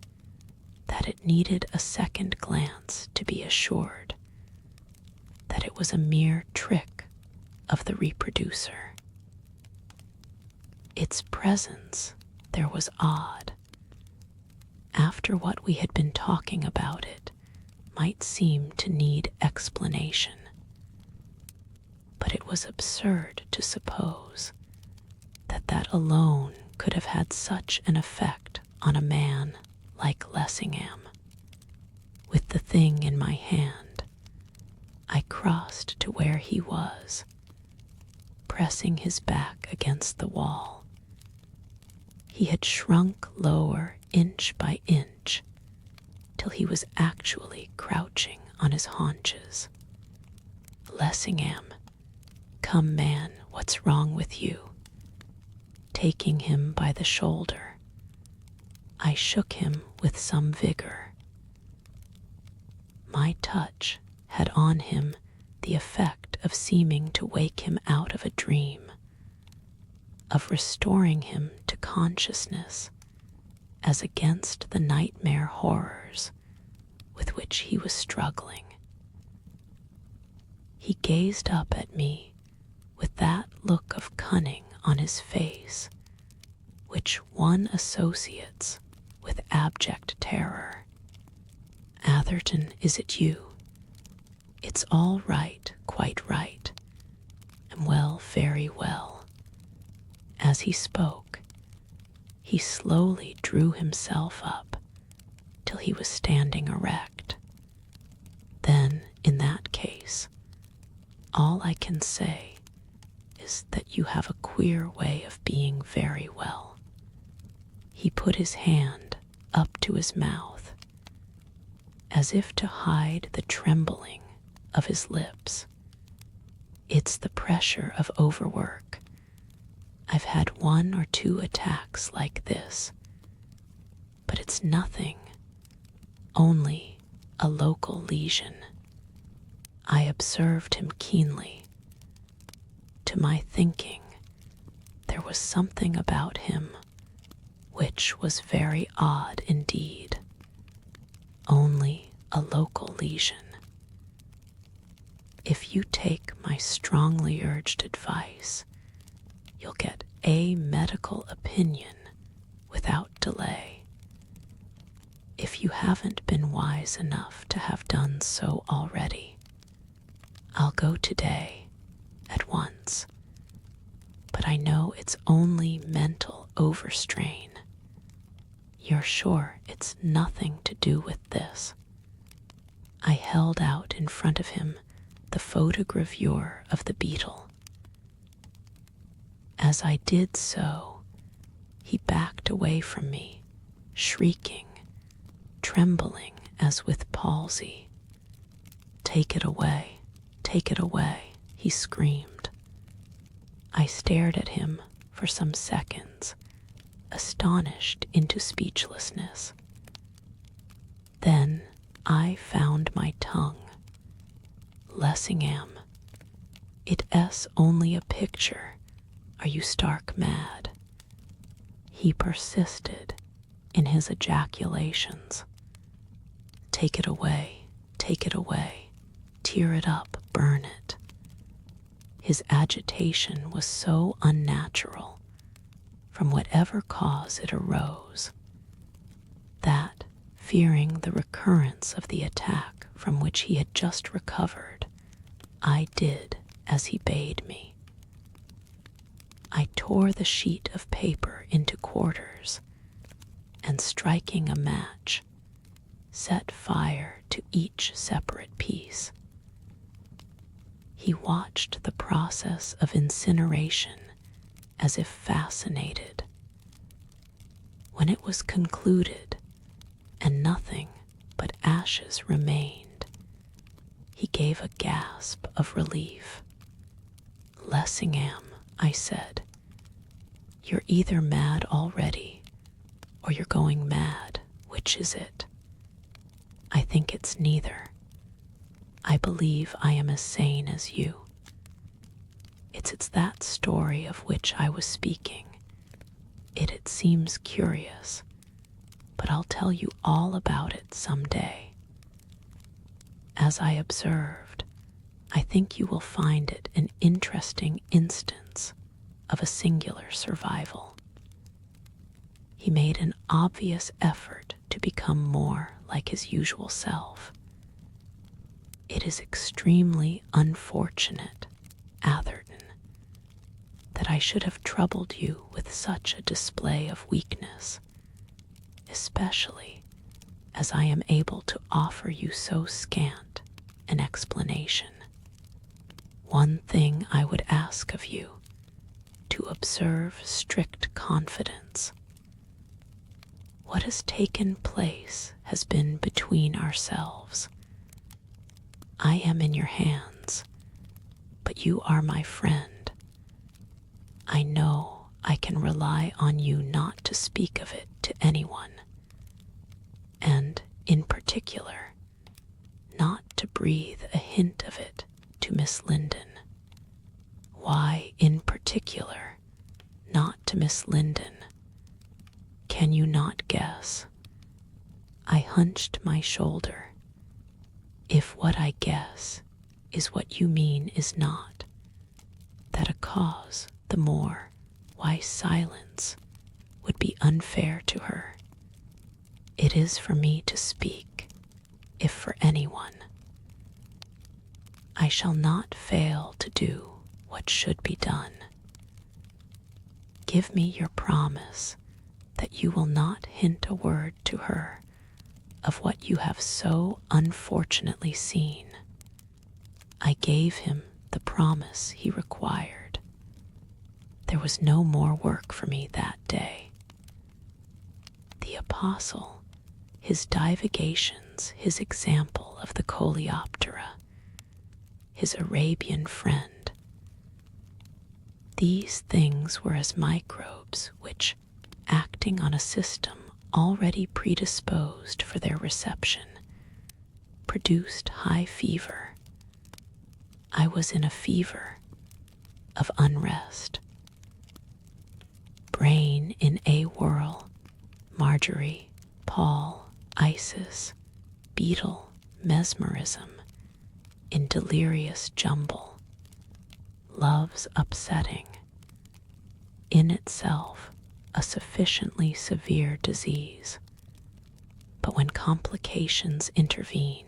that it needed a second glance to be assured that it was a mere trick of the reproducer. Its presence there was odd. After what we had been talking about, it might seem to need explanation. But it was absurd to suppose that that alone could have had such an effect on a man like Lessingham. With the thing in my hand, I crossed to where he was, pressing his back against the wall. He had shrunk lower inch by inch, till he was actually crouching on his haunches. "Lessingham, come, man, what's wrong with you?" Taking him by the shoulder, I shook him with some vigor. My touch had on him the effect of seeming to wake him out of a dream, of restoring him to consciousness as against the nightmare horrors with which he was struggling. He gazed up at me with that look of cunning on his face which one associates with abject terror. "Atherton, is it you? It's all right, quite right. And well, very well." As he spoke, he slowly drew himself up till he was standing erect. "Then, in that case, all I can say is that you have a queer way of being very well." He put his hand up to his mouth, as if to hide the trembling of his lips. "It's the pressure of overwork. I've had 1 or 2 attacks like this, but it's nothing, only a local lesion." I observed him keenly. To my thinking, there was something about him which was very odd indeed. Only a local lesion. If you take my strongly urged advice, you'll get a medical opinion without delay. If you haven't been wise enough to have done so already, I'll go today, at once. But I know it's only mental overstrain. You're sure it's nothing to do with this? I held out in front of him the photogravure of the beetle. As I did so, he backed away from me, shrieking, trembling as with palsy. "Take it away, take it away," he screamed. I stared at him for some seconds, astonished into speechlessness. Then I found my tongue. "Lessingham, it's only a picture. Are you stark mad?" He persisted in his ejaculations. "Take it away, tear it up, burn it." His agitation was so unnatural, from whatever cause it arose, that, fearing the recurrence of the attack from which he had just recovered, I did as he bade me. I tore the sheet of paper into quarters, and striking a match, set fire to each separate piece. He watched the process of incineration as if fascinated. When it was concluded, and nothing but ashes remained, he gave a gasp of relief. "Lessingham," I said, "you're either mad already, or you're going mad. Which is it?" "I think it's neither. I believe I am as sane as you. It's that story of which I was speaking. It seems curious, but I'll tell you all about it some day. As I observed, I think you will find it an interesting instance of a singular survival." He made an obvious effort to become more like his usual self. "It is extremely unfortunate, Atherton, that I should have troubled you with such a display of weakness, especially as I am able to offer you so scant an explanation. One thing I would ask of you, to observe strict confidence. What has taken place has been between ourselves. I am in your hands, but you are my friend. I know I can rely on you not to speak of it to anyone. and, in particular, not to breathe a hint of it to Miss Linden. Why, in particular, not to Miss Linden? Can you not guess? I hunched my shoulder. If what I guess is what you mean is not, that a cause the more why silence would be unfair to her, it is for me to speak, if for anyone. I shall not fail to do what should be done. Give me your promise that you will not hint a word to her of what you have so unfortunately seen. I gave him the promise he required. There was no more work for me that day. The apostle, his divagations, his example of the coleoptera, his Arabian friend, these things were as microbes which, acting on a system already predisposed for their reception, produced high fever. I was in a fever of unrest. Brain in a whirl, Marjorie, Paul, Isis, Beetle, mesmerism, in delirious jumble. Love's upsetting, in itself a sufficiently severe disease, but when complications intervene,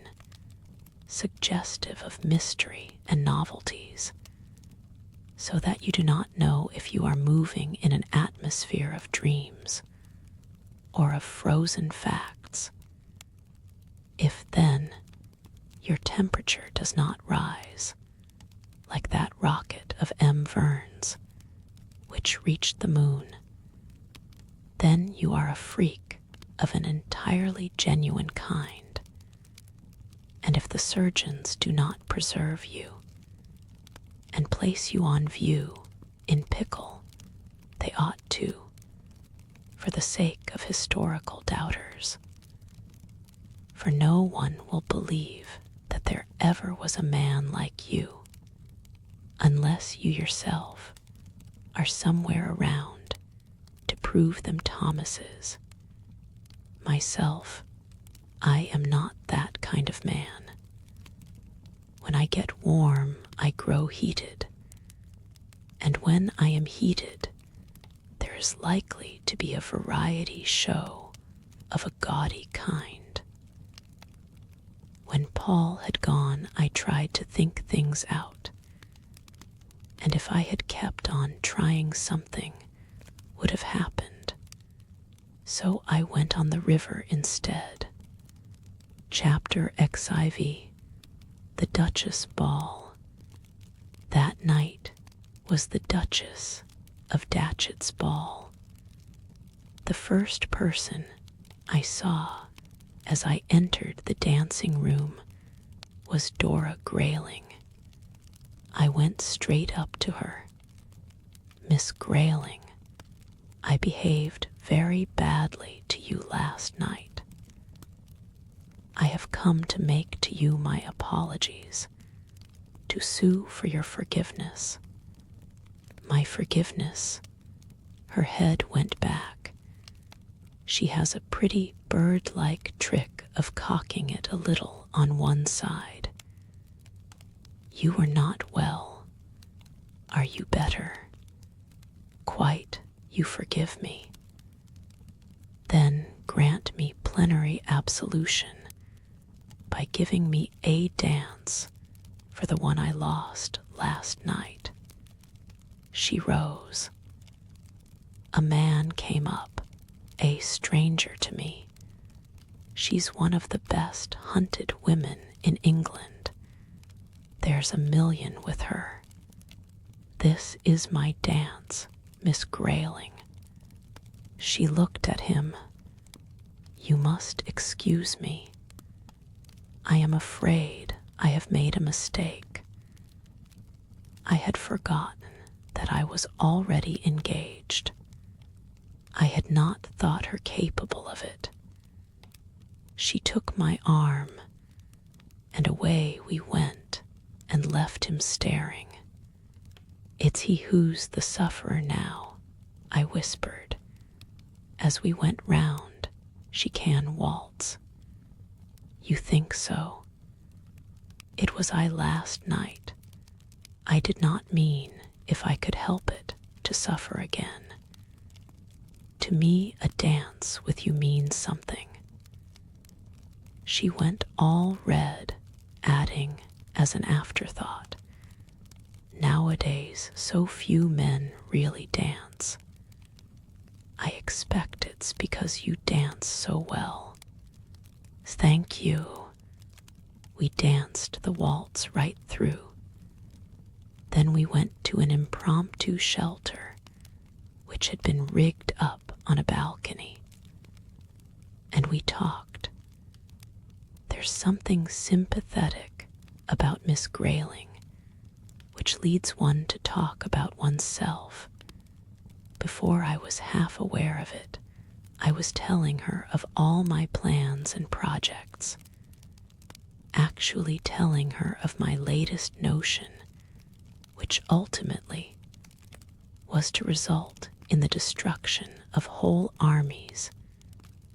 suggestive of mystery and novelties, so that you do not know if you are moving in an atmosphere of dreams or of frozen facts, if then your temperature does not rise, like that rocket of M. Verne's, which reached the moon, then you are a freak of an entirely genuine kind. And if the surgeons do not preserve you and place you on view in pickle, they ought to, for the sake of historical doubters. For no one will believe that there ever was a man like you, unless you yourself are somewhere around to prove them Thomases. Myself, I am not that kind of man. When I get warm, I grow heated, and when I am heated, there is likely to be a variety show of a gaudy kind. When Paul had gone, I tried to think things out, and if I had kept on trying, something would have happened. So I went on the river instead. Chapter XIV, the Duchess' Ball. That night was the Duchess of Datchet's ball. The first person I saw as I entered the dancing room was Dora Grayling. I went straight up to her. Miss Grayling, I behaved very badly to you last night. I have come to make to you my apologies, to sue for your forgiveness. My forgiveness. Her head went back. She has a pretty bird-like trick of cocking it a little on one side. You were not well. Are you better? Quite, you forgive me. Then grant me plenary absolution by giving me a dance for the one I lost last night. She rose. A man came up, a stranger to me. She's one of the best hunted women in England. There's 1,000,000 with her. This is my dance, Miss Grayling. She looked at him. You must excuse me. I am afraid I have made a mistake. I had forgotten that I was already engaged. I had not thought her capable of it. She took my arm, and away we went and left him staring. "It's he who's the sufferer now," I whispered. As we went round, "She can waltz." "You think so?" "It was I last night. I did not mean, if I could help it, to suffer again. To me a dance with you means something." She went all red, adding, as an afterthought, "Nowadays so few men really dance. I expect it's because you dance so well." "Thank you." We danced the waltz right through. Then we went to an impromptu shelter which had been rigged up on a balcony, and we talked. There's something sympathetic about Miss Grayling which leads one to talk about oneself. Before I was half aware of it, I was telling her of all my plans and projects, actually telling her of my latest notion, which ultimately was to result in the destruction of whole armies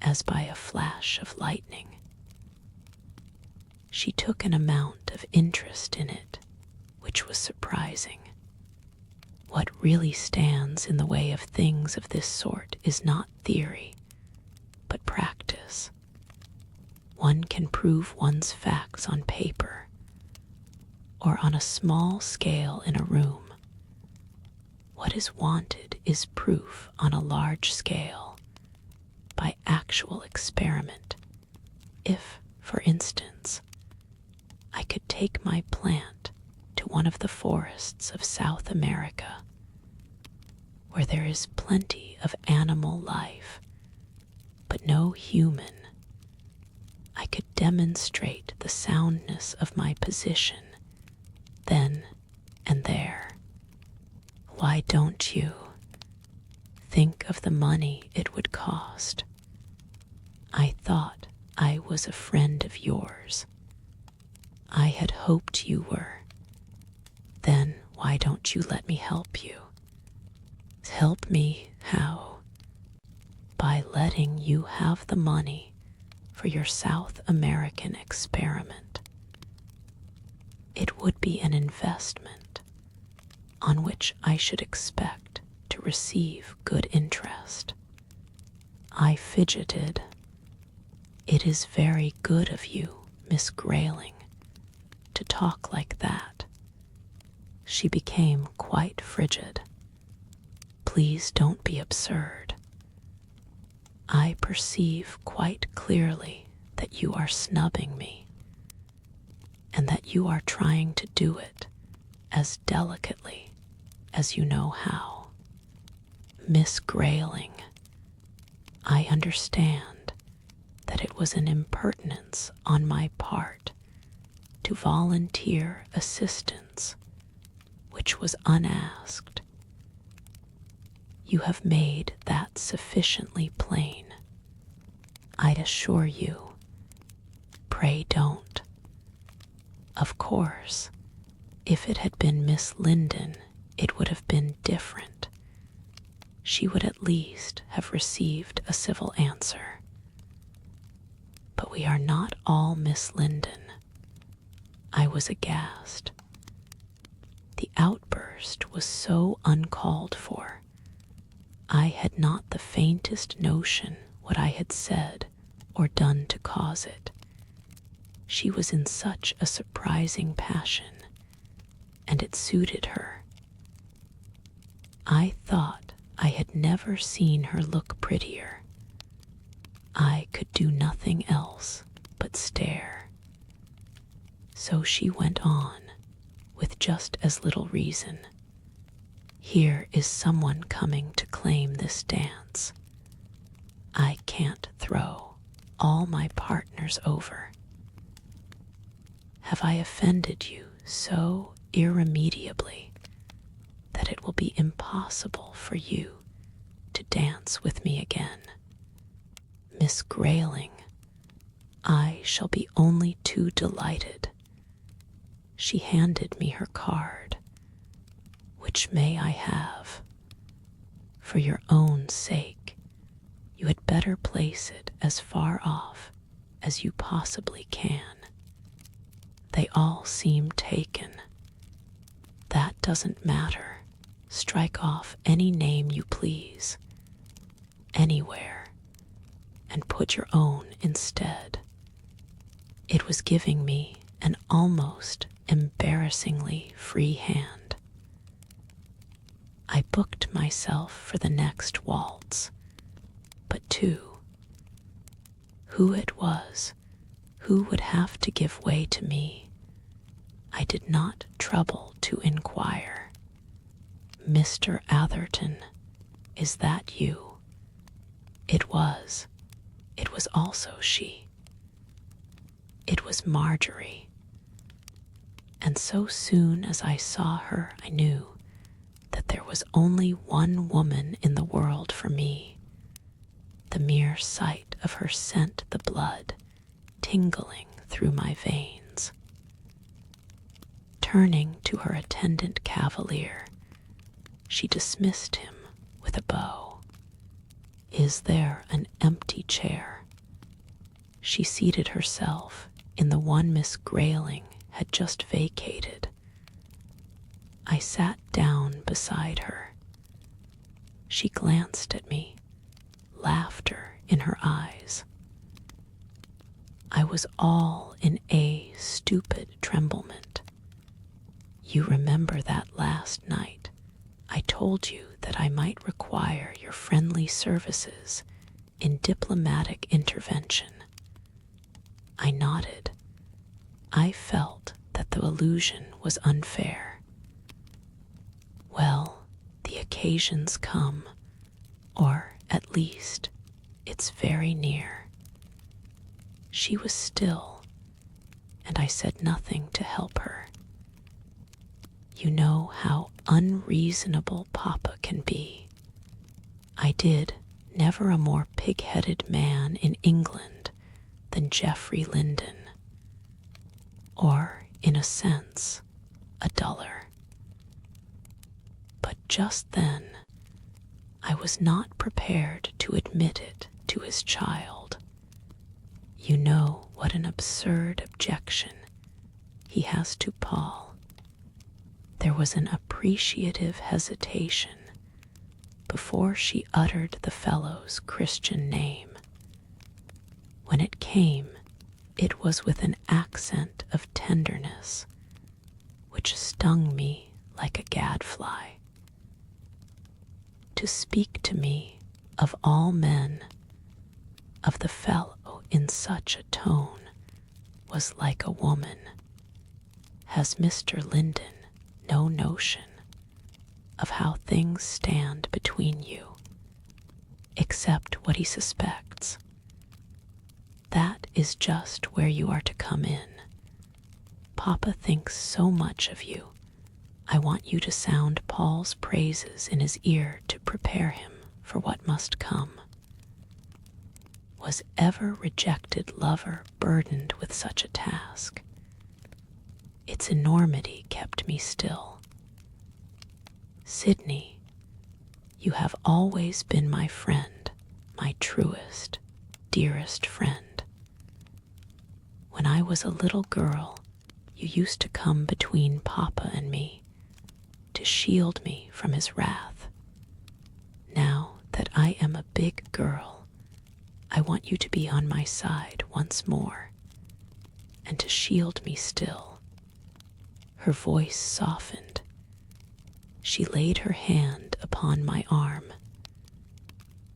as by a flash of lightning. She took an amount of interest in it which was surprising. What really stands in the way of things of this sort is not theory, but practice. One can prove one's facts on paper, or on a small scale in a room. What is wanted is proof on a large scale, by actual experiment. If, for instance, I could take my plant to one of the forests of South America, where there is plenty of animal life, but no human, I could demonstrate the soundness of my position then and there. Why don't you? Think of the money it would cost. I thought I was a friend of yours. I had hoped you were. Then why don't you let me help you? Help me how? By letting you have the money for your South American experiment. It would be an investment on which I should expect to receive good interest. I fidgeted. "It is very good of you, Miss Grayling, to talk like that." She became quite frigid. "Please don't be absurd. I perceive quite clearly that you are snubbing me, and that you are trying to do it as delicately as you know how. Miss Grayling, I understand that it was an impertinence on my part to volunteer assistance which was unasked. You have made that sufficiently plain. I'd assure you, pray don't. Of course, if it had been Miss Linden, it would have been different. She would at least have received a civil answer. But we are not all Miss Linden. I was aghast. The outburst was so uncalled for. I had not the faintest notion what I had said or done to cause it. She was in such a surprising passion, and it suited her. I thought I had never seen her look prettier. I could do nothing else but stare. So she went on, with just as little reason. Here is someone coming to claim this dance. I can't throw all my partners over. Have I offended you so irremediably that it will be impossible for you to dance with me again? Miss Grayling, I shall be only too delighted. She handed me her card. Which may I have? For your own sake, you had better place it as far off as you possibly can. They all seem taken. That doesn't matter. Strike off any name you please, anywhere, and put your own instead. It was giving me an almost embarrassingly free hand. I booked myself for the next waltz, but who it was who would have to give way to me, I did not trouble to inquire. Mr. Atherton, is that you? It was also she. It was Marjorie. And so soon as I saw her, I knew that there was only one woman in the world for me. The mere sight of her sent the blood tingling through my veins. Turning to her attendant cavalier, she dismissed him with a bow. Is there an empty chair? She seated herself in the one Miss Grayling had just vacated. I sat down beside her. She glanced at me, laughter in her eyes. I was all in a stupid tremblement. You remember that last night I told you that I might require your friendly services in diplomatic intervention. I nodded. I felt that the allusion was unfair. Well, the occasion's come, or at least it's very near. She was still, and I said nothing to help her. You know how unreasonable Papa can be. I did never a more pig-headed man in England than Geoffrey Linden, or, in a sense, a duller. But just then, I was not prepared to admit it to his child. You know what an absurd objection he has to Paul. There was an appreciative hesitation before she uttered the fellow's Christian name. When it came, it was with an accent of tenderness, which stung me like a gadfly. To speak to me, of all men, of the fellow in such a tone, was like a woman. Has Mr. Linden no notion of how things stand between you, except what he suspects? That is just where you are to come in. Papa thinks so much of you. I want you to sound Paul's praises in his ear to prepare him for what must come. Was ever rejected lover burdened with such a task? Its enormity kept me still. Sidney, you have always been my friend, my truest, dearest friend. When I was a little girl, you used to come between Papa and me, to shield me from his wrath. Now that I am a big girl, I want you to be on my side once more, and to shield me still. Her voice softened. She laid her hand upon my arm.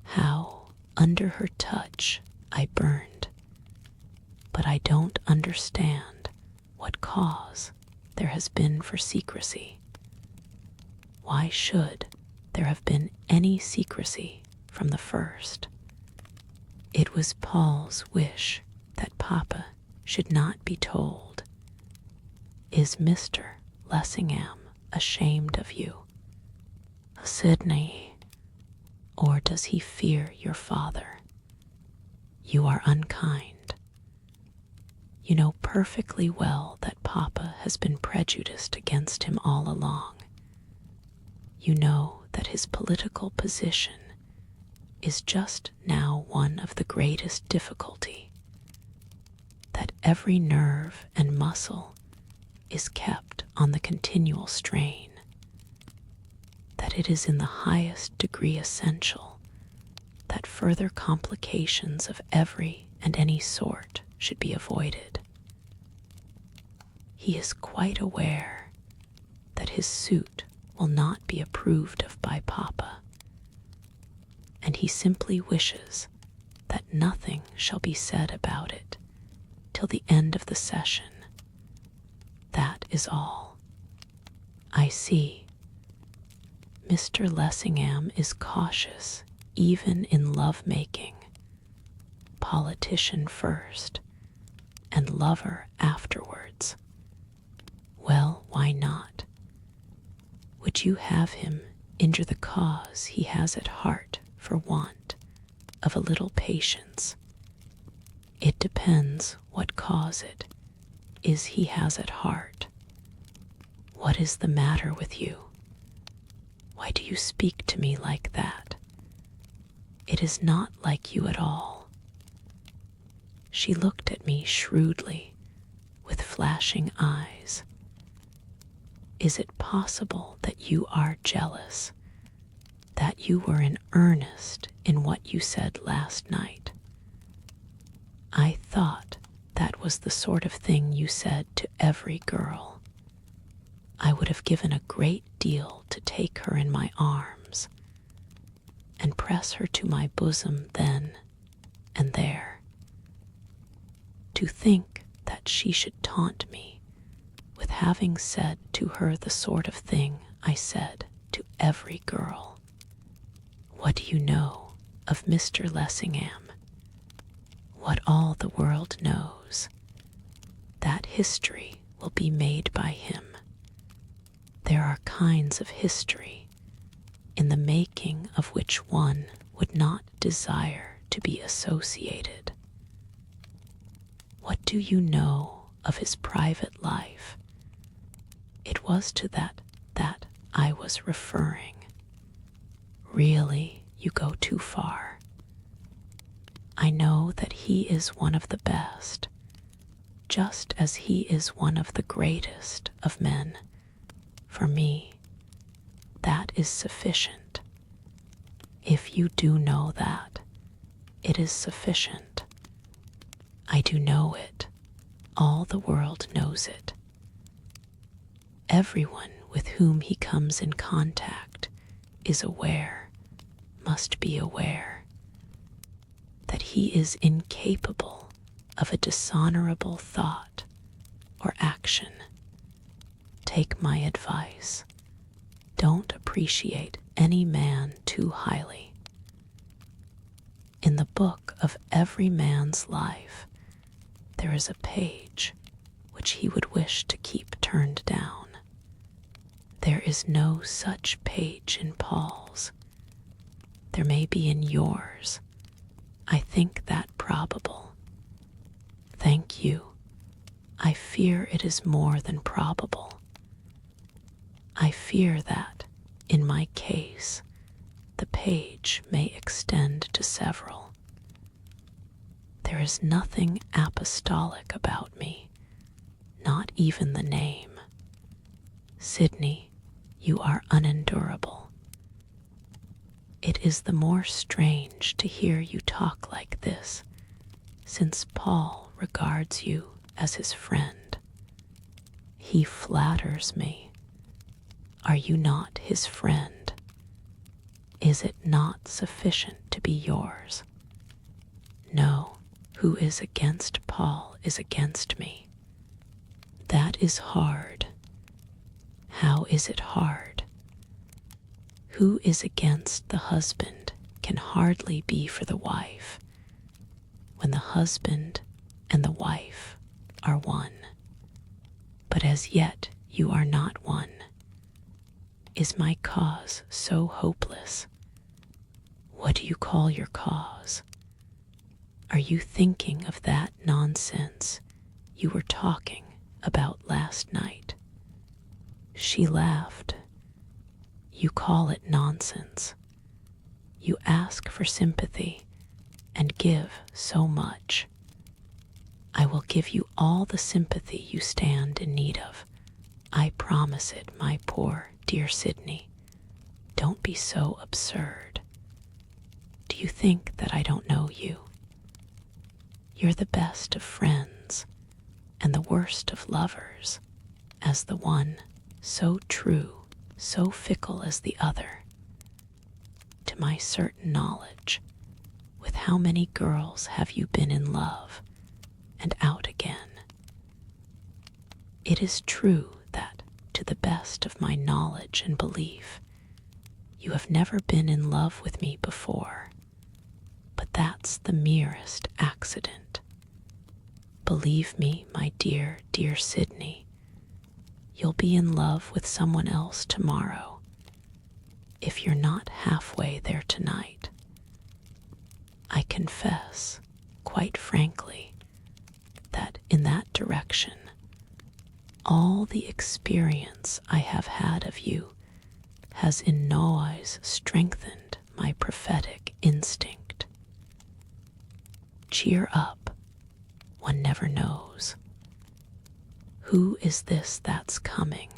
How, under her touch, I burned. But I don't understand what cause there has been for secrecy. Why should there have been any secrecy from the first? It was Paul's wish that Papa should not be told. Is Mr. Lessingham ashamed of you, Sidney, or does he fear your father? You are unkind. You know perfectly well that Papa has been prejudiced against him all along. You know that his political position is just now one of the greatest difficulty, that every nerve and muscle is kept on the continual strain, that it is in the highest degree essential that further complications of every and any sort should be avoided. He is quite aware that his suit will not be approved of by Papa, and he simply wishes that nothing shall be said about it till the end of the session. That is all. I see. Mr. Lessingham is cautious even in love-making, politician first and lover afterwards. Well, why not? Would you have him injure the cause he has at heart for want of a little patience? It depends what cause it is he has at heart. What is the matter with you? Why do you speak to me like that? It is not like you at all. She looked at me shrewdly, with flashing eyes. Is it possible that you are jealous, that you were in earnest in what you said last night? I thought that was the sort of thing you said to every girl. I would have given a great deal to take her in my arms and press her to my bosom then and there. To think that she should taunt me with having said to her the sort of thing I said to every girl. What do you know of Mr. Lessingham? What all the world knows. That history will be made by him. There are kinds of history in the making of which one would not desire to be associated. What do you know of his private life? It was to that I was referring. Really, you go too far. I know that he is one of the best, just as he is one of the greatest of men. For me, that is sufficient. If you do know that, it is sufficient. I do know it. All the world knows it. Everyone with whom he comes in contact is aware, must be aware, that he is incapable of a dishonorable thought or action. Take my advice. Don't appreciate any man too highly. In the book of every man's life, there is a page which he would wish to keep turned down. There is no such page in Paul's. There may be in yours. I think that probable. Thank you. I fear it is more than probable. I fear that, in my case, the page may extend to several. There is nothing apostolic about me, not even the name. Sidney, you are unendurable. It is the more strange to hear you talk like this, since Paul regards you as his friend. He flatters me. Are you not his friend? Is it not sufficient to be yours? No, who is against Paul is against me. That is hard. How is it hard? Who is against the husband can hardly be for the wife, when the husband and the wife are one. But as yet you are not one. Is my cause so hopeless? What do you call your cause? Are you thinking of that nonsense you were talking about last night." She laughed. "You call it nonsense. You ask for sympathy and give so much. I will give you all the sympathy you stand in need of. I promise it, my poor dear Sydney. Don't be so absurd. Do you think that I don't know you? You're the best of friends and the worst of lovers, as the one so true, so fickle as the other. To my certain knowledge, with how many girls have you been in love and out again? It is true that, to the best of my knowledge and belief, you have never been in love with me before, but that's the merest accident. Believe me, my dear, dear Sydney, you'll be in love with someone else tomorrow, if you're not halfway there tonight. I confess, quite frankly, that in that direction, all the experience I have had of you has in no wise strengthened my prophetic instinct. Cheer up, one never knows. Who is this that's coming?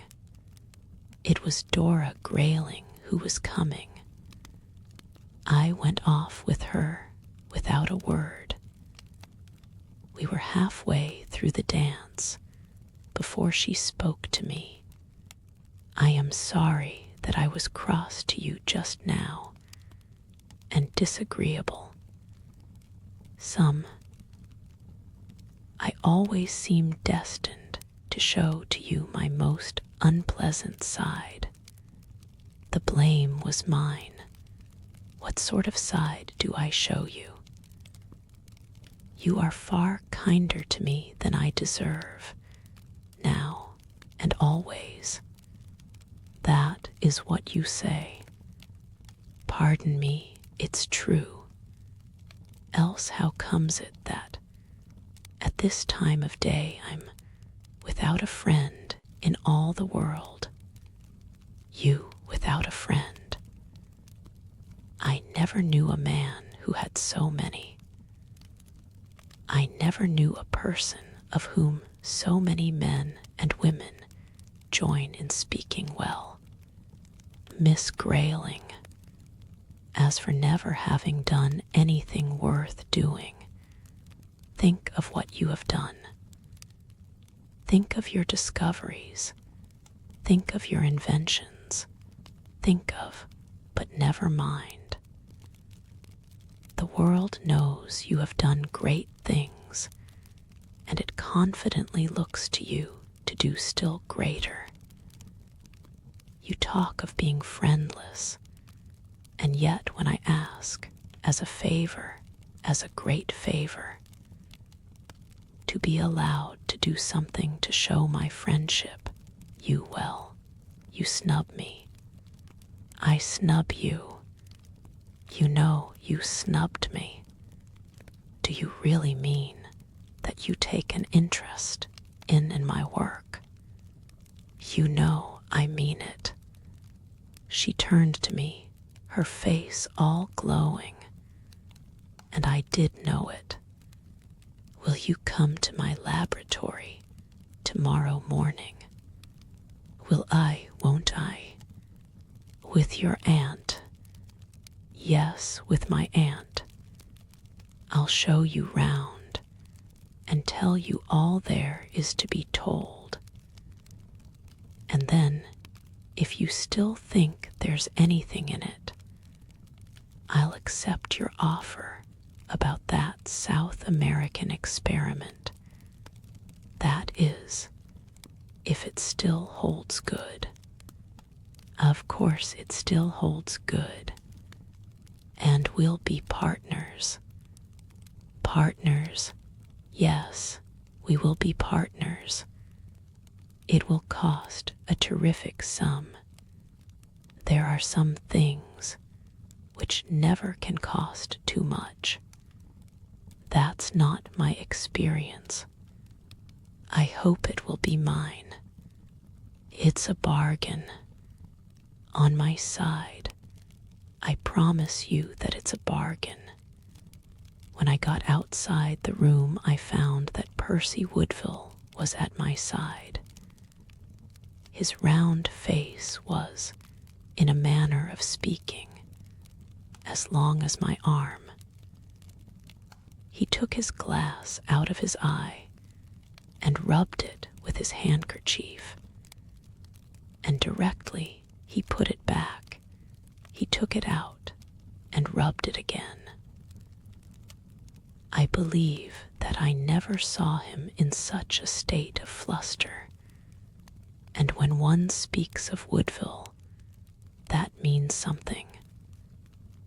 It was Dora Grayling who was coming. I went off with her without a word. We were halfway through the dance before she spoke to me. I am sorry that I was cross to you just now and disagreeable. I always seem destined to show to you my most unpleasant side. The blame was mine. What sort of side do I show you? You are far kinder to me than I deserve, now and always. That is what you say. Pardon me, it's true. Else how comes it that, at this time of day, I'm without a friend in all the world? You without a friend. I never knew a man who had so many. I never knew a person of whom so many men and women join in speaking well. Miss Grayling. As for never having done anything worth doing, think of what you have done. Think of your discoveries. Think of your inventions. Think of, but never mind. The world knows you have done great things, and it confidently looks to you to do still greater. You talk of being friendless, and yet when I ask, as a favor, as a great favor, to be allowed to do something to show my friendship, you snub me. I snub you. You know you snubbed me. Do you really mean that you take an interest in my work? You know I mean it. She turned to me, her face all glowing, and I did know it. Will you come to my laboratory tomorrow morning? Will I, won't I? With your aunt. Yes, with my aunt. I'll show you round and tell you all there is to be told. And then, if you still think there's anything in it, I'll accept your offer about that South American experiment. That is, if it still holds good. Of course it still holds good. And we'll be partners. Partners. Yes, we will be partners. It will cost a terrific sum. There are some things which never can cost too much. That's not my experience. I hope it will be mine. It's a bargain. On my side, I promise you that it's a bargain. When I got outside the room, I found that Percy Woodville was at my side. His round face was, in a manner of speaking, as long as my arm. He took his glass out of his eye and rubbed it with his handkerchief, and directly he put it back, he took it out and rubbed it again. I believe that I never saw him in such a state of fluster, and when one speaks of Woodville, that means something.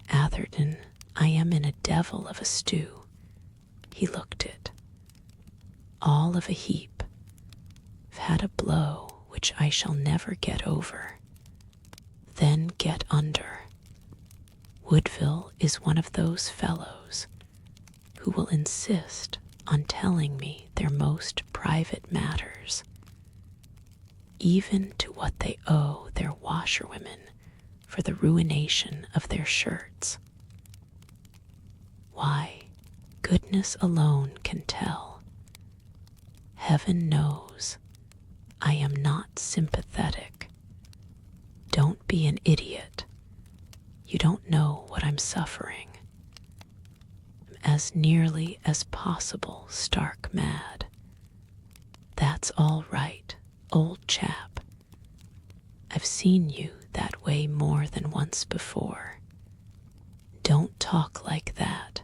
Atherton, I am in a devil of a stew. He looked it. All of a heap. I've had a blow which I shall never get over, then get under. Woodville is one of those fellows who will insist on telling me their most private matters, even to what they owe their washerwomen for the ruination of their shirts. Why, goodness alone can tell. Heaven knows I am not sympathetic. Don't be an idiot. You don't know what I'm suffering. I'm as nearly as possible stark mad. That's all right, old chap. I've seen you that way more than once before. Don't talk like that.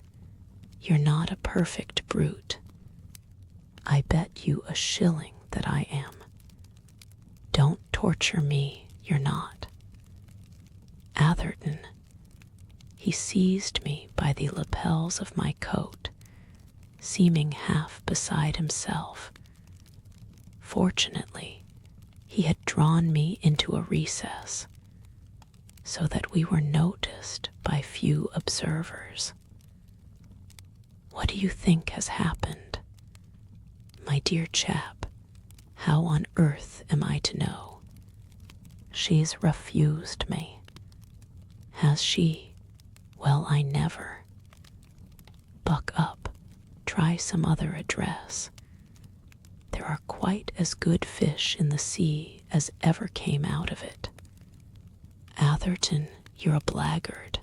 You're not a perfect brute. I bet you a shilling that I am. Don't torture me, you're not. Atherton, he seized me by the lapels of my coat, seeming half beside himself. Fortunately, he had drawn me into a recess, so that we were noticed by few observers. What do you think has happened? My dear chap, how on earth am I to know? She's refused me. Has she? Well, I never. Buck up. Try some other address. There are quite as good fish in the sea as ever came out of it. Atherton, you're a blackguard.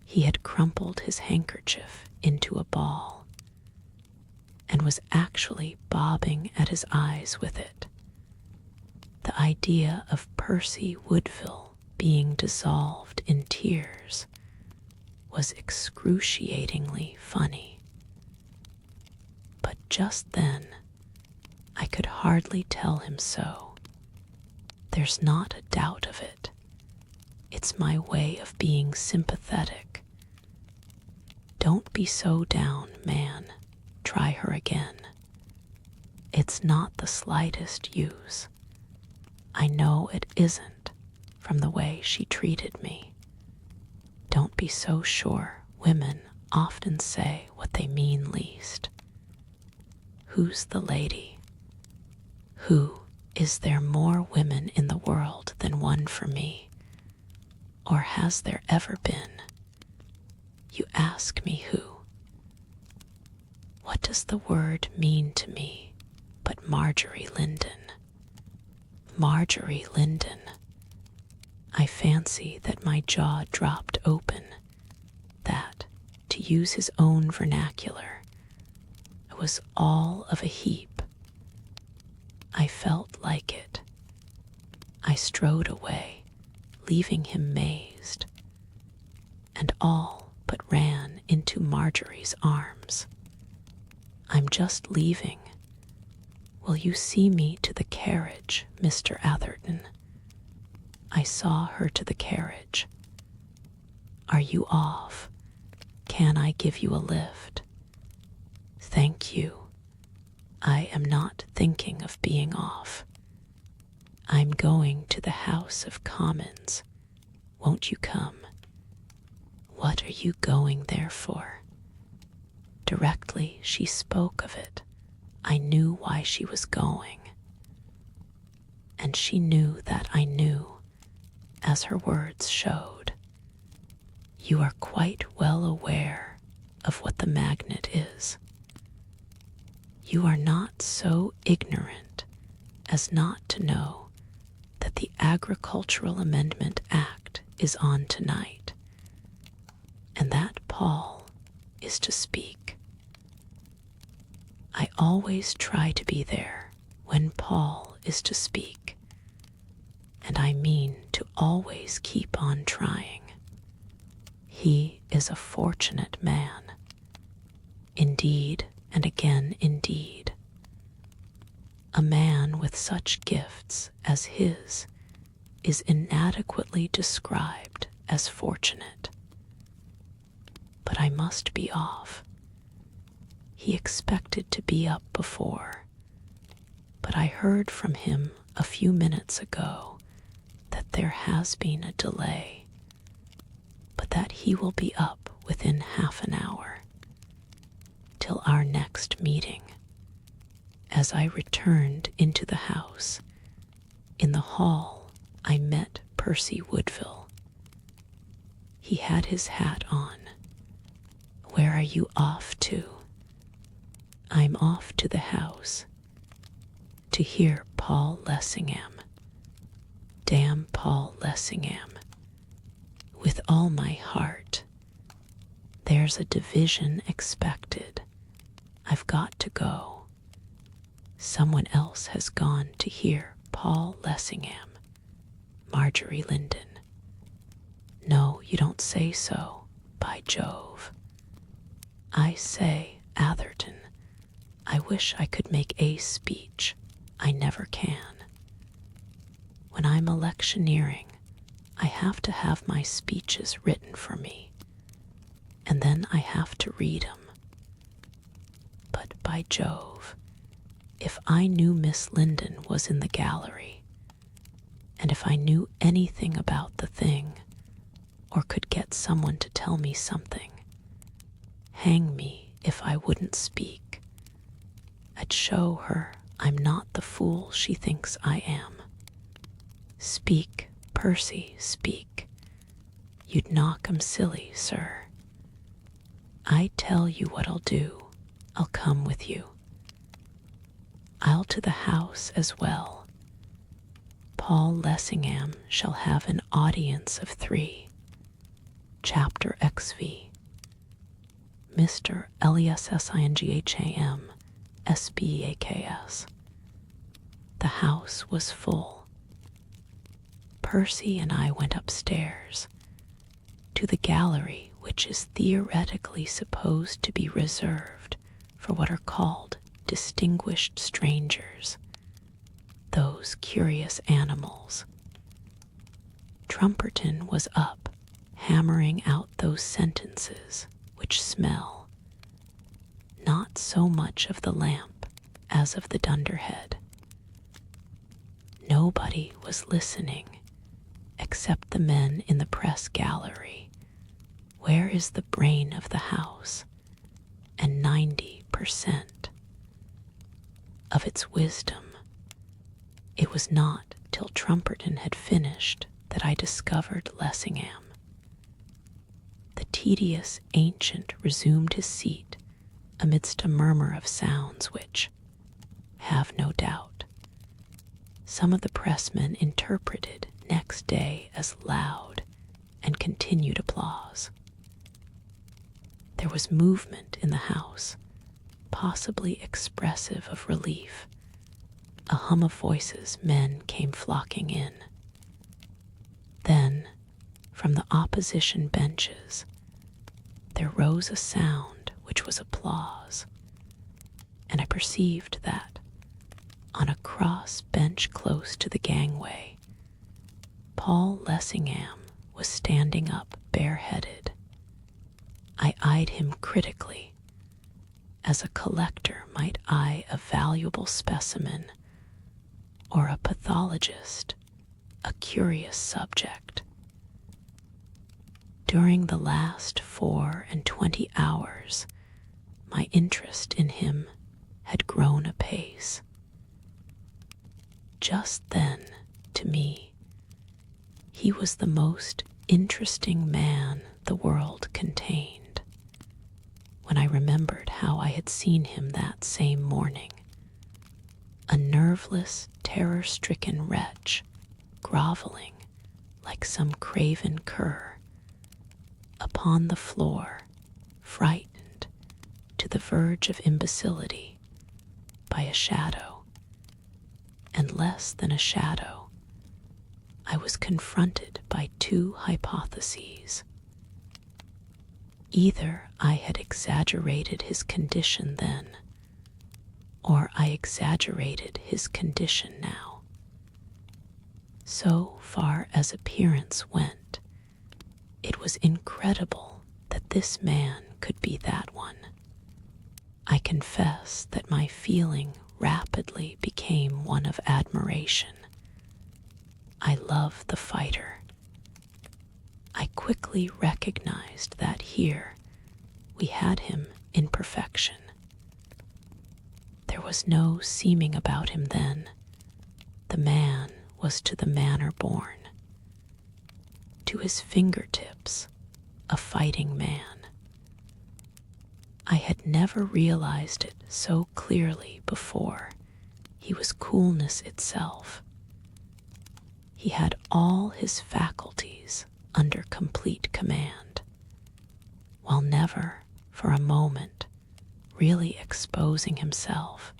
He had crumpled his handkerchief into a ball and was actually bobbing at his eyes with it. The idea of Percy Woodville being dissolved in tears was excruciatingly funny. But just then, I could hardly tell him so. There's not a doubt of it. It's my way of being sympathetic. Don't be so down, man. Try her again. It's not the slightest use. I know it isn't from the way she treated me. Don't be so sure. Women often say what they mean least. Who's the lady? Who? Is there more women in the world than one for me? Or has there ever been? You ask me who. What does the word mean to me but Marjorie Linden? Marjorie Linden. I fancy that my jaw dropped open, that, to use his own vernacular, I was all of a heap. I felt like it. I strode away, leaving him mazed, and all but ran into Marjorie's arms. I'm just leaving. Will you see me to the carriage, Mr. Atherton? I saw her to the carriage. Are you off? Can I give you a lift? Thank you. I am not thinking of being off. I'm going to the House of Commons. Won't you come? What are you going there for? Directly she spoke of it, I knew why she was going, and she knew that I knew, as her words showed. You are quite well aware of what the magnet is. You are not so ignorant as not to know that the Agricultural Amendment Act is on tonight, and that Paul is to speak. I always try to be there when Paul is to speak, and I mean to always keep on trying. He is a fortunate man. Indeed, and again indeed. A man with such gifts as his is inadequately described as fortunate. But I must be off. He expected to be up before, but I heard from him a few minutes ago that there has been a delay, but that he will be up within half an hour, till our next meeting. As I returned into the house, in the hall I met Percy Woodville. He had his hat on. Where are you off to? I'm off to the house, to hear Paul Lessingham. Damn Paul Lessingham. With all my heart. There's a division expected. I've got to go. Someone else has gone to hear Paul Lessingham. Marjorie Linden. No, you don't say so, by Jove. I say, Atherton, I wish I could make a speech. I never can. When I'm electioneering, I have to have my speeches written for me, and then I have to read 'em. But by Jove, if I knew Miss Linden was in the gallery, and if I knew anything about the thing, or could get someone to tell me something, hang me if I wouldn't speak. I'd show her I'm not the fool she thinks I am. Speak, Percy, speak. You'd knock 'em silly, sir. I tell you what I'll do. I'll come with you. I'll to the house as well. Paul Lessingham shall have an audience of 3. Chapter XV. Mr. LESSINGHAM, SBAKS. The house was full. Percy and I went upstairs to the gallery, which is theoretically supposed to be reserved for what are called distinguished strangers, those curious animals. Trumperton was up, hammering out those sentences which smell, not so much of the lamp as of the dunderhead. Nobody was listening except the men in the press gallery, where is the brain of the house, and 90% of its wisdom. It was not till Trumperton had finished that I discovered Lessingham. The tedious ancient resumed his seat amidst a murmur of sounds which, have no doubt, some of the pressmen interpreted next day as loud and continued applause. There was movement in the house, possibly expressive of relief. A hum of voices, men came flocking in. Then, from the opposition benches, there rose a sound which was applause, and I perceived that, on a cross bench close to the gangway, Paul Lessingham was standing up bareheaded. I eyed him critically, as a collector might eye a valuable specimen, or a pathologist a curious subject. During the last 24 hours, my interest in him had grown apace. Just then, to me, he was the most interesting man the world contained. When I remembered how I had seen him that same morning, a nerveless, terror-stricken wretch, groveling like some craven cur upon the floor, frightened to the verge of imbecility by a shadow, and less than a shadow, I was confronted by two hypotheses. Either I had exaggerated his condition then, or I exaggerated his condition now. So far as appearance went, it was incredible that this man could be that one. I confess that my feeling rapidly became one of admiration. I love the fighter. I quickly recognized that here we had him in perfection. There was no seeming about him then. The man was to the manner born. To his fingertips, a fighting man. I had never realized it so clearly before. He was coolness itself. He had all his faculties under complete command, while never, for a moment, really exposing himself.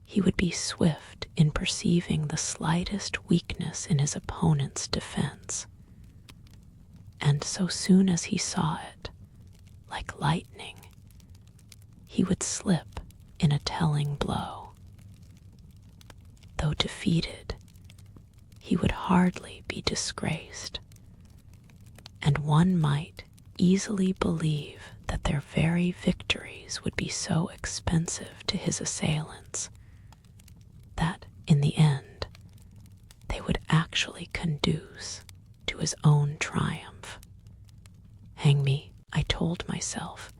He would be swift in perceiving the slightest weakness in his opponent's defense, and so soon as he saw it, like lightning, he would slip in a telling blow. Though defeated, he would hardly be disgraced, and one might easily believe that their very victories would be so expensive to his assailants that, in the end, they would actually conduce to his own triumph. Hang me, I told myself,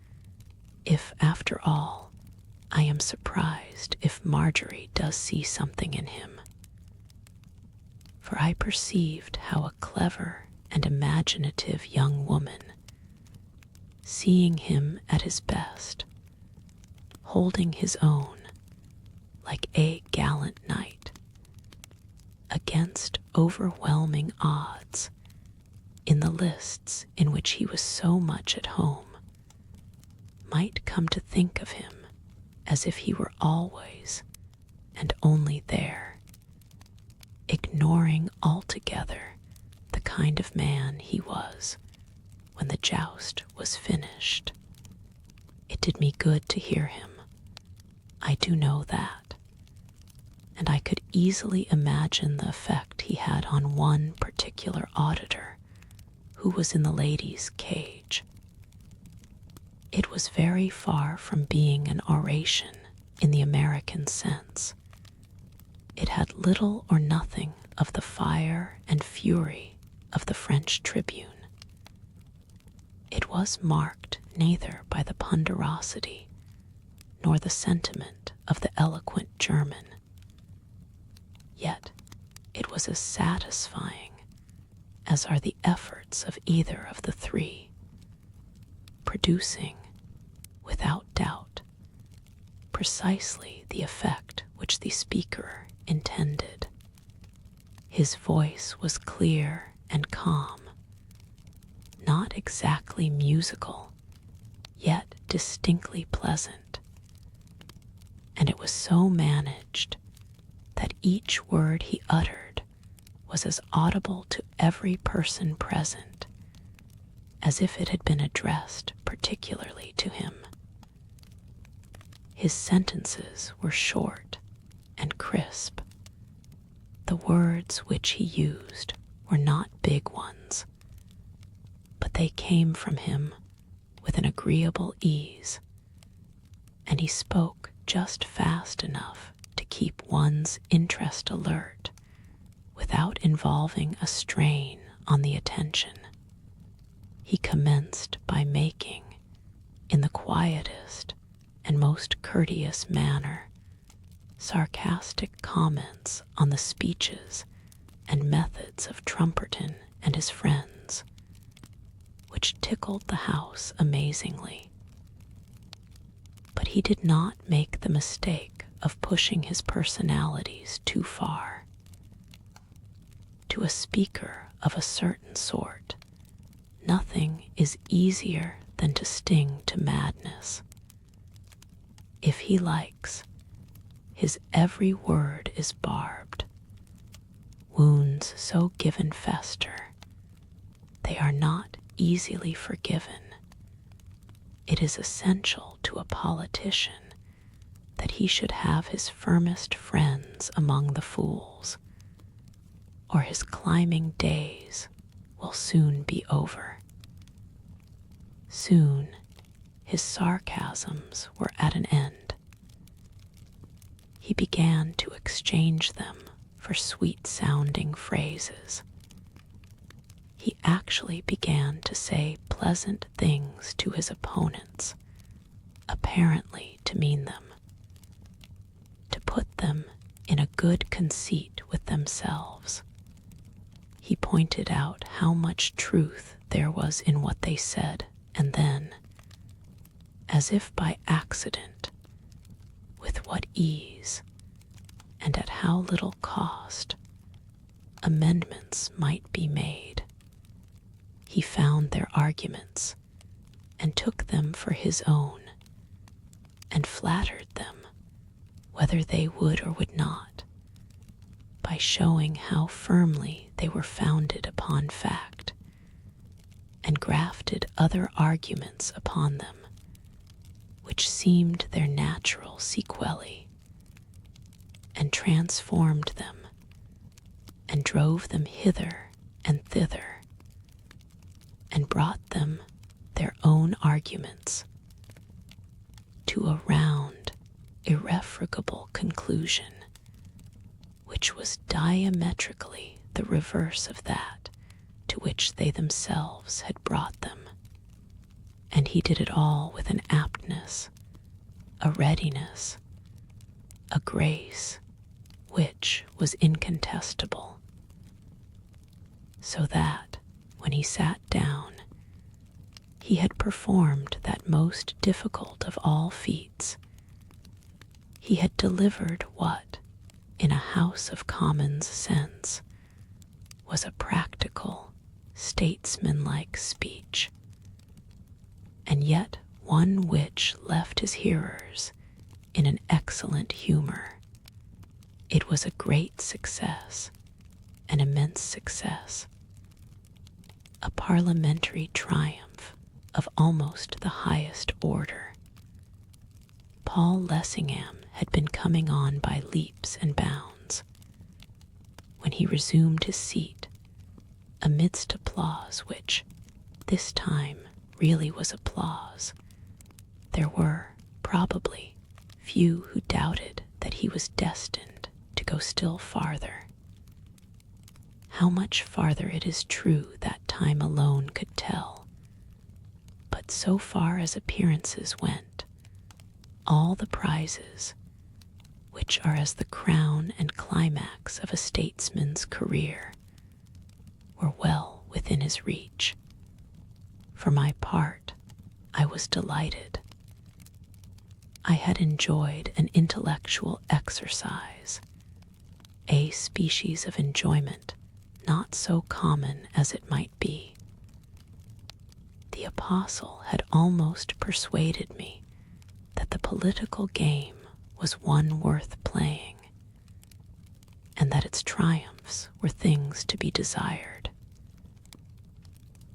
if, after all, I am surprised if Marjorie does see something in him. For I perceived how a clever and imaginative young woman, seeing him at his best, holding his own like a gallant knight, against overwhelming odds in the lists in which he was so much at home, might come to think of him as if he were always and only there, ignoring altogether the kind of man he was when the joust was finished. It did me good to hear him, I do know that, and I could easily imagine the effect he had on one particular auditor who was in the lady's cage. It was very far from being an oration in the American sense. It had little or nothing of the fire and fury of the French Tribune. It was marked neither by the ponderosity nor the sentiment of the eloquent German. Yet it was as satisfying as are the efforts of either of the three, producing, without doubt, precisely the effect which the speaker intended. His voice was clear and calm, not exactly musical, yet distinctly pleasant, and it was so managed that each word he uttered was as audible to every person present as if it had been addressed particularly to him. His sentences were short and crisp. The words which he used were not big ones, but they came from him with an agreeable ease, and he spoke just fast enough to keep one's interest alert without involving a strain on the attention. He commenced by making, in the quietest and most courteous manner sarcastic comments on the speeches and methods of Trumperton and his friends, which tickled the house amazingly. But he did not make the mistake of pushing his personalities too far. To a speaker of a certain sort, nothing is easier than to sting to madness. If he likes, his every word is barbed. Wounds so given fester, they are not easily forgiven. It is essential to a politician that he should have his firmest friends among the fools, or his climbing days will soon be over. Soon his sarcasms were at an end. He began to exchange them for sweet-sounding phrases. He actually began to say pleasant things to his opponents, apparently to mean them, to put them in a good conceit with themselves. He pointed out how much truth there was in what they said, and then, as if by accident, with what ease, and at how little cost, amendments might be made. He found their arguments, and took them for his own, and flattered them, whether they would or would not, by showing how firmly they were founded upon fact, and grafted other arguments upon them, which seemed their natural sequelae, and transformed them, and drove them hither and thither, and brought them their own arguments to a round, irrefragable conclusion, which was diametrically the reverse of that to which they themselves had brought them. And he did it all with an aptness, a readiness, a grace, which was incontestable, so that, when he sat down, he had performed that most difficult of all feats. He had delivered what, in a House of Commons sense, was a practical, statesmanlike speech, and yet one which left his hearers in an excellent humor. It was a great success, an immense success, a parliamentary triumph of almost the highest order. Paul Lessingham had been coming on by leaps and bounds. When he resumed his seat, amidst applause which, this time, really was applause, there were, probably, few who doubted that he was destined to go still farther. How much farther it is true that time alone could tell, but so far as appearances went, all the prizes, which are as the crown and climax of a statesman's career, were well within his reach. For my part, I was delighted. I had enjoyed an intellectual exercise, a species of enjoyment not so common as it might be. The apostle had almost persuaded me that the political game was one worth playing, and that its triumphs were things to be desired.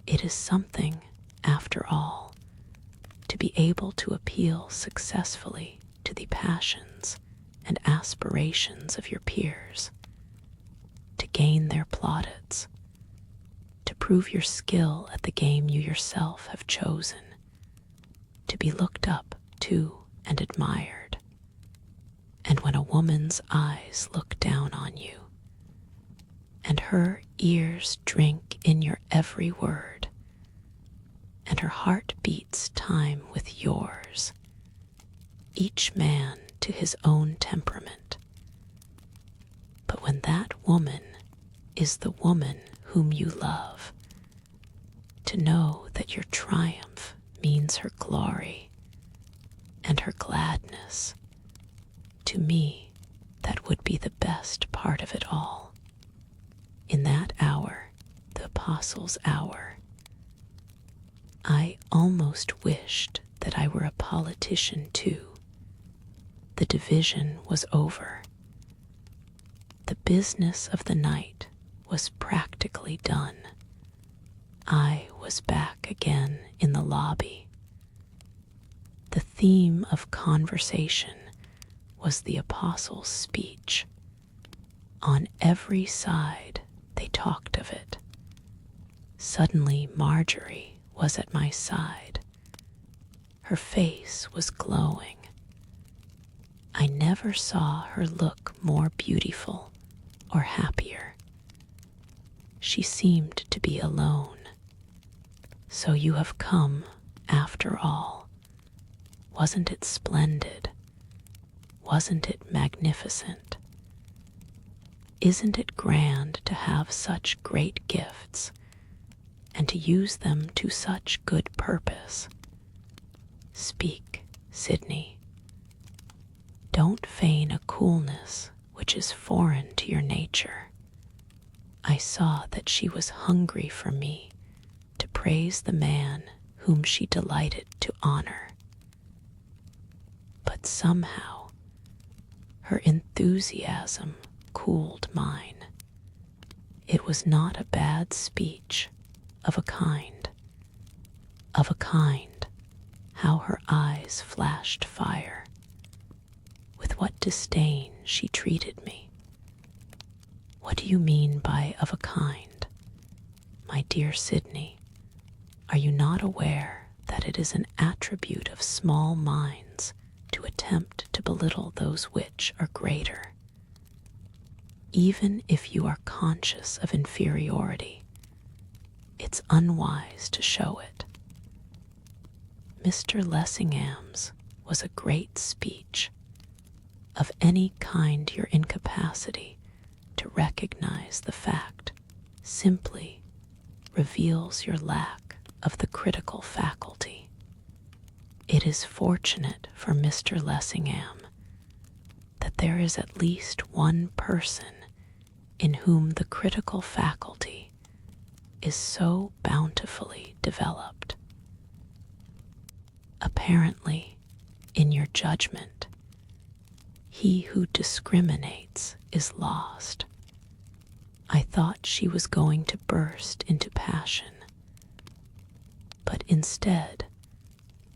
It is something, after all, to be able to appeal successfully to the passions and aspirations of your peers, to gain their plaudits, to prove your skill at the game you yourself have chosen, to be looked up to and admired. And when a woman's eyes look down on you, and her ears drink in your every word, and her heart beats time with yours, each man to his own temperament. But when that woman is the woman whom you love, to know that your triumph means her glory and her gladness, to me that would be the best part of it all. In that hour, the apostles' hour, I almost wished that I were a politician too. The division was over. The business of the night was practically done. I was back again in the lobby. The theme of conversation was the apostles' speech. On every side they talked of it. Suddenly Marjorie was at my side. Her face was glowing. I never saw her look more beautiful or happier. She seemed to be alone. So you have come, after all. Wasn't it splendid? Wasn't it magnificent? Isn't it grand to have such great gifts and to use them to such good purpose? Speak, Sydney. Don't feign a coolness which is foreign to your nature. I saw that she was hungry for me to praise the man whom she delighted to honor. But somehow her enthusiasm cooled mine. It was not a bad speech, of a kind. Of a kind, how her eyes flashed fire. With what disdain she treated me. What do you mean by of a kind? My dear Sydney, are you not aware that it is an attribute of small minds to attempt to belittle those which are greater? Even if you are conscious of inferiority, it's unwise to show it. Mr. Lessingham's was a great speech. Of any kind your incapacity to recognize the fact simply reveals your lack of the critical faculty. It is fortunate for Mr. Lessingham that there is at least one person in whom the critical faculty is so bountifully developed. Apparently, in your judgment, he who discriminates is lost. I thought she was going to burst into passion, but instead,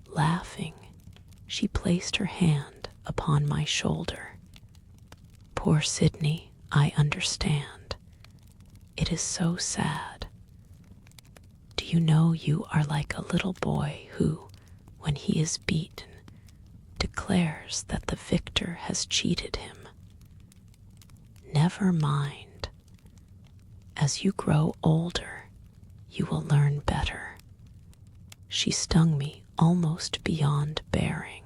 laughing, she placed her hand upon my shoulder. Poor Sydney, I understand. It is so sad. Do you know you are like a little boy who, when he is beaten, declares that the victor has cheated him? Never mind. As you grow older, you will learn better. She stung me almost beyond bearing.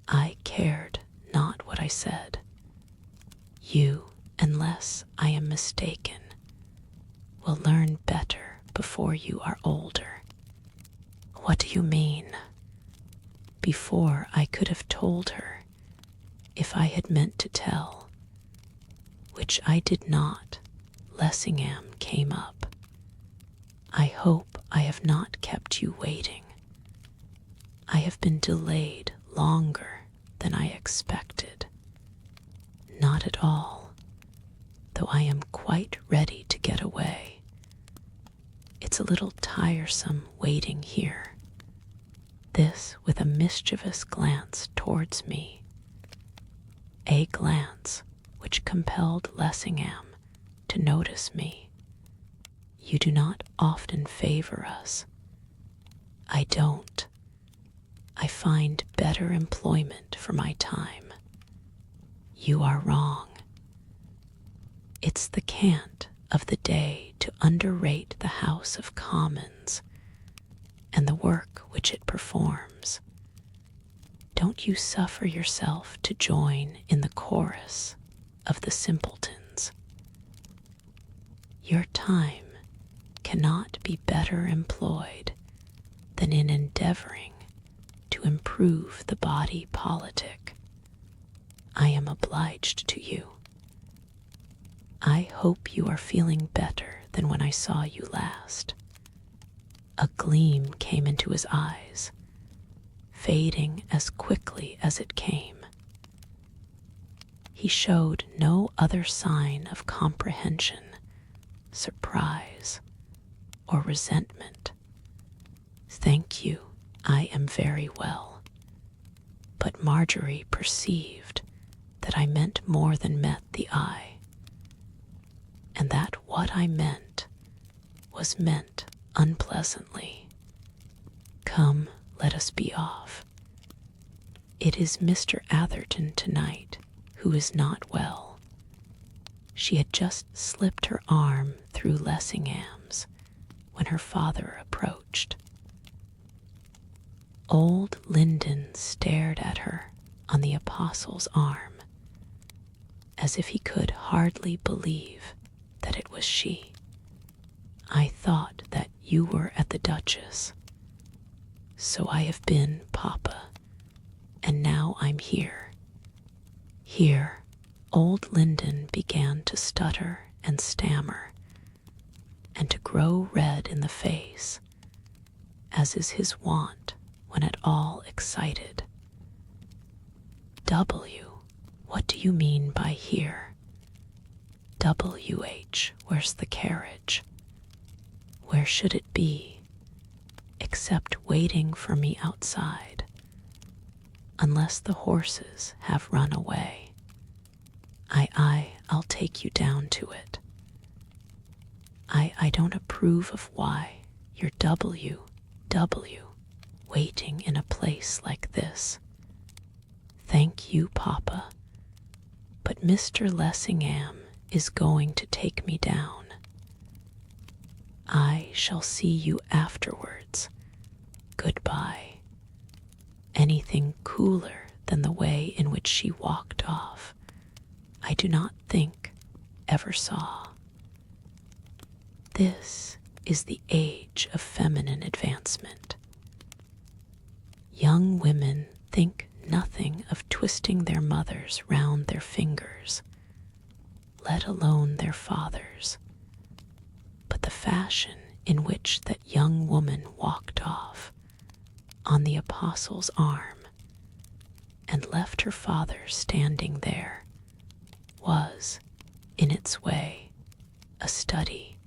I cared not what I said. You, unless I am mistaken, will learn better before you are older. What do you mean? Before I could have told her, if I had meant to tell, which I did not, Lessingham came up. I hope I have not kept you waiting. I have been delayed longer than I expected. Not at all, though I am quite ready to get away. It's a little tiresome waiting here. This with a mischievous glance towards me, a glance which compelled Lessingham to notice me. You do not often favor us. I don't. I find better employment for my time. You are wrong. It's the cant of the day to underrate the House of Commons and the work which it performs. Don't you suffer yourself to join in the chorus of the simpletons. Your time cannot be better employed than in endeavoring to improve the body politic. I am obliged to you. I hope you are feeling better than when I saw you last. A gleam came into his eyes, fading as quickly as it came. He showed no other sign of comprehension, surprise, or resentment. Thank you, I am very well. But Marjorie perceived that I meant more than met the eye, and that what I meant was meant unpleasantly. Come, let us be off. It is Mr. Atherton tonight who is not well. She had just slipped her arm through Lessingham's when her father approached. Old Linden stared at her on the apostle's arm, as if he could hardly believe that it was she. I thought that you were at the Duchess. So I have been, Papa, and now I'm here. Here, old Linden began to stutter and stammer, and to grow red in the face, as is his wont when at all excited. W, what do you mean by here? W.H., where's the carriage? Where should it be, except waiting for me outside, unless the horses have run away? I'll take you down to it. I don't approve of why your W, waiting in a place like this. Thank you, Papa, but Mr. Lessingham is going to take me down. I shall see you afterwards. Goodbye. Anything cooler than the way in which she walked off, I do not think ever saw. This is the age of feminine advancement. Young women think nothing of twisting their mothers round their fingers, let alone their fathers. But the fashion in which that young woman walked off on the apostle's arm and left her father standing there was, in its way, a study.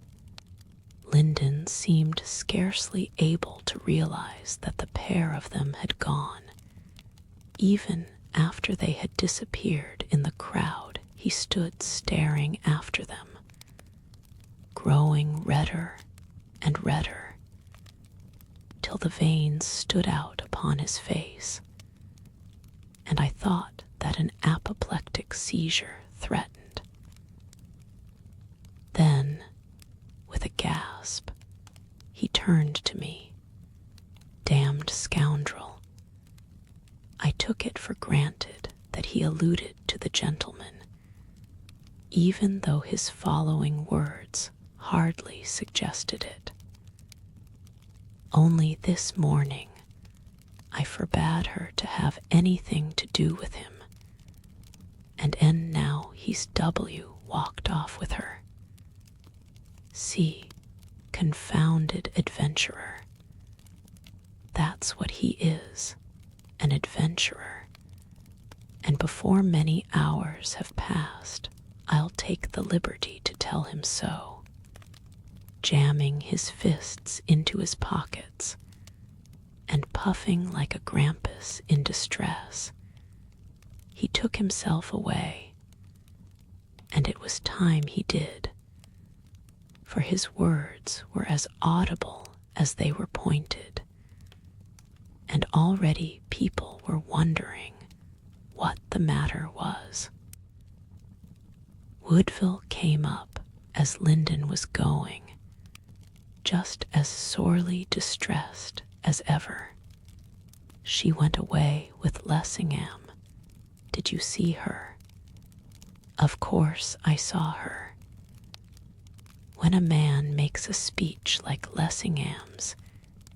Linden seemed scarcely able to realize that the pair of them had gone. Even after they had disappeared in the crowd, he stood staring after them, growing redder and redder, till the veins stood out upon his face, and I thought that an apoplectic seizure threatened. Then, with a gasp, he turned to me. Damned scoundrel. I took it for granted that he alluded to the gentleman, even though his following words hardly suggested it. Only this morning I forbade her to have anything to do with him, and now he's W walked off with her. See, confounded adventurer. That's what he is, an adventurer, and before many hours have passed, I'll take the liberty to tell him so. Jamming his fists into his pockets and puffing like a grampus in distress, he took himself away, and it was time he did, for his words were as audible as they were pointed, and already people were wondering what the matter was. Woodville came up as Linden was going, just as sorely distressed as ever. She went away with Lessingham. Did you see her? Of course I saw her. When a man makes a speech like Lessingham's,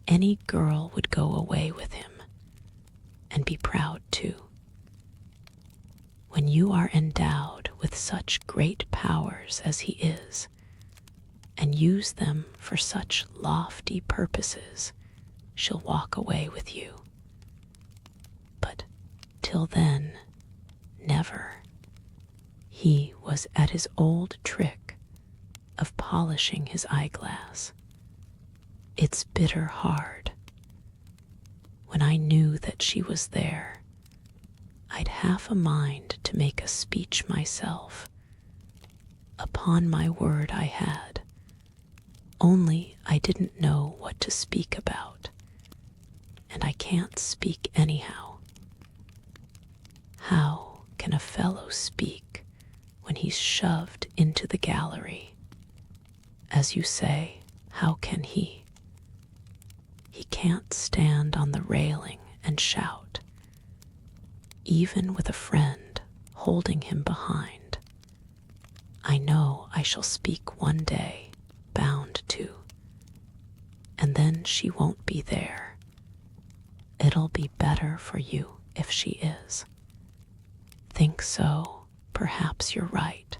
any girl would go away with him and be proud too. When you are endowed with such great powers as he is, and use them for such lofty purposes, she'll walk away with you. But till then, never. He was at his old trick of polishing his eyeglass. It's bitter hard. When I knew that she was there, I'd half a mind to make a speech myself. Upon my word I had, only I didn't know what to speak about, and I can't speak anyhow. How can a fellow speak when he's shoved into the gallery? As you say, how can he? He can't stand on the railing and shout, even with a friend holding him behind. I know I shall speak one day, bound to, and then she won't be there. It'll be better for you if she is. Think so, perhaps you're right.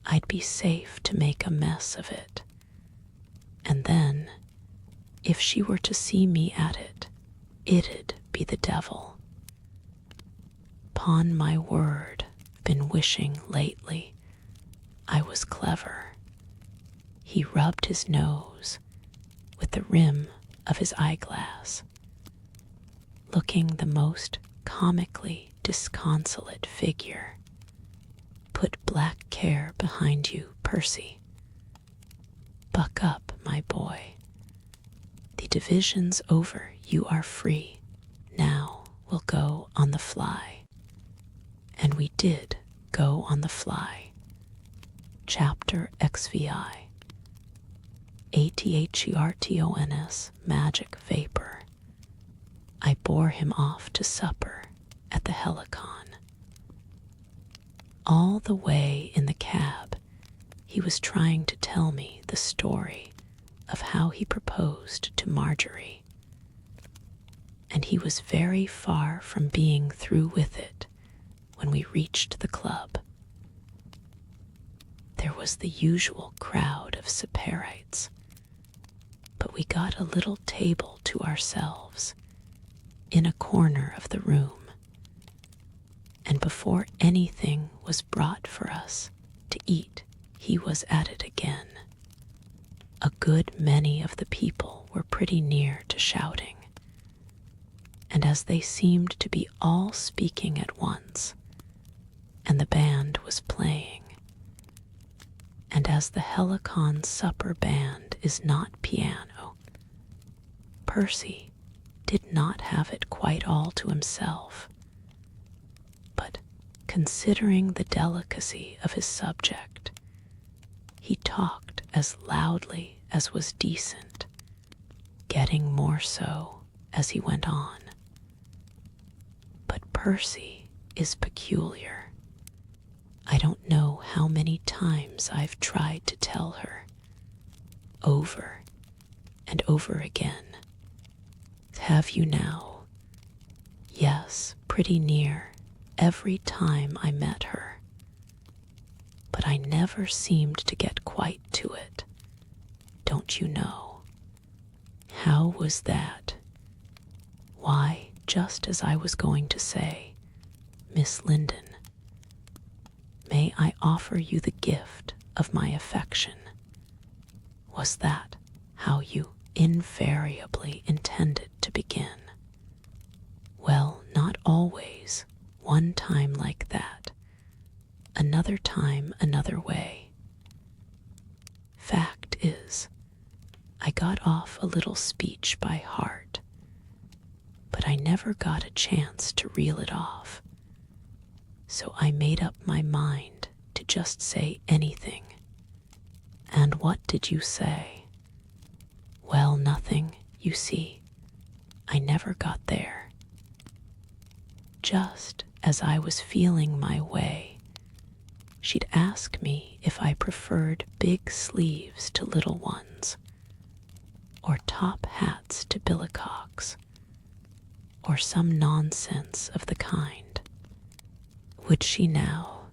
I'd be safe to make a mess of it. And then, if she were to see me at it, it'd be the devil. 'Pon my word, been wishing lately I was clever. He rubbed his nose with the rim of his eyeglass, looking the most comically disconsolate figure. Put black care behind you, Percy. Buck up, my boy. The division's over, you are free. Now we'll go on the fly. And we did go on the fly. Chapter XVI. ATHERTON'S magic vapor. I bore him off to supper at the Helicon. All the way in the cab, he was trying to tell me the story of how he proposed to Marjorie. And he was very far from being through with it when we reached the club. There was the usual crowd of Siparites, but we got a little table to ourselves in a corner of the room, and before anything was brought for us to eat, he was at it again. A good many of the people were pretty near to shouting, and as they seemed to be all speaking at once, and the band was playing, and as the Helicon supper band is not piano, Percy did not have it quite all to himself. But considering the delicacy of his subject, he talked as loudly as was decent, getting more so as he went on. But Percy is peculiar. I don't know how many times I've tried to tell her, over and over again. Have you now? Yes, pretty near every time I met her. But I never seemed to get quite to it, don't you know? How was that? Why, just as I was going to say, Miss Linden, may I offer you the gift of my affection? Was that how you invariably intended to begin? Well, not always. One time like that, another time another way. Fact is, I got off a little speech by heart, but I never got a chance to reel it off, so I made up my mind to just say anything. And what did you say? Well, nothing, you see. I never got there. Just as I was feeling my way, she'd ask me if I preferred big sleeves to little ones, or top hats to billycocks, or some nonsense of the kind. Would she now?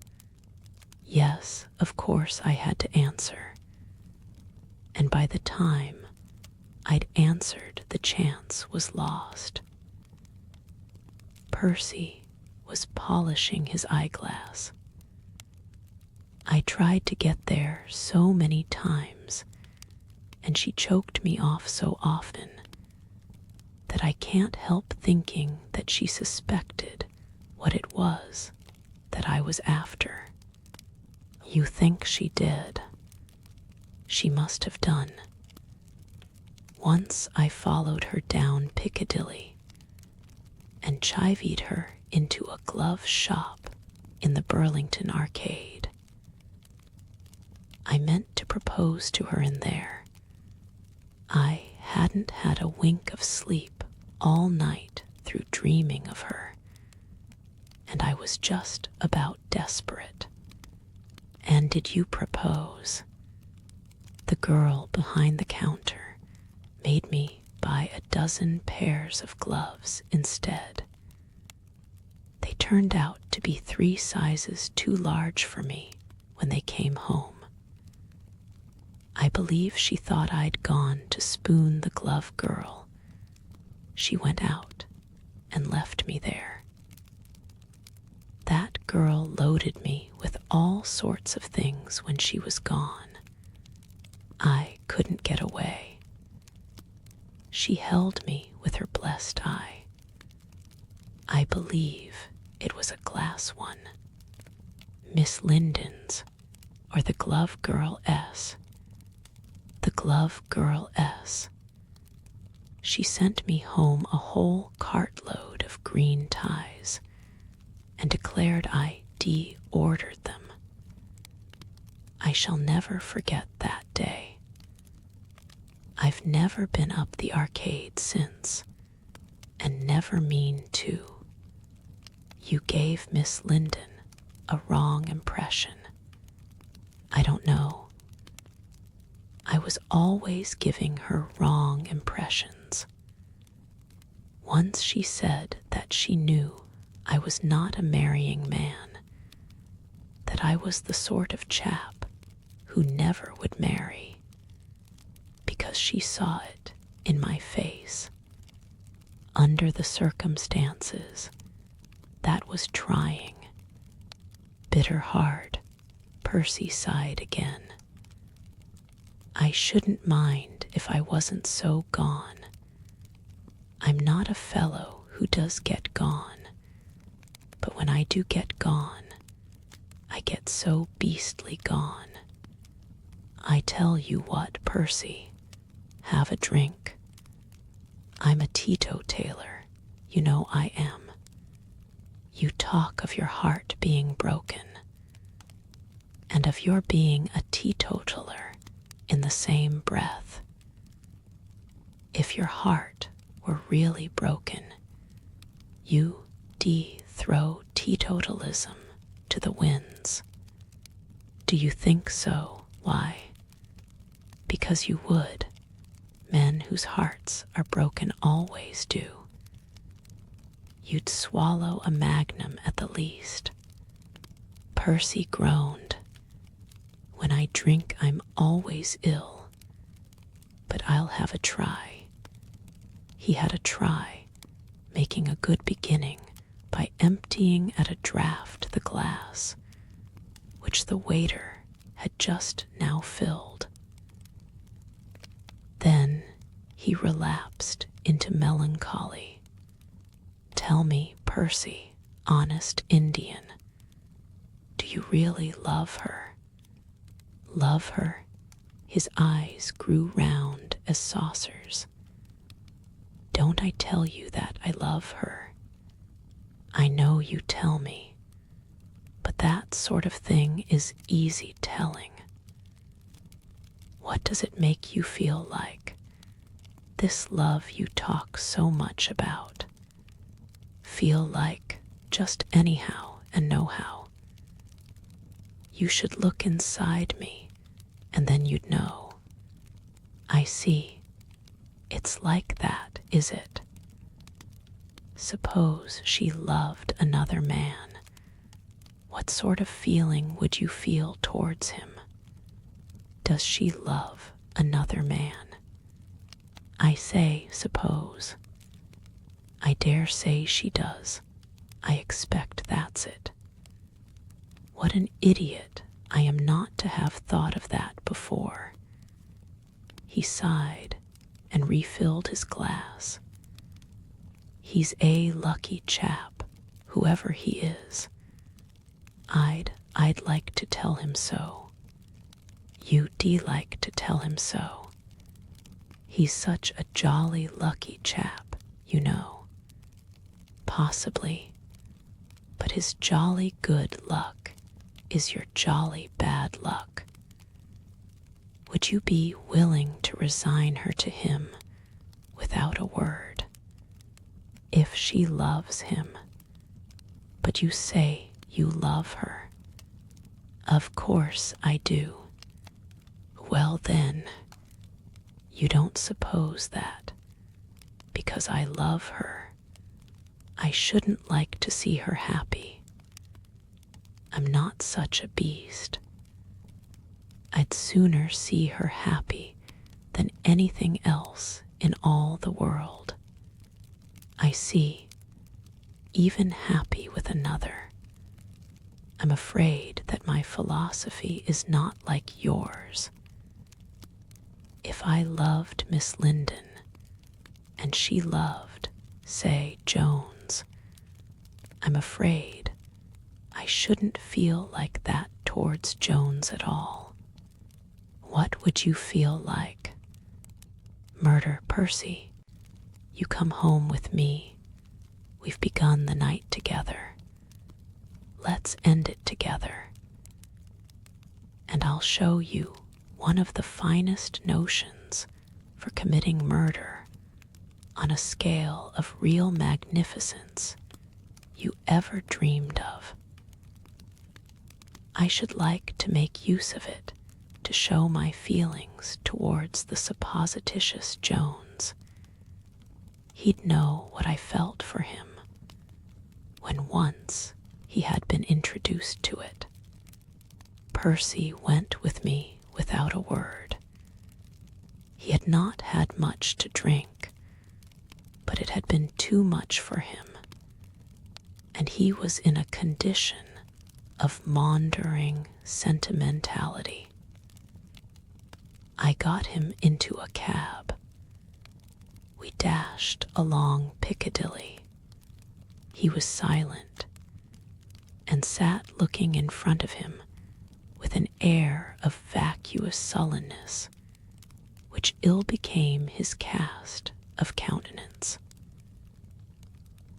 Yes, of course I had to answer. And by the time I'd answered, the chance was lost. Percy was polishing his eyeglass. I tried to get there so many times, and she choked me off so often that I can't help thinking that she suspected what it was that I was after. You think she did? She must have done. Once I followed her down Piccadilly and chivied her into a glove shop in the Burlington Arcade. I meant to propose to her in there. I hadn't had a wink of sleep all night through dreaming of her, and I was just about desperate. And did you propose? The girl behind the counter made me buy a dozen pairs of gloves instead. They turned out to be 3 sizes too large for me when they came home. I believe she thought I'd gone to spoon the glove girl. She went out and left me there. That girl loaded me with all sorts of things when she was gone. I couldn't get away. She held me with her blessed eye. I believe it was a glass one. Miss Linden's, or the Glove Girl S. The Glove Girl S. She sent me home a whole cartload of green ties and declared I de-ordered them. I shall never forget that day. I've never been up the arcade since, and never mean to. You gave Miss Linden a wrong impression. I don't know. I was always giving her wrong impressions. Once she said that she knew I was not a marrying man, that I was the sort of chap who never would marry, because she saw it in my face. Under the circumstances, that was trying. Bitter hard, Percy sighed again. I shouldn't mind if I wasn't so gone. I'm not a fellow who does get gone, but when I do get gone, I get so beastly gone. I tell you what, Percy, have a drink. I'm a teetotaler, you know I am. You talk of your heart being broken, and of your being a teetotaler in the same breath. If your heart were really broken, you throw teetotalism to the winds. Do you think so? Why? Because you would. Men whose hearts are broken always do. You'd swallow a magnum at the least. Percy groaned. When I drink, I'm always ill. But I'll have a try. He had a try, making a good beginning by emptying at a draught the glass, which the waiter had just now filled. Then he relapsed into melancholy. Tell me, Percy, honest Indian, do you really love her? Love her? His eyes grew round as saucers. Don't I tell you that I love her? I know you tell me, but that sort of thing is easy telling. What does it make you feel like? this love you talk so much about feel like just anyhow and nohow? You should look inside me, and then you'd know. I see. It's like that, is it? Suppose she loved another man. What sort of feeling would you feel towards him? Does she love another man? I say suppose. I dare say she does. I expect that's it. What an idiot I am not to have thought of that before. He sighed and refilled his glass. He's a lucky chap, whoever he is. I'd like to tell him so. You'd like to tell him so. He's such a jolly lucky chap, you know. Possibly, but his jolly good luck is your jolly bad luck. Would you be willing to resign her to him without a word? If she loves him, but you say you love her. Of course I do. Well then, you don't suppose that, because I love her, I shouldn't like to see her happy. I'm not such a beast. I'd sooner see her happy than anything else in all the world. I see, even happy with another. I'm afraid that my philosophy is not like yours. If I loved Miss Linden, and she loved, say, Jones, I'm afraid I shouldn't feel like that towards Jones at all. What would you feel like? Murder, Percy. You come home with me. We've begun the night together. Let's end it together. And I'll show you one of the finest notions for committing murder on a scale of real magnificence you ever dreamed of. I should like to make use of it to show my feelings towards the supposititious Jones. He'd know what I felt for him when once he had been introduced to it. Percy went with me without a word. He had not had much to drink, but it had been too much for him, and he was in a condition of maundering sentimentality. I got him into a cab. We dashed along Piccadilly. He was silent and sat looking in front of him with an air of vacuous sullenness which ill became his cast of countenance.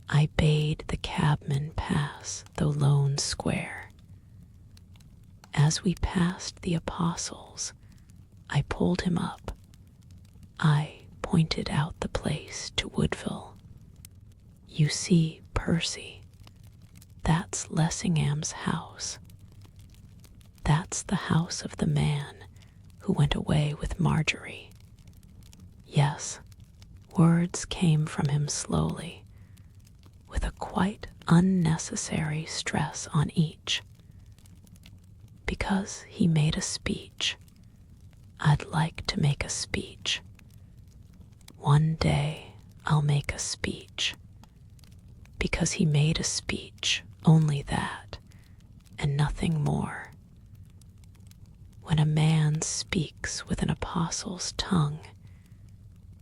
I bade the cabman pass the lone square. As we passed the Apostles, I pulled him up. I pointed out the place to Woodville. You see, Percy, that's Lessingham's house. That's the house of the man who went away with Marjorie. Yes, words came from him slowly, with a quite unnecessary stress on each. Because he made a speech. I'd like to make a speech. One day I'll make a speech. Because he made a speech, only that, and nothing more. When a man speaks with an apostle's tongue,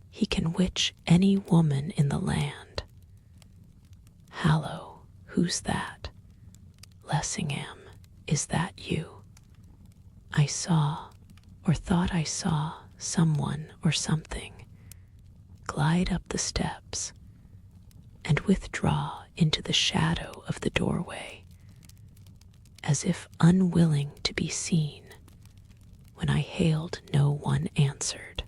he can witch any woman in the land. Hallo, who's that? Lessingham, is that you? I saw, or thought I saw, someone or something glide up the steps and withdraw into the shadow of the doorway, as if unwilling to be seen. When I hailed, no one answered.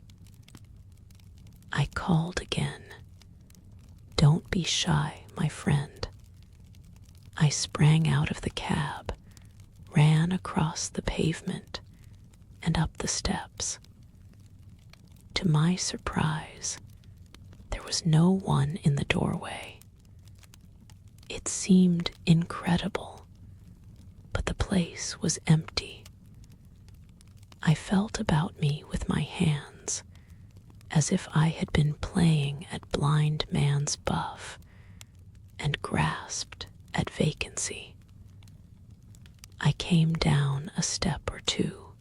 I called again. Don't be shy, my friend. I sprang out of the cab, ran across the pavement, and up the steps. To my surprise, there was no one in the doorway. It seemed incredible, but the place was empty. I felt about me with my hands, as if I had been playing at blind man's buff, and grasped at vacancy. I came down a step or two.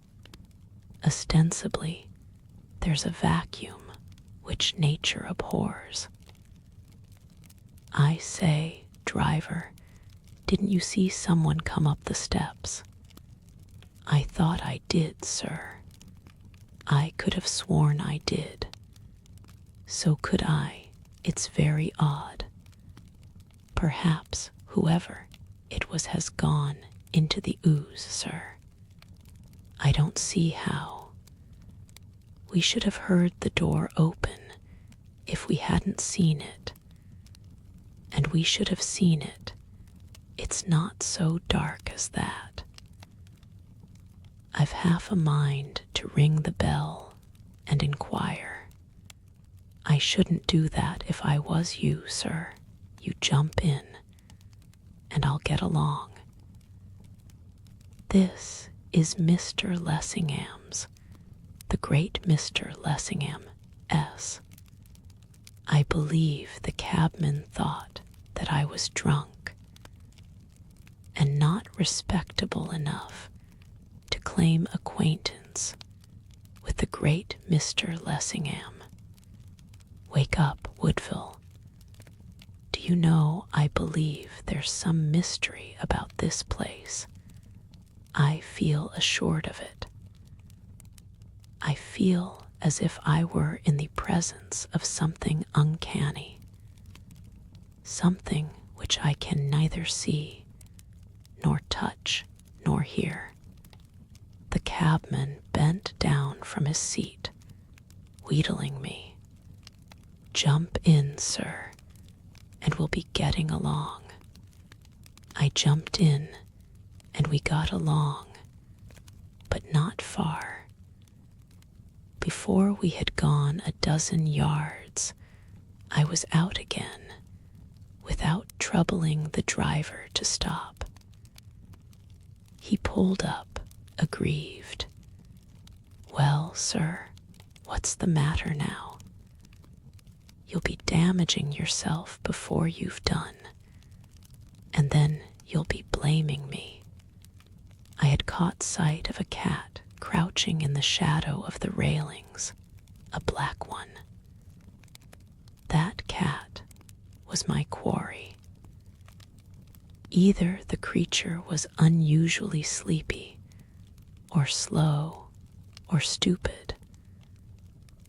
Ostensibly, there's a vacuum which nature abhors. I say, driver, didn't you see someone come up the steps? I thought I did, sir. I could have sworn I did. So could I. It's very odd. Perhaps whoever it was has gone into the ooze, sir. I don't see how. We should have heard the door open if we hadn't seen it. And we should have seen it. It's not so dark as that. I've half a mind to ring the bell and inquire. I shouldn't do that if I was you, sir. You jump in, and I'll get along. This is Mr. Lessingham's, the great Mr. Lessingham, S. I believe the cabman thought that I was drunk and not respectable enough to claim acquaintance with the great Mr. Lessingham. Wake up, Woodville. Do you know, I believe there's some mystery about this place. I feel assured of it. I feel as if I were in the presence of something uncanny, something which I can neither see, nor touch, nor hear. The cabman bent down from his seat, wheedling me. Jump in, sir, and we'll be getting along. I jumped in, and we got along, but not far. Before we had gone a dozen yards, I was out again, without troubling the driver to stop. He pulled up, aggrieved. Well, sir, what's the matter now? You'll be damaging yourself before you've done, and then you'll be blaming me. I had caught sight of a cat crouching in the shadow of the railings, a black one. That cat was my quarry. Either the creature was unusually sleepy, or slow, or stupid,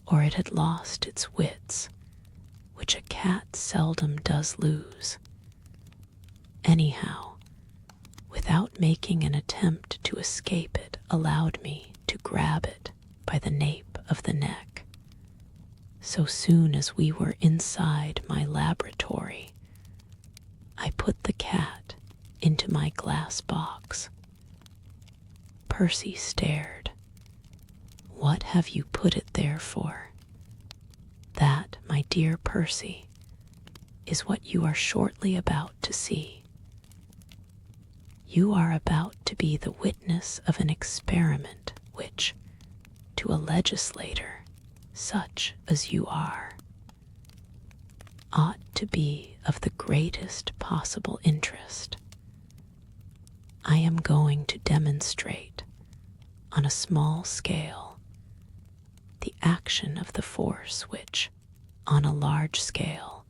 or it had lost its wits, which a cat seldom does lose. Anyhow, without making an attempt to escape it, allowed me to grab it by the nape of the neck. So soon as we were inside my laboratory, I put the cat into my glass box. Percy stared. What have you put it there for? That, my dear Percy, is what you are shortly about to see. You are about to be the witness of an experiment which, to a legislator such as you are, ought to be of the greatest possible interest. I am going to demonstrate, on a small scale, the action of the force which, on a large scale,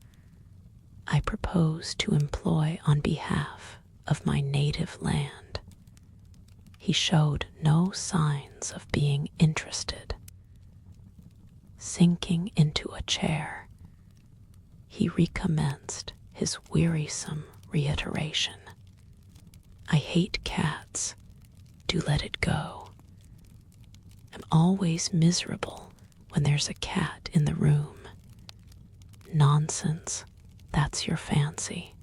I propose to employ on behalf of my native land. He showed no signs of being interested. Sinking into a chair, he recommenced his wearisome reiteration. I hate cats. Do let it go. I'm always miserable when there's a cat in the room. Nonsense, that's your fancy.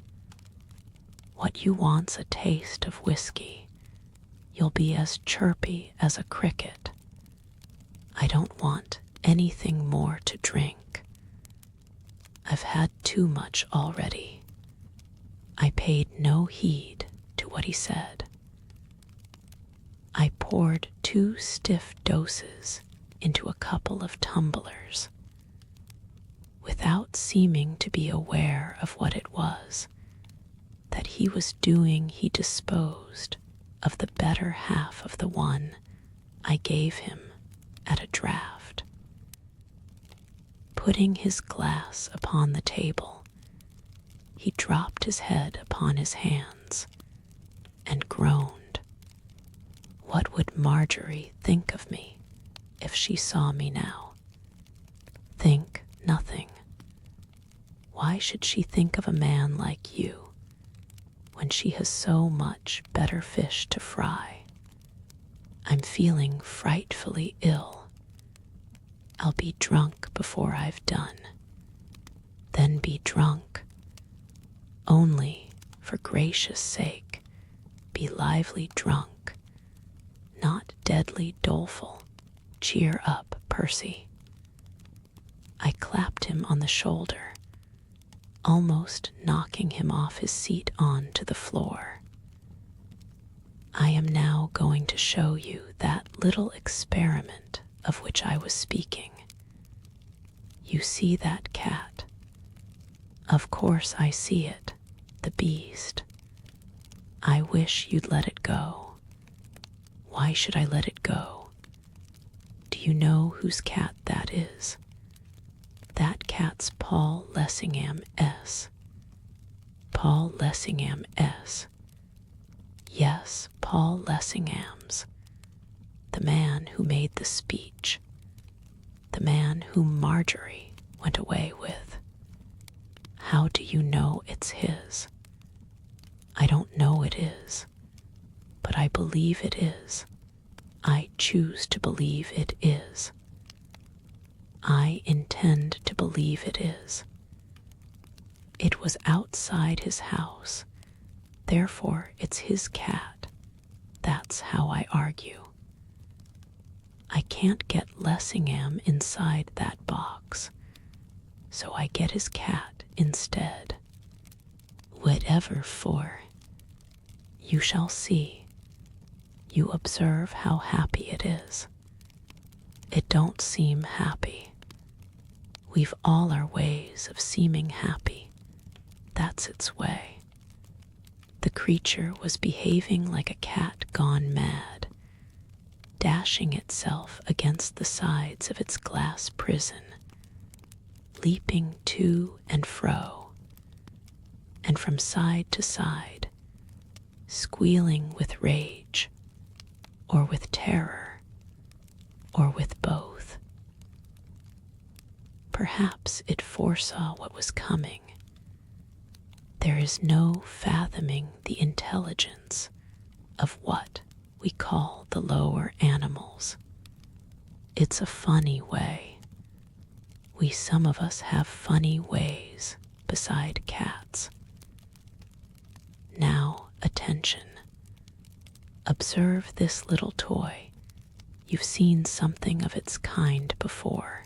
What you want's a taste of whiskey. You'll be as chirpy as a cricket. I don't want anything more to drink. I've had too much already. I paid no heed to what he said. I poured 2 stiff doses into a couple of tumblers. Without seeming to be aware of what it was that he was doing, he disposed of the better half of the one I gave him at a draught. Putting his glass upon the table, he dropped his head upon his hands and groaned. What would Marjorie think of me if she saw me now? Think nothing. Why should she think of a man like you when she has so much better fish to fry? I'm feeling frightfully ill. I'll be drunk before I've done. Then be drunk. Only, for gracious sake, be lively drunk, not deadly doleful. Cheer up, Percy. I clapped him on the shoulder, almost knocking him off his seat onto the floor. I am now going to show you that little experiment of which I was speaking. You see that cat? Of course I see it, the beast. I wish you'd let it go. Why should I let it go? Do you know whose cat that is? That cat's Paul Lessingham-S. Paul Lessingham-S. Yes, Paul Lessingham's. The man who made the speech. The man whom Marjorie went away with. How do you know it's his? I don't know it is, but I believe it is. I choose to believe it is. I intend to believe it is. It was outside his house, therefore it's his cat. That's how I argue. I can't get Lessingham inside that box, so I get his cat instead. Whatever for. You shall see. You observe how happy it is. It don't seem happy. We've all our ways of seeming happy. That's its way. The creature was behaving like a cat gone mad, dashing itself against the sides of its glass prison, leaping to and fro, and from side to side, squealing with rage, or with terror, or with both. Perhaps it foresaw what was coming. There is no fathoming the intelligence of what we call the lower animals. It's a funny way. We some of us have funny ways beside cats. Now, attention. Observe this little toy. You've seen something of its kind before.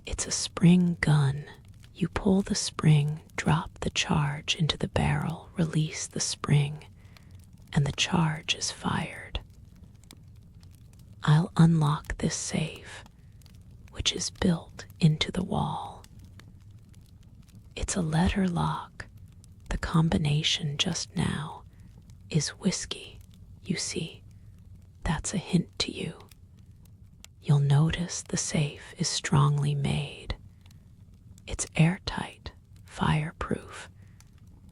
It's a spring gun. You pull the spring, drop the charge into the barrel, release the spring, and the charge is fired. I'll unlock this safe, which is built into the wall. It's a letter lock. The combination just now is whiskey, you see. That's a hint to you. You'll notice the safe is strongly made. It's airtight, fireproof.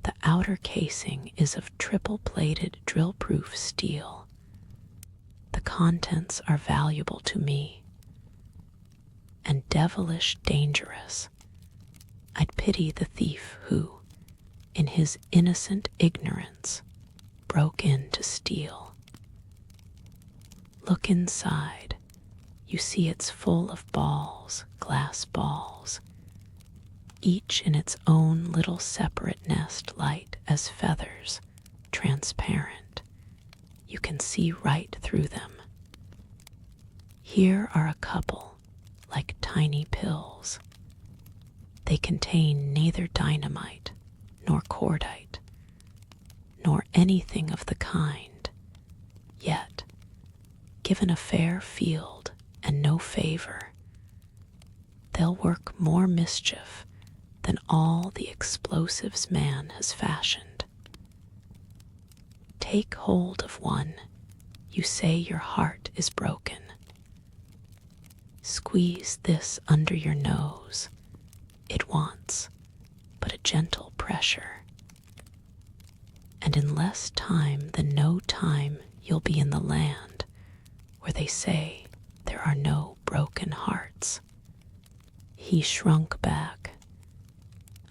The outer casing is of triple-plated drill-proof steel. The contents are valuable to me and devilish dangerous. I'd pity the thief who, in his innocent ignorance, broke in to steal. Look inside. You see it's full of balls, glass balls. each in its own little separate nest, light as feathers, transparent. You can see right through them. Here are a couple, like tiny pills. They contain neither dynamite nor cordite, nor anything of the kind. Yet, given a fair field and no favor, they'll work more mischief than all the explosives man has fashioned. Take hold of one, you say your heart is broken. Squeeze this under your nose. It wants but a gentle pressure. And in less time than no time you'll be in the land where they say there are no broken hearts. He shrunk back.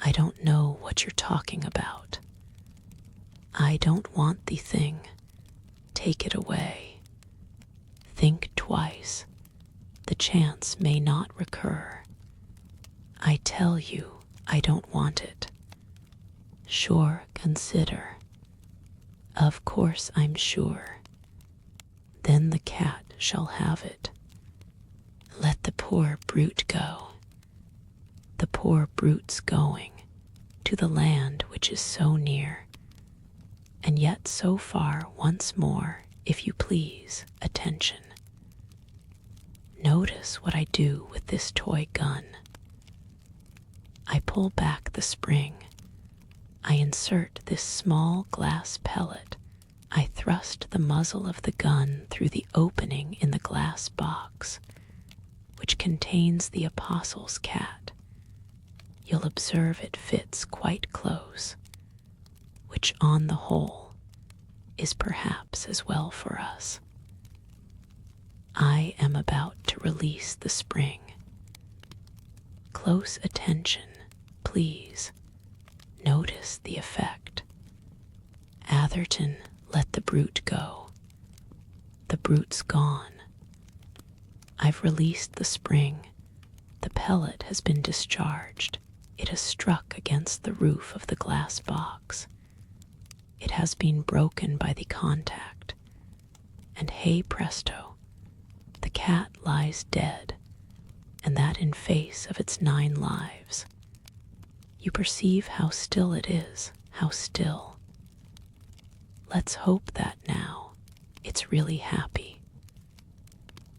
I don't know what you're talking about. I don't want the thing. Take it away. Think twice. The chance may not recur. I tell you, I don't want it. Sure, consider. Of course I'm sure. Then the cat shall have it. Let the poor brute go. The poor brute's going to the land which is so near, and yet so far. Once more, if you please, attention. Notice what I do with this toy gun. I pull back the spring. I insert this small glass pellet. I thrust the muzzle of the gun through the opening in the glass box, which contains the apostle's cat. You'll observe it fits quite close, which on the whole is perhaps as well for us. I am about to release the spring. Close attention, please. Notice the effect. Atherton, let the brute go. The brute's gone. I've released the spring. The pellet has been discharged. It has struck against the roof of the glass box. It has been broken by the contact. And hey presto, the cat lies dead, and that in face of its 9 lives. You perceive how still it is, how still. Let's hope that now it's really happy.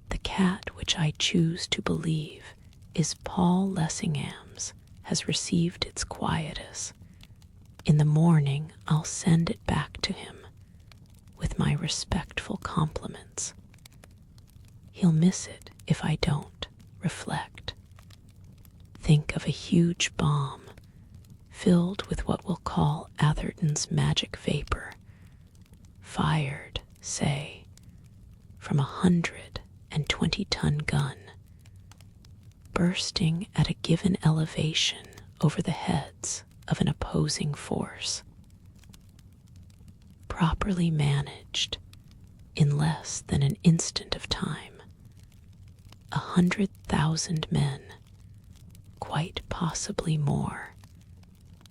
The cat which I choose to believe is Paul Lessingham's has received its quietus. In the morning I'll send it back to him with my respectful compliments. He'll miss it if I don't. Reflect. Think of a huge bomb filled with what we'll call Atherton's magic vapor, fired, say, from 120-ton gun, bursting at a given elevation over the heads of an opposing force. Properly managed, in less than an instant of time, 100,000 men, quite possibly more,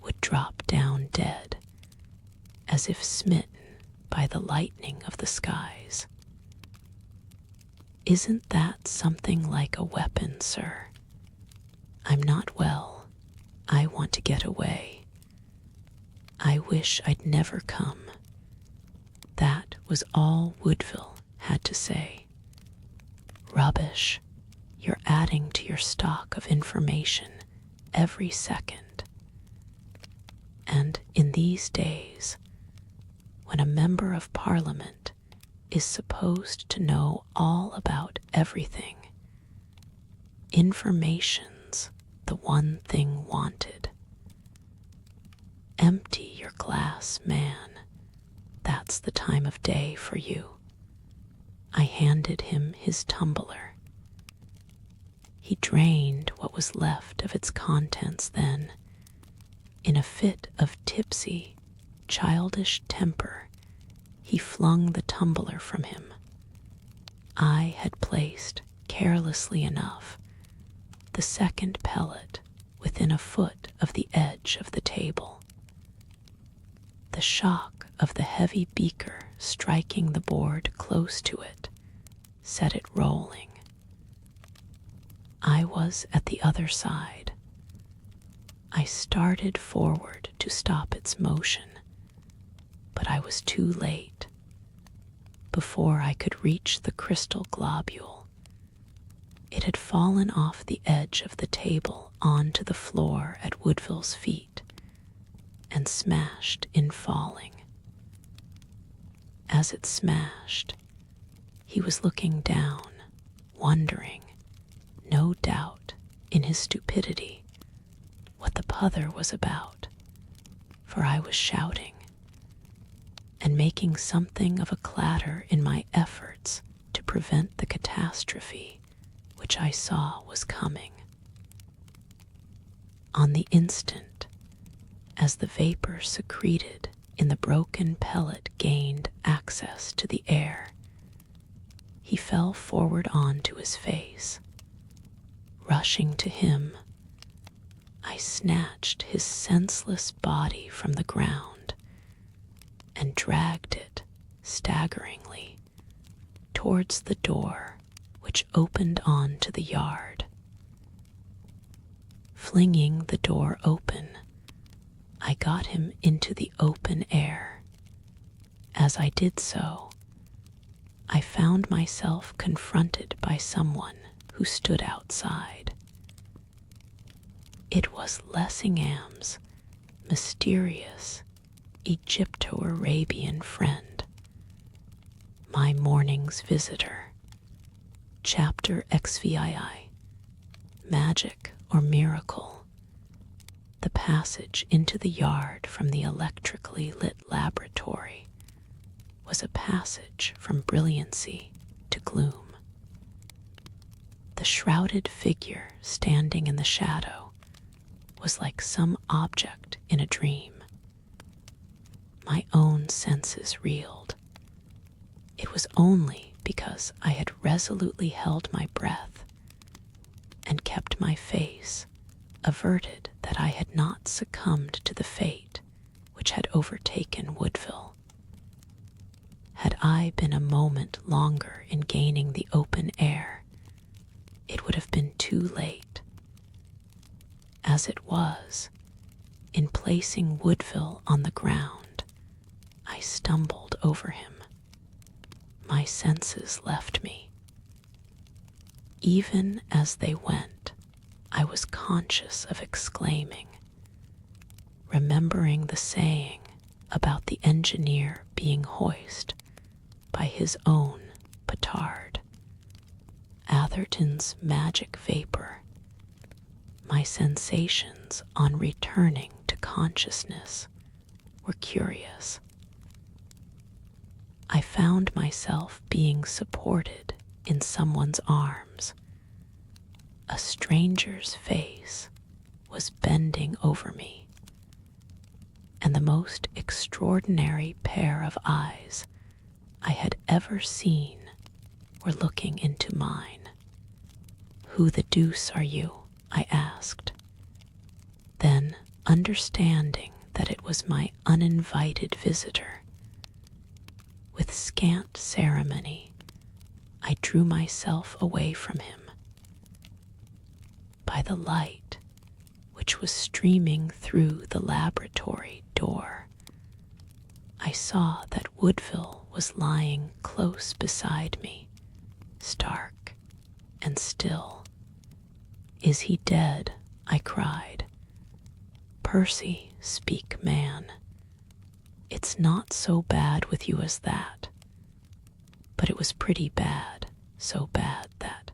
would drop down dead, as if smitten by the lightning of the skies. Isn't that something like a weapon, sir? I'm not well. I want to get away. I wish I'd never come. That was all Woodville had to say. Rubbish. You're adding to your stock of information every second. And in these days, when a member of Parliament is supposed to know all about everything, information's the one thing wanted. Empty your glass, man. That's the time of day for you. I handed him his tumbler. He drained what was left of its contents then. In a fit of tipsy, childish temper, he flung the tumbler from him. I had placed, carelessly enough, the second pellet within a foot of the edge of the table. The shock of the heavy beaker striking the board close to it set it rolling. I was at the other side. I started forward to stop its motion, but I was too late. Before I could reach the crystal globule, it had fallen off the edge of the table onto the floor at Woodville's feet and smashed in falling. As it smashed, he was looking down, wondering, no doubt in his stupidity, what the pother was about, for I was shouting and making something of a clatter in my efforts to prevent the catastrophe which I saw was coming. On the instant, as the vapor secreted in the broken pellet gained access to the air, he fell forward onto his face. Rushing to him, I snatched his senseless body from the ground and dragged it staggeringly towards the door which opened onto the yard. Flinging the door open, I got him into the open air. As I did so, I found myself confronted by someone who stood outside. It was Lessingham's mysterious Egypto-Arabian friend, my morning's visitor. Chapter XII, Magic or Miracle. The passage into the yard from the electrically lit laboratory was a passage from brilliancy to gloom. The shrouded figure standing in the shadow was like some object in a dream. My own senses reeled. It was only because I had resolutely held my breath and kept my face averted that I had not succumbed to the fate which had overtaken Woodville. Had I been a moment longer in gaining the open air, it would have been too late. As it was, in placing Woodville on the ground, I stumbled over him. My senses left me. Even as they went, I was conscious of exclaiming, remembering the saying about the engineer being hoist by his own petard. Atherton's magic vapor. My sensations on returning to consciousness were curious. I found myself being supported in someone's arms. A stranger's face was bending over me, and the most extraordinary pair of eyes I had ever seen were looking into mine. "Who the deuce are you?" I asked. Then, understanding that it was my uninvited visitor, with scant ceremony, I drew myself away from him. By the light which was streaming through the laboratory door, I saw that Woodville was lying close beside me, stark and still. "Is he dead?" I cried. "Percy, speak, man. It's not so bad with you as that." But it was pretty bad, so bad that,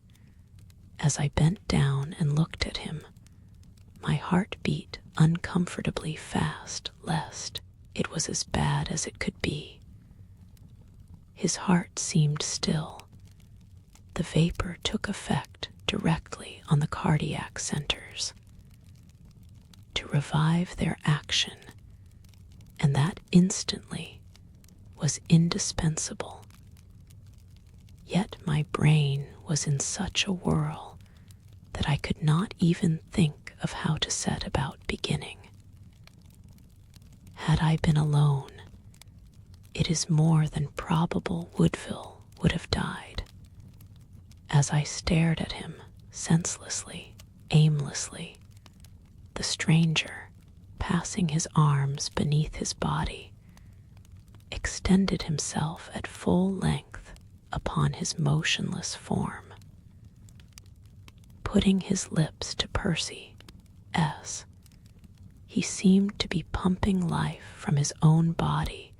as I bent down and looked at him, my heart beat uncomfortably fast lest it was as bad as it could be. His heart seemed still. The vapor took effect directly on the cardiac centers to revive their action, and that instantly was indispensable. Yet my brain was in such a whirl that I could not even think of how to set about beginning. Had I been alone, it is more than probable Woodville would have died. As I stared at him senselessly, aimlessly, the stranger, passing his arms beneath his body, extended himself at full length upon his motionless form. Putting his lips to Percy's, he seemed to be pumping life from his own body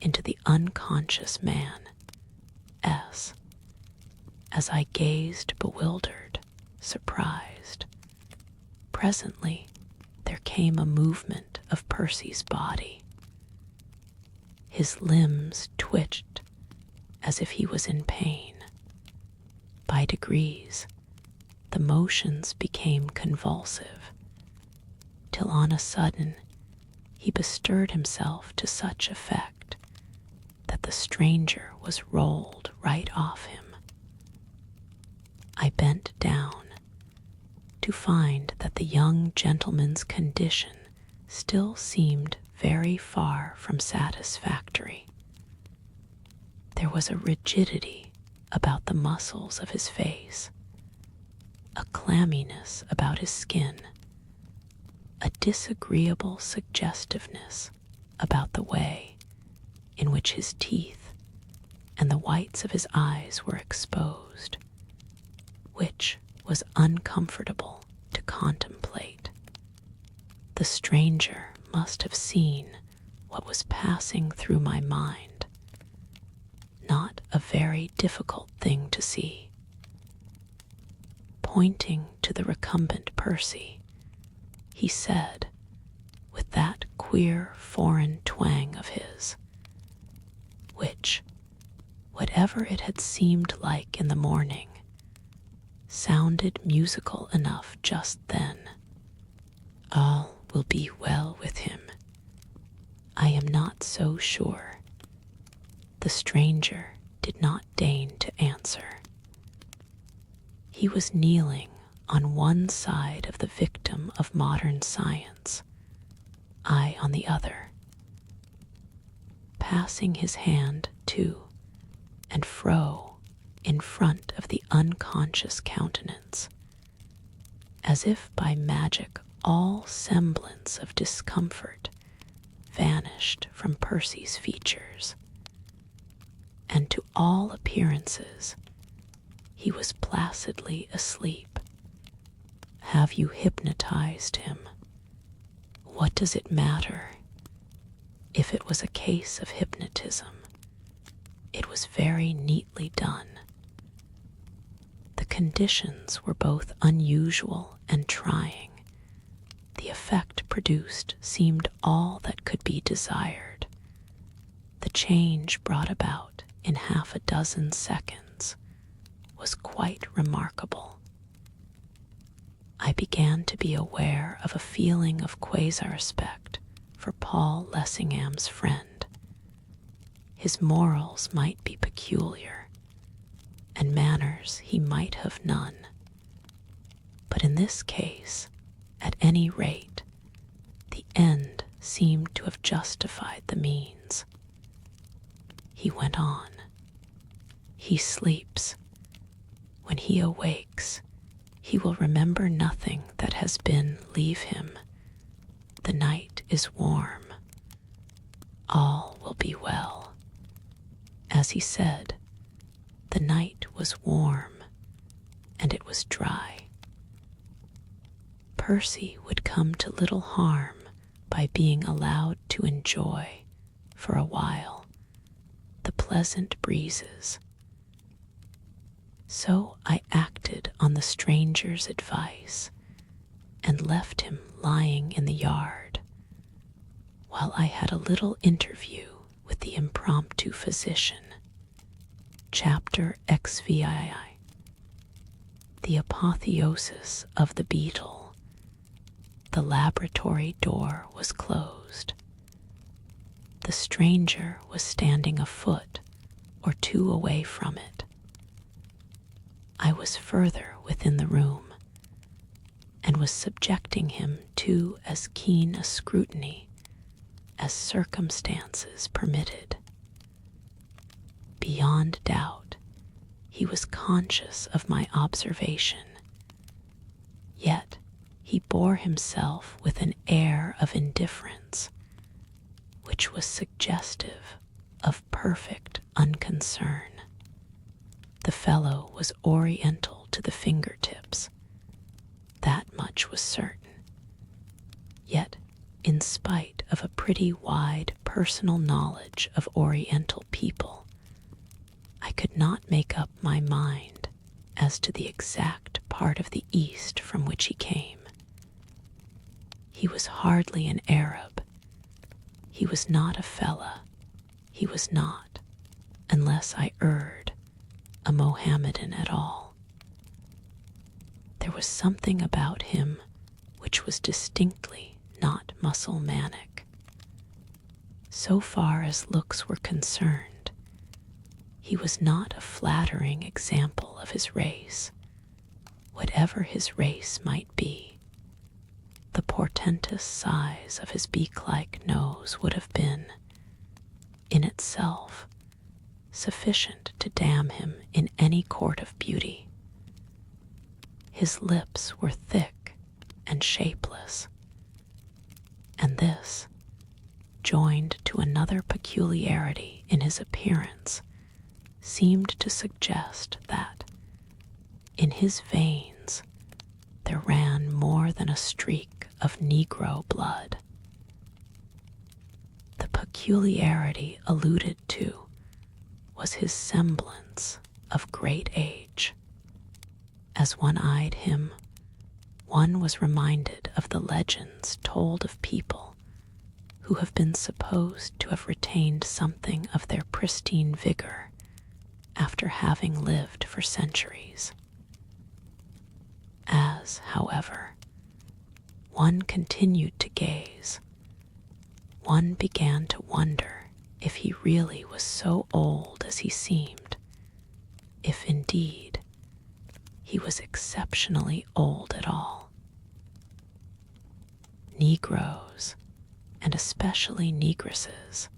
into the unconscious man's. As I gazed bewildered, surprised, presently there came a movement of Percy's body. His limbs twitched as if he was in pain. By degrees, the motions became convulsive, till on a sudden he bestirred himself to such effect that the stranger was rolled right off him. I bent down to find that the young gentleman's condition still seemed very far from satisfactory. There was a rigidity about the muscles of his face, a clamminess about his skin, a disagreeable suggestiveness about the way in which his teeth and the whites of his eyes were exposed, which was uncomfortable to contemplate. The stranger must have seen what was passing through my mind. Not a very difficult thing to see. Pointing to the recumbent Percy, he said, with that queer foreign twang of his, which, whatever it had seemed like in the morning, sounded musical enough just then. All will be well with him. I am not so sure. The stranger did not deign to answer. He was kneeling on one side of the victim of modern science, I on the other, passing his hand to and fro in front of the unconscious countenance, as if by magic all semblance of discomfort vanished from Percy's features, and to all appearances he was placidly asleep. Have you hypnotized him? What does it matter? If it was a case of hypnotism, it was very neatly done. The conditions were both unusual and trying. The effect produced seemed all that could be desired. The change brought about in 6 seconds was quite remarkable. I began to be aware of a feeling of quasi-respect for Paul Lessingham's friend. His morals might be peculiar, and manners he might have none. But in this case, at any rate, the end seemed to have justified the means. He went on. He sleeps. When he awakes, he will remember nothing that has been leave him. The night is warm. All will be well. As he said, the night was warm, and it was dry. Percy would come to little harm by being allowed to enjoy, for a while, the pleasant breezes. So I acted on the stranger's advice and left him lying in the yard, while I had a little interview with the impromptu physician. Chapter XVI.A. The apotheosis of the Beetle. The laboratory door was closed. The stranger was standing a foot or two away from it. I was further within the room, and and was subjecting him to as keen a scrutiny as circumstances permitted. Beyond doubt, he was conscious of my observation, yet he bore himself with an air of indifference which was suggestive of perfect unconcern. The fellow was oriental to the fingertips, that much was certain. Yet, in spite of a pretty wide personal knowledge of Oriental people, I could not make up my mind as to the exact part of the East from which he came. He was hardly an Arab. He was not a fellah. He was not, unless I erred, a Mohammedan at all. There was something about him which was distinctly not Mussulmanic. So far as looks were concerned, he was not a flattering example of his race, whatever his race might be. The portentous size of his beak-like nose would have been, in itself, sufficient to damn him in any court of beauty. His lips were thick and shapeless, and this, joined to another peculiarity in his appearance, seemed to suggest that, in his veins, there ran more than a streak of Negro blood. The peculiarity alluded to was his semblance of great age. As one eyed him, one was reminded of the legends told of people who have been supposed to have retained something of their pristine vigor after having lived for centuries. As, however, one continued to gaze, one began to wonder if he really was so old as he seemed, if indeed he was exceptionally old at all. Negroes, and especially negresses,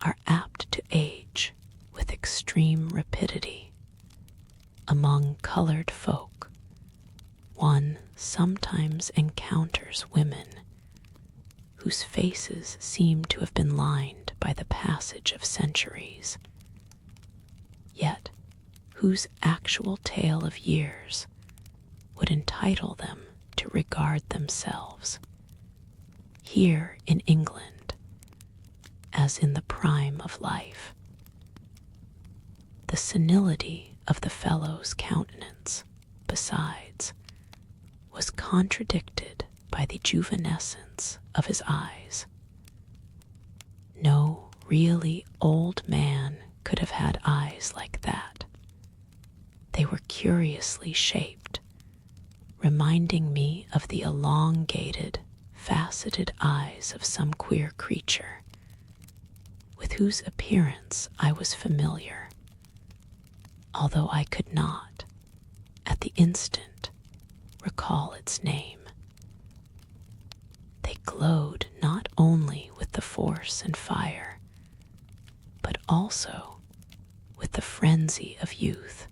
are apt to age with extreme rapidity. Among colored folk, one sometimes encounters women whose faces seem to have been lined by the passage of centuries, yet whose actual tale of years would entitle them to regard themselves, here in England, as in the prime of life. The senility of the fellow's countenance, besides, was contradicted by the juvenescence of his eyes. No really old man could have had eyes like that. They were curiously shaped, reminding me of the elongated, faceted eyes of some queer creature, with whose appearance I was familiar, although I could not, at the instant, recall its name. They glowed not only with the force and fire, but also with the frenzy of youth.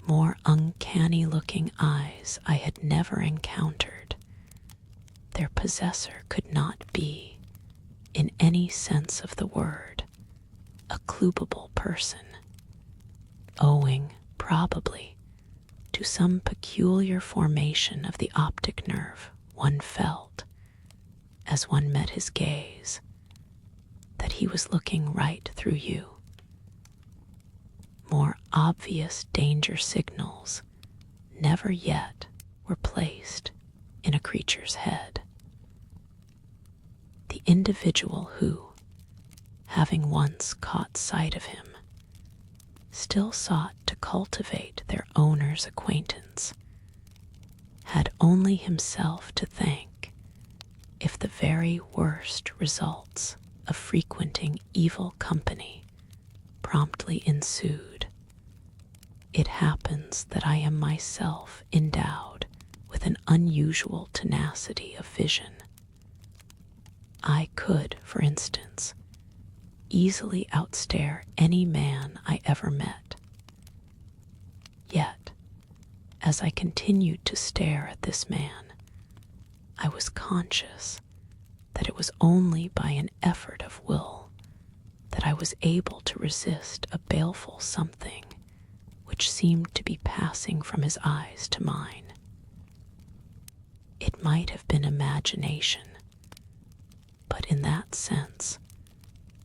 More uncanny-looking eyes I had never encountered. Their possessor could not be, in any sense of the word, a clubable person, owing, probably, to some peculiar formation of the optic nerve one felt, as one met his gaze, that he was looking right through you. More obvious danger signals never yet were placed in a creature's head. The individual who, having once caught sight of him, still sought to cultivate their owner's acquaintance, had only himself to thank if the very worst results of frequenting evil company promptly ensued. It happens that I am myself endowed with an unusual tenacity of vision. I could, for instance, easily outstare any man I ever met. Yet, as I continued to stare at this man, I was conscious that it was only by an effort of will that I was able to resist a baleful something which seemed to be passing from his eyes to mine. It might have been imagination, but in that sense,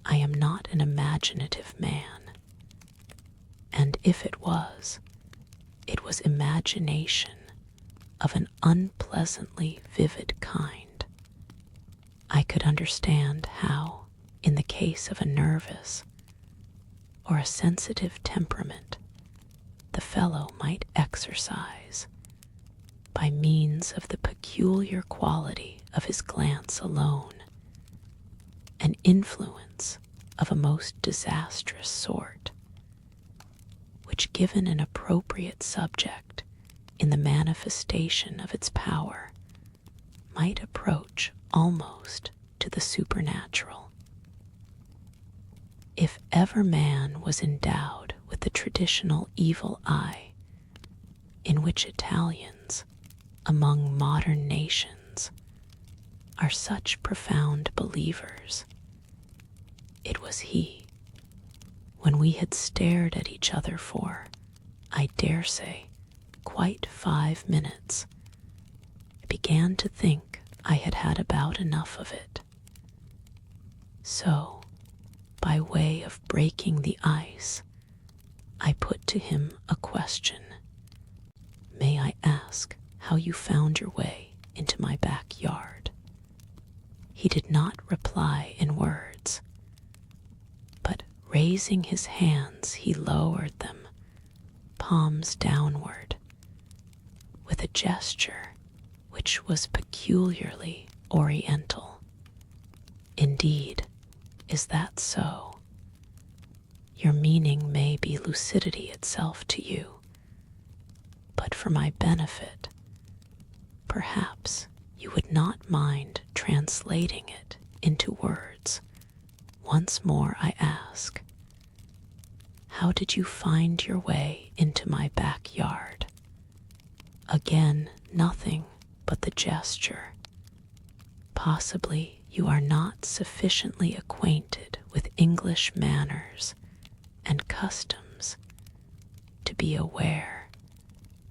I am not an imaginative man, and if it was imagination of an unpleasantly vivid kind. I could understand how, in the case of a nervous or a sensitive temperament, the fellow might exercise, by means of the peculiar quality of his glance alone, an influence of a most disastrous sort, which, given an appropriate subject in the manifestation of its power, might approach almost to the supernatural. If ever man was endowed with the traditional evil eye, in which Italians, among modern nations, are such profound believers, it was he. When we had stared at each other for, I dare say, quite 5 minutes, I began to think I had had about enough of it. So, by way of breaking the ice, I put to him a question. May I ask how you found your way into my backyard? He did not reply in words, but raising his hands, he lowered them, palms downward, with a gesture which was peculiarly oriental. Indeed, is that so? Your meaning may be lucidity itself to you, but for my benefit, perhaps you would not mind translating it into words. Once more I ask, how did you find your way into my backyard? Again, nothing but the gesture. Possibly you are not sufficiently acquainted with English manners and customs to be aware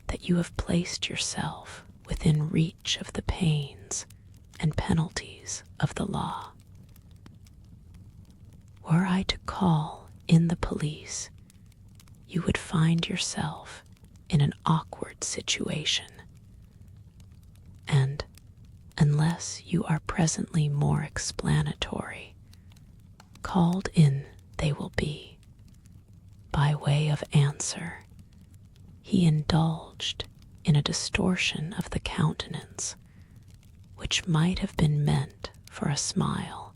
that you have placed yourself within reach of the pains and penalties of the law. Were I to call in the police, you would find yourself in an awkward situation, and unless you are presently more explanatory, called in they will be. By way of answer, he indulged in a distortion of the countenance which might have been meant for a smile,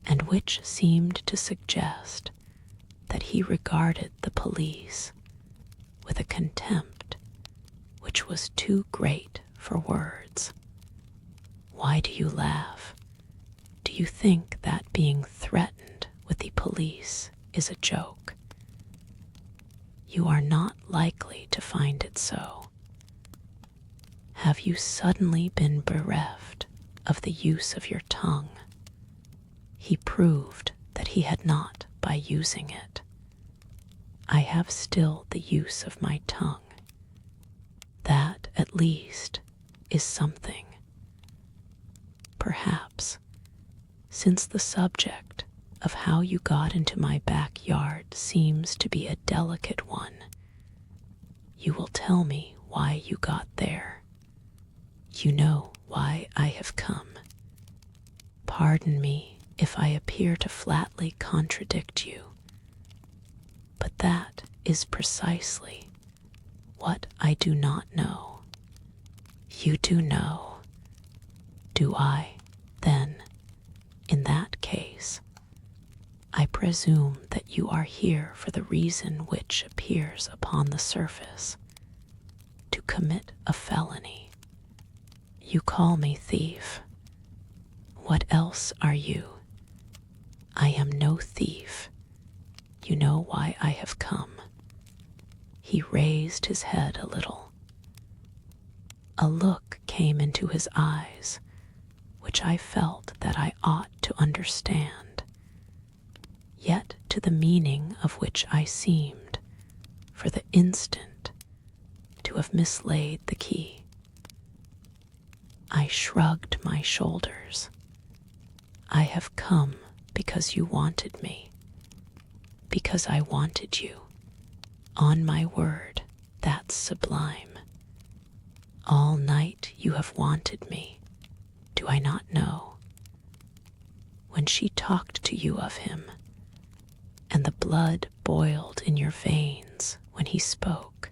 and which seemed to suggest that he regarded the police with a contempt which was too great for words. Why do you laugh? Do you think that being threatened with the police is a joke? You are not likely to find it so. Have you suddenly been bereft of the use of your tongue? He proved that he had not by using it. I have still the use of my tongue. That, at least, is something. Perhaps, since the subject of how you got into my backyard seems to be a delicate one, you will tell me why you got there. You know why I have come. Pardon me if I appear to flatly contradict you, but that is precisely what I do not know. You do know. Do I, then, in that case, I presume that you are here for the reason which appears upon the surface, to commit a felony. You call me thief. What else are you? I am no thief. You know why I have come. He raised his head a little. A look came into his eyes, which I felt that I ought to understand, yet to the meaning of which I seemed, for the instant, to have mislaid the key. I shrugged my shoulders. I have come because you wanted me, because I wanted you. On my word, that's sublime. All night you have wanted me. Do I not know? When she talked to you of him, and the blood boiled in your veins when he spoke,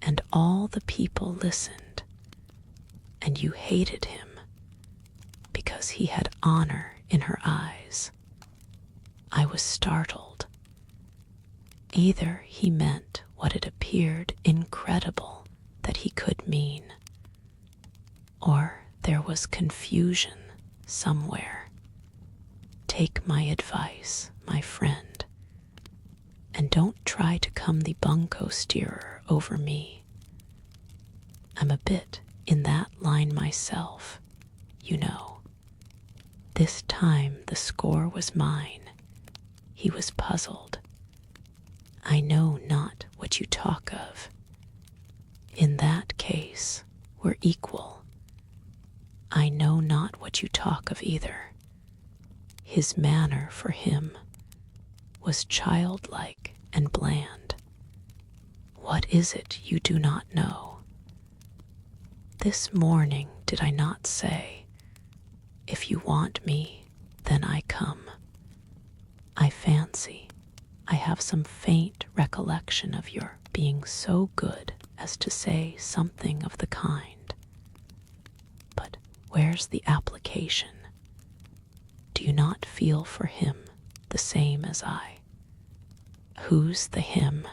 and all the people listened, and you hated him because he had honor in her eyes, I was startled. Either he meant what it appeared incredible that he could mean, or there was confusion somewhere. Take my advice, my friend, and don't try to come the bunco steerer over me. I'm a bit in that line myself, you know. This time the score was mine. He was puzzled. I know not what you talk of. In that case, we're equal. I know not what you talk of either. His manner for him was childlike and bland. What is it you do not know? This morning did I not say, if you want me, then I come. I fancy I have some faint recollection of your being so good as to say something of the kind. But where's the application? Do you not feel for him the same as I? Who's the him?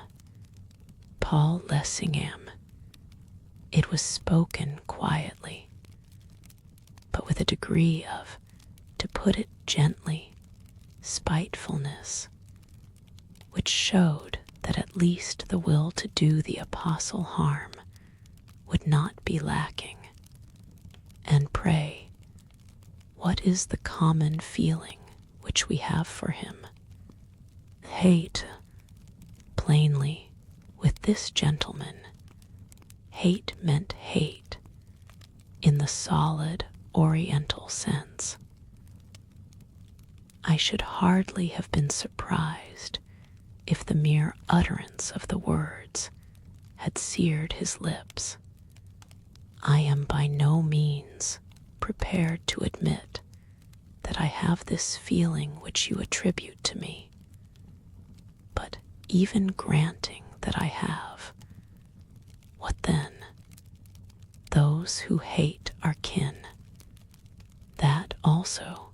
Paul Lessingham. It was spoken quietly, but with a degree of, to put it gently, spitefulness, which showed that at least the will to do the apostle harm would not be lacking. And pray, what is the common feeling which we have for him? Hate. Plainly, with this gentleman, hate meant hate in the solid oriental sense. I should hardly have been surprised if the mere utterance of the words had seared his lips. I am by no means prepared to admit that I have this feeling which you attribute to me. But even granting that I have, what then? Those who hate are kin. That also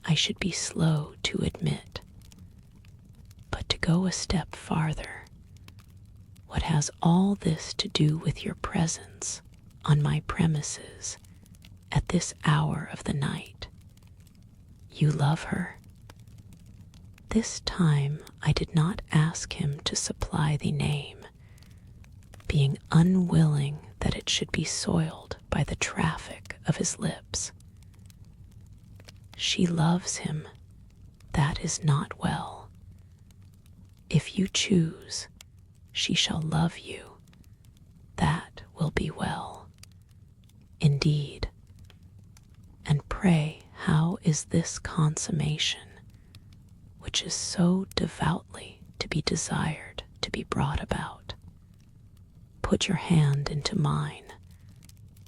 I should be slow to admit. But to go a step farther, what has all this to do with your presence on my premises at this hour of the night? You love her. This time I did not ask him to supply the name, being unwilling that it should be soiled by the traffic of his lips. She loves him. That is not well. If you choose, she shall love you. That will be well. Indeed. And pray, how is this consummation, which is so devoutly to be desired, to be brought about? Put your hand into mine.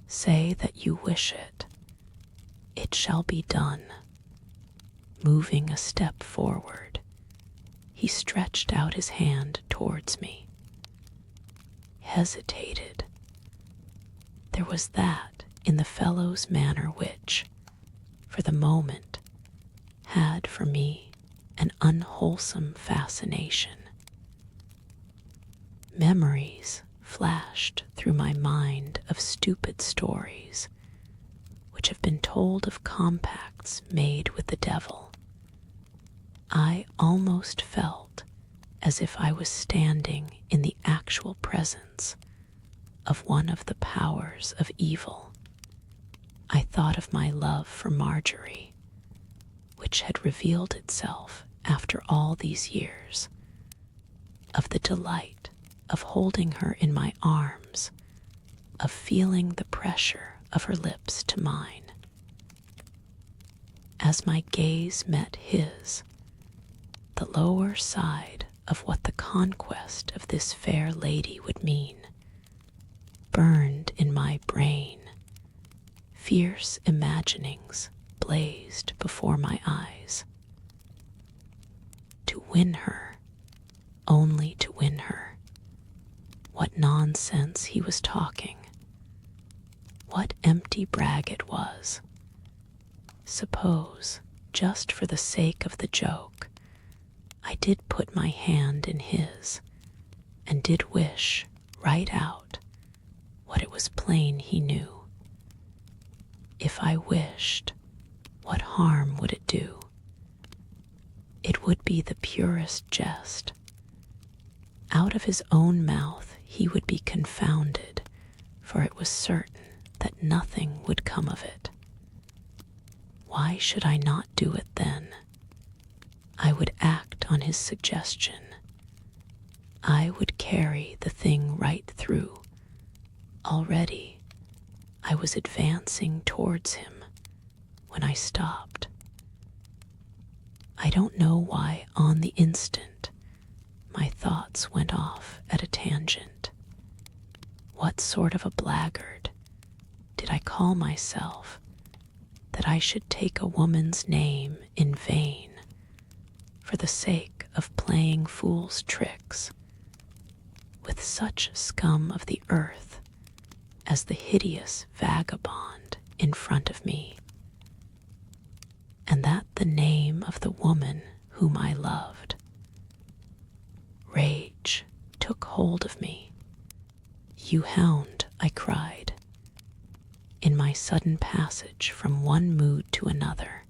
Say that you wish it. It shall be done. Moving a step forward, he stretched out his hand towards me. Hesitated. There was that in the fellow's manner which, for the moment, had for me an unwholesome fascination. Memories flashed through my mind of stupid stories which have been told of compacts made with the devil. I almost felt as if I was standing in the actual presence of one of the powers of evil. I thought of my love for Marjorie, which had revealed itself after all these years, of the delight of holding her in my arms, of feeling the pressure of her lips to mine. As my gaze met his, the lower side of what the conquest of this fair lady would mean burned in my brain. Fierce imaginings blazed before my eyes. To win her, only to win her. What nonsense he was talking. What empty brag it was. Suppose, just for the sake of the joke, I did put my hand in his, and did wish, right out, what it was plain he knew. If I wished, what harm would it do? It would be the purest jest. Out of his own mouth he would be confounded, for it was certain that nothing would come of it. Why should I not do it then? I would act on his suggestion. I would carry the thing right through. Already, I was advancing towards him when I stopped. I don't know why on the instant my thoughts went off at a tangent. What sort of a blackguard did I call myself that I should take a woman's name in vain for the sake of playing fool's tricks with such scum of the earth as the hideous vagabond in front of me, and that the name of the woman whom I loved? Rage took hold of me. "You hound," I cried. In my sudden passage from one mood to another,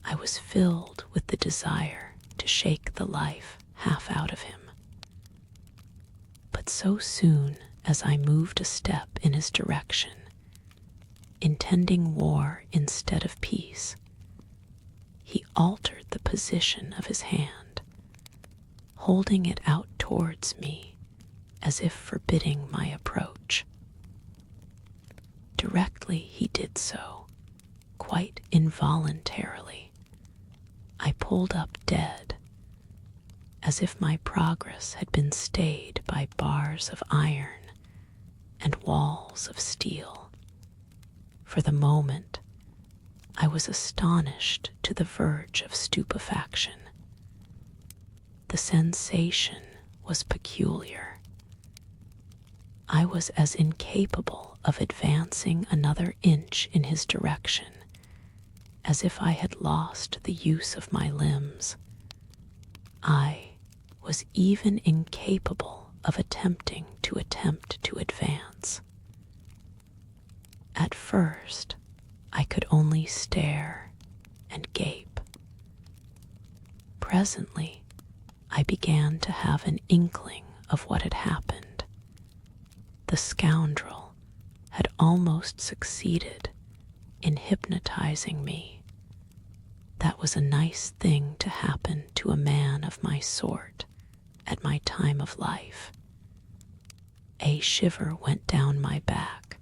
I was filled with the desire to shake the life half out of him. But so soon as I moved a step in his direction, intending war instead of peace, he altered the position of his hand, holding it out towards me as if forbidding my approach. Directly he did so, quite involuntarily, I pulled up dead, as if my progress had been stayed by bars of iron and walls of steel. For the moment, I was astonished to the verge of stupefaction. The sensation was peculiar. I was as incapable of advancing another inch in his direction as if I had lost the use of my limbs. I was even incapable of attempting to advance. At first, I could only stare and gape. Presently, I began to have an inkling of what had happened. The scoundrel had almost succeeded in hypnotizing me. That was a nice thing to happen to a man of my sort at my time of life. A shiver went down my back.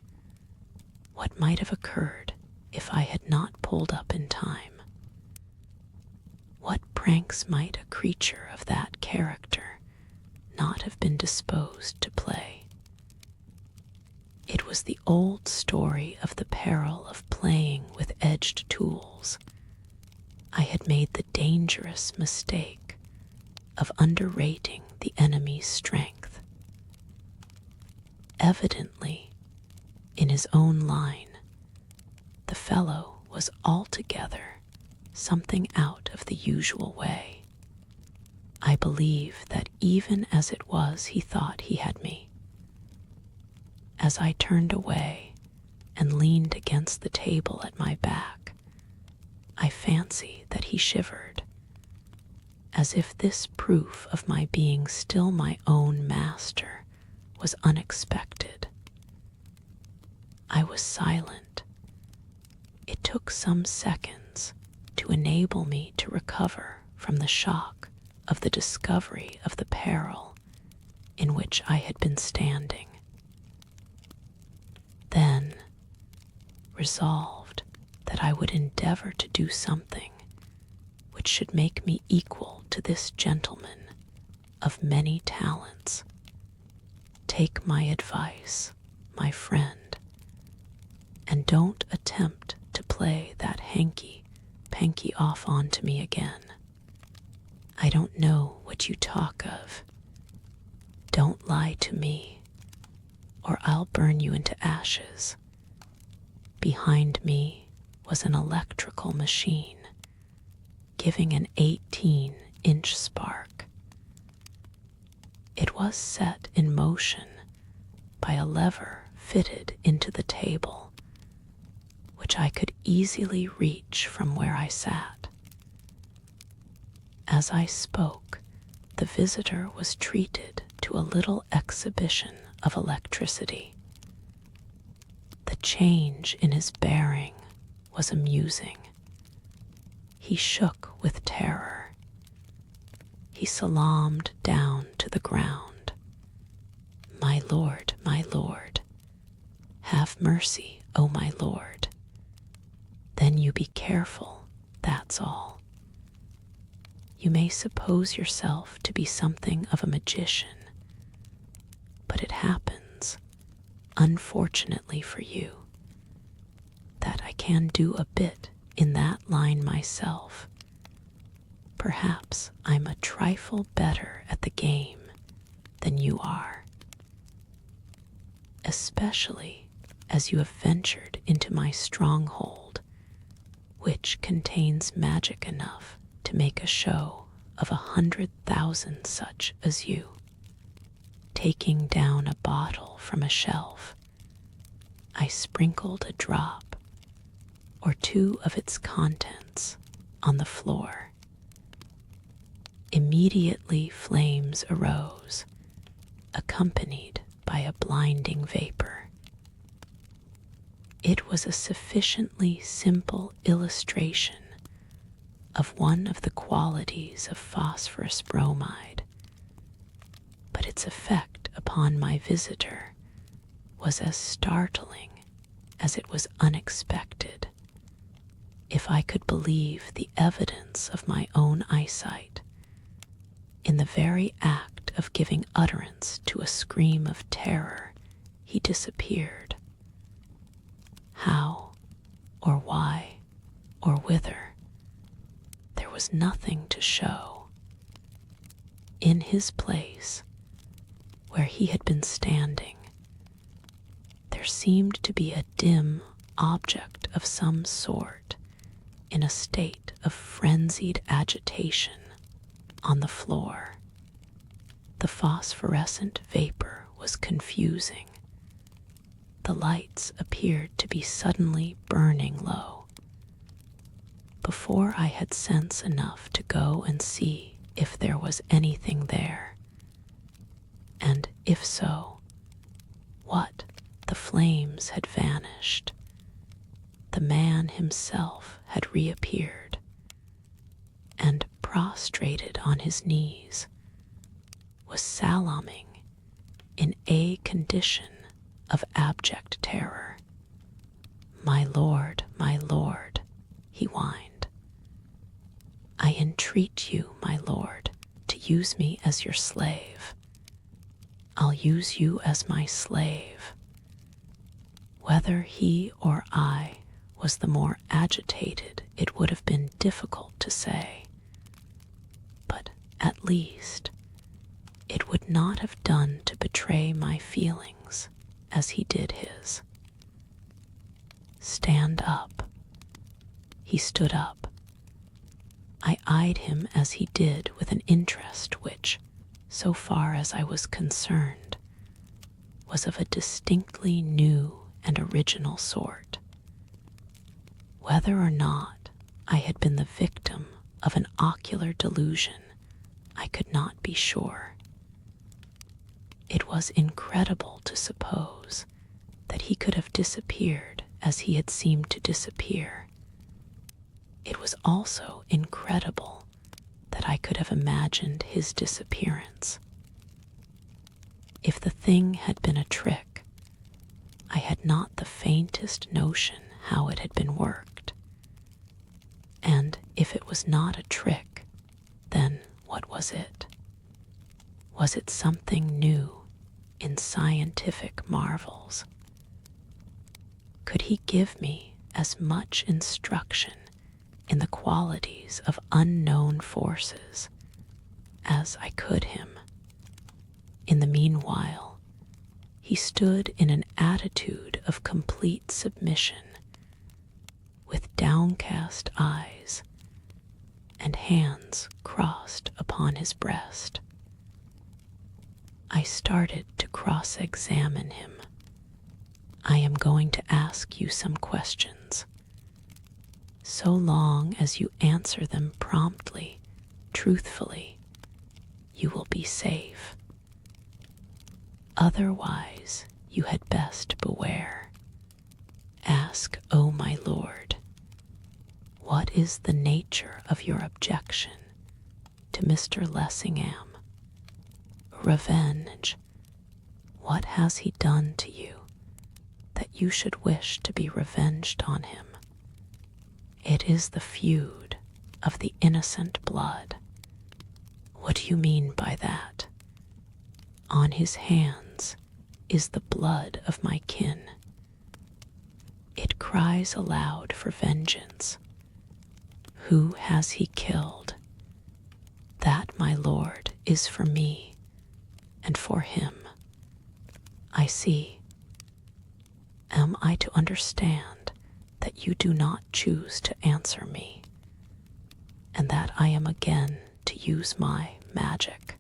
What might have occurred if I had not pulled up in time? What pranks might a creature of that character not have been disposed to play? It was the old story of the peril of playing with edged tools. I had made the dangerous mistake of underrating the enemy's strength. Evidently, in his own line, the fellow was altogether something out of the usual way. I believe that even as it was he thought he had me. As I turned away and leaned against the table at my back, I fancy that he shivered, as if this proof of my being still my own master was unexpected. I was silent. It took some seconds to enable me to recover from the shock of the discovery of the peril in which I had been standing. Then, resolved that I would endeavor to do something which should make me equal to this gentleman of many talents. Take my advice, my friend, and don't attempt to play that hanky-panky off onto me again. I don't know what you talk of. Don't lie to me, or I'll burn you into ashes. Behind me was an electrical machine, giving an 18-inch spark. It was set in motion by a lever fitted into the table, which I could easily reach from where I sat. As I spoke, the visitor was treated to a little exhibition of electricity. The change in his bearing was amusing. He shook with terror. He salaamed down to the ground. My lord, have mercy, O my lord. Then you be careful, that's all. You may suppose yourself to be something of a magician, but it happens, unfortunately for you, that I can do a bit in that line myself. Perhaps I'm a trifle better at the game than you are, especially as you have ventured into my stronghold, which contains magic enough to make a show of 100,000 such as you. Taking down a bottle from a shelf, I sprinkled a drop or two of its contents on the floor. Immediately flames arose, accompanied by a blinding vapor. It was a sufficiently simple illustration of one of the qualities of phosphorus bromide, but its effect upon my visitor was as startling as it was unexpected. If I could believe the evidence of my own eyesight, in the very act of giving utterance to a scream of terror, he disappeared. How, or why, or whither, there was nothing to show. In his place, where he had been standing, there seemed to be a dim object of some sort in a state of frenzied agitation on the floor. The phosphorescent vapor was confusing. The lights appeared to be suddenly burning low. Before I had sense enough to go and see if there was anything there, and if so, what, the flames had vanished. The man himself had reappeared, and prostrated on his knees, was salaaming in a condition of abject terror. My lord, he whined. I entreat you, my lord, to use me as your slave. I'll use you as my slave. Whether he or I was the more agitated, it would have been difficult to say. But at least, it would not have done to betray my feelings as he did his. Stand up. He stood up. I eyed him as he did with an interest which, so far as I was concerned, was of a distinctly new and original sort. Whether or not I had been the victim of an ocular delusion, I could not be sure. It was incredible to suppose that he could have disappeared as he had seemed to disappear. It was also incredible that I could have imagined his disappearance. If the thing had been a trick, I had not the faintest notion how it had been worked. And if it was not a trick, then what was it? Was it something new in scientific marvels? Could he give me as much instruction in the qualities of unknown forces as I could him? In the meanwhile, he stood in an attitude of complete submission, with downcast eyes and hands crossed upon his breast. I started to cross-examine him. I am going to ask you some questions. So long as you answer them promptly, truthfully, you will be safe. Otherwise, you had best beware. Ask, O my lord, what is the nature of your objection to Mr. Lessingham? Revenge. What has he done to you that you should wish to be revenged on him? It is the feud of the innocent blood. What do you mean by that? On his hands is the blood of my kin. It cries aloud for vengeance. Who has he killed? That, my lord, is for me, and for him. I see. Am I to understand that you do not choose to answer me, and that I am again to use my magic?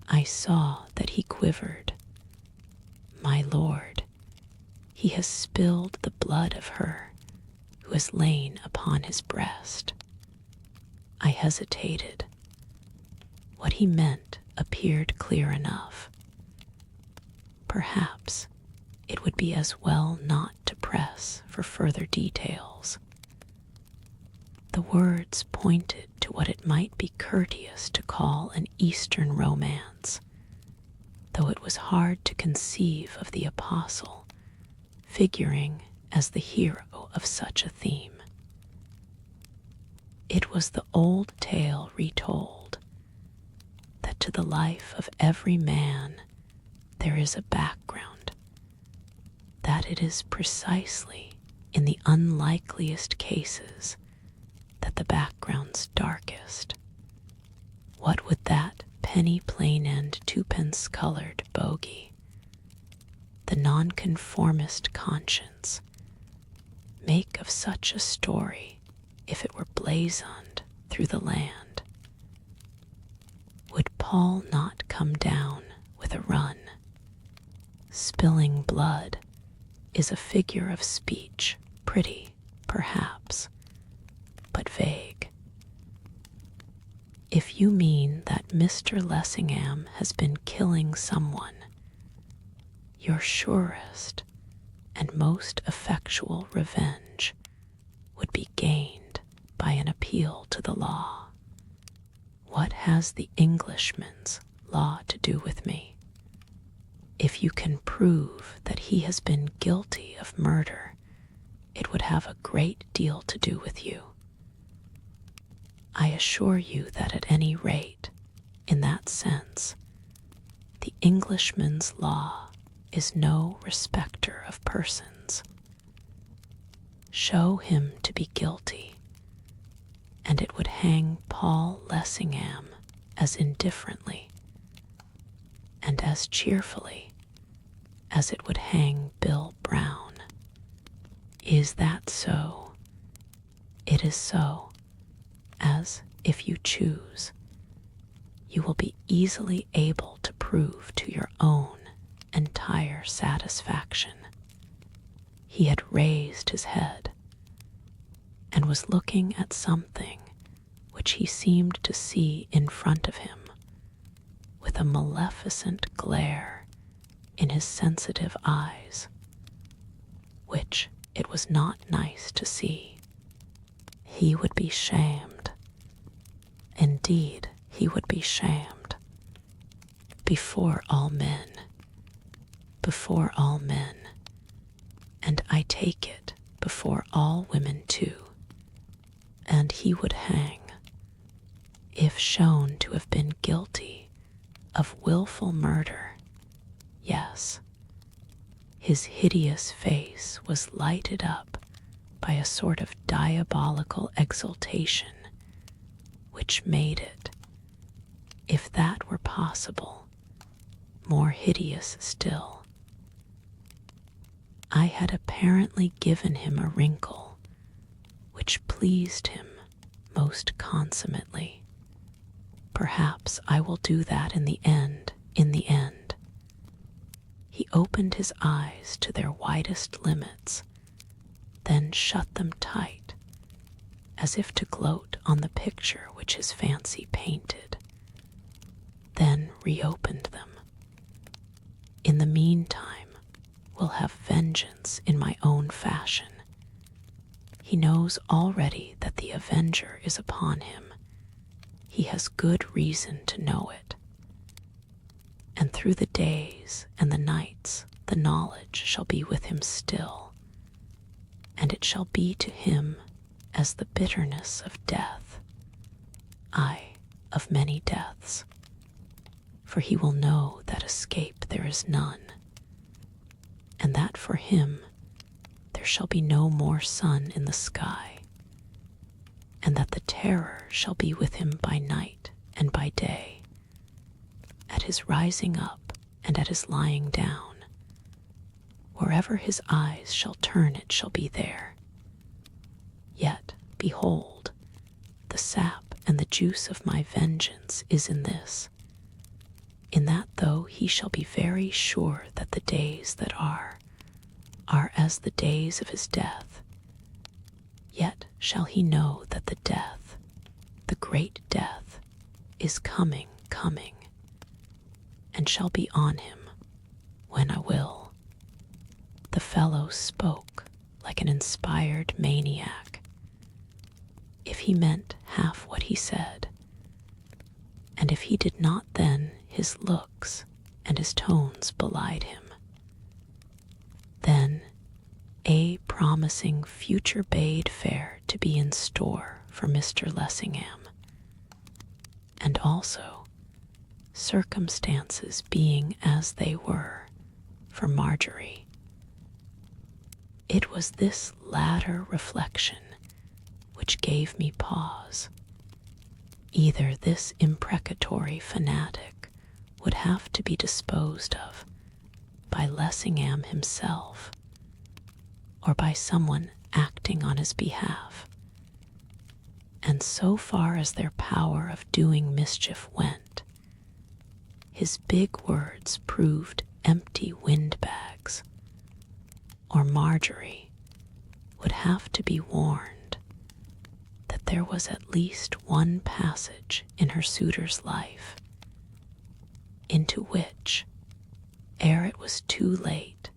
I saw that he quivered. My lord, he has spilled the blood of her who has lain upon his breast. I hesitated. What he meant appeared clear enough. Perhaps it would be as well not to press for further details. The words pointed to what it might be courteous to call an Eastern romance, though it was hard to conceive of the apostle figuring as the hero of such a theme. It was the old tale retold, that to the life of every man there is a background, that it is precisely in the unlikeliest cases that the background's darkest. What would that penny plain end twopence colored bogey, the nonconformist conscience, make of such a story if it were blazoned through the land? Would Paul not come down with a run? Spilling blood is a figure of speech, pretty, perhaps, but vague. If you mean that Mr. Lessingham has been killing someone, your surest and most effectual revenge would be gained by an appeal to the law. What has the Englishman's law to do with me? If you can prove that he has been guilty of murder, it would have a great deal to do with you. I assure you that at any rate, in that sense, the Englishman's law is no respecter of persons. Show him to be guilty, and it would hang Paul Lessingham as indifferently and as cheerfully as it would hang Bill Brown. Is that so? It is so, as, if you choose, you will be easily able to prove to your own entire rare satisfaction. He had raised his head and was looking at something which he seemed to see in front of him with a maleficent glare in his sensitive eyes, which it was not nice to see. He would be shamed. Indeed, he would be shamed. Before all men. Before all men. And I take it before all women too. And he would hang, if shown to have been guilty of willful murder. Yes, his hideous face was lighted up by a sort of diabolical exultation, which made it, if that were possible, more hideous still. I had apparently given him a wrinkle which pleased him most consummately. Perhaps I will do that in the end. He opened his eyes to their widest limits, then shut them tight, as if to gloat on the picture which his fancy painted, then reopened them. In the meantime, will have vengeance in my own fashion. He knows already that the avenger is upon him. He has good reason to know it. And through the days and the nights the knowledge shall be with him still, and it shall be to him as the bitterness of death, aye, of many deaths. For he will know that escape there is none, and that for him there shall be no more sun in the sky, and that the terror shall be with him by night and by day, at his rising up and at his lying down. Wherever his eyes shall turn it shall be there. Yet, behold, the sap and the juice of my vengeance is in this, in that though he shall be very sure that the days that are as the days of his death, yet shall he know that the death, the great death, is coming, and shall be on him when I will. The fellow spoke like an inspired maniac, if he meant half what he said, and if he did not, then his looks and his tones belied him. Then A promising future bade fair to be in store for Mr. Lessingham, and also circumstances being as they were for Marjorie. It was this latter reflection which gave me pause. Either this imprecatory fanatic would have to be disposed of by Lessingham himself, or by someone acting on his behalf, and so far as their power of doing mischief went, his big words proved empty windbags, or Marjorie would have to be warned that there was at least one passage in her suitor's life into which, ere it was too late,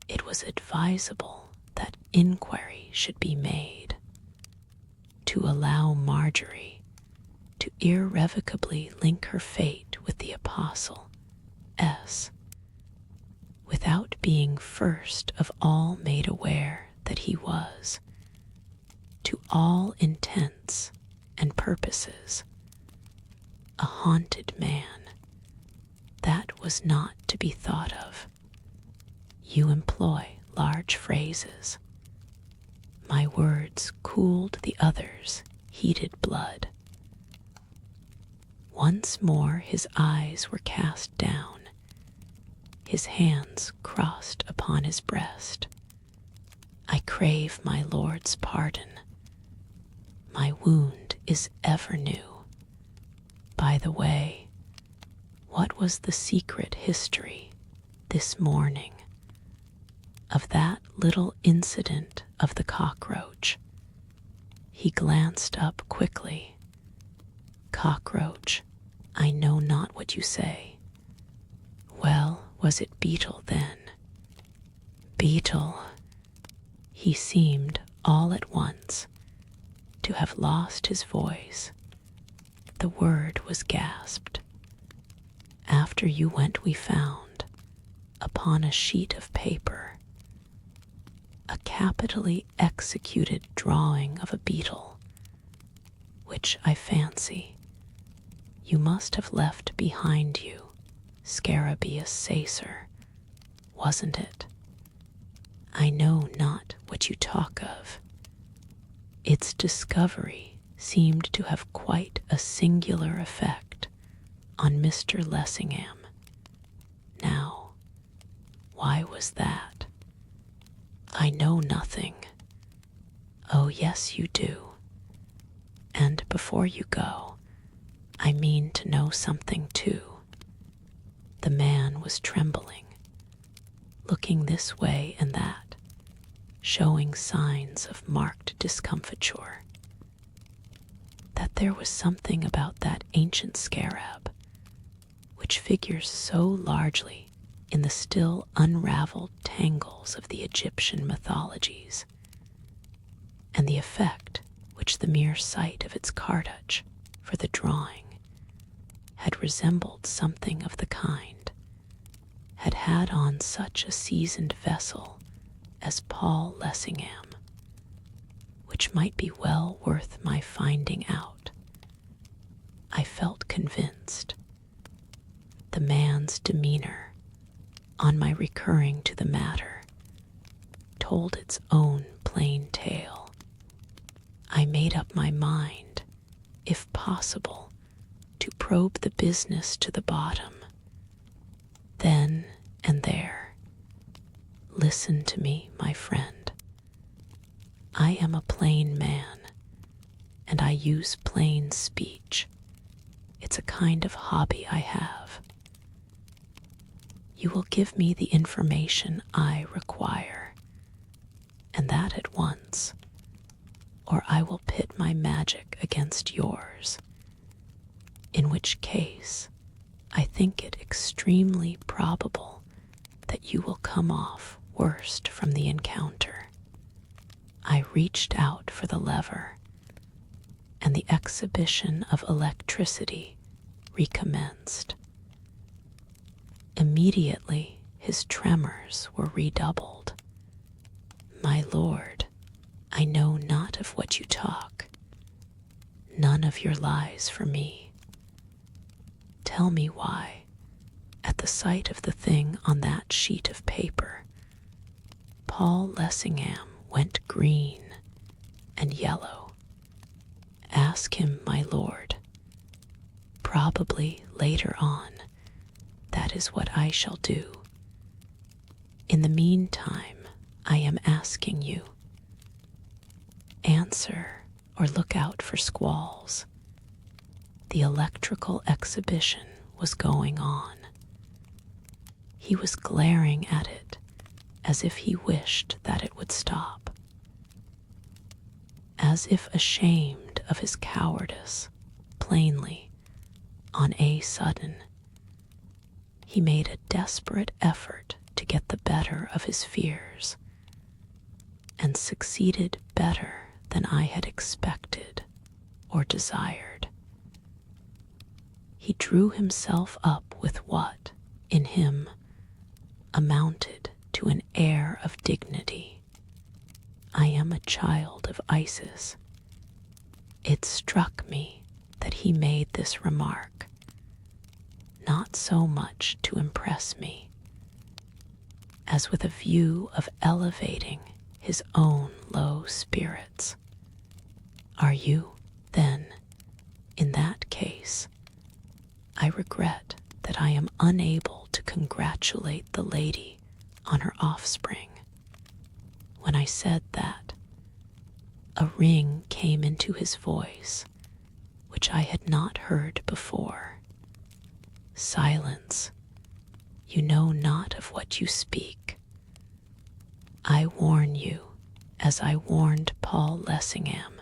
it was advisable that inquiry should be made, to allow Marjorie to irrevocably link her fate with the Apostle S, without being first of all made aware that he was, to all intents and purposes, a haunted man. That was not to be thought of. You employ large phrases. My words cooled the other's heated blood. Once more his eyes were cast down, his hands crossed upon his breast. I crave my Lord's pardon. My wound is ever new. By the way, what was the secret history this morning, of that little incident of the cockroach." He glanced up quickly. "Cockroach, I know not what you say. Well, was it Beetle then?" "Beetle." He seemed all at once to have lost his voice. The word was gasped. "After you went we found, upon a sheet of paper, a capitally executed drawing of a beetle, which I fancy you must have left behind you, scarabaeus sacer, wasn't it? I know not what you talk of. Its discovery seemed to have quite a singular effect on Mr. Lessingham. Now, why was that?" "I know nothing." "Oh, yes, you do. And before you go, I mean to know something too." The man was trembling, looking this way and that, showing signs of marked discomfiture. That there was something about that ancient scarab, which figures so largely in the still unraveled tangles of the Egyptian mythologies, and the effect which the mere sight of its cartouche for the drawing had resembled something of the kind, had had on such a seasoned vessel as Paul Lessingham, which might be well worth my finding out. I felt convinced. The man's demeanor, on my recurring to the matter, told its own plain tale. I made up my mind, if possible, to probe the business to the bottom. Then and there, listen to me, my friend. I am a plain man, and I use plain speech. It's a kind of hobby I have. You will give me the information I require, and that at once, or I will pit my magic against yours, in which case I think it extremely probable that you will come off worst from the encounter. I reached out for the lever, and the exhibition of electricity recommenced. Immediately his tremors were redoubled. "My lord, I know not of what you talk. None of your lies for me. Tell me why, at the sight of the thing on that sheet of paper, Paul Lessingham went green and yellow. Ask him, my lord. Probably later on, that is what I shall do. In the meantime, I am asking you. Answer or look out for squalls. The electrical exhibition was going on. He was glaring at it as if he wished that it would stop. As if ashamed of his cowardice, plainly, on a sudden, he made a desperate effort to get the better of his fears, and succeeded better than I had expected or desired. He drew himself up with what, in him, amounted to an air of dignity. I am a child of Isis. It struck me that he made this remark, not so much to impress me, as with a view of elevating his own low spirits. Are you, then, in that case? I regret that I am unable to congratulate the lady on her offspring. When I said that, a ring came into his voice, which I had not heard before. Silence. you know not of what you speak. I warn you, as I warned Paul Lessingham,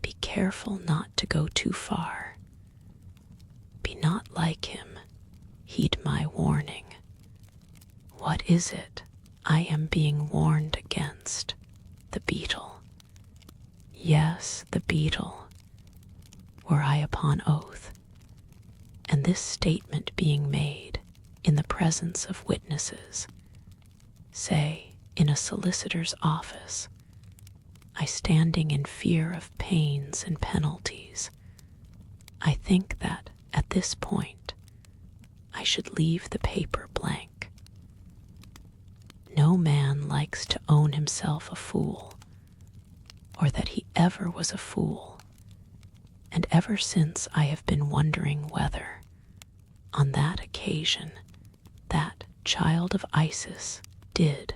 be careful not to go too far. Be not like him, heed my warning. What is it I am being warned against? The beetle. Yes, the beetle, were I upon oath, and this statement being made in the presence of witnesses, say, in a solicitor's office, I standing in fear of pains and penalties, I think that at this point I should leave the paper blank. No man likes to own himself a fool, or that he ever was a fool, and ever since I have been wondering whether, on that occasion, that child of Isis did,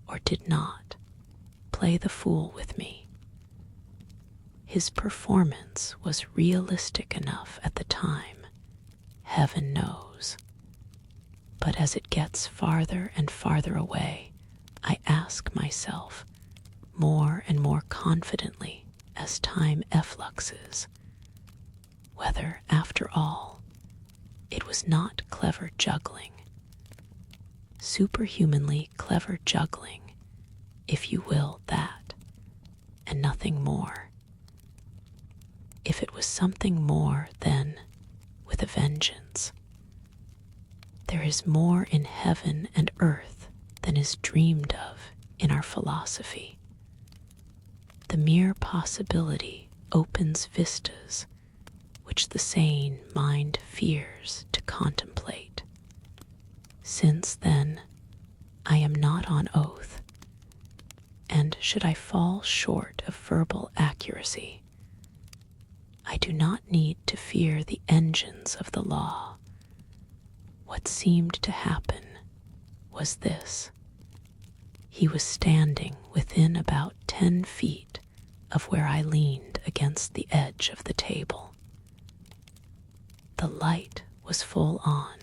or did not, play the fool with me. His performance was realistic enough at the time, heaven knows. But as it gets farther and farther away, I ask myself, more and more confidently as time effluxes, whether, after all, it was not clever juggling, superhumanly clever juggling, if you will that, and nothing more. If it was something more, then, with a vengeance. There is more in heaven and earth than is dreamed of in our philosophy. The mere possibility opens vistas which the sane mind fears to contemplate. Since, then, I am not on oath, and should I fall short of verbal accuracy, I do not need to fear the engines of the law. What seemed to happen was this. He was standing within about 10 feet of where I leaned against the edge of the table. The light was full on,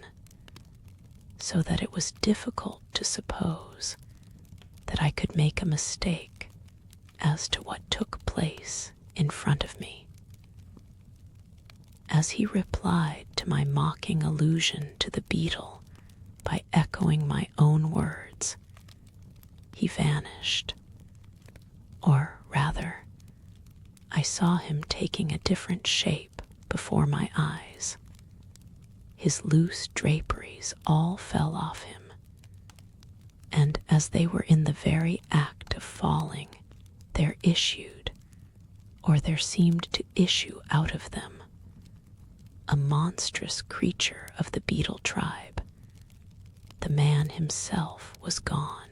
so that it was difficult to suppose that I could make a mistake as to what took place in front of me. As he replied to my mocking allusion to the beetle by echoing my own words, he vanished. Or rather, I saw him taking a different shape before my eyes. His loose draperies all fell off him, and as they were in the very act of falling, there issued, or there seemed to issue out of them, a monstrous creature of the beetle tribe. The man himself was gone.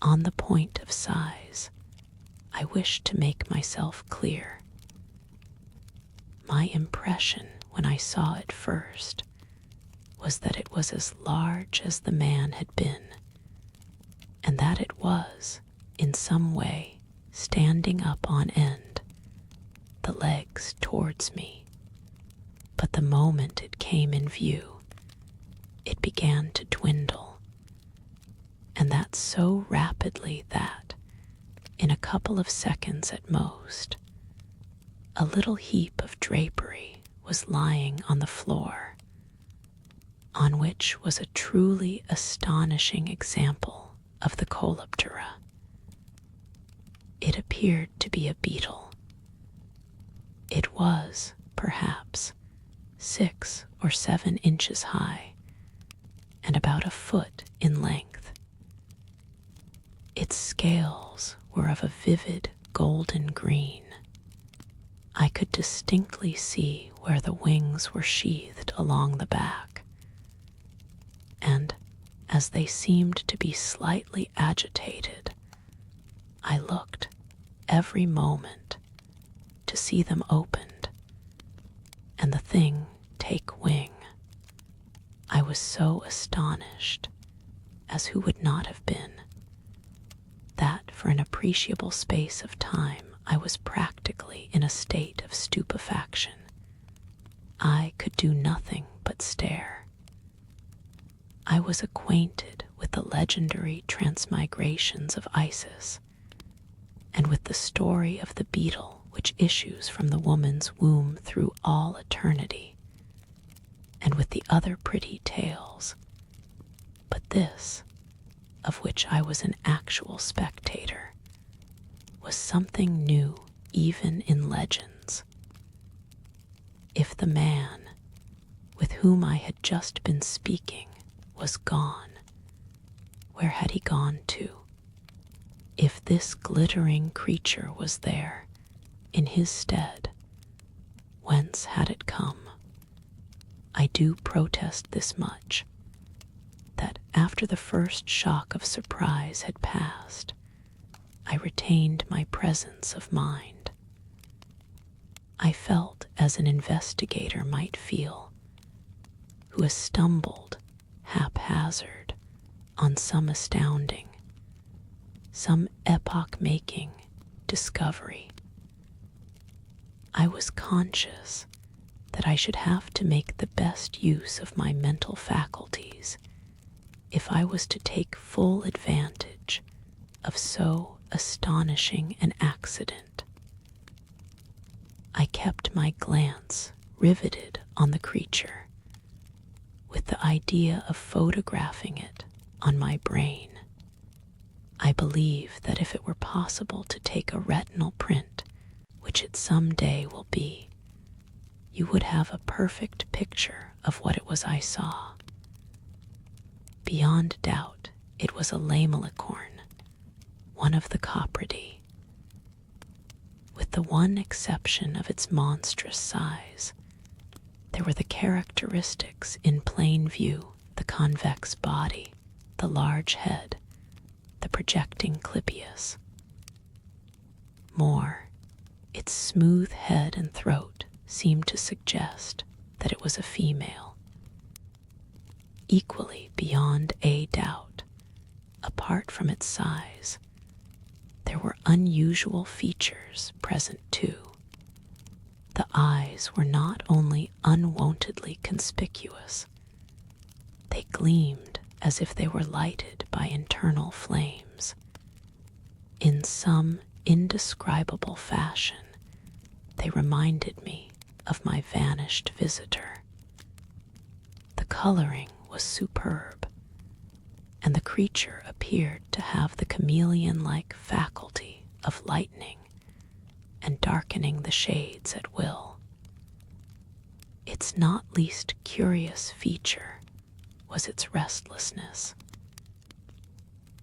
On the point of size, I wish to make myself clear. My impression when I saw it first was that it was as large as the man had been, and that it was, in some way, standing up on end, the legs towards me. But the moment it came in view, it began to dwindle, and that so rapidly that, in a couple of seconds at most, a little heap of drapery was lying on the floor, on which was a truly astonishing example of the Coleoptera. It appeared to be a beetle. It was, perhaps, 6 or 7 inches high, and about a foot in length. Its scales were of a vivid golden green. I could distinctly see where the wings were sheathed along the back, and as they seemed to be slightly agitated, I looked every moment to see them opened, and the thing take wing. I was so astonished, as who would not have been, that for an appreciable space of time I was practically in a state of stupefaction. I could do nothing but stare. I was acquainted with the legendary transmigrations of Isis, and with the story of the Beetle which issues from the woman's womb through all eternity, and with the other pretty tales, but this, of which I was an actual spectator, was something new even in legends. If the man with whom I had just been speaking was gone, where had he gone to? If this glittering creature was there in his stead, whence had it come? I do protest this much, that after the first shock of surprise had passed, I retained my presence of mind. I felt as an investigator might feel, who has stumbled haphazard on some astounding, some epoch-making discovery. I was conscious that I should have to make the best use of my mental faculties if I was to take full advantage of so astonishing an accident. I kept my glance riveted on the creature, with the idea of photographing it on my brain. I believe that if it were possible to take a retinal print, which it some day will be, you would have a perfect picture of what it was I saw. Beyond doubt, it was a lamelicorn, one of the copridae. With the one exception of its monstrous size, there were the characteristics in plain view: the convex body, the large head, the projecting clypeus. More, its smooth head and throat seemed to suggest that it was a female. Equally beyond a doubt, apart from its size, there were unusual features present too. The eyes were not only unwontedly conspicuous, they gleamed as if they were lighted by internal flames. In some indescribable fashion, they reminded me of my vanished visitor. The coloring was superb, and the creature appeared to have the chameleon-like faculty of lightening and darkening the shades at will. Its not least curious feature was its restlessness.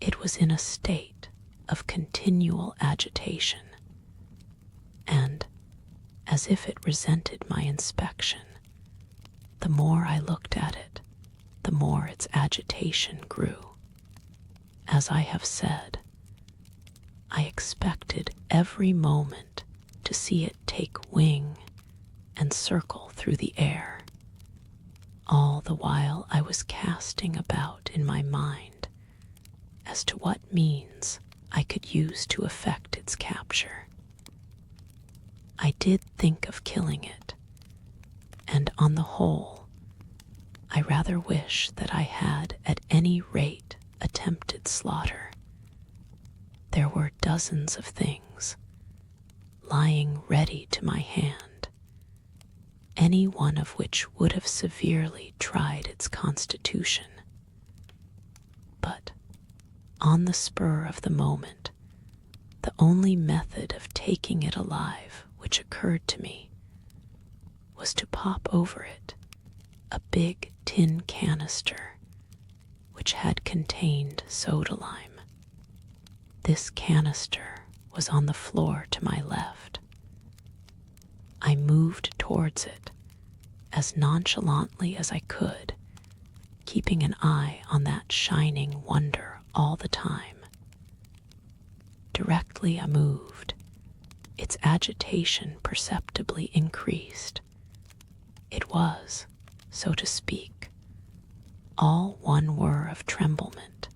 It was in a state of continual agitation, and, as if it resented my inspection, the more I looked at it, the more its agitation grew. As I have said, I expected every moment to see it take wing and circle through the air. All the while I was casting about in my mind as to what means I could use to effect its capture. I did think of killing it, and on the whole, I rather wish that I had at any rate attempted slaughter. There were dozens of things lying ready to my hand, any one of which would have severely tried its constitution. But, on the spur of the moment, the only method of taking it alive which occurred to me was to pop over it a big tin canister which had contained soda lime. This canister was on the floor to my left. I moved towards it as nonchalantly as I could, keeping an eye on that shining wonder all the time. Directly I moved, its agitation perceptibly increased. It was, so to speak, all one whir of tremblement.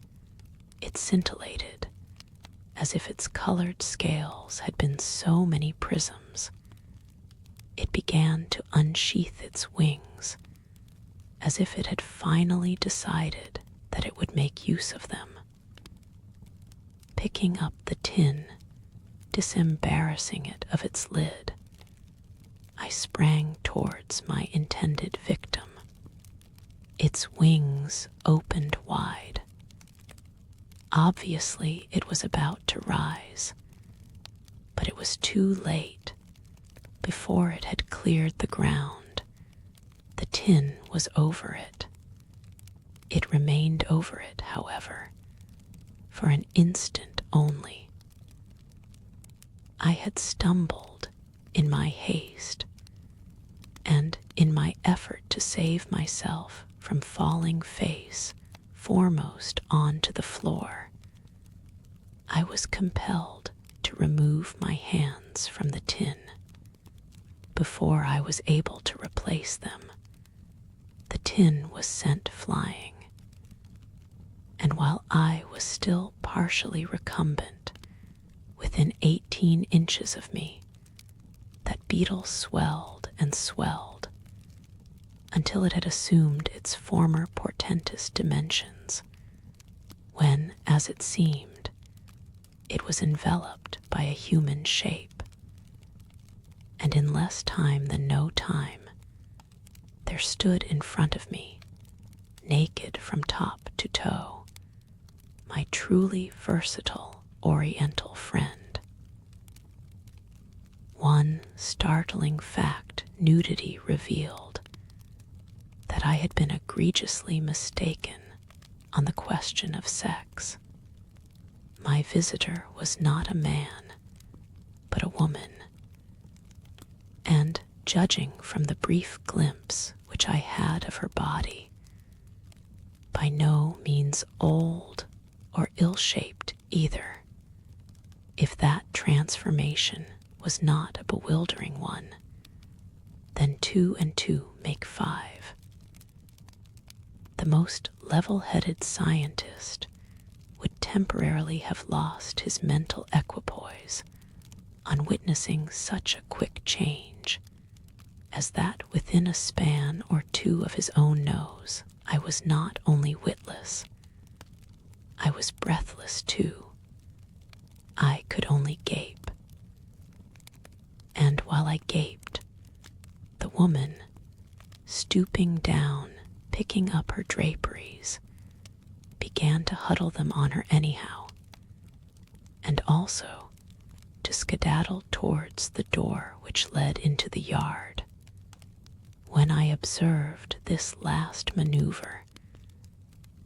It scintillated, as if its colored scales had been so many prisms. It began to unsheath its wings, as if it had finally decided that it would make use of them. Picking up the tin, disembarrassing it of its lid, I sprang towards my intended victim. Its wings opened wide. Obviously, it was about to rise, but it was too late. Before it had cleared the ground, the tin was over it. It remained over it, however, for an instant only. I had stumbled in my haste, and in my effort to save myself from falling face foremost onto the floor, I was compelled to remove my hands from the tin. Before I was able to replace them, the tin was sent flying, and while I was still partially recumbent, within 18 inches of me, that beetle swelled and swelled until it had assumed its former portentous dimensions, when, as it seemed, it was enveloped by a human shape. And in less time than no time, there stood in front of me, naked from top to toe, my truly versatile Oriental friend. One startling fact nudity revealed: that I had been egregiously mistaken on the question of sex. My visitor was not a man, but a woman, and judging from the brief glimpse which I had of her body, by no means old or ill-shaped either, if that transformation was not a bewildering one, then 2 and 2 make 5. The most level-headed scientist would temporarily have lost his mental equipoise on witnessing such a quick change as that within a span or two of his own nose I was not only witless, I was breathless too. I could only gape. And while I gaped, the woman, stooping down, picking up her draperies, began to huddle them on her anyhow, and also to skedaddle towards the door which led into the yard. When I observed this last maneuver,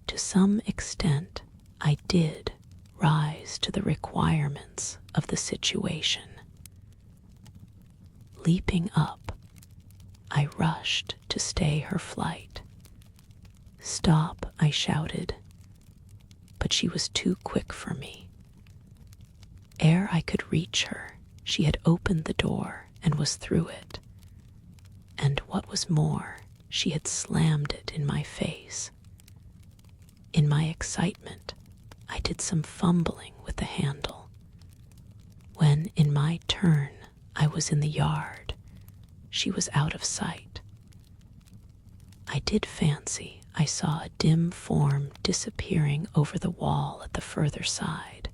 to some extent I did rise to the requirements of the situation. Leaping up, I rushed to stay her flight. "Stop," I shouted, but she was too quick for me. Ere I could reach her, she had opened the door and was through it, and what was more, she had slammed it in my face. In my excitement, I did some fumbling with the handle. When, in my turn, I was in the yard, she was out of sight. I did fancy I saw a dim form disappearing over the wall at the further side,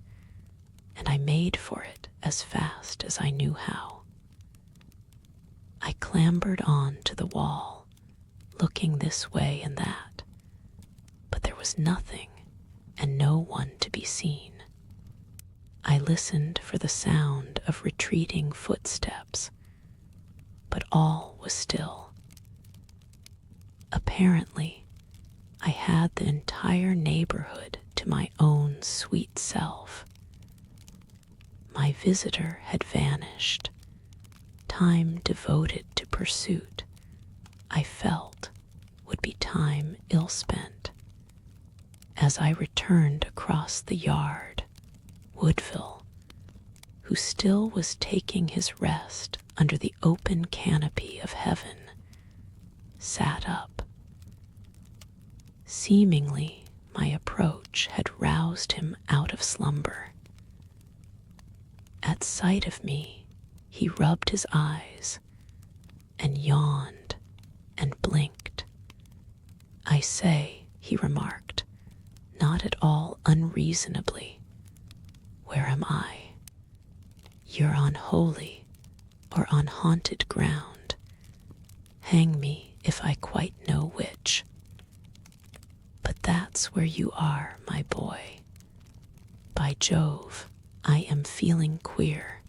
and I made for it as fast as I knew how. I clambered on to the wall, looking this way and that, but there was nothing and no one to be seen. I listened for the sound of retreating footsteps, but all was still. Apparently, I had the entire neighborhood to my own sweet self. My visitor had vanished. Time devoted to pursuit, I felt, would be time ill spent. As I returned across the yard, Woodville, who still was taking his rest under the open canopy of heaven, sat up. Seemingly, my approach had roused him out of slumber. At sight of me, he rubbed his eyes and yawned and blinked, "I say," he remarked, not at all unreasonably, "where am I? You're on holy or on haunted ground. Hang me if I quite know which. But that's where you are, my boy. By Jove, I am feeling queer.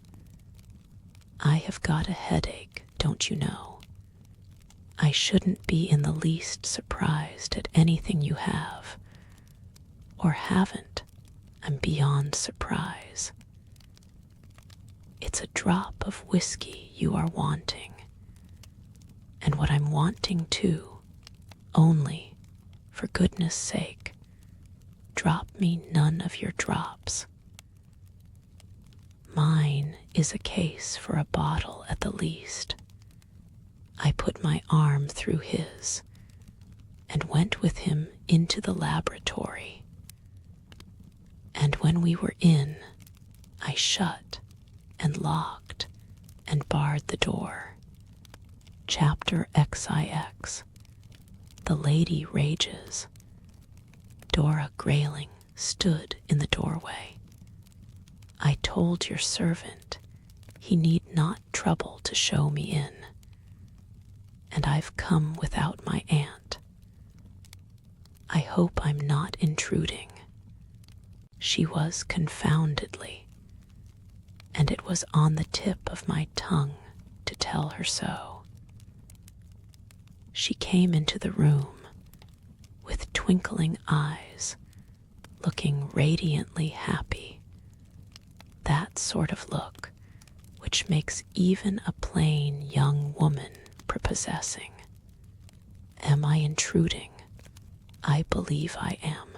I have got a headache, don't you know? I shouldn't be in the least surprised at anything you have, or haven't. I'm beyond surprise. It's a drop of whiskey you are wanting, and what I'm wanting too, only, for goodness sake, drop me none of your drops. Mine is a case for a bottle at the least." I put my arm through his and went with him into the laboratory. And when we were in, I shut and locked and barred the door. Chapter XIX. The Lady Rages. Dora Grayling stood in the doorway. "I told your servant he need not trouble to show me in, and I've come without my aunt. I hope I'm not intruding." She was confoundedly, and it was on the tip of my tongue to tell her so. She came into the room with twinkling eyes, looking radiantly happy, that sort of look which makes even a plain young woman prepossessing. Am I intruding? I believe I am.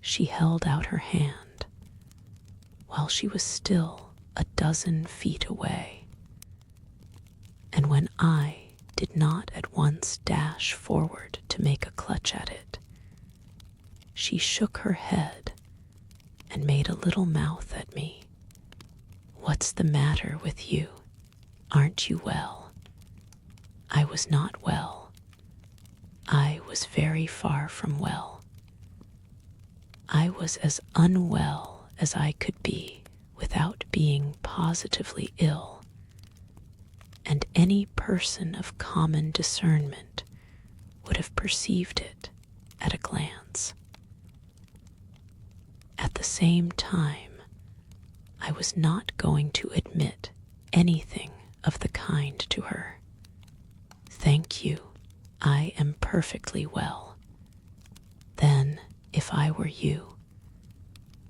She held out her hand, while she was still a dozen feet away, and when I did not at once dash forward to make a clutch at it, she shook her head and made a little mouth at me. "What's the matter with you? Aren't you well?" I was not well. I was very far from well. I was as unwell as I could be without being positively ill, and any person of common discernment would have perceived it at a glance. At the same time, I was not going to admit anything of the kind to her. "Thank you, I am perfectly well." Then, if I were you,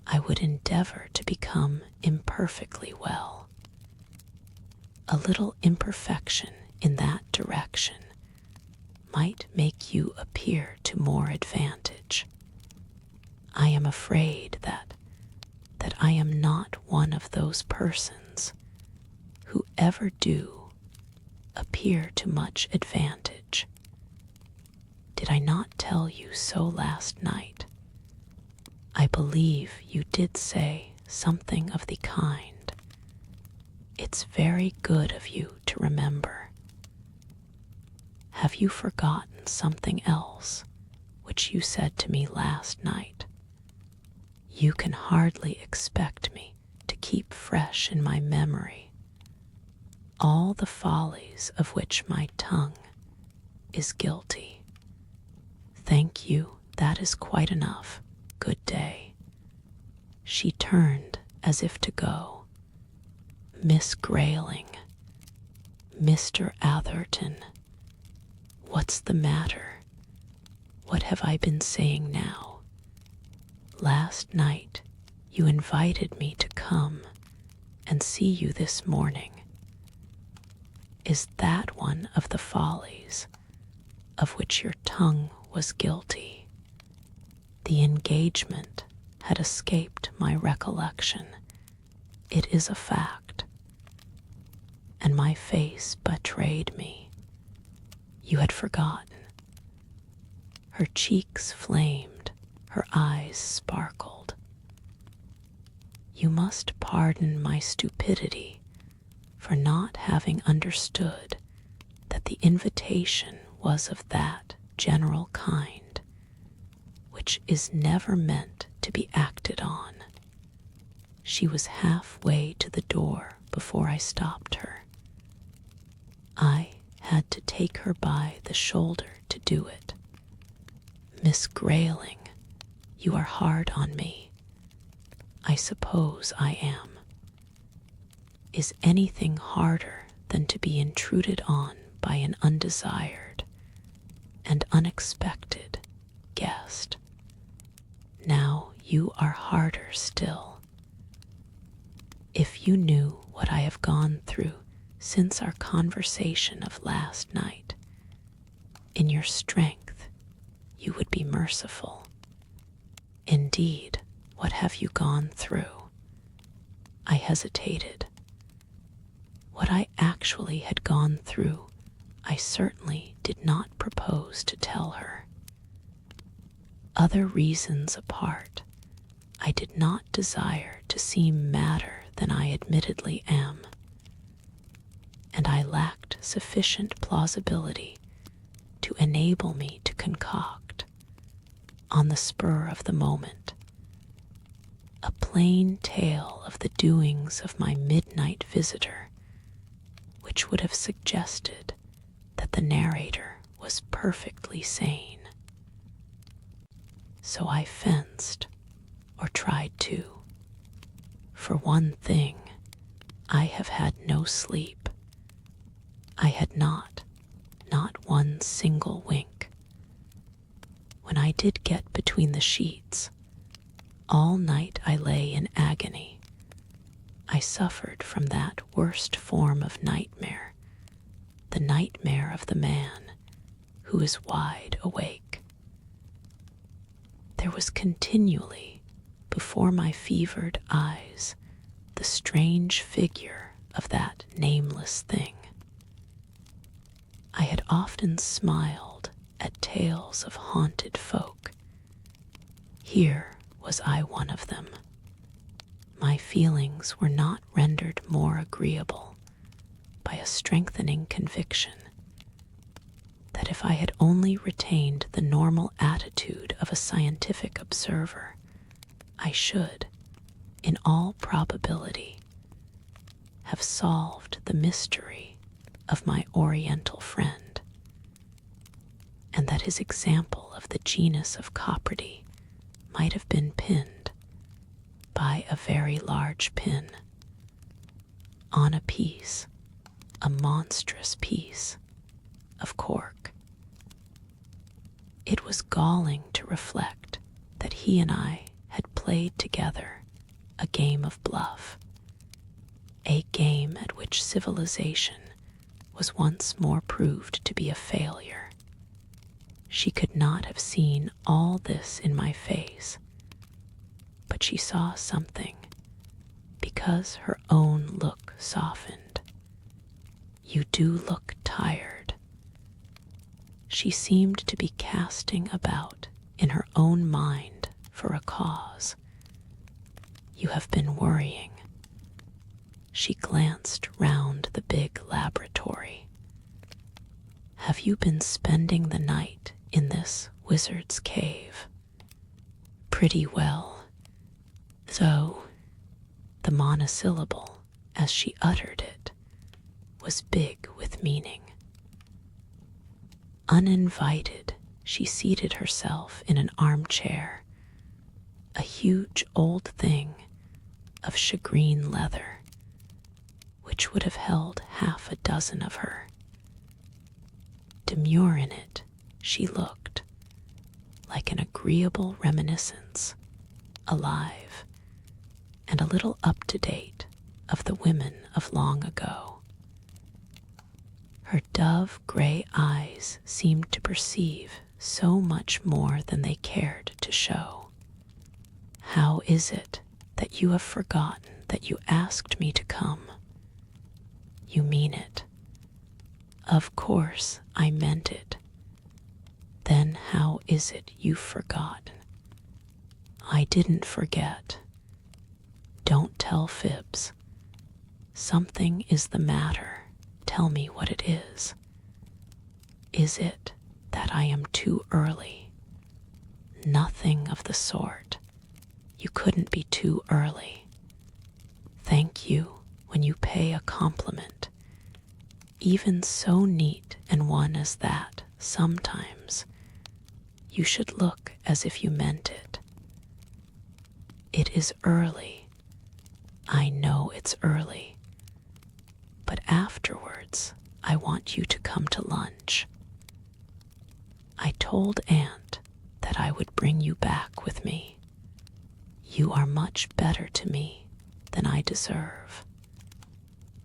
I would endeavor to become imperfectly well. A little imperfection in that direction might make you appear to more advantage. I am afraid that I am not one of those persons who ever do appear to much advantage. Did I not tell you so last night? I believe you did say something of the kind. It's very good of you to remember. Have you forgotten something else which you said to me last night? You can hardly expect me to keep fresh in my memory all the follies of which my tongue is guilty. Thank you, that is quite enough. Good day." She turned as if to go. "Miss Grayling, Mr. Atherton, what's the matter? What have I been saying now? Last night you invited me to come and see you this morning. Is that one of the follies of which your tongue was guilty? The engagement had escaped my recollection. It is a fact. And my face betrayed me. You had forgotten. Her cheeks flamed, her eyes sparkled. You must pardon my stupidity for not having understood that the invitation was of that general kind, which is never meant to be acted on. She was halfway to the door before I stopped her. I had to take her by the shoulder to do it. "Miss Grayling, you are hard on me." "I suppose I am." Is anything harder than to be intruded on by an undesired and unexpected guest? Now you are harder still. If you knew what I have gone through since our conversation of last night, in your strength you would be merciful. Indeed, what have you gone through? I hesitated. What I actually had gone through, I certainly did not propose to tell her. Other reasons apart, I did not desire to seem madder than I admittedly am, and I lacked sufficient plausibility to enable me to concoct, on the spur of the moment, a plain tale of the doings of my midnight visitor, which would have suggested that the narrator was perfectly sane. So I fenced, or tried to. For one thing, I have had no sleep. I had not one single wink. When I did get between the sheets, all night I lay in agony. I suffered from that worst form of nightmare, the nightmare of the man who is wide awake. There was continually before my fevered eyes the strange figure of that nameless thing. I had often smiled at tales of haunted folk. Here was I one of them. My feelings were not rendered more agreeable by a strengthening conviction that if I had only retained the normal attitude of a scientific observer, I should, in all probability, have solved the mystery of my Oriental friend, and that his example of the genus of Copridae might have been pinned by a very large pin on a piece, a monstrous piece of cork. It was galling to reflect that he and I had played together a game of bluff, a game at which civilization was once more proved to be a failure. She could not have seen all this in my face, but she saw something because her own look softened. "You do look tired." She seemed to be casting about in her own mind for a cause. "You have been worrying." She glanced round the big laboratory. "Have you been spending the night in this wizard's cave?" "Pretty well." So, the monosyllable, as she uttered it, was big with meaning. Uninvited, she seated herself in an armchair, a huge old thing of shagreen leather, which would have held half a dozen of her. Demure in it, she looked like an agreeable reminiscence, alive and a little up-to-date of the women of long ago. Her dove-gray eyes seemed to perceive so much more than they cared to show. "How is it that you have forgotten that you asked me to come?" "You mean it." "Of course I meant it." "Then how is it you've forgotten?" "I didn't forget." "Don't tell fibs. Something is the matter. Tell me what it is." "Is it that I am too early. Nothing of the sort. You couldn't be too early. Thank you when you pay a compliment, even so neat an one as that. Sometimes you should look as if you meant it. It is early. I know it's early. But afterwards, I want you to come to lunch. I told Aunt that I would bring you back with me. You are much better to me than I deserve.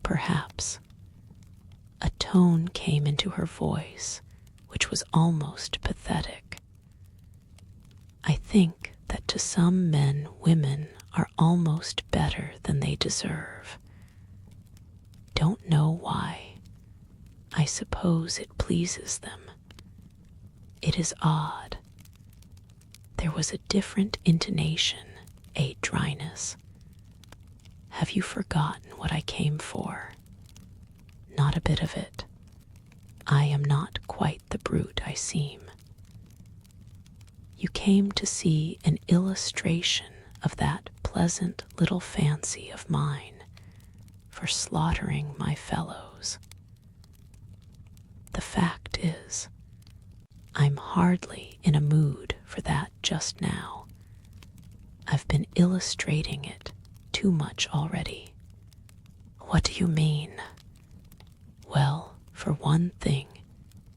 Perhaps. A tone came into her voice which was almost pathetic. I think that to some men, women are almost better than they deserve. Don't know why. I suppose it pleases them. It is odd. There was a different intonation, a dryness. Have you forgotten what I came for? Not a bit of it. I am not quite the brute I seem. You came to see an illustration of that pleasant little fancy of mine for slaughtering my fellows. The fact is, I'm hardly in a mood for that just now. I've been illustrating it too much already. What do you mean? Well, for one thing,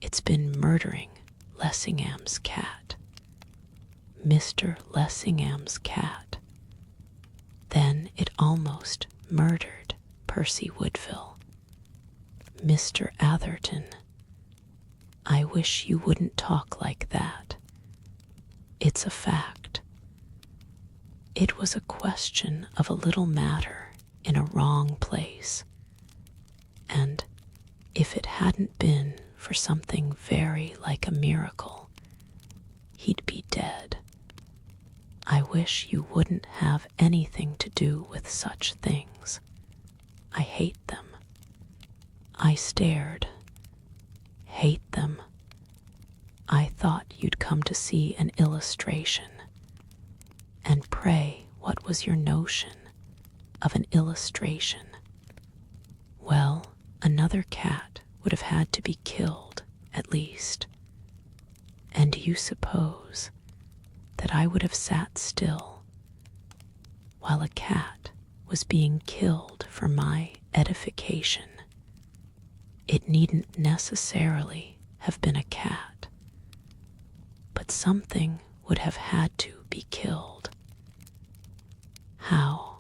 it's been murdering Lessingham's cat. Mr. Lessingham's cat. Then it almost murdered Percy Woodville. Mr. Atherton. I wish you wouldn't talk like that. It's a fact. It was a question of a little matter in a wrong place. And if it hadn't been for something very like a miracle, he'd be dead. I wish you wouldn't have anything to do with such things. I hate them. I stared. Hate them. I thought you'd come to see an illustration. And pray, what was your notion of an illustration? Well, another cat would have had to be killed, at least. And do you suppose that I would have sat still while a cat was being killed for my edification? It needn't necessarily have been a cat, but something would have had to be killed. How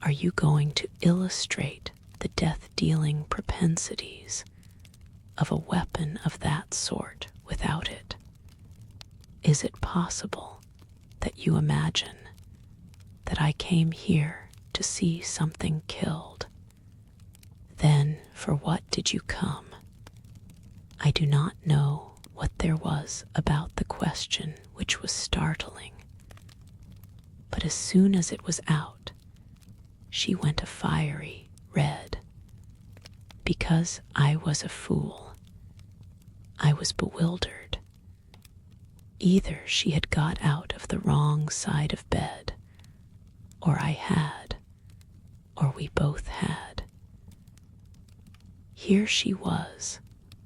are you going to illustrate the death-dealing propensities of a weapon of that sort without it? Is it possible that you imagine that I came here to see something killed? Then for what did you come? I do not know what there was about the question which was startling, but as soon as it was out, she went a fiery red. Because I was a fool. I was bewildered. Either she had got out of the wrong side of bed, or I had, or we both had. Here she was,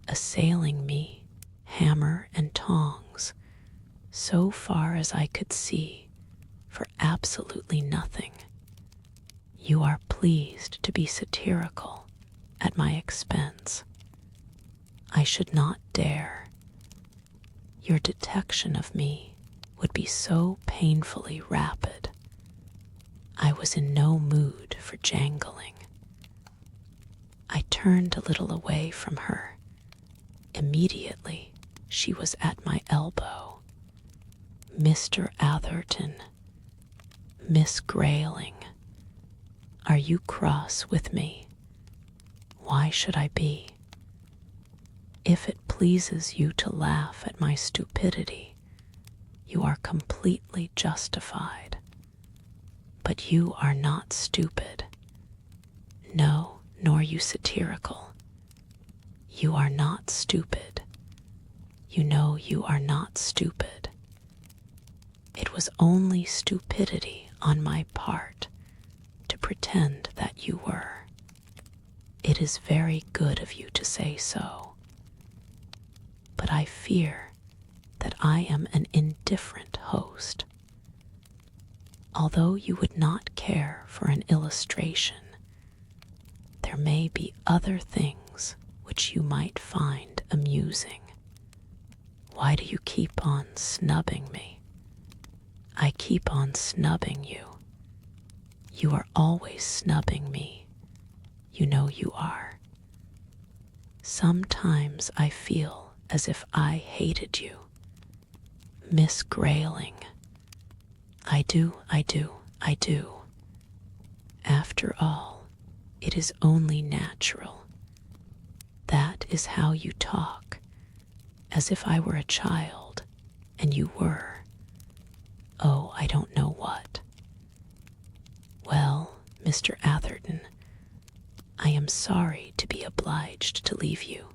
assailing me, hammer and tongs, so far as I could see, for absolutely nothing. You are pleased to be satirical at my expense. I should not dare. Your detection of me would be so painfully rapid. I was in no mood for jangling. I turned a little away from her. Immediately, she was at my elbow. Mr. Atherton, Miss Grayling, are you cross with me? Why should I be? If it pleases you to laugh at my stupidity, you are completely justified. But you are not stupid. No, nor you satirical. You are not stupid. you know you are not stupid. It was only stupidity on my part to pretend that you were. It is very good of you to say so, but I fear that I am an indifferent host. Although you would not care for an illustration, there may be other things which you might find amusing. Why do you keep on snubbing me? I keep on snubbing you. You are always snubbing me. You know you are. Sometimes I feel as if I hated you. Miss Grayling. I do. After all, it is only natural. That is how you talk, as if I were a child, and you were. Oh, I don't know what. Well, Mr. Atherton, I am sorry to be obliged to leave you.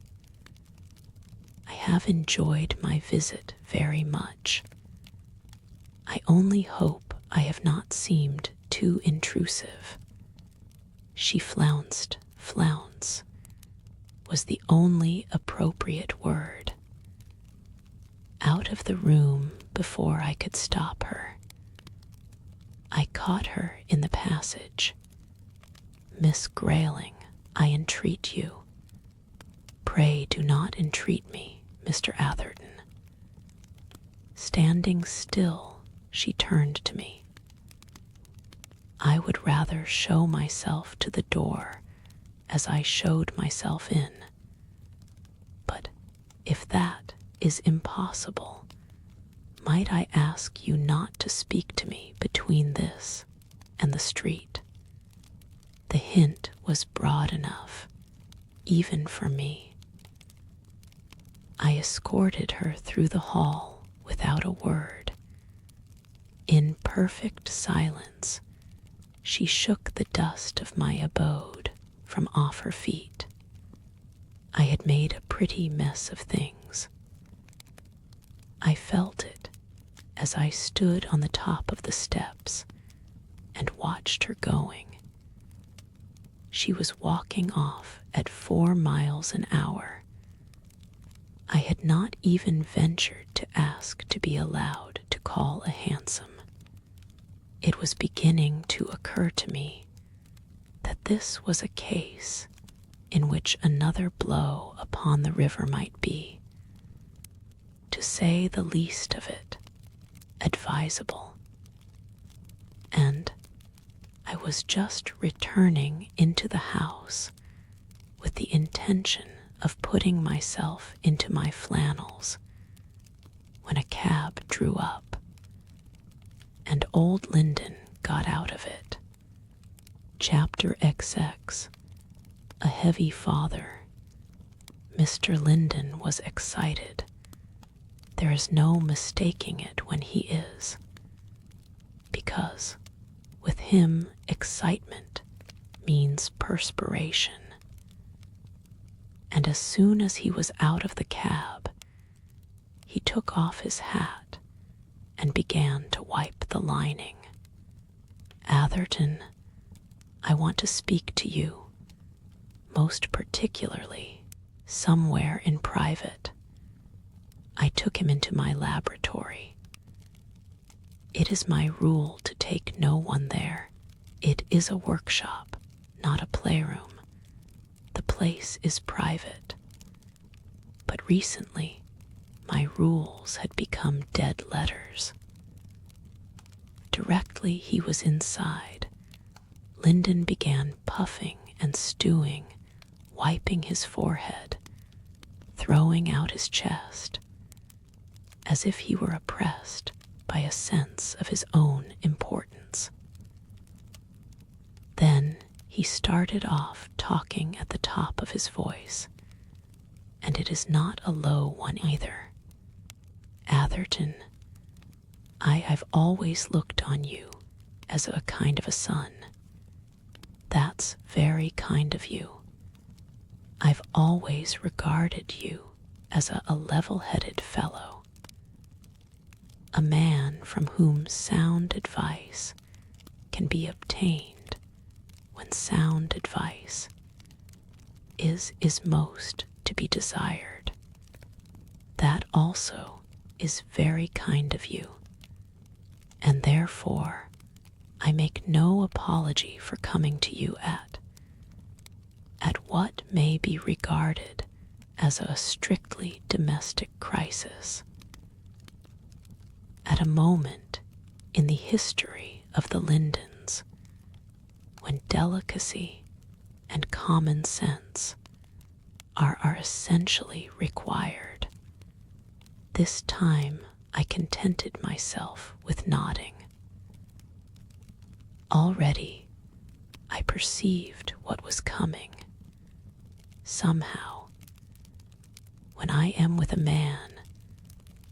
I have enjoyed my visit very much. I only hope I have not seemed too intrusive. She flounced, flounce, was the only appropriate word. Out of the room before I could stop her. I caught her in the passage. Miss Grayling, I entreat you. Pray do not entreat me, Mr. Atherton. Standing still, she turned to me. I would rather show myself to the door as I showed myself in. But if that is impossible, might I ask you not to speak to me between this and the street? The hint was broad enough, even for me. I escorted her through the hall without a word. In perfect silence, she shook the dust of my abode from off her feet. I had made a pretty mess of things. I felt it as I stood on the top of the steps and watched her going. She was walking off at 4 miles an hour. I had not even ventured to ask to be allowed to call a hansom. It was beginning to occur to me that this was a case in which another blow upon the river might be, to say the least of it, advisable. And I was just returning into the house with the intention of putting myself into my flannels when a cab drew up, and old Linden got out of it. Chapter XX. A heavy father. Mr. Linden was excited. There is no mistaking it when he is, because with him excitement means perspiration. And as soon as he was out of the cab, he took off his hat and began to wipe the lining. Atherton, I want to speak to you, most particularly somewhere in private. I took him into my laboratory. It is my rule to take no one there. It is a workshop, not a playroom. The place is private. But recently, my rules had become dead letters. Directly he was inside, Linden began puffing and stewing, wiping his forehead, throwing out his chest, as if he were oppressed by a sense of his own importance. Then he started off talking at the top of his voice, and it is not a low one either. Atherton, I've always looked on you as a kind of a son. That's very kind of you. I've always regarded you as a level-headed fellow, a man from whom sound advice can be obtained when sound advice is most to be desired. That also is very kind of you, and therefore I make no apology for coming to you at what may be regarded as a strictly domestic crisis, at a moment in the history of the Lindens when delicacy and common sense are essentially required. This time I contented myself with nodding. Already I perceived what was coming. Somehow, when I am with a man,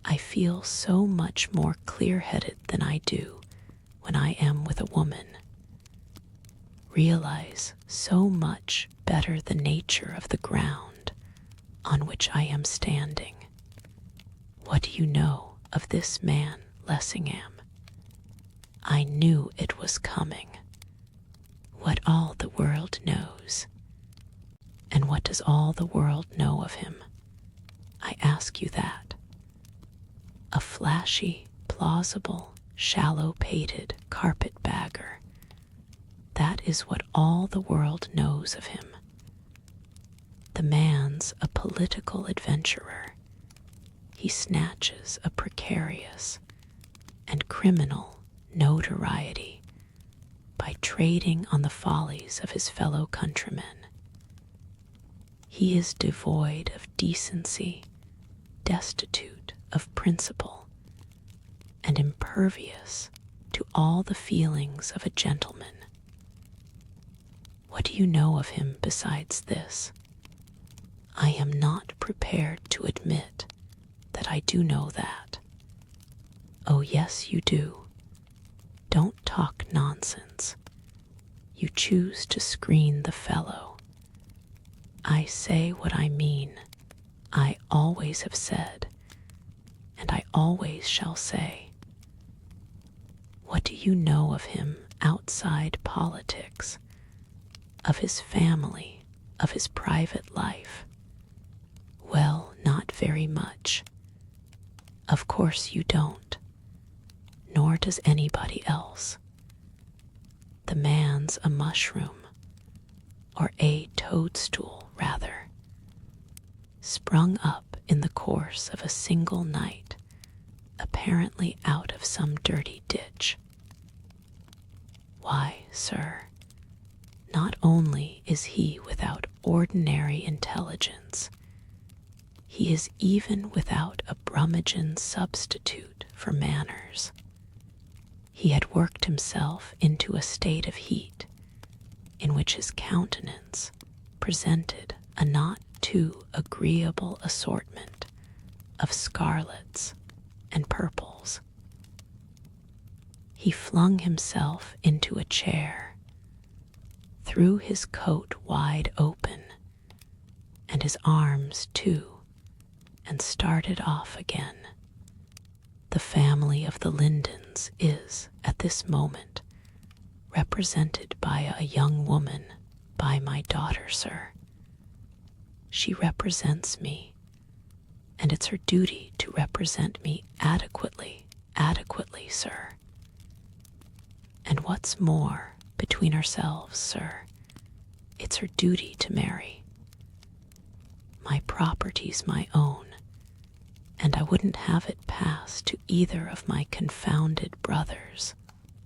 I feel so much more clear-headed than I do when I am with a woman, realize so much better the nature of the ground on which I am standing. What do you know of this man, Lessingham? I knew it was coming. What all the world knows. And what does all the world know of him? I ask you that. A flashy, plausible, shallow-pated carpetbagger. That is what all the world knows of him. The man's a political adventurer. He snatches a precarious and criminal notoriety by trading on the follies of his fellow countrymen. He is devoid of decency, destitute of principle, and impervious to all the feelings of a gentleman. What do you know of him besides this? I am not prepared to admit that I do know that. Oh, yes, you do. Don't talk nonsense. You choose to screen the fellow. I say what I mean. I always have said, and I always shall say. What do you know of him outside politics, of his family, of his private life? Well, not very much. Of course you don't, nor does anybody else. The man's a mushroom, or a toadstool, rather, sprung up in the course of a single night, apparently out of some dirty ditch. Why, sir, not only is he without ordinary intelligence, he is even without a Brummagem substitute for manners. He had worked himself into a state of heat in which his countenance presented a not too agreeable assortment of scarlets and purples. He flung himself into a chair, threw his coat wide open, and his arms too, and started off again. The family of the Lindens is, at this moment, represented by a young woman, by my daughter, sir. She represents me, and it's her duty to represent me adequately, sir. And what's more, between ourselves, sir, it's her duty to marry. My property's my own, and I wouldn't have it pass to either of my confounded brothers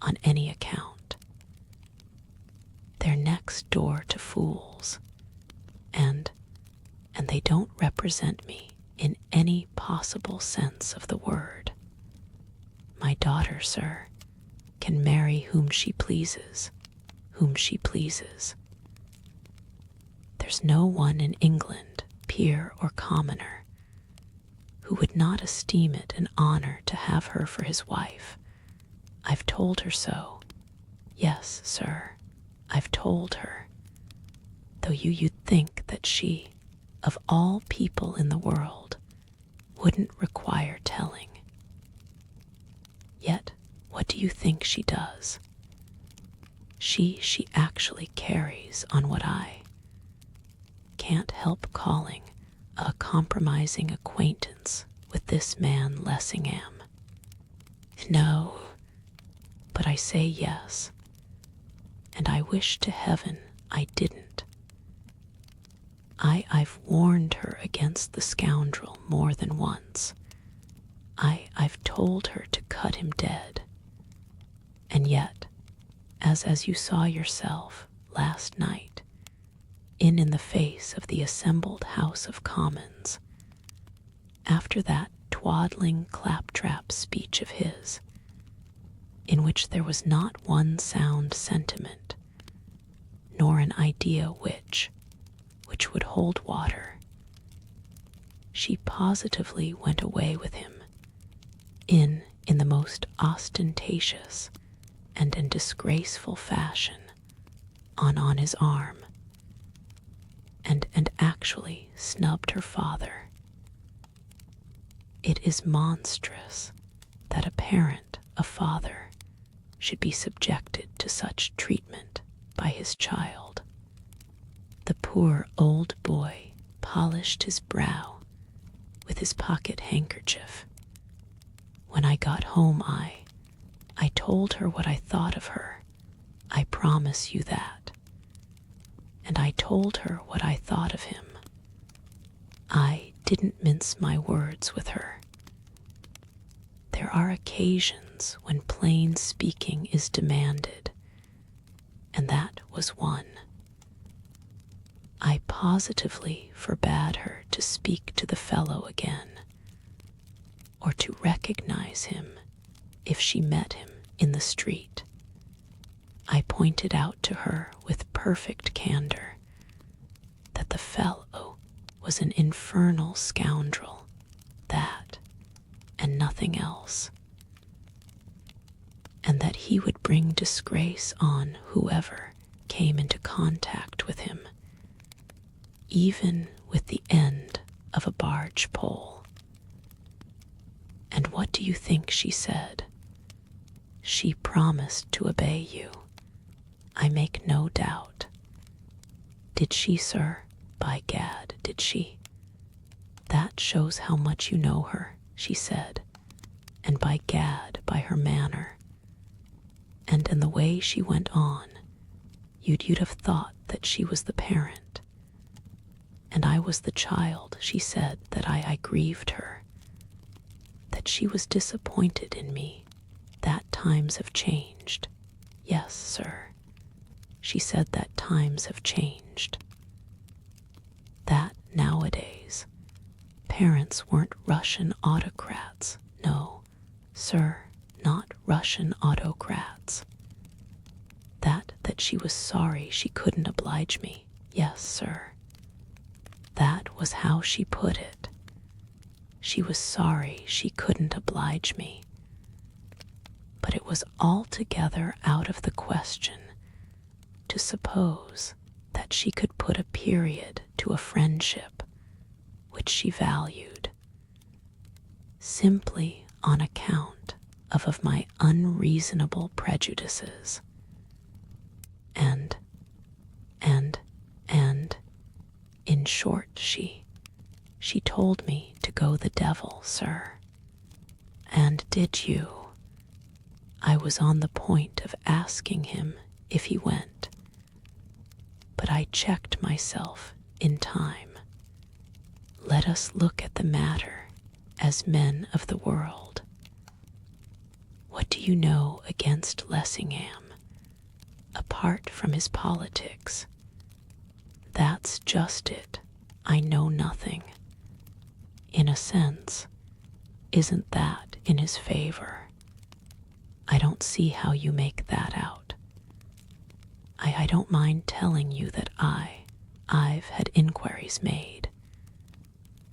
on any account. They're next door to fools, and they don't represent me in any possible sense of the word. My daughter, sir, can marry whom she pleases. There's no one in England, peer or commoner, who would not esteem it an honor to have her for his wife. I've told her so. Yes, sir, I've told her. Though you'd think that she, of all people in the world, wouldn't require telling. Yet, what do you think she does? She actually carries on what I can't help calling a compromising acquaintance with this man Lessingham. No, but I say yes, and I wish to heaven I didn't. I've warned her against the scoundrel more than once. I've told her to cut him dead. And yet, as you saw yourself last night, in the face of the assembled House of Commons, after that twaddling claptrap speech of his, in which there was not one sound sentiment, nor an idea which would hold water, she positively went away with him in the most ostentatious and disgraceful fashion on his arm, and actually snubbed her father. It is monstrous that a parent, a father, should be subjected to such treatment by his child. The poor old boy polished his brow with his pocket handkerchief. When I got home, I told her what I thought of her. I promise you that. And I told her what I thought of him. I didn't mince my words with her. There are occasions when plain speaking is demanded, and that was one. I positively forbade her to speak to the fellow again, or to recognize him if she met him in the street. I pointed out to her with perfect candor that the fellow was an infernal scoundrel, that and nothing else, and that he would bring disgrace on whoever came into contact with him, even with the end of a barge pole. And what do you think she said? She promised to obey you, I make no doubt. Did she, sir? By gad, did she? That shows how much you know her, she said, and by gad, by her manner, and in the way she went on, you'd have thought that she was the parent, and I was the child. She said that I grieved her, that she was disappointed in me, that times have changed. Yes, sir, she said that times have changed, that nowadays parents weren't Russian autocrats. No, sir, not Russian autocrats. That she was sorry she couldn't oblige me. Yes, sir. That was how she put it. She was sorry she couldn't oblige me. But it was altogether out of the question to suppose that she could put a period to a friendship which she valued, simply on account of my unreasonable prejudices. And, in short, she told me to go the devil, sir. And did you? I was on the point of asking him if he went, but I checked myself in time. Let us look at the matter as men of the world. What do you know against Lessingham, apart from his politics? That's just it. I know nothing. In a sense, isn't that in his favor? I don't see how you make that out. I don't mind telling you that I've had inquiries made.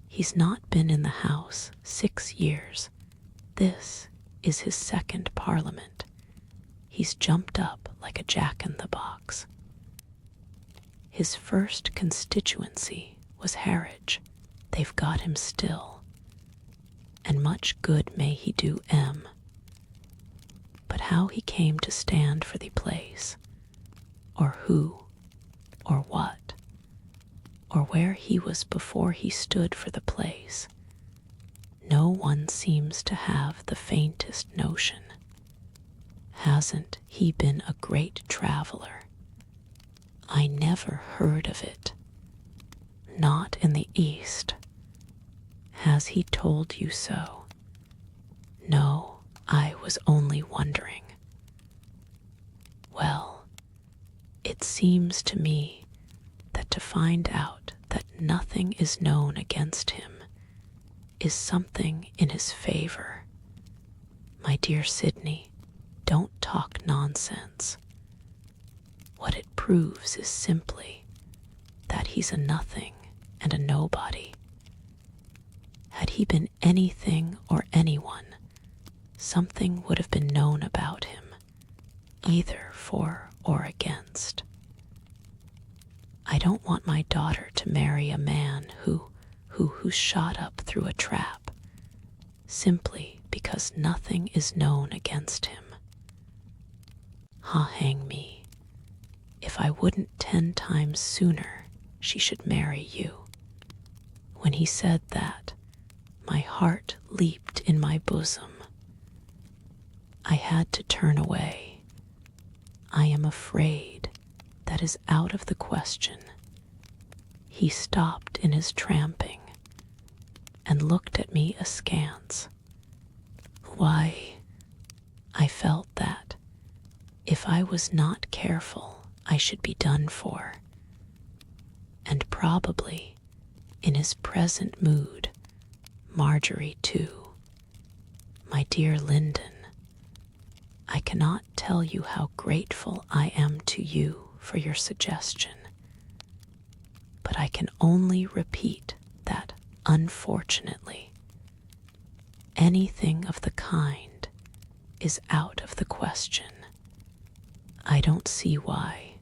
He's not been in the house 6 years. This is his second parliament. He's jumped up like a jack-in-the-box. His first constituency was Harwich. They've got him still. and much good may he do M. But how he came to stand for the place, or who, or what, or where he was before he stood for the place, no one seems to have the faintest notion. Hasn't he been a great traveler? I never heard of it. Not in the East. Has he told you so? No, I was only wondering. Well, it seems to me that to find out that nothing is known against him is something in his favor. My dear Sydney, don't talk nonsense. What it proves is simply that he's a nothing and a nobody. Had he been anything or anyone, something would have been known about him, either for or against. I don't want my daughter to marry a man who shot up through a trap, simply because nothing is known against him. Hang me, if I wouldn't 10 times sooner she should marry you. When he said that, my heart leaped in my bosom. I had to turn away. I am afraid that is out of the question. He stopped in his tramping and looked at me askance. Why, I felt that if I was not careful, I should be done for. And probably, in his present mood, Marjorie too. My dear Lyndon, I cannot tell you how grateful I am to you for your suggestion, but I can only repeat that, unfortunately, anything of the kind is out of the question. I don't see why.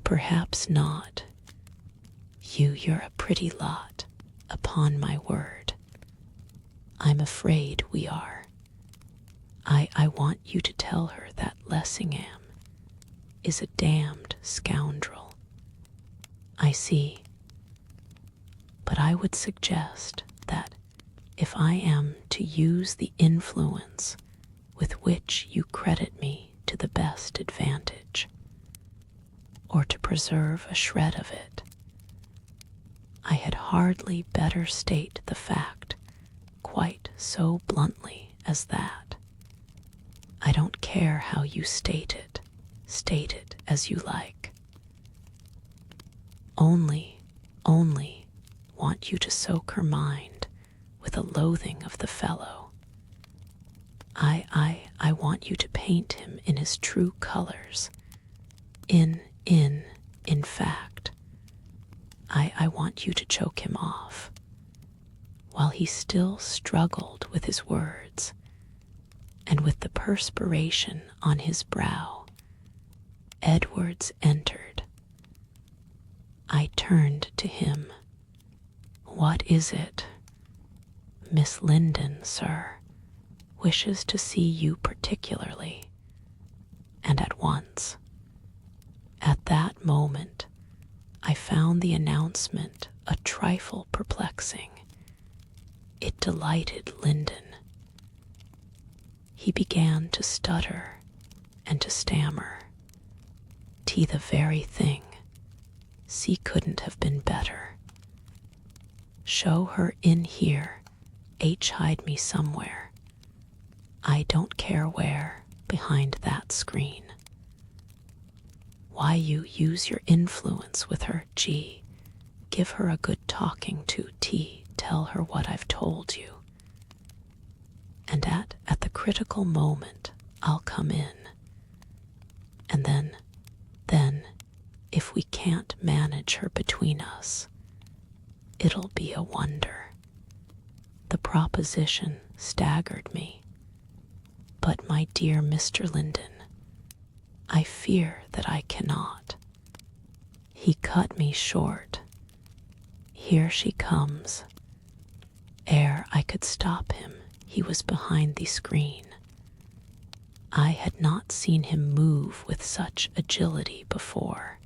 Perhaps not. You're a pretty lot, upon my word. I'm afraid we are. I want you to tell her that Lessingham is a damned scoundrel. I see. But I would suggest that if I am to use the influence with which you credit me to the best advantage, or to preserve a shred of it, I had hardly better state the fact quite so bluntly as that. I don't care how you state it as you like. Only want you to soak her mind with a loathing of the fellow. I want you to paint him in his true colors. In fact, I want you to choke him off. While he still struggled with his words, and with the perspiration on his brow, Edwards entered. I turned to him. What is it? Miss Lyndon, sir, wishes to see you particularly, and at once. At that moment, I found the announcement a trifle perplexing. It delighted Lyndon. He began to stutter and to stammer. "'T the very thing. C couldn't have been better. Show her in here. Hide me somewhere. I don't care where, behind that screen. Why you use your influence with her, G. Give her a good talking to, T. Tell her what I've told you. And at the critical moment, I'll come in. And then, if we can't manage her between us, it'll be a wonder." The proposition staggered me. But, my dear Mr. Lyndon, I fear that I cannot. He cut me short. Here she comes. Ere I could stop him, he was behind the screen. I had not seen him move with such agility before.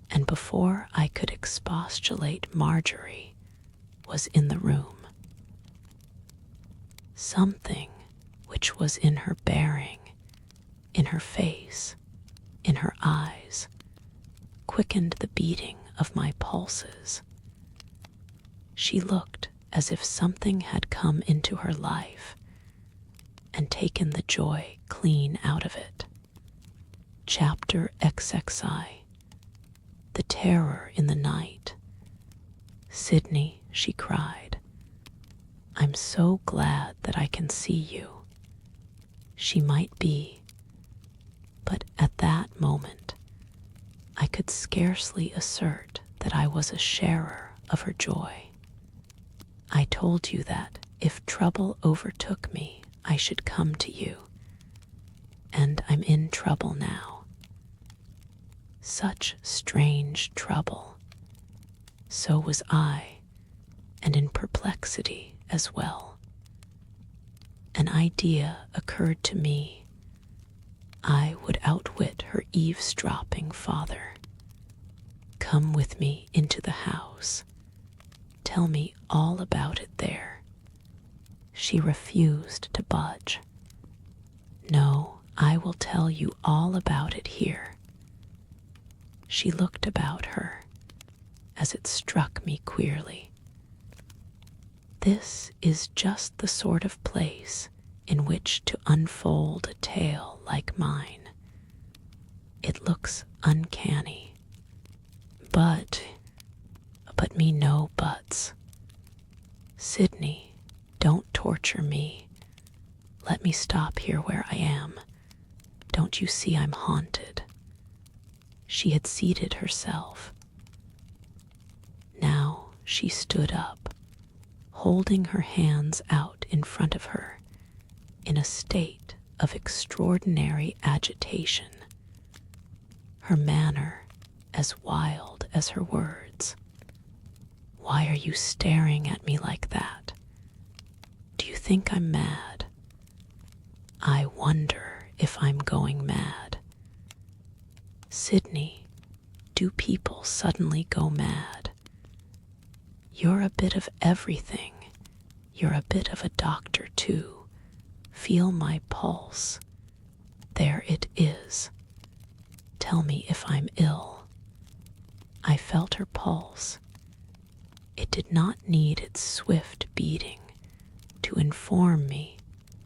And before I could expostulate, Marjorie was in the room. Something which was in her bearing, in her face, in her eyes, quickened the beating of my pulses. She looked as if something had come into her life and taken the joy clean out of it. Chapter XXI. The Terror in the Night. "Sydney," she cried, "I'm so glad that I can see you." She might be, but at that moment I could scarcely assert that I was a sharer of her joy. I told you that if trouble overtook me, I should come to you, and I'm in trouble now. Such strange trouble. So was I, and in perplexity as well. An idea occurred to me. I would outwit her eavesdropping father. Come with me into the house. Tell me all about it there. She refused to budge. No, I will tell you all about it here. She looked about her, as it struck me queerly. This is just the sort of place in which to unfold a tale like mine. It looks uncanny, but me no buts. Sydney, don't torture me. Let me stop here where I am. Don't you see I'm haunted? She had seated herself. Now she stood up, holding her hands out in front of her, in a state of extraordinary agitation, her manner as wild as her words. Why are you staring at me like that? Do you think I'm mad? I wonder if I'm going mad. Sydney, do people suddenly go mad? You're a bit of everything. You're a bit of a doctor, too. Feel my pulse. There it is. Tell me if I'm ill. I felt her pulse. It did not need its swift beating to inform me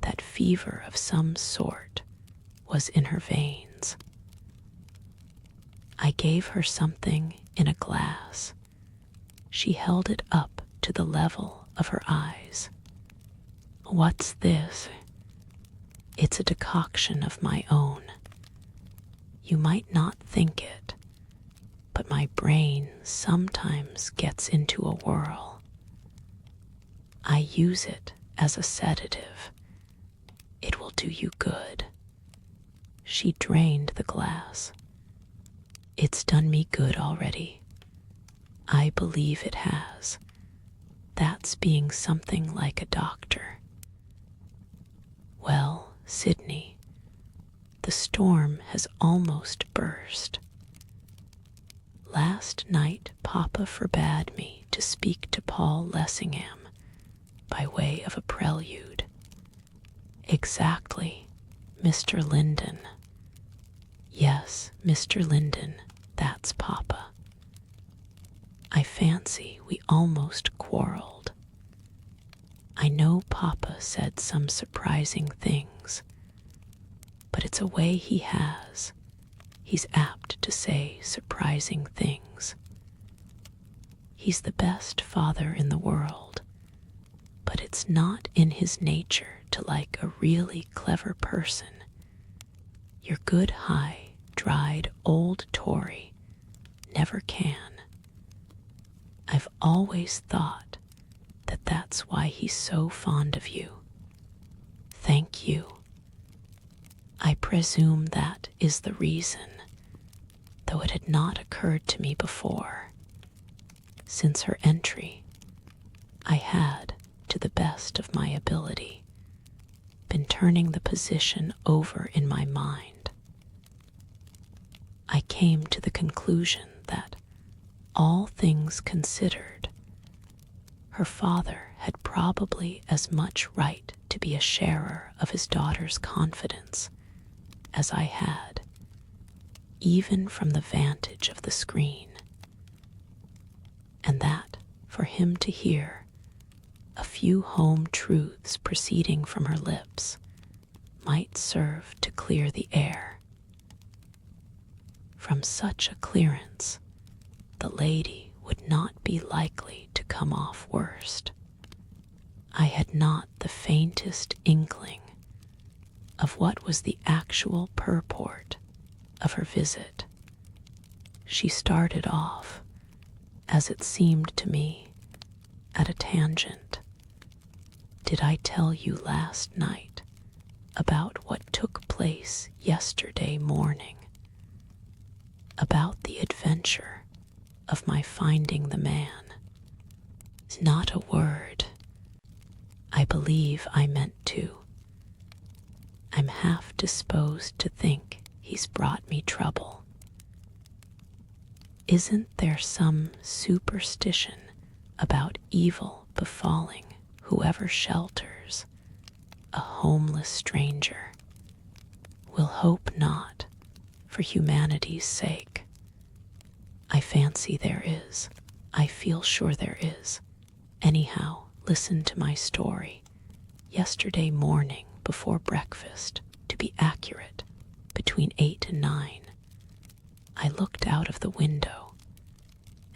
that fever of some sort was in her veins. I gave her something in a glass. She held it up to the level of her eyes. What's this? It's a decoction of my own. You might not think it, but my brain sometimes gets into a whirl. I use it as a sedative. It will do you good. She drained the glass. It's done me good already. I believe it has. That's being something like a doctor. Well, Sydney, the storm has almost burst. Last night Papa forbade me to speak to Paul Lessingham by way of a prelude. Exactly, Mr. Linden. Yes, Mr. Linden, that's Papa. I fancy we almost quarreled. I know Papa said some surprising things, but it's a way he has. He's apt to say surprising things. He's the best father in the world, but it's not in his nature to like a really clever person. Your good high, dried old Tory never can. I've always thought that that's why he's so fond of you. Thank you. I presume that is the reason, though it had not occurred to me before. Since her entry, I had, to the best of my ability, been turning the position over in my mind. I came to the conclusion that, all things considered, her father had probably as much right to be a sharer of his daughter's confidence as I had, even from the vantage of the screen, and that for him to hear a few home truths proceeding from her lips might serve to clear the air. From such a clearance, the lady would not be likely to come off worst. I had not the faintest inkling of what was the actual purport of her visit. She started off, as it seemed to me, at a tangent. Did I tell you last night about what took place yesterday morning? About the adventure of my finding the man? Not a word. I believe I meant to. I'm half disposed to think he's brought me trouble. Isn't there some superstition about evil befalling whoever shelters a homeless stranger? We'll hope not, for humanity's sake. I fancy there is. I feel sure there is. Anyhow, listen to my story. Yesterday morning, before breakfast, to be accurate, between 8 and 9, I looked out of the window,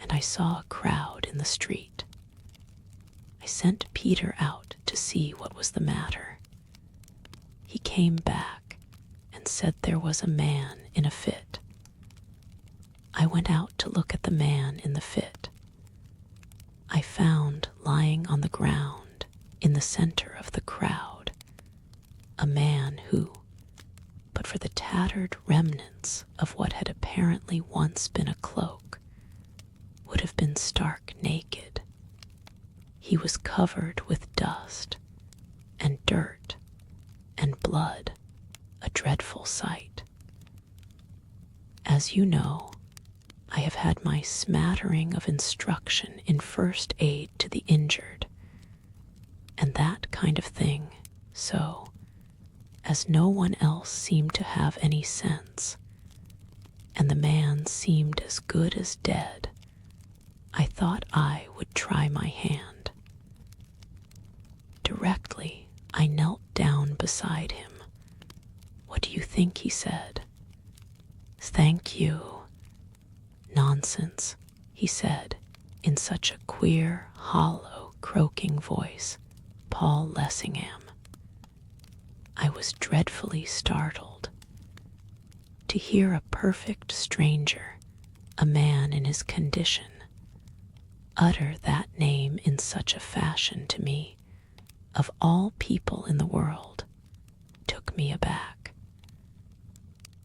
and I saw a crowd in the street. I sent Peter out to see what was the matter. He came back and said there was a man in a fit. I went out to look at the man in the fit. I found lying on the ground in the center of the crowd a man who, but for the tattered remnants of what had apparently once been a cloak, would have been stark naked. He was covered with dust and dirt and blood, a dreadful sight. As you know, I have had my smattering of instruction in first aid to the injured, and that kind of thing, so, as no one else seemed to have any sense, and the man seemed as good as dead, I thought I would try my hand. Directly, I knelt down beside him. What do you think he said? "Thank you." "Nonsense," he said, in such a queer, hollow, croaking voice. "Paul Lessingham." I was dreadfully startled. To hear a perfect stranger, a man in his condition, utter that name in such a fashion to me, of all people in the world, took me aback.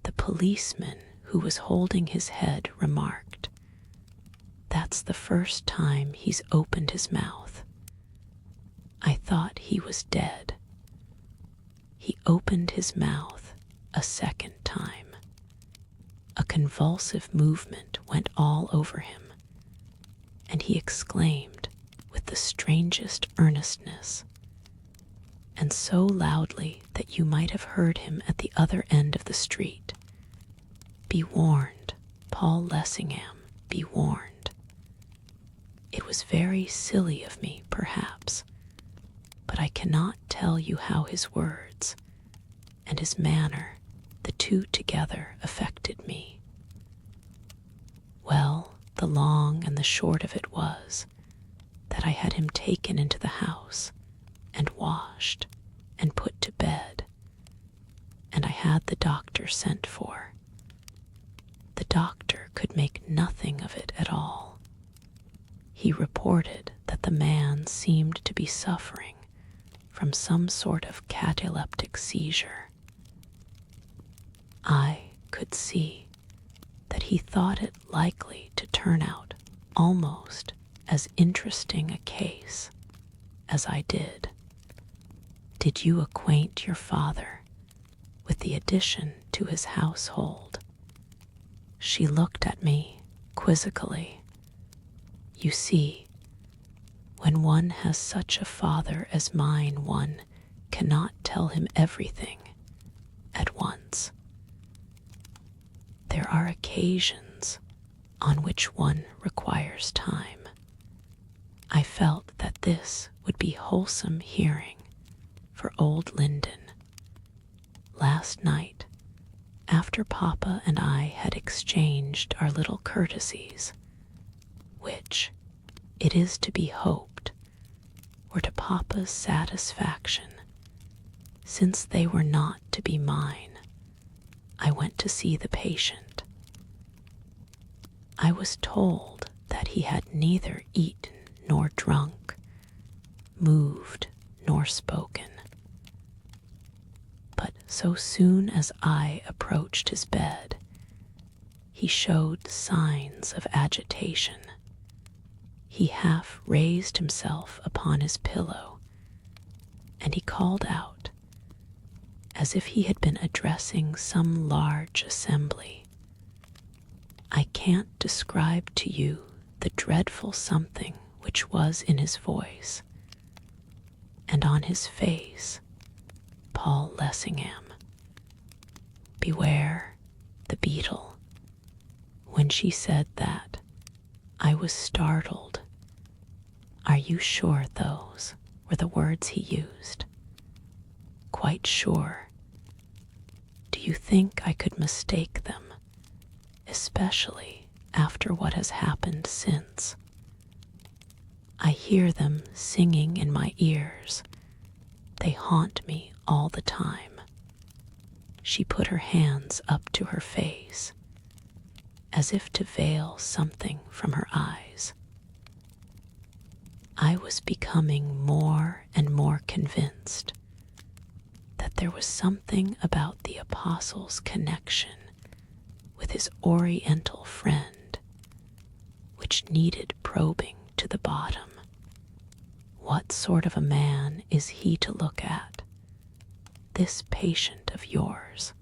The policeman who was holding his head remarked, "That's the first time he's opened his mouth." I thought he was dead. He opened his mouth a second time. A convulsive movement went all over him, and he exclaimed with the strangest earnestness, and so loudly that you might have heard him at the other end of the street, "Be warned, Paul Lessingham, be warned." It was very silly of me, perhaps, but I cannot tell you how his words and his manner, the two together, affected me. Well, the long and the short of it was that I had him taken into the house and washed and put to bed, and I had the doctor sent for. The doctor could make nothing of it at all. He reported that the man seemed to be suffering from some sort of cataleptic seizure. I could see that he thought it likely to turn out almost as interesting a case as I did. Did you acquaint your father with the addition to his household? She looked at me quizzically. You see, when one has such a father as mine, one cannot tell him everything at once. There are occasions on which one requires time. I felt that this would be wholesome hearing for old Linden. Last night, after Papa and I had exchanged our little courtesies, which, it is to be hoped, were to Papa's satisfaction, since they were not to be mine, I went to see the patient. I was told that he had neither eaten nor drunk, moved nor spoken. But so soon as I approached his bed, he showed signs of agitation. He half raised himself upon his pillow, and he called out, as if he had been addressing some large assembly. I can't describe to you the dreadful something which was in his voice, and on his face, Paul Lessingham. Beware the beetle. When she said that, I was startled. Are you sure those were the words he used? Quite sure. Do you think I could mistake them, especially after what has happened since? I hear them singing in my ears. They haunt me all the time. She put her hands up to her face, as if to veil something from her eyes. I was becoming more and more convinced that there was something about the apostle's connection with his Oriental friend which needed probing to the bottom. What sort of a man is he to look at, this patient of yours?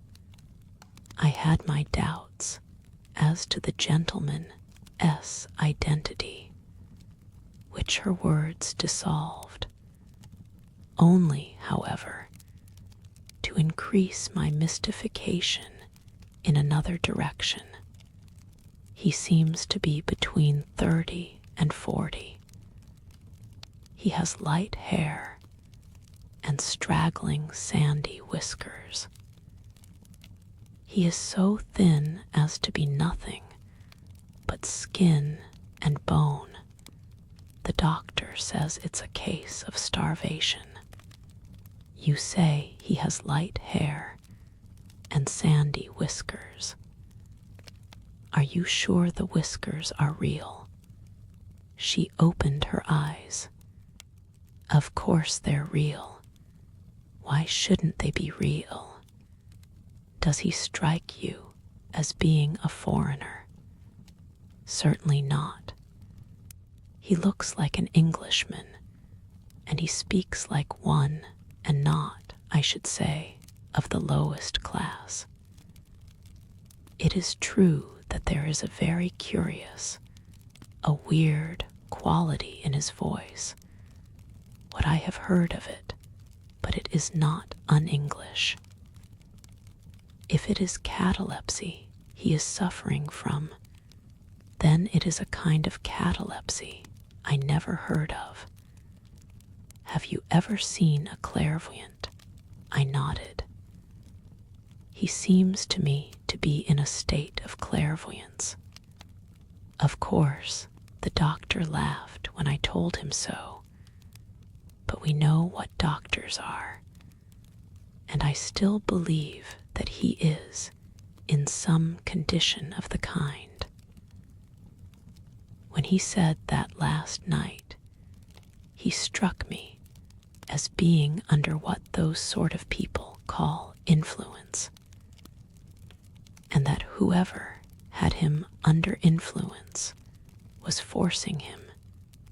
I had my doubts as to the gentleman S. identity, which her words dissolved, only, however, to increase my mystification in another direction. He seems to be between 30 and 40. He has light hair and straggling sandy whiskers. He is so thin as to be nothing but skin and bone. The doctor says it's a case of starvation. You say he has light hair and sandy whiskers. Are you sure the whiskers are real? She opened her eyes. Of course they're real. Why shouldn't they be real? Does he strike you as being a foreigner? Certainly not. He looks like an Englishman, and he speaks like one, and not, I should say, of the lowest class. It is true that there is a very curious, a weird quality in his voice. What I have heard of it, but it is not un-English. If it is catalepsy he is suffering from, then it is a kind of catalepsy I never heard of. Have you ever seen a clairvoyant? I nodded. He seems to me to be in a state of clairvoyance. Of course, the doctor laughed when I told him so, but we know what doctors are, and I still believe that he is in some condition of the kind. When he said that last night, he struck me as being under what those sort of people call influence, and that whoever had him under influence was forcing him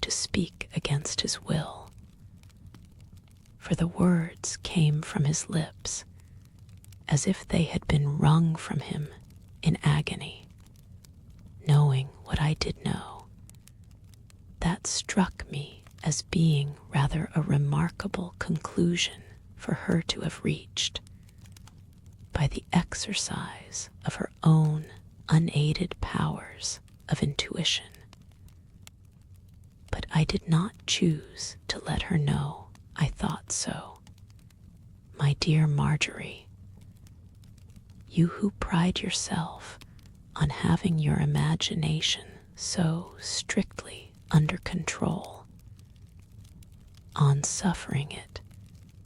to speak against his will. for the words came from his lips as if they had been wrung from him in agony. Knowing what I did know, that struck me as being rather a remarkable conclusion for her to have reached by the exercise of her own unaided powers of intuition. But I did not choose to let her know I thought so. My dear Marjorie, you who pride yourself on having your imagination so strictly under control, on suffering it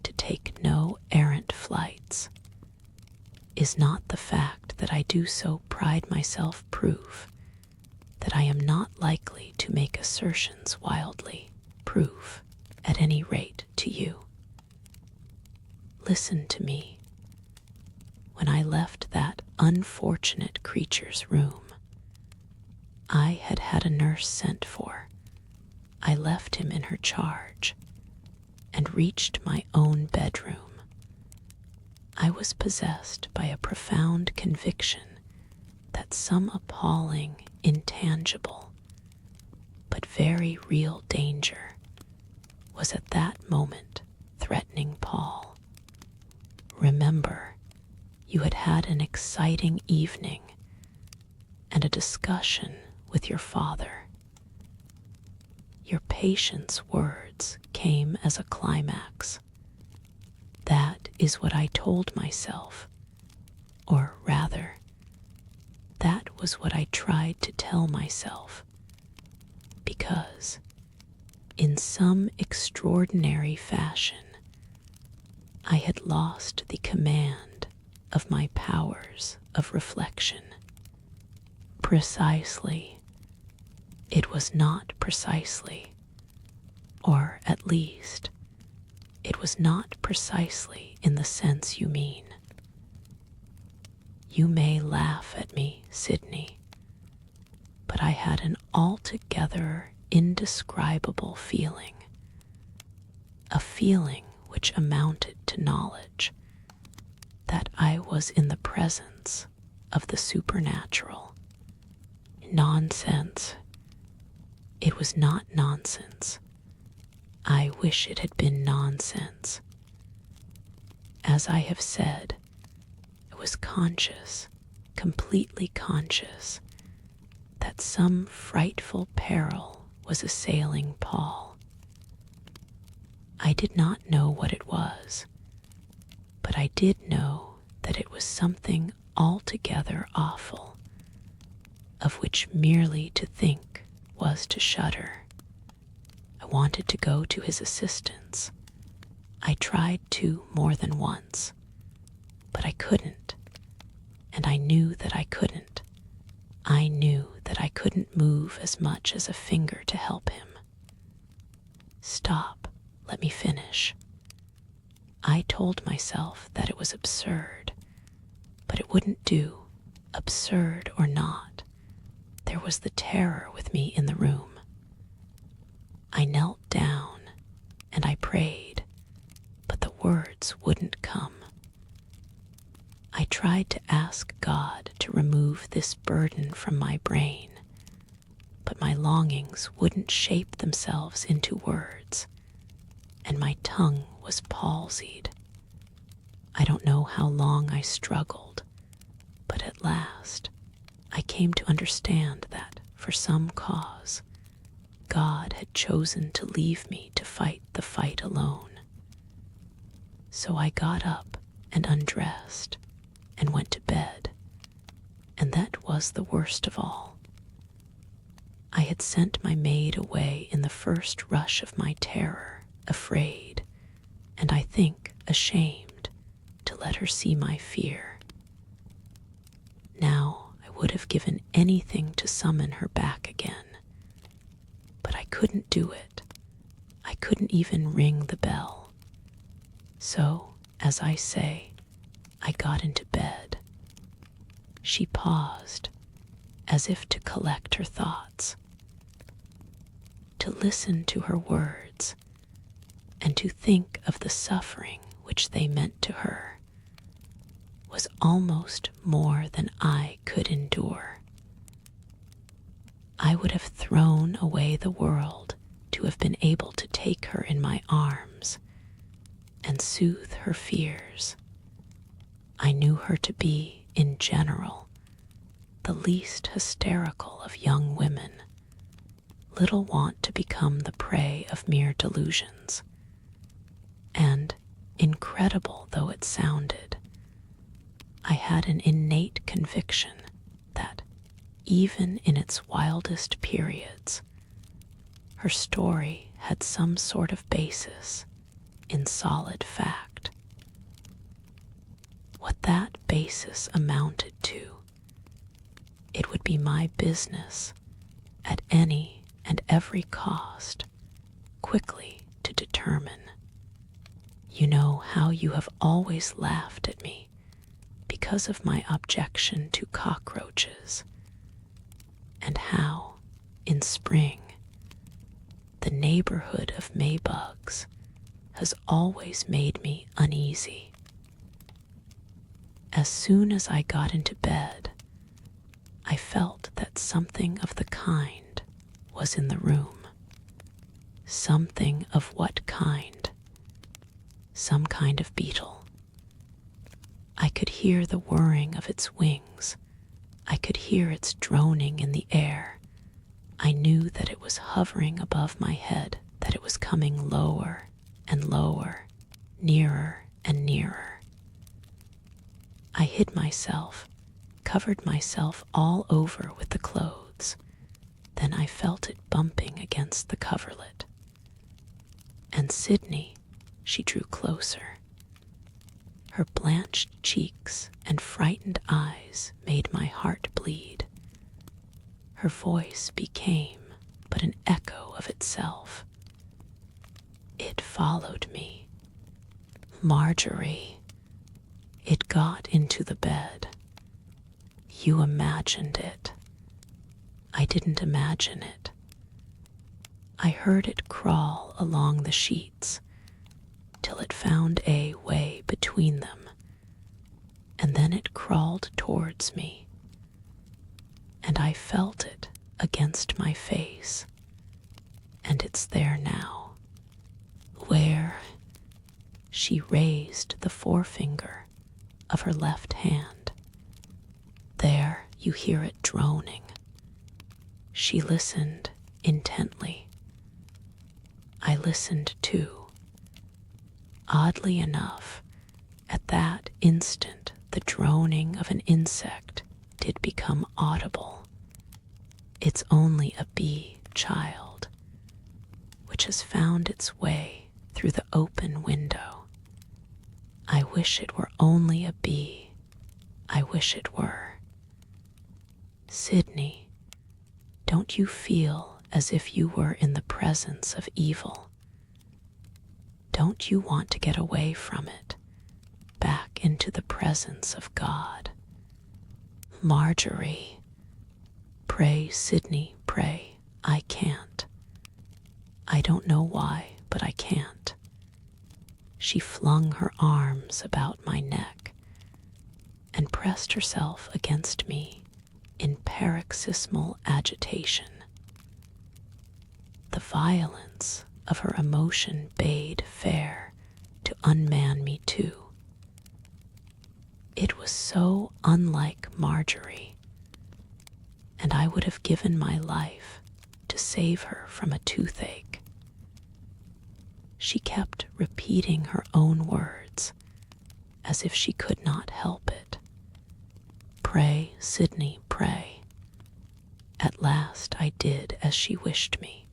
to take no errant flights, is not the fact that I do so pride myself proof that I am not likely to make assertions wildly proof, at any rate to you. Listen to me. When I left that unfortunate creature's room, I had had a nurse sent for. I left him in her charge and reached my own bedroom. I was possessed by a profound conviction that some appalling, intangible, but very real danger was at that moment threatening Paul. Remember, you had had an exciting evening and a discussion with your father. Your patient's words came as a climax. That is what I told myself, or rather, that was what I tried to tell myself, because, in some extraordinary fashion, I had lost the command of my powers of reflection. Precisely, it was not precisely, or at least, it was not precisely in the sense you mean. You may laugh at me, Sydney, but I had an altogether indescribable feeling, a feeling which amounted to knowledge, that I was in the presence of the supernatural. Nonsense. It was not nonsense. I wish it had been nonsense. As I have said, I was conscious, completely conscious, that some frightful peril was assailing Paul. I did not know what it was, but I did know that it was something altogether awful, of which merely to think was to shudder. I wanted to go to his assistance. I tried to more than once, but I couldn't, and I knew that I couldn't. I knew that I couldn't move as much as a finger to help him. Stop, let me finish. I told myself that it was absurd, but it wouldn't do, absurd or not. There was the terror with me in the room. I knelt down and I prayed, but the words wouldn't come. I tried to ask God to remove this burden from my brain, but my longings wouldn't shape themselves into words, and my tongue was palsied. I don't know how long I struggled, but at last I came to understand that, for some cause, God had chosen to leave me to fight the fight alone. So I got up and undressed and went to bed, and that was the worst of all. I had sent my maid away in the first rush of my terror, afraid, and I think ashamed, to let her see my fear. Now I would have given anything to summon her back again, but I couldn't do it. I couldn't even ring the bell. So, as I say, I got into bed. She paused, as if to collect her thoughts. To listen to her words, and to think of the suffering which they meant to her was almost more than I could endure. I would have thrown away the world to have been able to take her in my arms and soothe her fears. I knew her to be, in general, the least hysterical of young women, little wont to become the prey of mere delusions. And, incredible though it sounded, I had an innate conviction that, even in its wildest periods, her story had some sort of basis in solid fact. What that basis amounted to, it would be my business, at any and every cost, quickly to determine. You know how you have always laughed at me because of my objection to cockroaches, and how, in spring, the neighborhood of Maybugs has always made me uneasy. As soon as I got into bed, I felt that something of the kind was in the room. Something of what kind? Some kind of beetle. I could hear the whirring of its wings. I could hear its droning in the air. I knew that it was hovering above my head, that it was coming lower and lower, nearer and nearer. I hid myself, covered myself all over with the clothes. Then I felt it bumping against the coverlet. And Sydney, she drew closer. Her blanched cheeks and frightened eyes made my heart bleed. Her voice became but an echo of itself. It followed me. Marjorie. It got into the bed. You imagined it. I didn't imagine it. I heard it crawl along the sheets till it found a way between them, and then it crawled towards me, and I felt it against my face, and it's there now. Where? She raised the forefinger of her left hand. There you hear it droning. She listened intently. I listened too. Oddly enough, at that instant the droning of an insect did become audible. It's only a bee, child, which has found its way through the open window. I wish it were only a bee. I wish it were. Sydney, don't you feel as if you were in the presence of evil? Don't you want to get away from it, back into the presence of God? Marjorie, pray, Sydney, pray. I can't. I don't know why, but I can't. She flung her arms about my neck and pressed herself against me in paroxysmal agitation. The violence of her emotion bade fair to unman me too. It was so unlike Marjorie, and I would have given my life to save her from a toothache. She kept repeating her own words, as if she could not help it. Pray, Sydney, pray. At last I did as she wished me.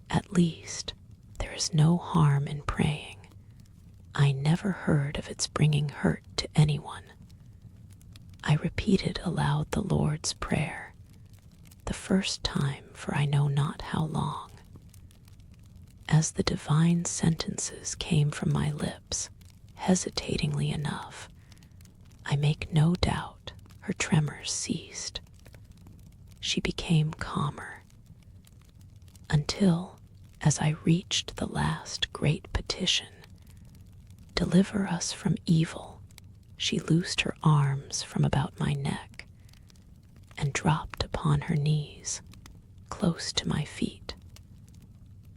At least, there is no harm in praying. I never heard of its bringing hurt to anyone. I repeated aloud the Lord's Prayer, the first time for I know not how long. As the divine sentences came from my lips, hesitatingly enough, I make no doubt her tremors ceased. She became calmer, until, as I reached the last great petition, "Deliver us from evil," she loosed her arms from about my neck and dropped upon her knees close to my feet,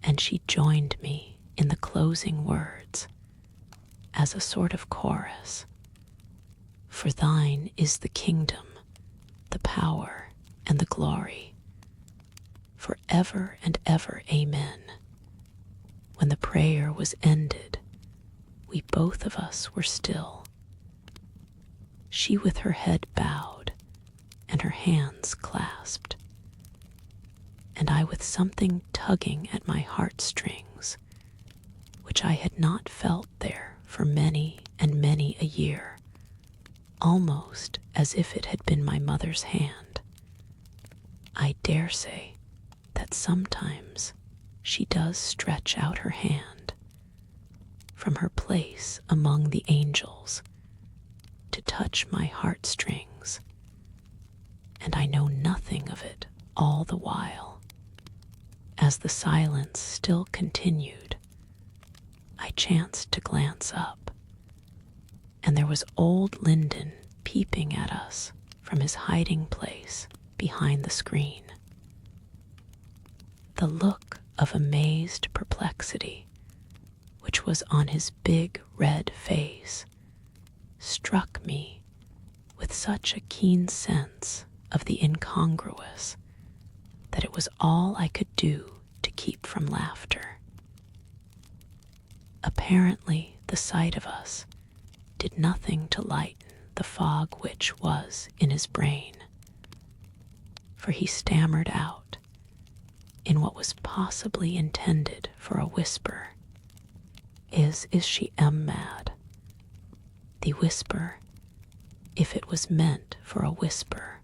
and she joined me in the closing words as a sort of chorus. "For thine is the kingdom, the power, and the glory, for ever and ever, amen." When the prayer was ended, we both of us were still, she with her head bowed and her hands clasped, and I with something tugging at my heartstrings, which I had not felt there for many and many a year, almost as if it had been my mother's hand. I dare say that sometimes she does stretch out her hand from her place among the angels to touch my heartstrings, and I know nothing of it all the while. As the silence still continued, I chanced to glance up, and there was old Lyndon peeping at us from his hiding place behind the screen. The look of amazed perplexity which was on his big red face struck me with such a keen sense of the incongruous that it was all I could do to keep from laughter. Apparently, the sight of us did nothing to lighten the fog which was in his brain, for he stammered out, in what was possibly intended for a whisper, Is she mad?" The whisper, if it was meant for a whisper,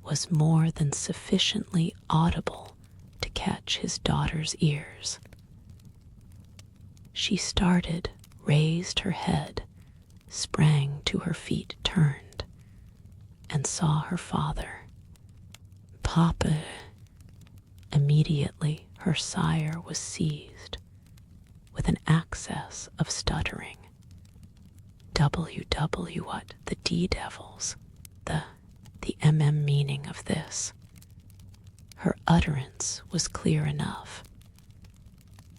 was more than sufficiently audible to catch his daughter's ears. She started, raised her head, sprang to her feet, turned, and saw her father. "Papa." Immediately her sire was seized with an access of stuttering. What the D-devils, the meaning of this. Her utterance was clear enough.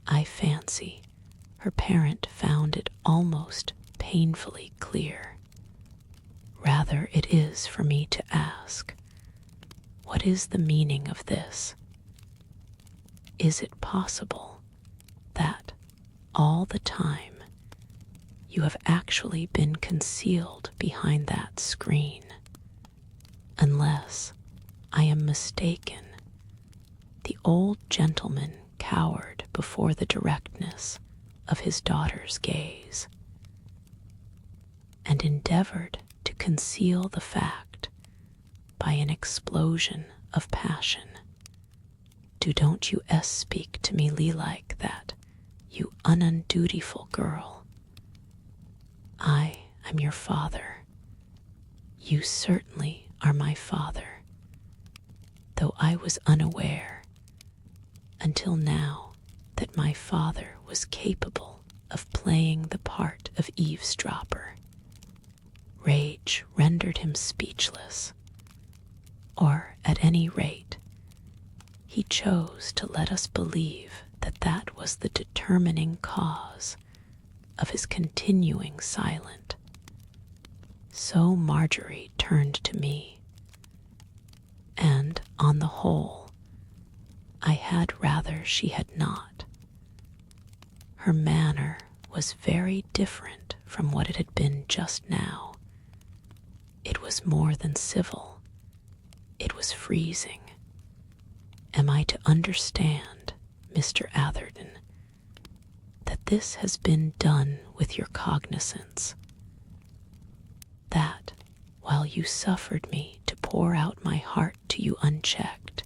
I fancy her parent found it almost painfully clear. Rather it is for me to ask, what is the meaning of this? Is it possible that all the time you have actually been concealed behind that screen? Unless I am mistaken, the old gentleman cowered before the directness of his daughter's gaze, and endeavored to conceal the fact by an explosion of passion. Don't you speak to me like that, you undutiful girl. I am your father. You certainly are my father, though I was unaware until now that my father was capable of playing the part of eavesdropper. Rage rendered him speechless, or at any rate, he chose to let us believe that that was the determining cause of his continuing silent. So Marjorie turned to me, and on the whole, I had rather she had not. Her manner was very different from what it had been just now. It was more than civil. It was freezing. Am I to understand, Mr. Atherton, that this has been done with your cognizance? That, while you suffered me to pour out my heart to you unchecked,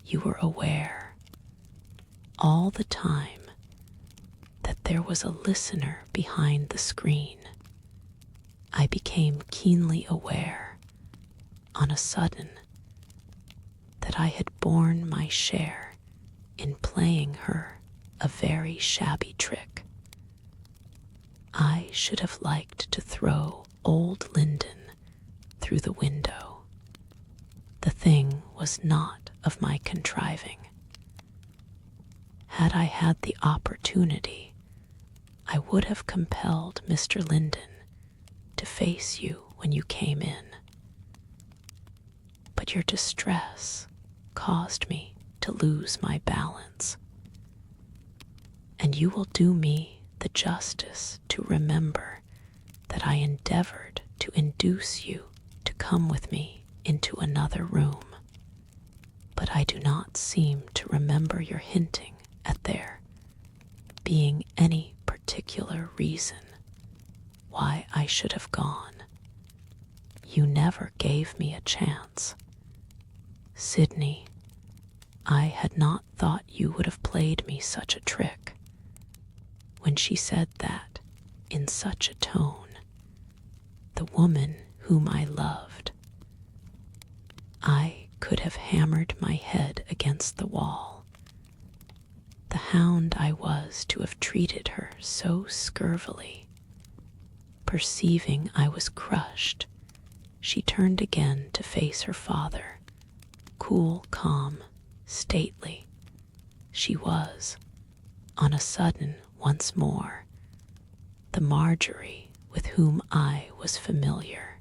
you were aware, all the time, that there was a listener behind the screen. I became keenly aware, on a sudden, that I had borne my share in playing her a very shabby trick. I should have liked to throw old Linden through the window. The thing was not of my contriving. Had I had the opportunity, I would have compelled Mr. Linden to face you when you came in. But your distress caused me to lose my balance, and you will do me the justice to remember that I endeavored to induce you to come with me into another room, but I do not seem to remember your hinting at there being any particular reason why I should have gone. You never gave me a chance. Sidney, I had not thought you would have played me such a trick. When she said that in such a tone, the woman whom I loved, I could have hammered my head against the wall. The hound I was to have treated her so scurvily. Perceiving I was crushed, she turned again to face her father. Cool, calm, stately, she was, on a sudden, once more, the Marjorie with whom I was familiar.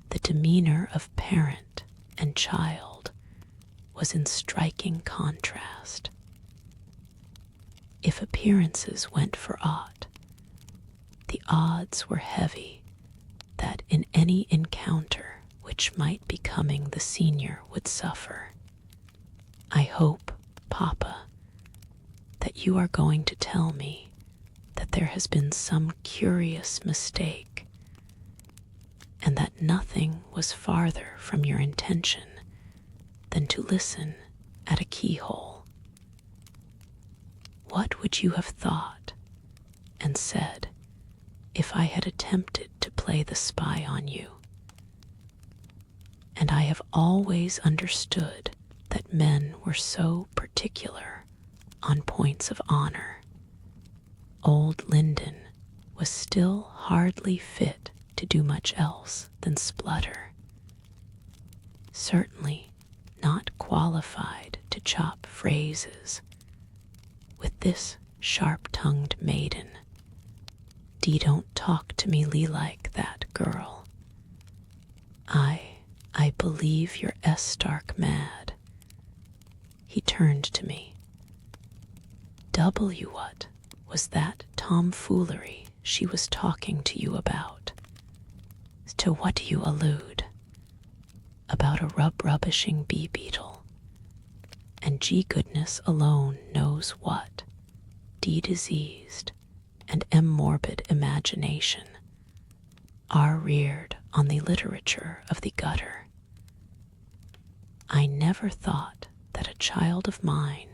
The demeanor of parent and child was in striking contrast. If appearances went for aught, the odds were heavy that in any encounter which might be coming the senior would suffer. I hope, Papa, that you are going to tell me that there has been some curious mistake, and that nothing was farther from your intention than to listen at a keyhole. What would you have thought and said if I had attempted to play the spy on you? And I have always understood that men were so particular on points of honor. Old Linden was still hardly fit to do much else than splutter. Certainly not qualified to chop phrases with this sharp-tongued maiden. Dee, don't talk to me like that, girl. I believe you're stark mad. He turned to me. What was that tomfoolery she was talking to you about? To what do you allude? About a rubbishing bee-beetle. And G-goodness alone knows what. D-diseased and M-morbid imagination are reared on the literature of the gutter. I never thought that a child of mine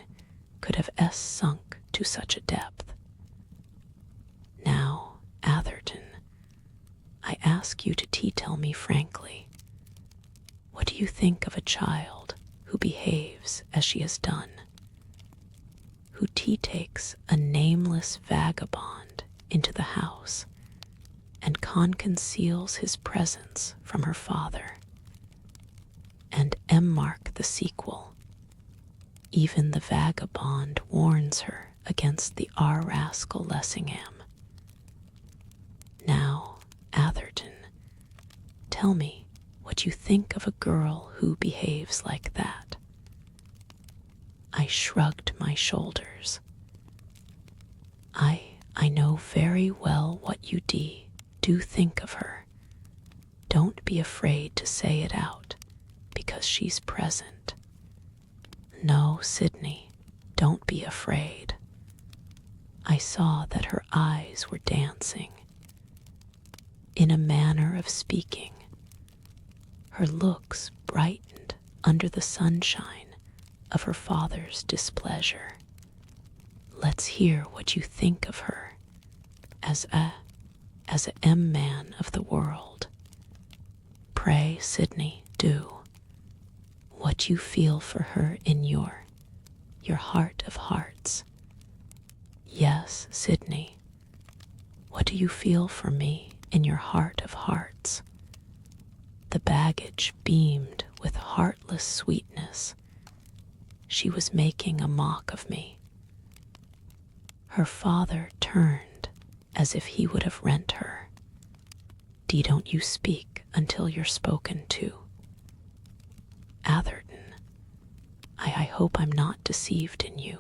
could have sunk to such a depth. Now, Atherton, I ask you to tell me frankly, what do you think of a child who behaves as she has done, who takes a nameless vagabond into the house and conceals his presence from her father? And mark the sequel. Even the vagabond warns her against the rascal Lessingham. Now, Atherton, tell me what you think of a girl who behaves like that. I shrugged my shoulders. I know very well what you do think of her. Don't be afraid to say it out, because she's present. No, Sidney, don't be afraid. I saw that her eyes were dancing. In a manner of speaking, her looks brightened under the sunshine of her father's displeasure. Let's hear what you think of her as a man of the world. Pray, Sidney, do. What you feel for her in your your heart of hearts. Yes, Sydney, what do you feel for me in your heart of hearts? The baggage beamed with heartless sweetness. She was making a mock of me. Her father turned as if he would have rent her. Don't you speak until you're spoken to. Atherton, I hope I'm not deceived in you.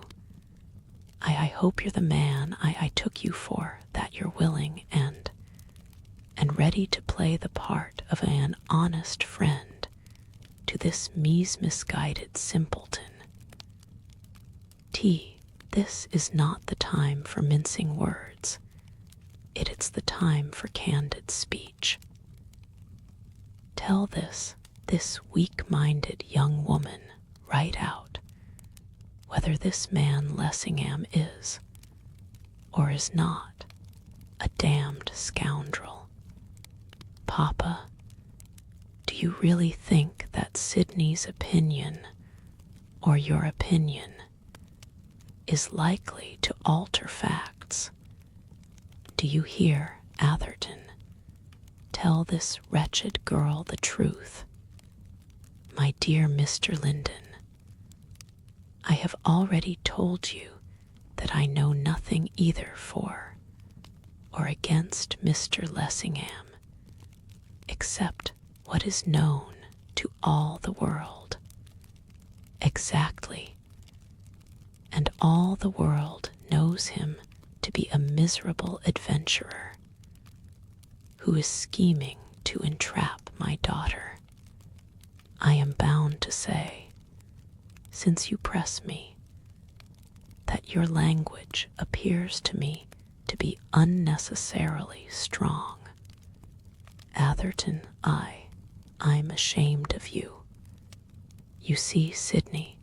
I hope you're the man I took you for, that you're willing and ready to play the part of an honest friend to this misguided simpleton. This is not the time for mincing words. It's the time for candid speech. Tell this weak-minded young woman right out whether this man Lessingham is, or is not, a damned scoundrel. Papa, do you really think that Sydney's opinion, or your opinion, is likely to alter facts? Do you hear, Atherton? Tell this wretched girl the truth. My dear Mr. Linden, I have already told you that I know nothing either for or against Mr. Lessingham, except what is known to all the world. Exactly. And all the world knows him to be a miserable adventurer who is scheming to entrap my daughter. I am bound to say, since you press me, that your language appears to me to be unnecessarily strong. Atherton, I'm ashamed of you. You see, Sydney,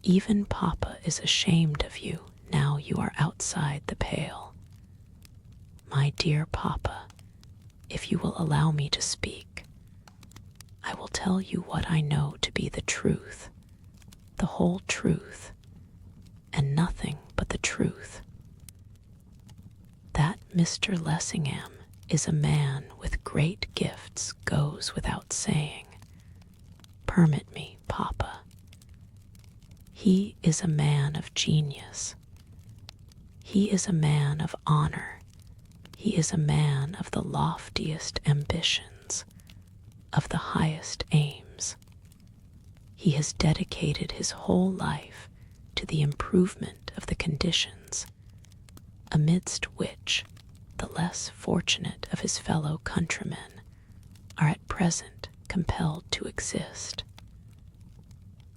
even Papa is ashamed of you now you are outside the pale. My dear Papa, if you will allow me to speak, I will tell you what I know to be the truth, the whole truth, and nothing but the truth. That Mr. Lessingham is a man with great gifts goes without saying. Permit me, Papa. He is a man of genius. He is a man of honor. He is a man of the loftiest ambitions, of the highest aims. He has dedicated his whole life to the improvement of the conditions amidst which the less fortunate of his fellow countrymen are at present compelled to exist.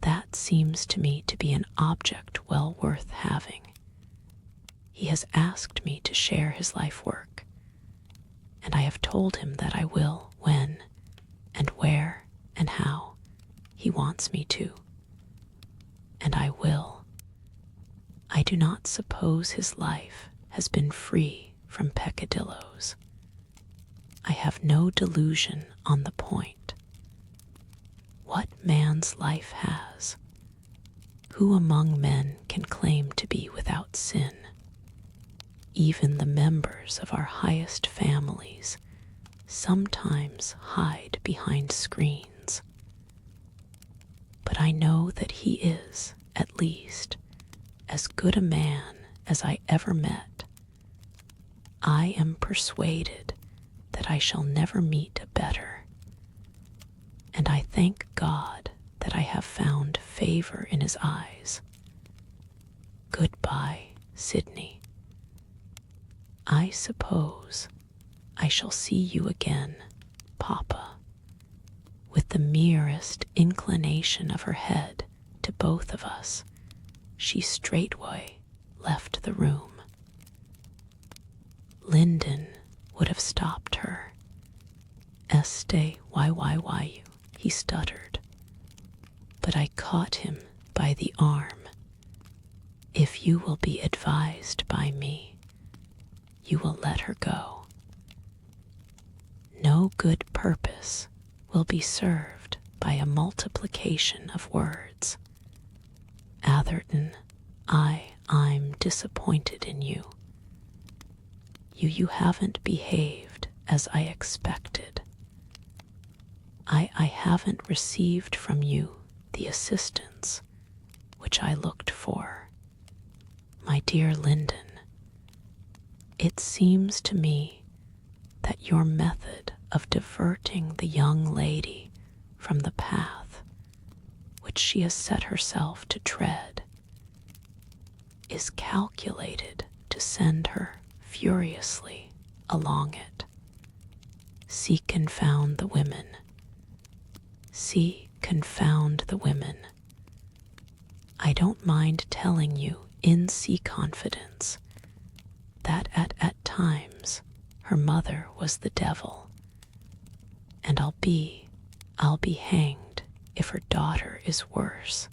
That seems to me to be an object well worth having. He has asked me to share his life work, and I have told him that I will when and where and how he wants me to. And I will. I do not suppose his life has been free from peccadilloes. I have no delusion on the point. What man's life has? Who among men can claim to be without sin? Even the members of our highest families sometimes hide behind screens. But I know that he is, at least, as good a man as I ever met. I am persuaded that I shall never meet a better, and I thank God that I have found favor in his eyes. Goodbye, Sydney. I suppose I shall see you again, Papa. With the merest inclination of her head to both of us, she straightway left the room. Linden would have stopped her. "Stay, he stuttered, but I caught him by the arm. If you will be advised by me, you will let her go. No good purpose will be served by a multiplication of words. Atherton, I'm disappointed in you. You haven't behaved as I expected. I haven't received from you the assistance which I looked for. My dear Lyndon, it seems to me that your method of diverting the young lady from the path which she has set herself to tread is calculated to send her furiously along it. See, confound the women. See, confound the women. I don't mind telling you in confidence that at times her mother was the devil, and I'll be hanged if her daughter is worse.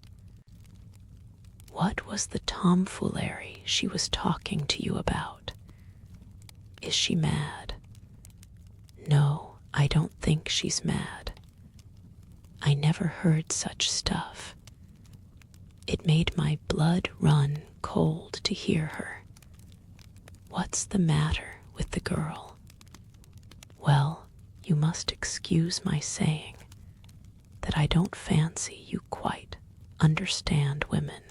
What was the tomfoolery she was talking to you about? Is she mad? No, I don't think she's mad. I never heard such stuff. It made my blood run cold to hear her. What's the matter with the girl? Well, you must excuse my saying that I don't fancy you quite understand women.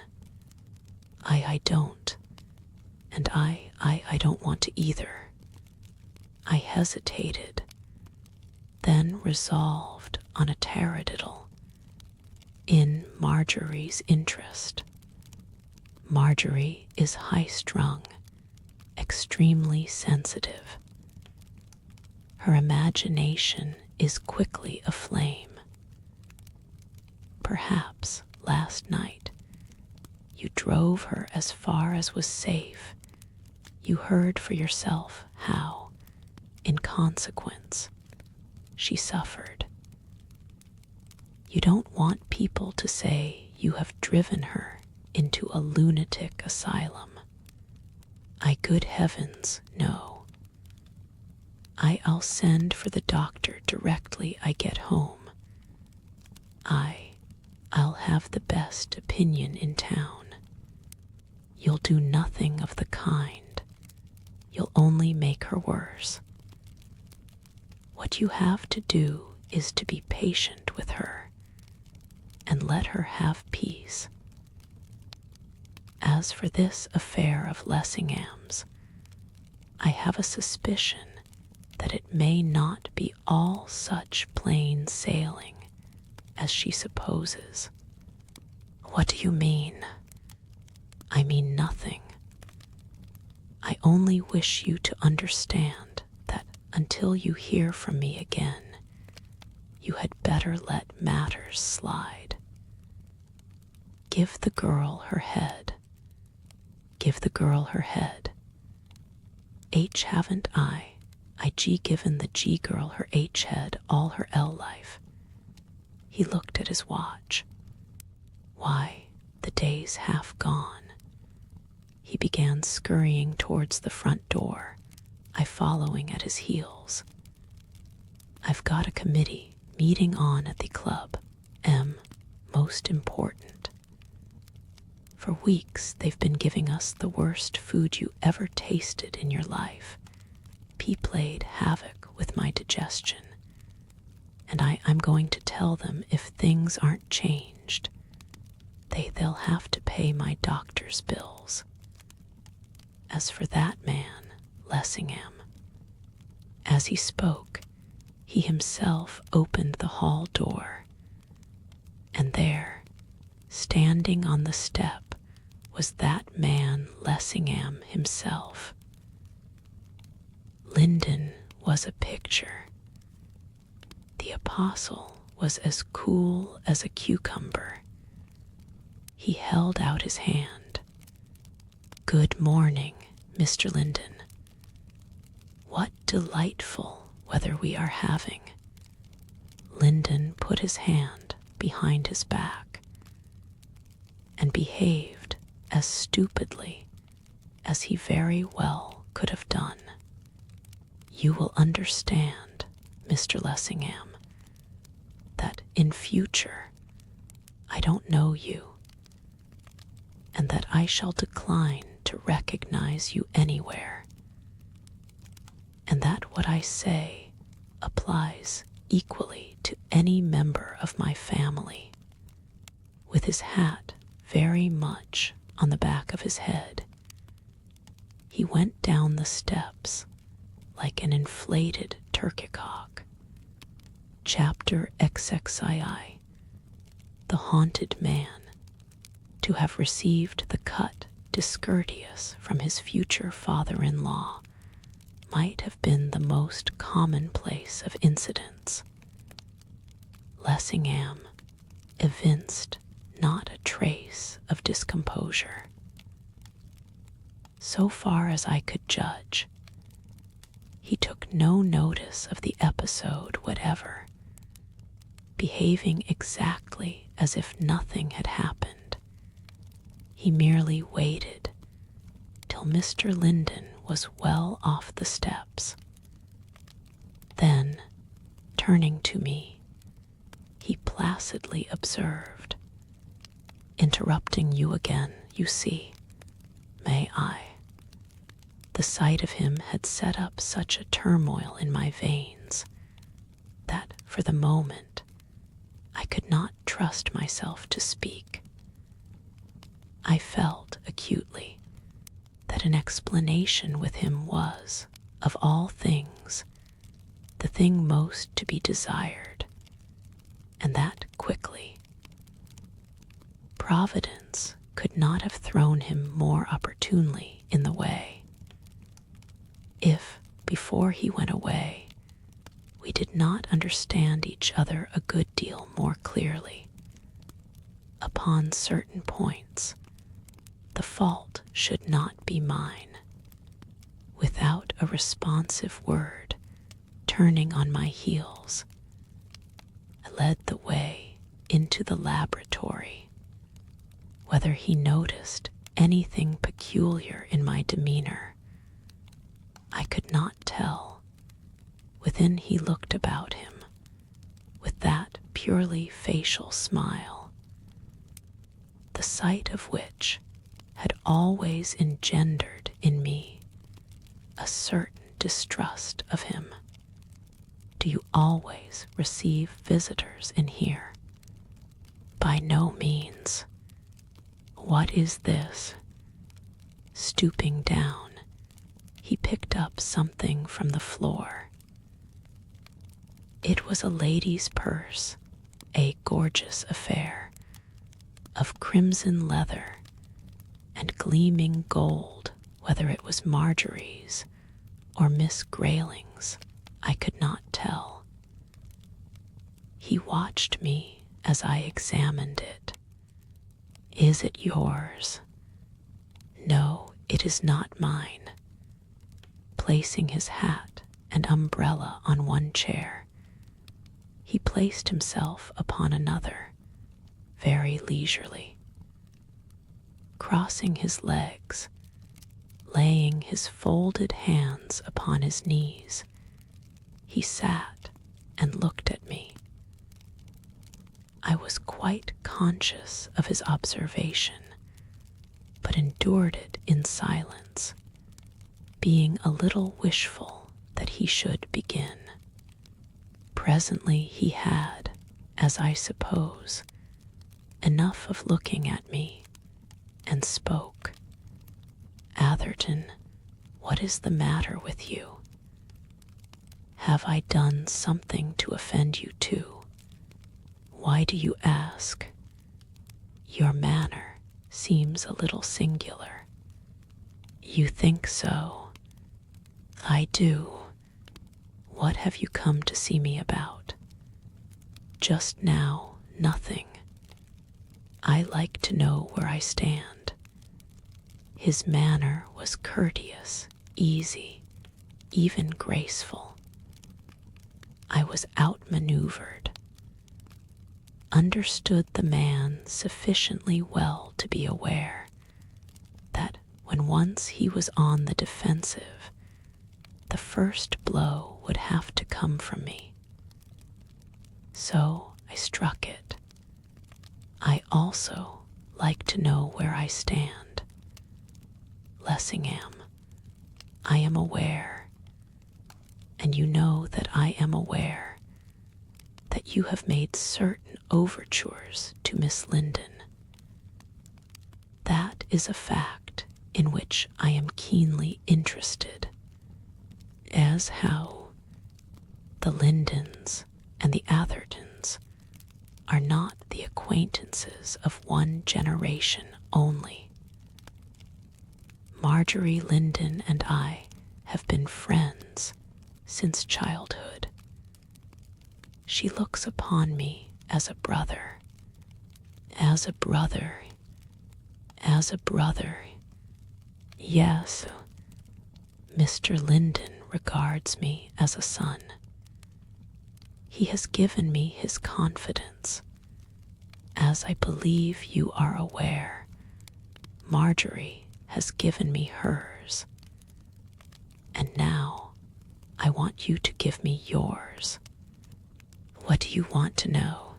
I don't, and I don't want to either. I hesitated, then resolved on a taradiddle in Marjorie's interest. Marjorie is high-strung, extremely sensitive. Her imagination is quickly aflame. Perhaps last night you drove her as far as was safe. You heard for yourself how, in consequence, she suffered. You don't want people to say you have driven her into a lunatic asylum. Good heavens, no. I'll send for the doctor directly I get home. I'll have the best opinion in town. You'll do nothing of the kind. You'll only make her worse. What you have to do is to be patient with her and let her have peace. As for this affair of Lessingham's, I have a suspicion that it may not be all such plain sailing as she supposes. What do you mean? I mean nothing. I only wish you to understand that until you hear from me again, you had better let matters slide. Give the girl her head. Give the girl her head. Haven't I given the G girl her H head all her L life? He looked at his watch. Why, the day's half gone. He began scurrying towards the front door, I following at his heels. I've got a committee meeting on at the club, most important. For weeks they've been giving us the worst food you ever tasted in your life. P played havoc with my digestion, and I'm going to tell them if things aren't changed, they'll have to pay my doctor's bills. As for that man, Lessingham, as he spoke, he himself opened the hall door, and there, standing on the step, was that man Lessingham himself. Lyndon was a picture. The apostle was as cool as a cucumber. He held out his hand. Good morning, Mr. Lyndon. What delightful weather we are having. Lyndon put his hand behind his back and behaved as stupidly as he very well could have done. You will understand, Mr. Lessingham, that in future I don't know you, and that I shall decline to recognize you anywhere, and that what I say applies equally to any member of my family. With his hat very much on the back of his head, he went down the steps like an inflated turkey-cock. Chapter XXI. The haunted man, to have received the cut discourteous from his future father-in-law, might have been the most commonplace of incidents. Lessingham evinced not a trace of discomposure. So far as I could judge, he took no notice of the episode whatever, behaving exactly as if nothing had happened. He merely waited till Mr. Linden was well off the steps. Then, turning to me, he placidly observed, "Interrupting you again, you see. May I?" The sight of him had set up such a turmoil in my veins that for the moment I could not trust myself to speak. I felt acutely that an explanation with him was, of all things, the thing most to be desired, and that quickly. Providence could not have thrown him more opportunely in the way. If, before he went away, we did not understand each other a good deal more clearly, upon certain points, the fault should not be mine. Without a responsive word, turning on my heels, I led the way into the laboratory. Whether he noticed anything peculiar in my demeanor, I could not tell. Within he looked about him with that purely facial smile, the sight of which had always engendered in me a certain distrust of him. Do you always receive visitors in here? By no means. What is this? Stooping down, he picked up something from the floor. It was a lady's purse, a gorgeous affair, of crimson leather and gleaming gold. Whether it was Marjorie's or Miss Grayling's, I could not tell. He watched me as I examined it. "Is it yours?" "No, it is not mine." Placing his hat and umbrella on one chair, he placed himself upon another, very leisurely. Crossing his legs, laying his folded hands upon his knees, he sat and looked at me. I was quite conscious of his observation, but endured it in silence, being a little wishful that he should begin. Presently he had, as I suppose, enough of looking at me, and spoke. "Atherton, what is the matter with you? Have I done something to offend you too? Why do you ask? Your manner seems a little singular." "You think so?" "I do. What have you come to see me about?" "Just now, nothing. I like to know where I stand." His manner was courteous, easy, even graceful. I was outmaneuvered. Understood the man sufficiently well to be aware that when once he was on the defensive, the first blow would have to come from me. So I struck it. I also like to know where I stand. Lessingham, I am aware, and you know that I am aware, that you have made certain overtures to Miss Linden. That is a fact in which I am keenly interested, as how the Lindens and the Athertons are not the acquaintances of one generation only. Marjorie Linden and I have been friends since childhood. She looks upon me as a brother, as a brother, as a brother. Yes, Mr. Linden regards me as a son. He has given me his confidence. As I believe you are aware, Marjorie has given me hers. And now I want you to give me yours. What do you want to know?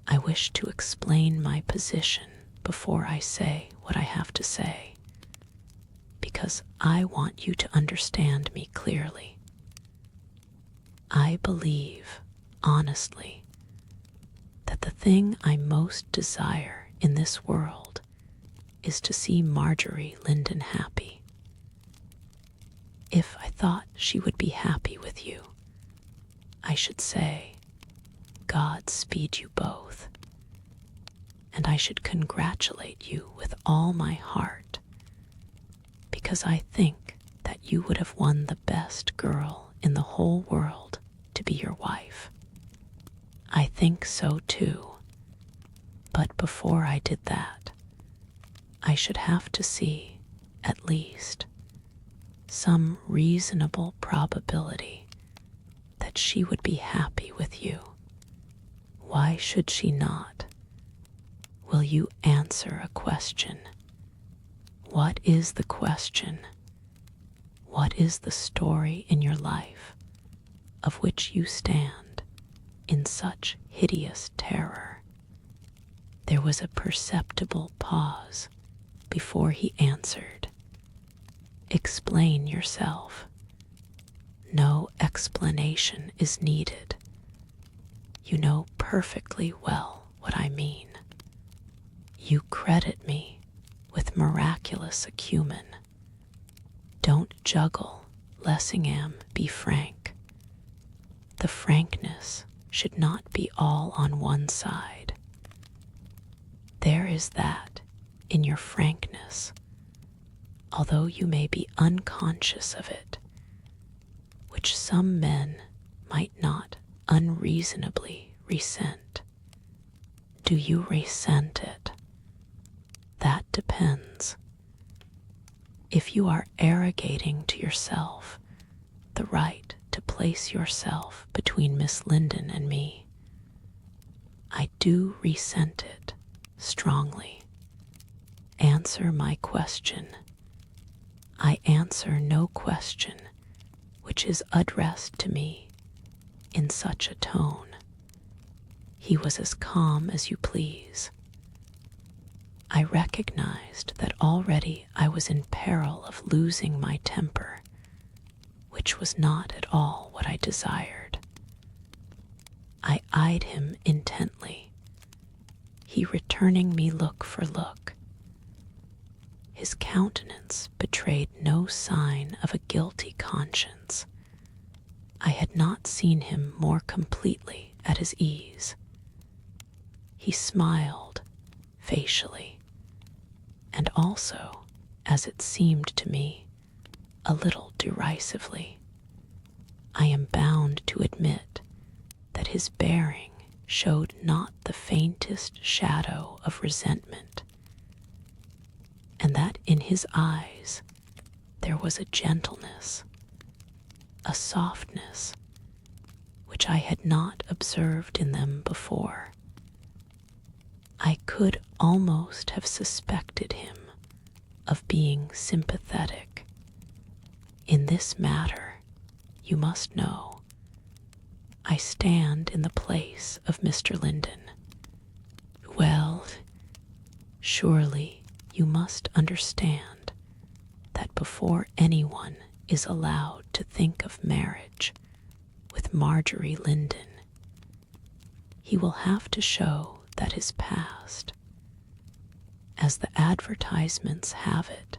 I wish to explain my position before I say what I have to say, because I want you to understand me clearly. I believe, honestly, that the thing I most desire in this world is to see Marjorie Linden happy. If I thought she would be happy with you, I should say, God speed you both, and I should congratulate you with all my heart, because I think that you would have won the best girl in the whole world to be your wife. I think so too, but before I did that, I should have to see, at least, some reasonable probability that she would be happy with you. Why should she not? Will you answer a question? What is the question? What is the story in your life of which you stand in such hideous terror? There was a perceptible pause before he answered. Explain yourself. No explanation is needed. You know perfectly well what I mean. You credit me with miraculous acumen. Don't juggle, Lessingham, be frank. The frankness should not be all on one side. There is that in your frankness, although you may be unconscious of it, which some men might not unreasonably resent. Do you resent it? That depends. If you are arrogating to yourself the right to place yourself between Miss Linden and me, I do resent it strongly. Answer my question. I answer no question which is addressed to me in such a tone. He was as calm as you please. I recognized that already I was in peril of losing my temper, which was not at all what I desired. I eyed him intently, he returning me look for look. His countenance betrayed no sign of a guilty conscience. I had not seen him more completely at his ease. He smiled facially, and also, as it seemed to me, a little derisively. I am bound to admit that his bearing showed not the faintest shadow of resentment, and that in his eyes there was a gentleness, a softness, which I had not observed in them before. I could almost have suspected him of being sympathetic. In this matter, you must know, I stand in the place of Mr. Linden. Well, Surely you must understand that before anyone is allowed to think of marriage with Marjorie Linden, he will have to show that his past, as the advertisements have it,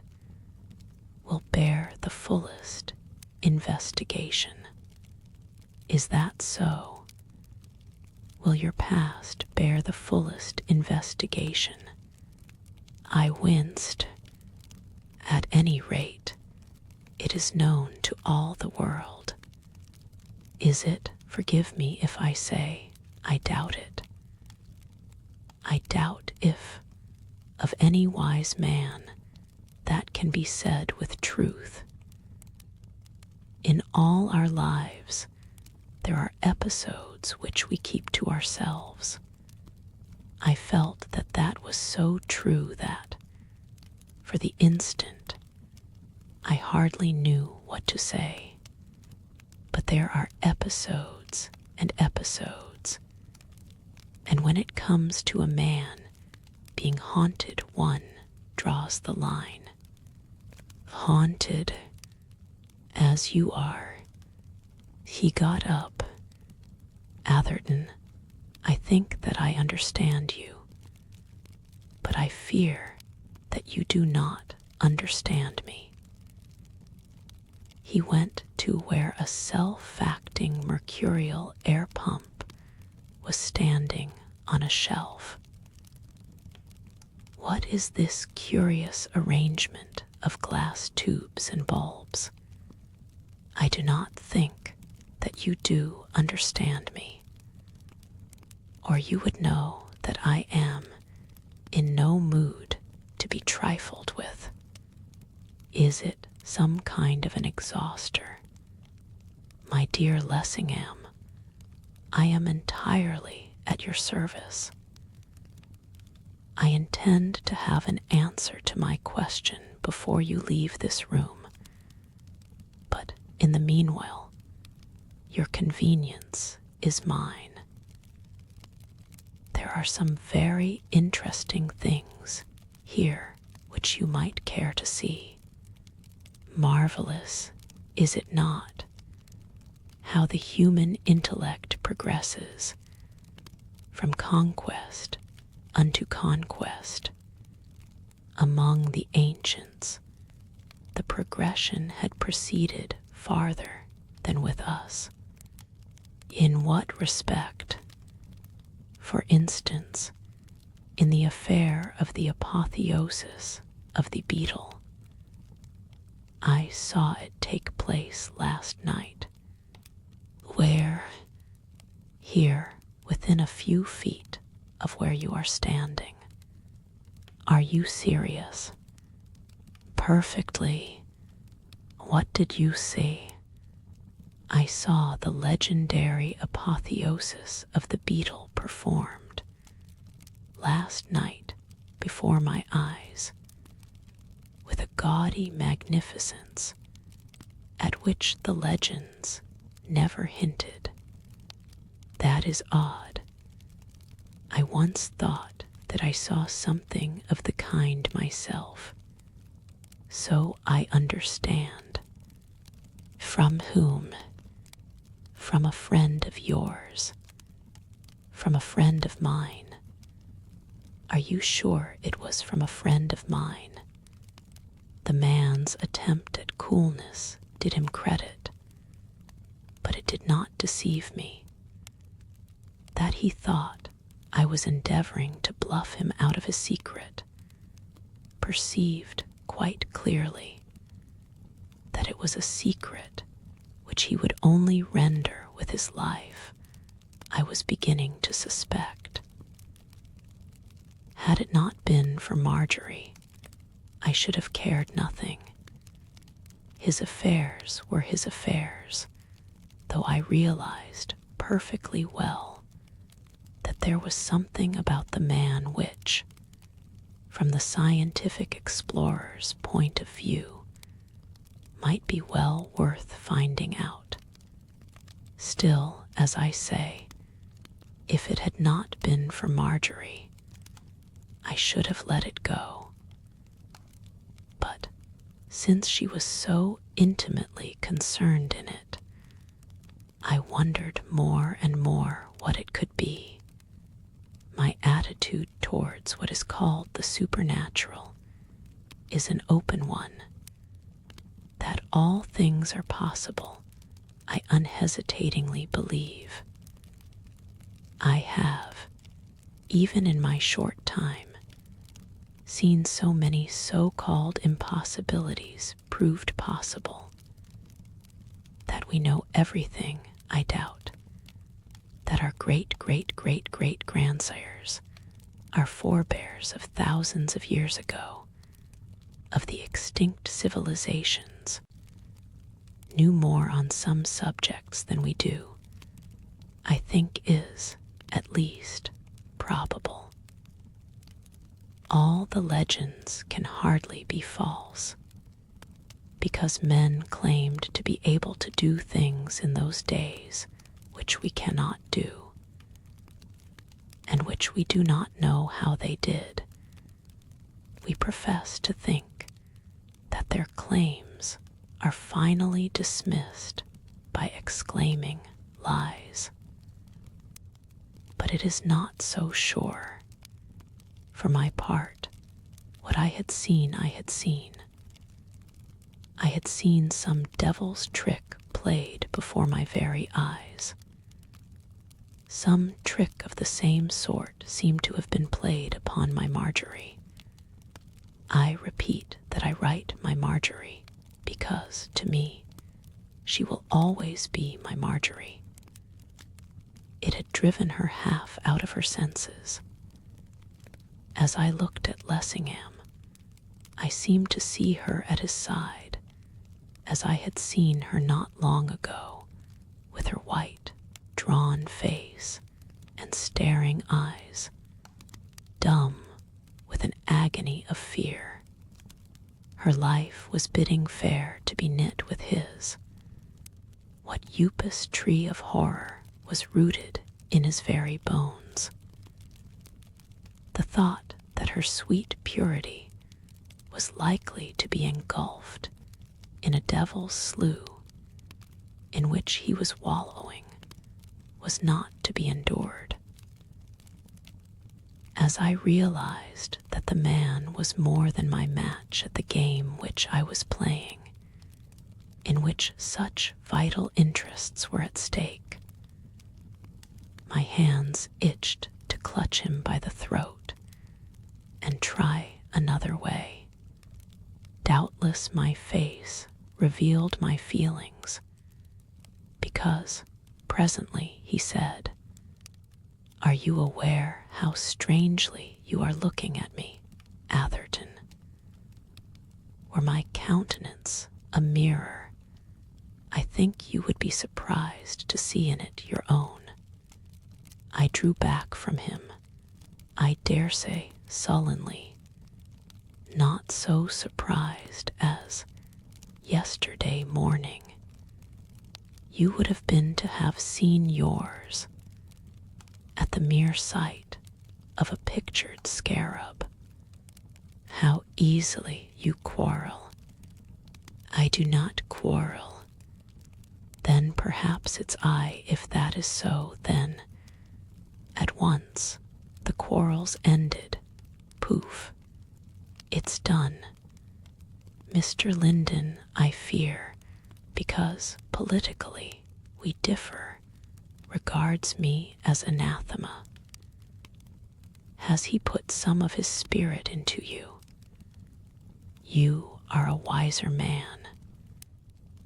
will bear the fullest investigation. Is that so? Will your past bear the fullest investigation? I winced. At any rate, it is known to all the world. Is it? Forgive me if I say I doubt it. I doubt if, of any wise man, that can be said with truth. In all our lives, there are episodes which we keep to ourselves. I felt that that was so true that, for the instant, I hardly knew what to say. But there are episodes and episodes, and when it comes to a man being haunted, one draws the line. Haunted, as you are. He got up. Atherton, I think that I understand you, but I fear that you do not understand me. He went to where a self-acting mercurial air pump was standing on a shelf. What is this curious arrangement of glass tubes and bulbs? I do not think that you do understand me, or you would know that I am in no mood to be trifled with. Is it some kind of an exhauster? My dear Lessingham, I am entirely at your service. I intend to have an answer to my question before you leave this room, but in the meanwhile, your convenience is mine. There are some very interesting things here which you might care to see. Marvelous, is it not, how the human intellect progresses from conquest unto conquest. Among the ancients, the progression had proceeded farther than with us. In what respect? For instance, in the affair of the apotheosis of the Beetle. I saw it take place last night. Where? Here, within a few feet of where you are standing. Are you serious? Perfectly. What did you see? I saw the legendary apotheosis of the Beetle performed last night before my eyes, with a gaudy magnificence at which the legends never hinted. That is odd. I once thought that I saw something of the kind myself. So I understand. From whom? From a friend of yours. From a friend of mine. Are you sure it was from a friend of mine? The man's attempt at coolness did him credit, but it did not deceive me. That he thought I was endeavoring to bluff him out of his secret, perceived quite clearly that it was a secret which he would only render with his life, I was beginning to suspect. Had it not been for Marjorie, I should have cared nothing. His affairs were his affairs, though I realized perfectly well that there was something about the man which, from the scientific explorer's point of view, might be well worth finding out. Still, as I say, if it had not been for Marjorie, I should have let it go. But since she was so intimately concerned in it, I wondered more and more what it could be. My attitude towards what is called the supernatural is an open one. That all things are possible, I unhesitatingly believe. I have, even in my short time, seen so many so-called impossibilities proved possible. That we know everything, I doubt. That our great-great-great-great-grandsires, our forebears of thousands of years ago, of the extinct civilizations, knew more on some subjects than we do, I think is, at least, probable. All the legends can hardly be false, because men claimed to be able to do things in those days which we cannot do, and which we do not know how they did. We profess to think that their claims are finally dismissed by exclaiming lies. But it is not so sure. For my part, what I had seen, I had seen. I had seen some devil's trick played before my very eyes. Some trick of the same sort seemed to have been played upon my Marjorie. I repeat that I write my Marjorie because, to me, she will always be my Marjorie. It had driven her half out of her senses. As I looked at Lessingham, I seemed to see her at his side, as I had seen her not long ago, with her white, drawn face and staring eyes, dumb with an agony of fear. Her life was bidding fair to be knit with his. What Upas tree of horror was rooted in his very bones? The thought that her sweet purity was likely to be engulfed in a devil's slough in which he was wallowing was not to be endured. As I realized that the man was more than my match at the game which I was playing, in which such vital interests were at stake, my hands itched to clutch him by the throat and try another way. Doubtless my face revealed my feelings, because presently he said, "Are you aware how strangely you are looking at me, Atherton? Were my countenance a mirror, I think you would be surprised to see in it your own." I drew back from him, I dare say sullenly, not so surprised as yesterday morning you would have been to have seen yours at the mere sight of a pictured scarab. How easily you quarrel. I do not quarrel. Then perhaps it's I. If that is so, then at once the quarrel's ended. Poof. It's done. Mr. Linden, I fear, because politically we differ, regards me as anathema. Has he put some of his spirit into you? You are a wiser man.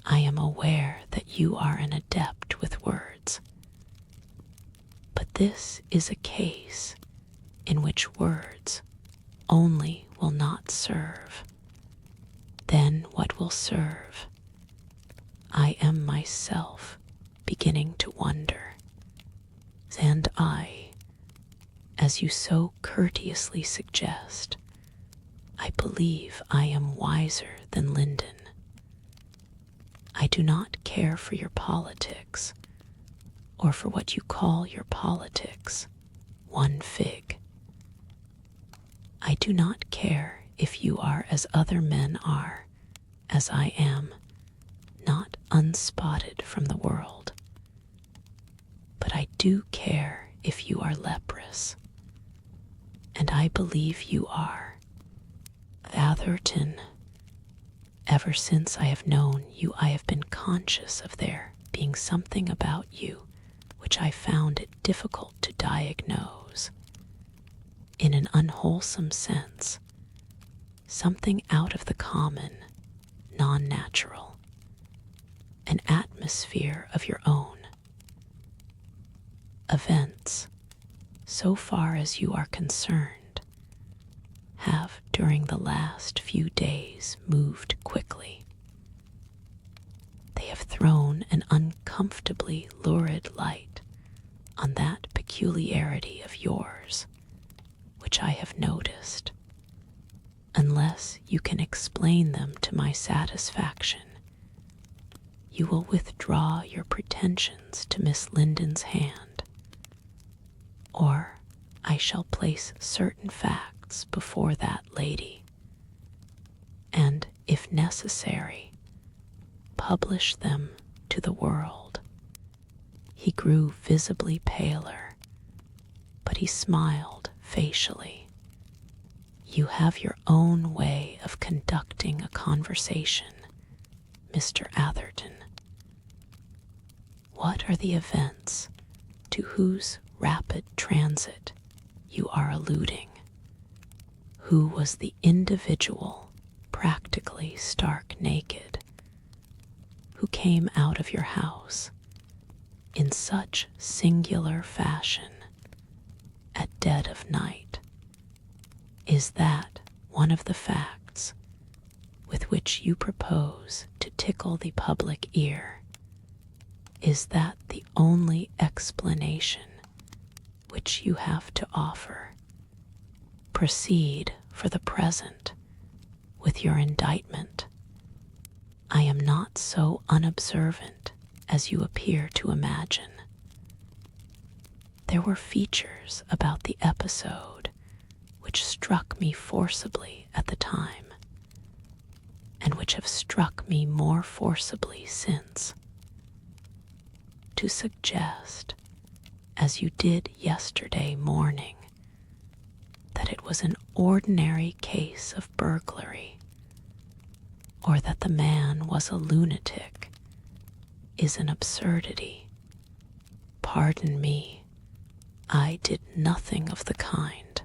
I am aware that you are an adept with words. But this is a case in which words only will not serve. Then what will serve? I am myself beginning to wonder. And I, as you so courteously suggest, I believe I am wiser than Linden. I do not care for your politics, or for what you call your politics, one fig. I do not care if you are as other men are, as I am, not unspotted from the world. But I do care if you are leprous, and I believe you are. Atherton, ever since I have known you, I have been conscious of there being something about you which I found it difficult to diagnose. In an unwholesome sense, something out of the common, non-natural, an atmosphere of your own. Events, so far as you are concerned, have during the last few days moved quickly. They have thrown an uncomfortably lurid light on that peculiarity of yours which I have noticed. Unless you can explain them to my satisfaction, you will withdraw your pretensions to Miss Linden's hand, or I shall place certain facts before that lady, and, if necessary, publish them to the world. He grew visibly paler, but he smiled facially. You have your own way of conducting a conversation, Mr. Atherton. What are the events to whose rapid transit you are alluding? Who was the individual, practically stark naked, who came out of your house in such singular fashion at dead of night? Is that one of the facts with which you propose to tickle the public ear? Is that the only explanation which you have to offer? Proceed for the present with your indictment. I am not so unobservant as you appear to imagine. There were features about the episode which struck me forcibly at the time, and which have struck me more forcibly since. To suggest, as you did yesterday morning, that it was an ordinary case of burglary, or that the man was a lunatic, is an absurdity. Pardon me, I did nothing of the kind.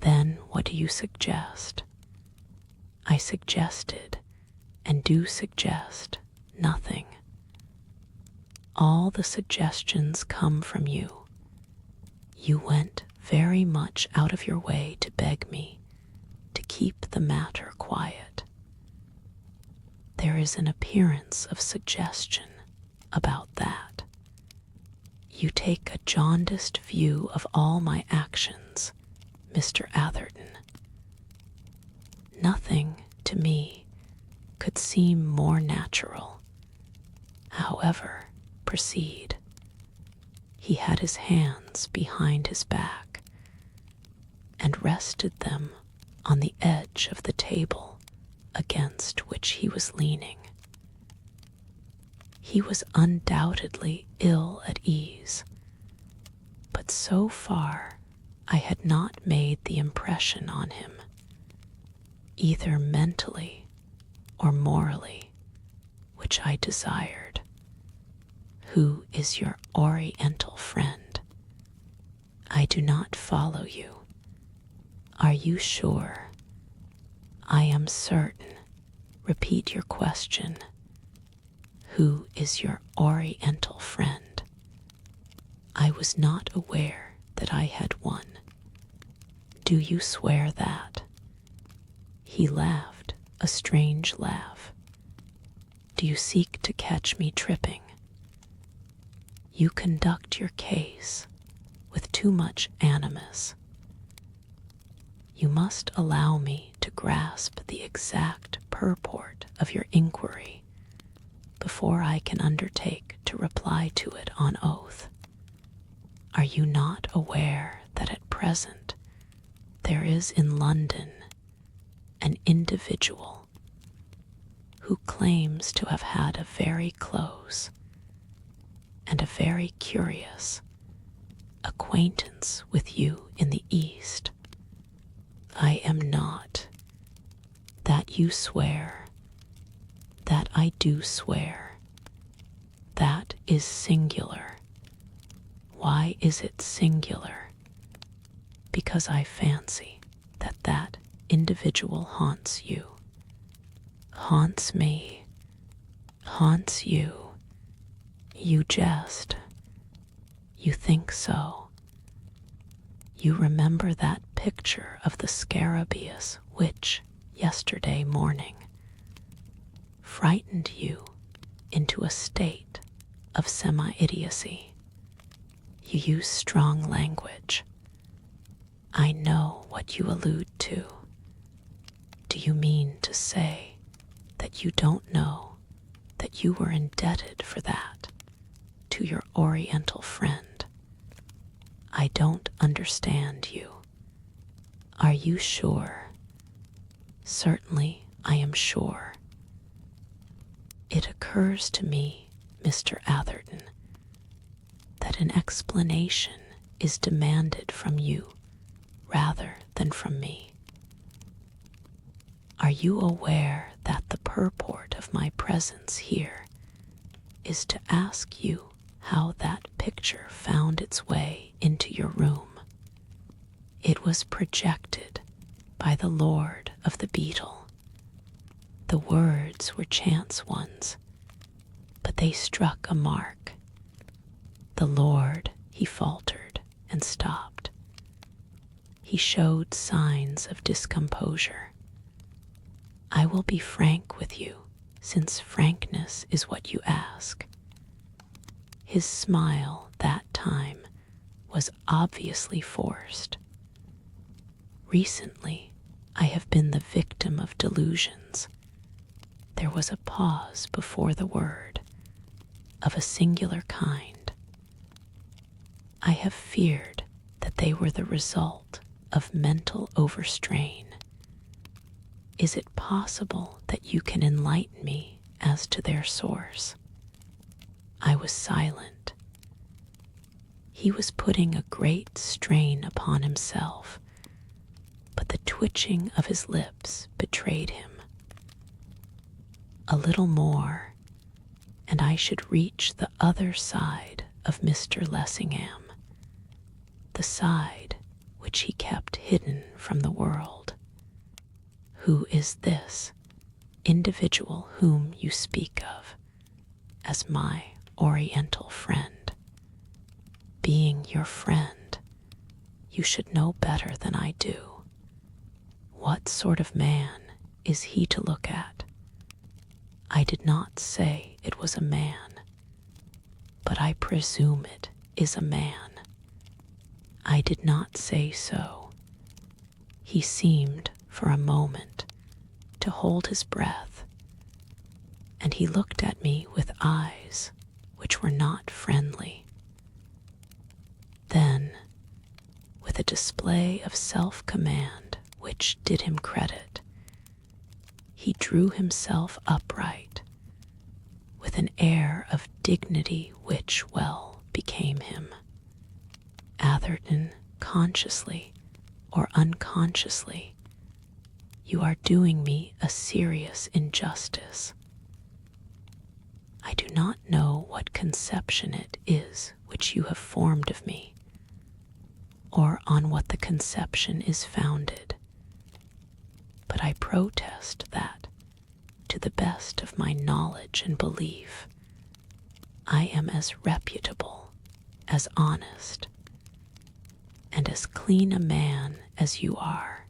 Then what do you suggest? I suggested, and do suggest, nothing. All the suggestions come from you. You went very much out of your way to beg me to keep the matter quiet. There is an appearance of suggestion about that. You take a jaundiced view of all my actions, Mr. Atherton. Nothing, to me, could seem more natural. However, proceed. He had his hands behind his back and rested them on the edge of the table against which he was leaning. He was undoubtedly ill at ease, but so far I had not made the impression on him, either mentally or morally, which I desired. Who is your Oriental friend? I do not follow you. Are you sure? I am certain. Repeat your question. Who is your Oriental friend? I was not aware that I had one. Do you swear that? He laughed, a strange laugh. Do you seek to catch me tripping? You conduct your case with too much animus. You must allow me to grasp the exact purport of your inquiry before I can undertake to reply to it on oath. Are you not aware that at present there is in London an individual who claims to have had a very close and a very curious acquaintance with you in the East. I am not. That you swear. That I do swear. That is singular. Why is it singular? Because I fancy that that individual haunts you, haunts me, haunts you. You jest. You think so. You remember that picture of the scarabaeus which, yesterday morning, frightened you into a state of semi-idiocy. You use strong language. I know what you allude to. Do you mean to say that you don't know that you were indebted for that to your Oriental friend? I don't understand you. Are you sure? Certainly, I am sure. It occurs to me, Mr. Atherton, that an explanation is demanded from you rather than from me. Are you aware that the purport of my presence here is to ask you how that picture found its way into your room? It was projected by the Lord of the Beetle. The words were chance ones, but they struck a mark. The Lord, he faltered and stopped. He showed signs of discomposure. I will be frank with you, since frankness is what you ask. His smile that time was obviously forced. Recently, I have been the victim of delusions. There was a pause before the word, of a singular kind. I have feared that they were the result of mental overstrain. Is it possible that you can enlighten me as to their source? I was silent. He was putting a great strain upon himself, but the twitching of his lips betrayed him. A little more, and I should reach the other side of Mr. Lessingham, the side which he kept hidden from the world. Who is this individual whom you speak of as my Oriental friend? Being your friend, you should know better than I do. What sort of man is he to look at? I did not say it was a man, but I presume it is a man. I did not say so. He seemed, for a moment, to hold his breath, and he looked at me with eyes which were not friendly. Then, with a display of self-command which did him credit, he drew himself upright, with an air of dignity which well became him. Atherton, consciously or unconsciously, you are doing me a serious injustice. I do not know what conception it is which you have formed of me, or on what the conception is founded, but I protest that, to the best of my knowledge and belief, I am as reputable, as honest, and as clean a man as you are.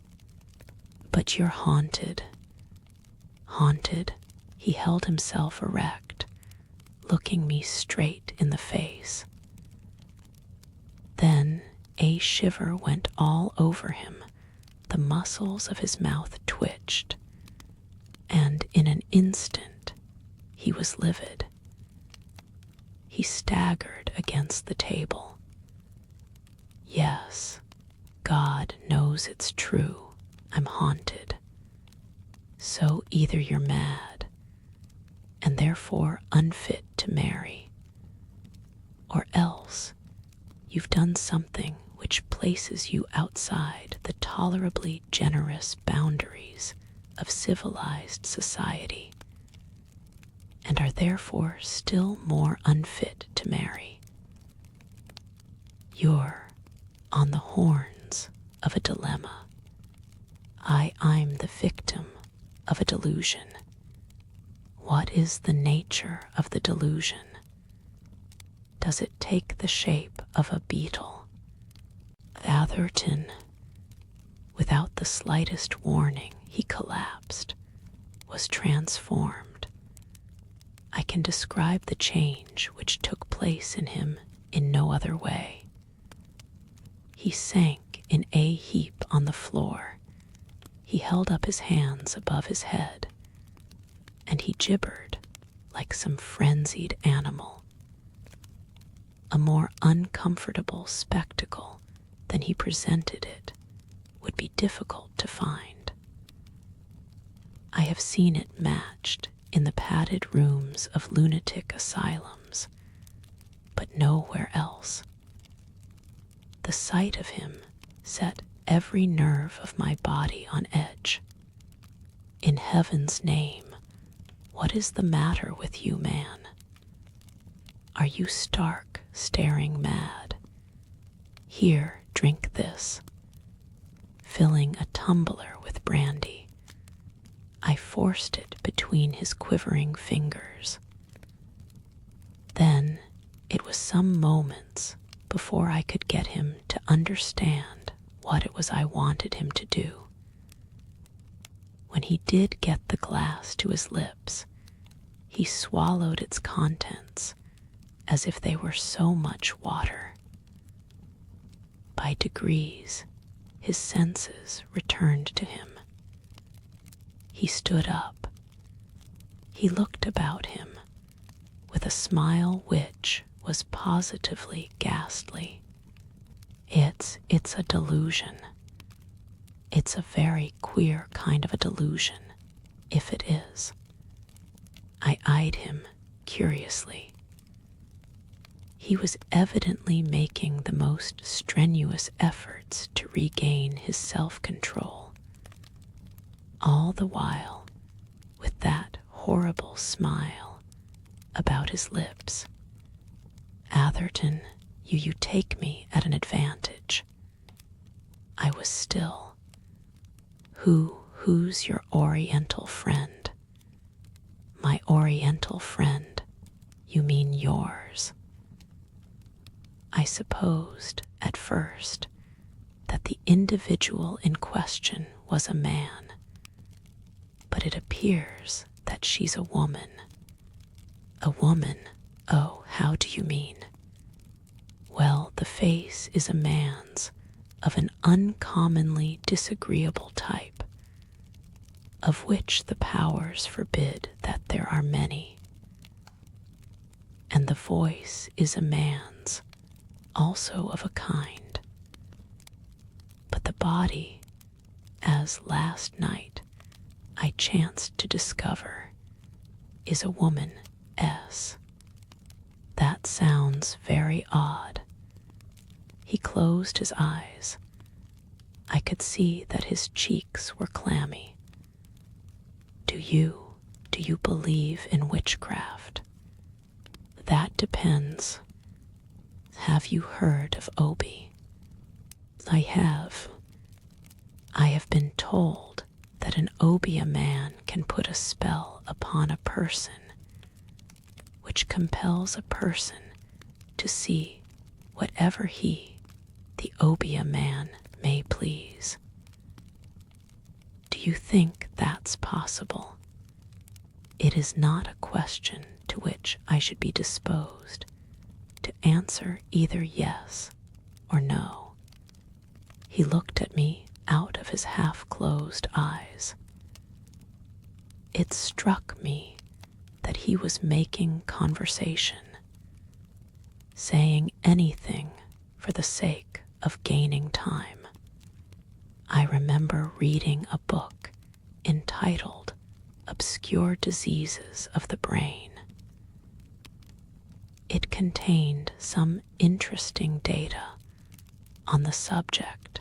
But you're haunted. Haunted, he held himself erect, looking me straight in the face. Then a shiver went all over him, the muscles of his mouth twitched, and in an instant he was livid. He staggered against the table. Yes, God knows knows it's true, I'm haunted. So either you're mad, and therefore unfit to marry, or else you've done something which places you outside the tolerably generous boundaries of civilized society, and are therefore still more unfit to marry. You're on the horns of a dilemma. I'm the victim of a delusion. What is the nature of the delusion? Does it take the shape of a beetle? Atherton, without the slightest warning, he collapsed, was transformed. I can describe the change which took place in him in no other way. He sank in a heap on the floor. He held up his hands above his head, and he gibbered like some frenzied animal. A more uncomfortable spectacle than he presented it would be difficult to find. I have seen it matched in the padded rooms of lunatic asylums, but nowhere else. The sight of him set every nerve of my body on edge. In heaven's name, what is the matter with you, man? Are you stark, staring mad? Here, drink this. Filling a tumbler with brandy, I forced it between his quivering fingers. Then it was some moments before I could get him to understand what it was I wanted him to do. When he did get the glass to his lips, he swallowed its contents as if they were so much water. By degrees, his senses returned to him. He stood up. He looked about him with a smile which was positively ghastly. It's a delusion. It's a very queer kind of a delusion, if it is. I eyed him curiously. He was evidently making the most strenuous efforts to regain his self-control, all the while with that horrible smile about his lips. Atherton, you take me at an advantage. I was still. Who's your Oriental friend? My Oriental friend, you mean yours. I supposed at first that the individual in question was a man, but it appears that she's a woman. A woman? Oh, how do you mean? Well, the face is a man's, of an uncommonly disagreeable type, of which the powers forbid that there are many. And the voice is a man's, also of a kind. But the body, as last night I chanced to discover, is a woman-s. That sounds very odd. He closed his eyes. I could see that his cheeks were clammy. Do you believe in witchcraft? That depends. Have you heard of Obi? I have. I have been told that an Obi man can put a spell upon a person which compels a person to see whatever he, the Obi man, may please. Do you think that's possible? It is not a question to which I should be disposed to answer either yes or no. He looked at me out of his half-closed eyes. It struck me that he was making conversation, saying anything for the sake of gaining time. I remember reading a book entitled Obscure Diseases of the Brain. It contained some interesting data on the subject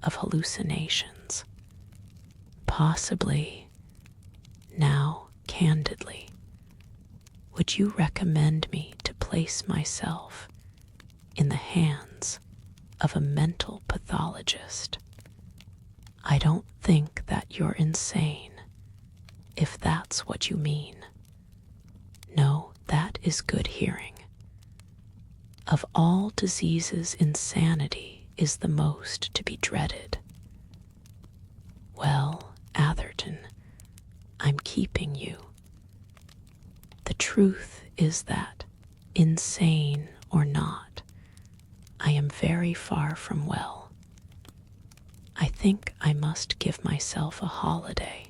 of hallucinations. Possibly, now candidly, would you recommend me to place myself in the hands of a mental pathologist? I don't think that you're insane, if that's what you mean. No, that is good hearing. Of all diseases, insanity is the most to be dreaded. Well, Atherton, I'm keeping you. The truth is that, insane or not, I am very far from well. I think I must give myself a holiday.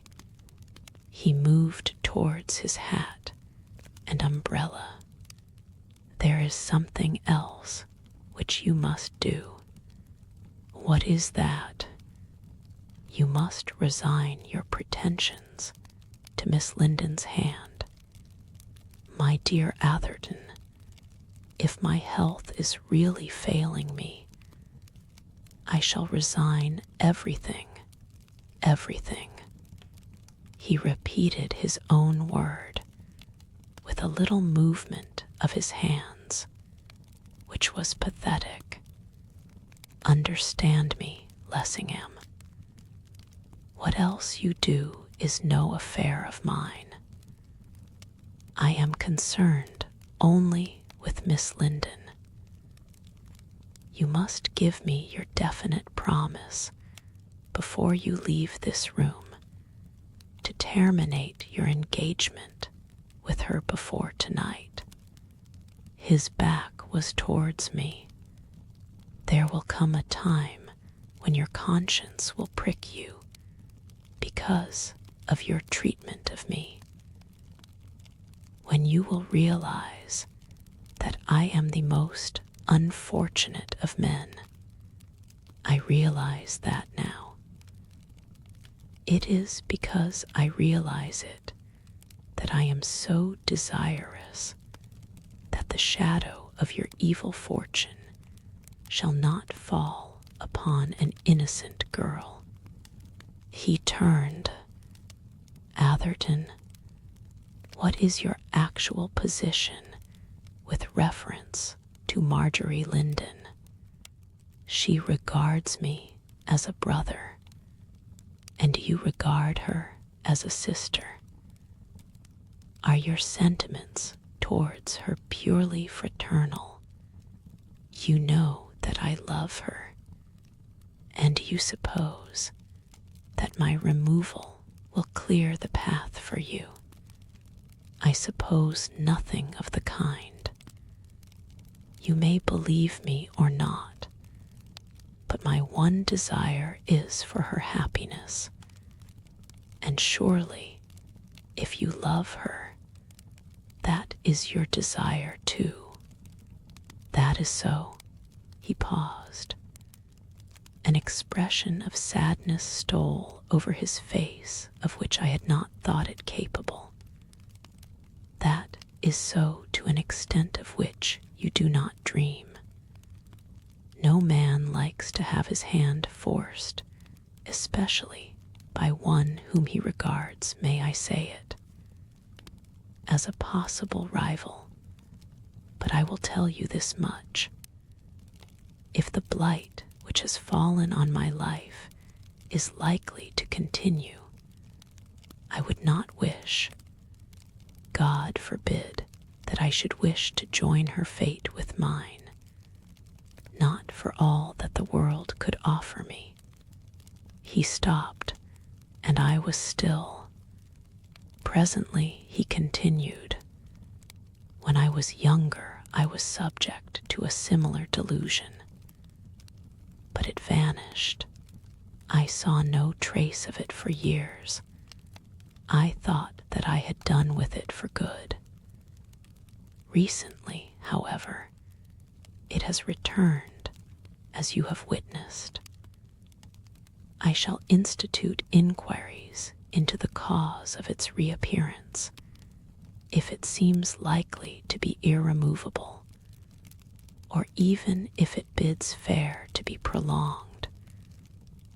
He moved towards his hat and umbrella. There is something else which you must do. What is that? You must resign your pretensions to Miss Linden's hand. My dear Atherton, if my health is really failing me, I shall resign everything, everything. He repeated his own word with a little movement of his hands, which was pathetic. Understand me, Lessingham. What else you do is no affair of mine. I am concerned only with Miss Linden. You must give me your definite promise before you leave this room to terminate your engagement with her before tonight. His back was towards me. There will come a time when your conscience will prick you because of your treatment of me, when you will realize that I am the most unfortunate of men. I realize that now. It is because I realize it that I am so desirous that the shadow of your evil fortune shall not fall upon an innocent girl. He turned. Atherton, what is your actual position with reference to Marjorie Linden? She regards me as a brother, and you regard her as a sister. Are your sentiments towards her purely fraternal? You know that I love her, and you suppose that my removal will clear the path for you. I suppose nothing of the kind. You may believe me or not, but my one desire is for her happiness. And surely, if you love her, that is your desire too. That is so. He paused. An expression of sadness stole over his face of which I had not thought it capable. That is so to an extent of which you do not dream. No man likes to have his hand forced, especially by one whom he regards, may I say it, as a possible rival. But I will tell you this much. If the blight which has fallen on my life is likely to continue, I would not wish, God forbid, that I should wish to join her fate with mine, not for all that the world could offer me. He stopped, and I was still. Presently he continued. When I was younger, I was subject to a similar delusion, but it vanished. I saw no trace of it for years. I thought that I had done with it for good. Recently, however, it has returned, as you have witnessed. I shall institute inquiries into the cause of its reappearance. If it seems likely to be irremovable, or even if it bids fair to be prolonged,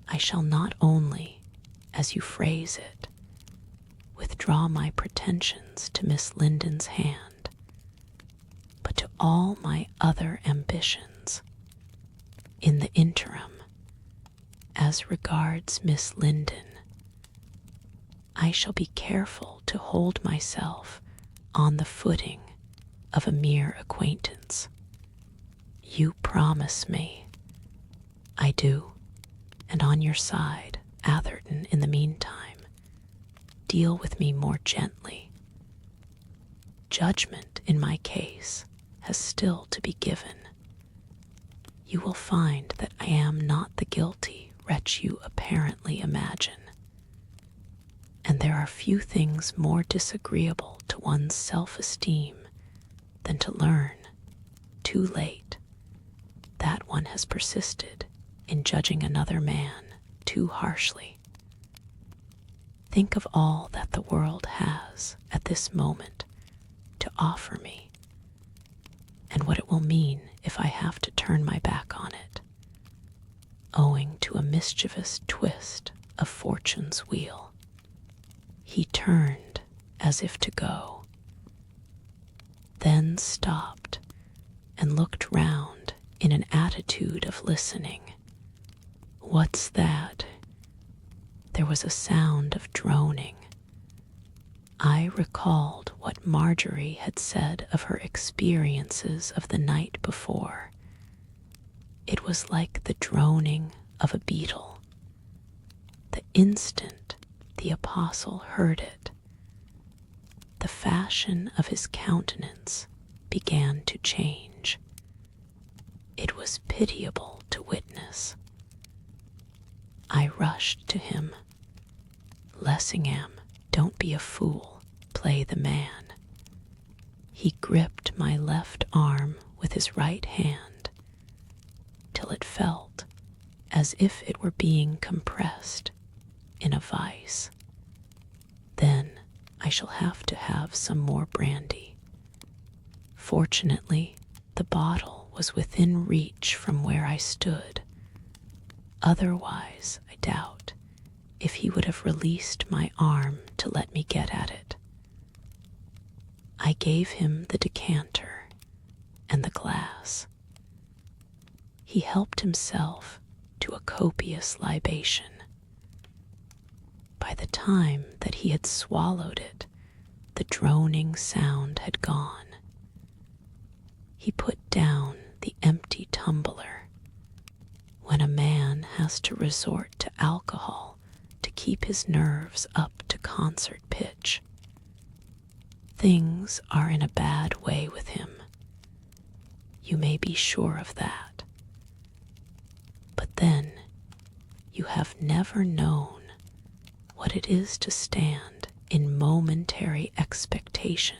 I shall not only, as you phrase it, withdraw my pretensions to Miss Linden's hand, but to all my other ambitions. In the interim, as regards Miss Linden, I shall be careful to hold myself on the footing of a mere acquaintance. You promise me. I do, and on your side, Atherton, in the meantime, deal with me more gently. Judgment in my case has still to be given. You will find that I am not the guilty wretch you apparently imagine, and there are few things more disagreeable to one's self-esteem than to learn, too late, that one has persisted in judging another man too harshly. Think of all that the world has at this moment to offer me, and what it will mean if I have to turn my back on it, owing to a mischievous twist of fortune's wheel. He turned as if to go, then stopped and looked round in an attitude of listening. What's that? There was a sound of droning. I recalled what Marjorie had said of her experiences of the night before. It was like the droning of a beetle. The instant the apostle heard it, the fashion of his countenance began to change. It was pitiable to witness. I rushed to him. Lessingham, don't be a fool, play the man. He gripped my left arm with his right hand till it felt as if it were being compressed in a vice. Then I shall have to have some more brandy. Fortunately, the bottle was within reach from where I stood. Otherwise, I doubt if he would have released my arm to let me get at it. I gave him the decanter and the glass. He helped himself to a copious libation. By the time that he had swallowed it, the droning sound had gone. He put down the empty tumbler. When a man has to resort to alcohol to keep his nerves up to concert pitch, things are in a bad way with him. You may be sure of that. But then, you have never known what it is to stand in momentary expectation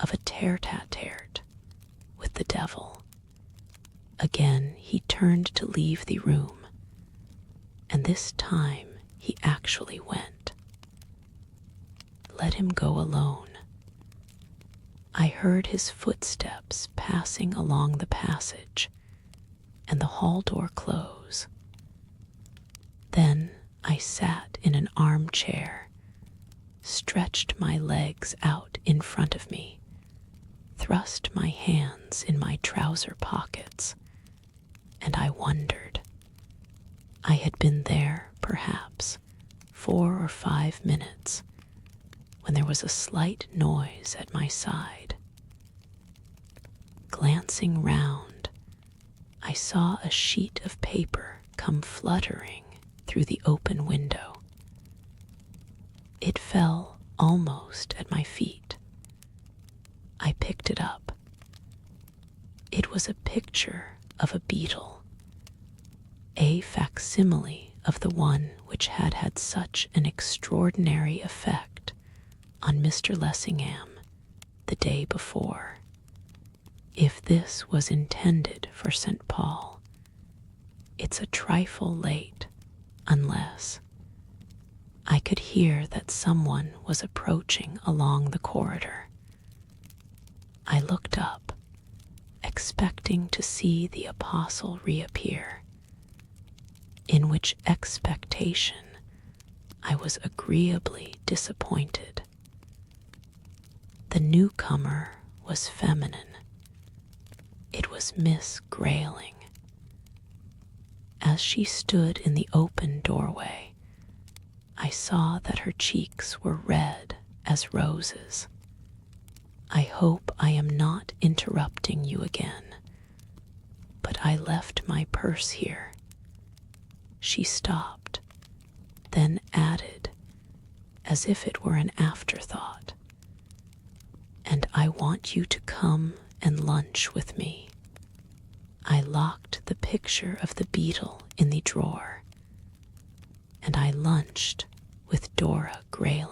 of a tete-a-tete with the devil. Again he turned to leave the room, and this time he actually went. Let him go alone. I heard his footsteps passing along the passage and the hall door close. Then I sat in an armchair, stretched my legs out in front of me, thrust my hands in my trouser pockets, and I wondered. I had been there, perhaps, 4 or 5 minutes, when there was a slight noise at my side. Glancing round, I saw a sheet of paper come fluttering through the open window. It fell almost at my feet. I picked it up. It was a picture of a beetle, a facsimile of the one which had had such an extraordinary effect on Mr. Lessingham the day before. If this was intended for St. Paul, it's a trifle late unless I could hear that someone was approaching along the corridor. I looked up, expecting to see the apostle reappear, in which expectation I was agreeably disappointed. The newcomer was feminine. It was Miss Grayling. As she stood in the open doorway, I saw that her cheeks were red as roses. I hope I am not interrupting you again, but I left my purse here. She stopped, then added, as if it were an afterthought, and I want you to come and lunch with me. I locked the picture of the beetle in the drawer, and I lunched with Dora Grayling.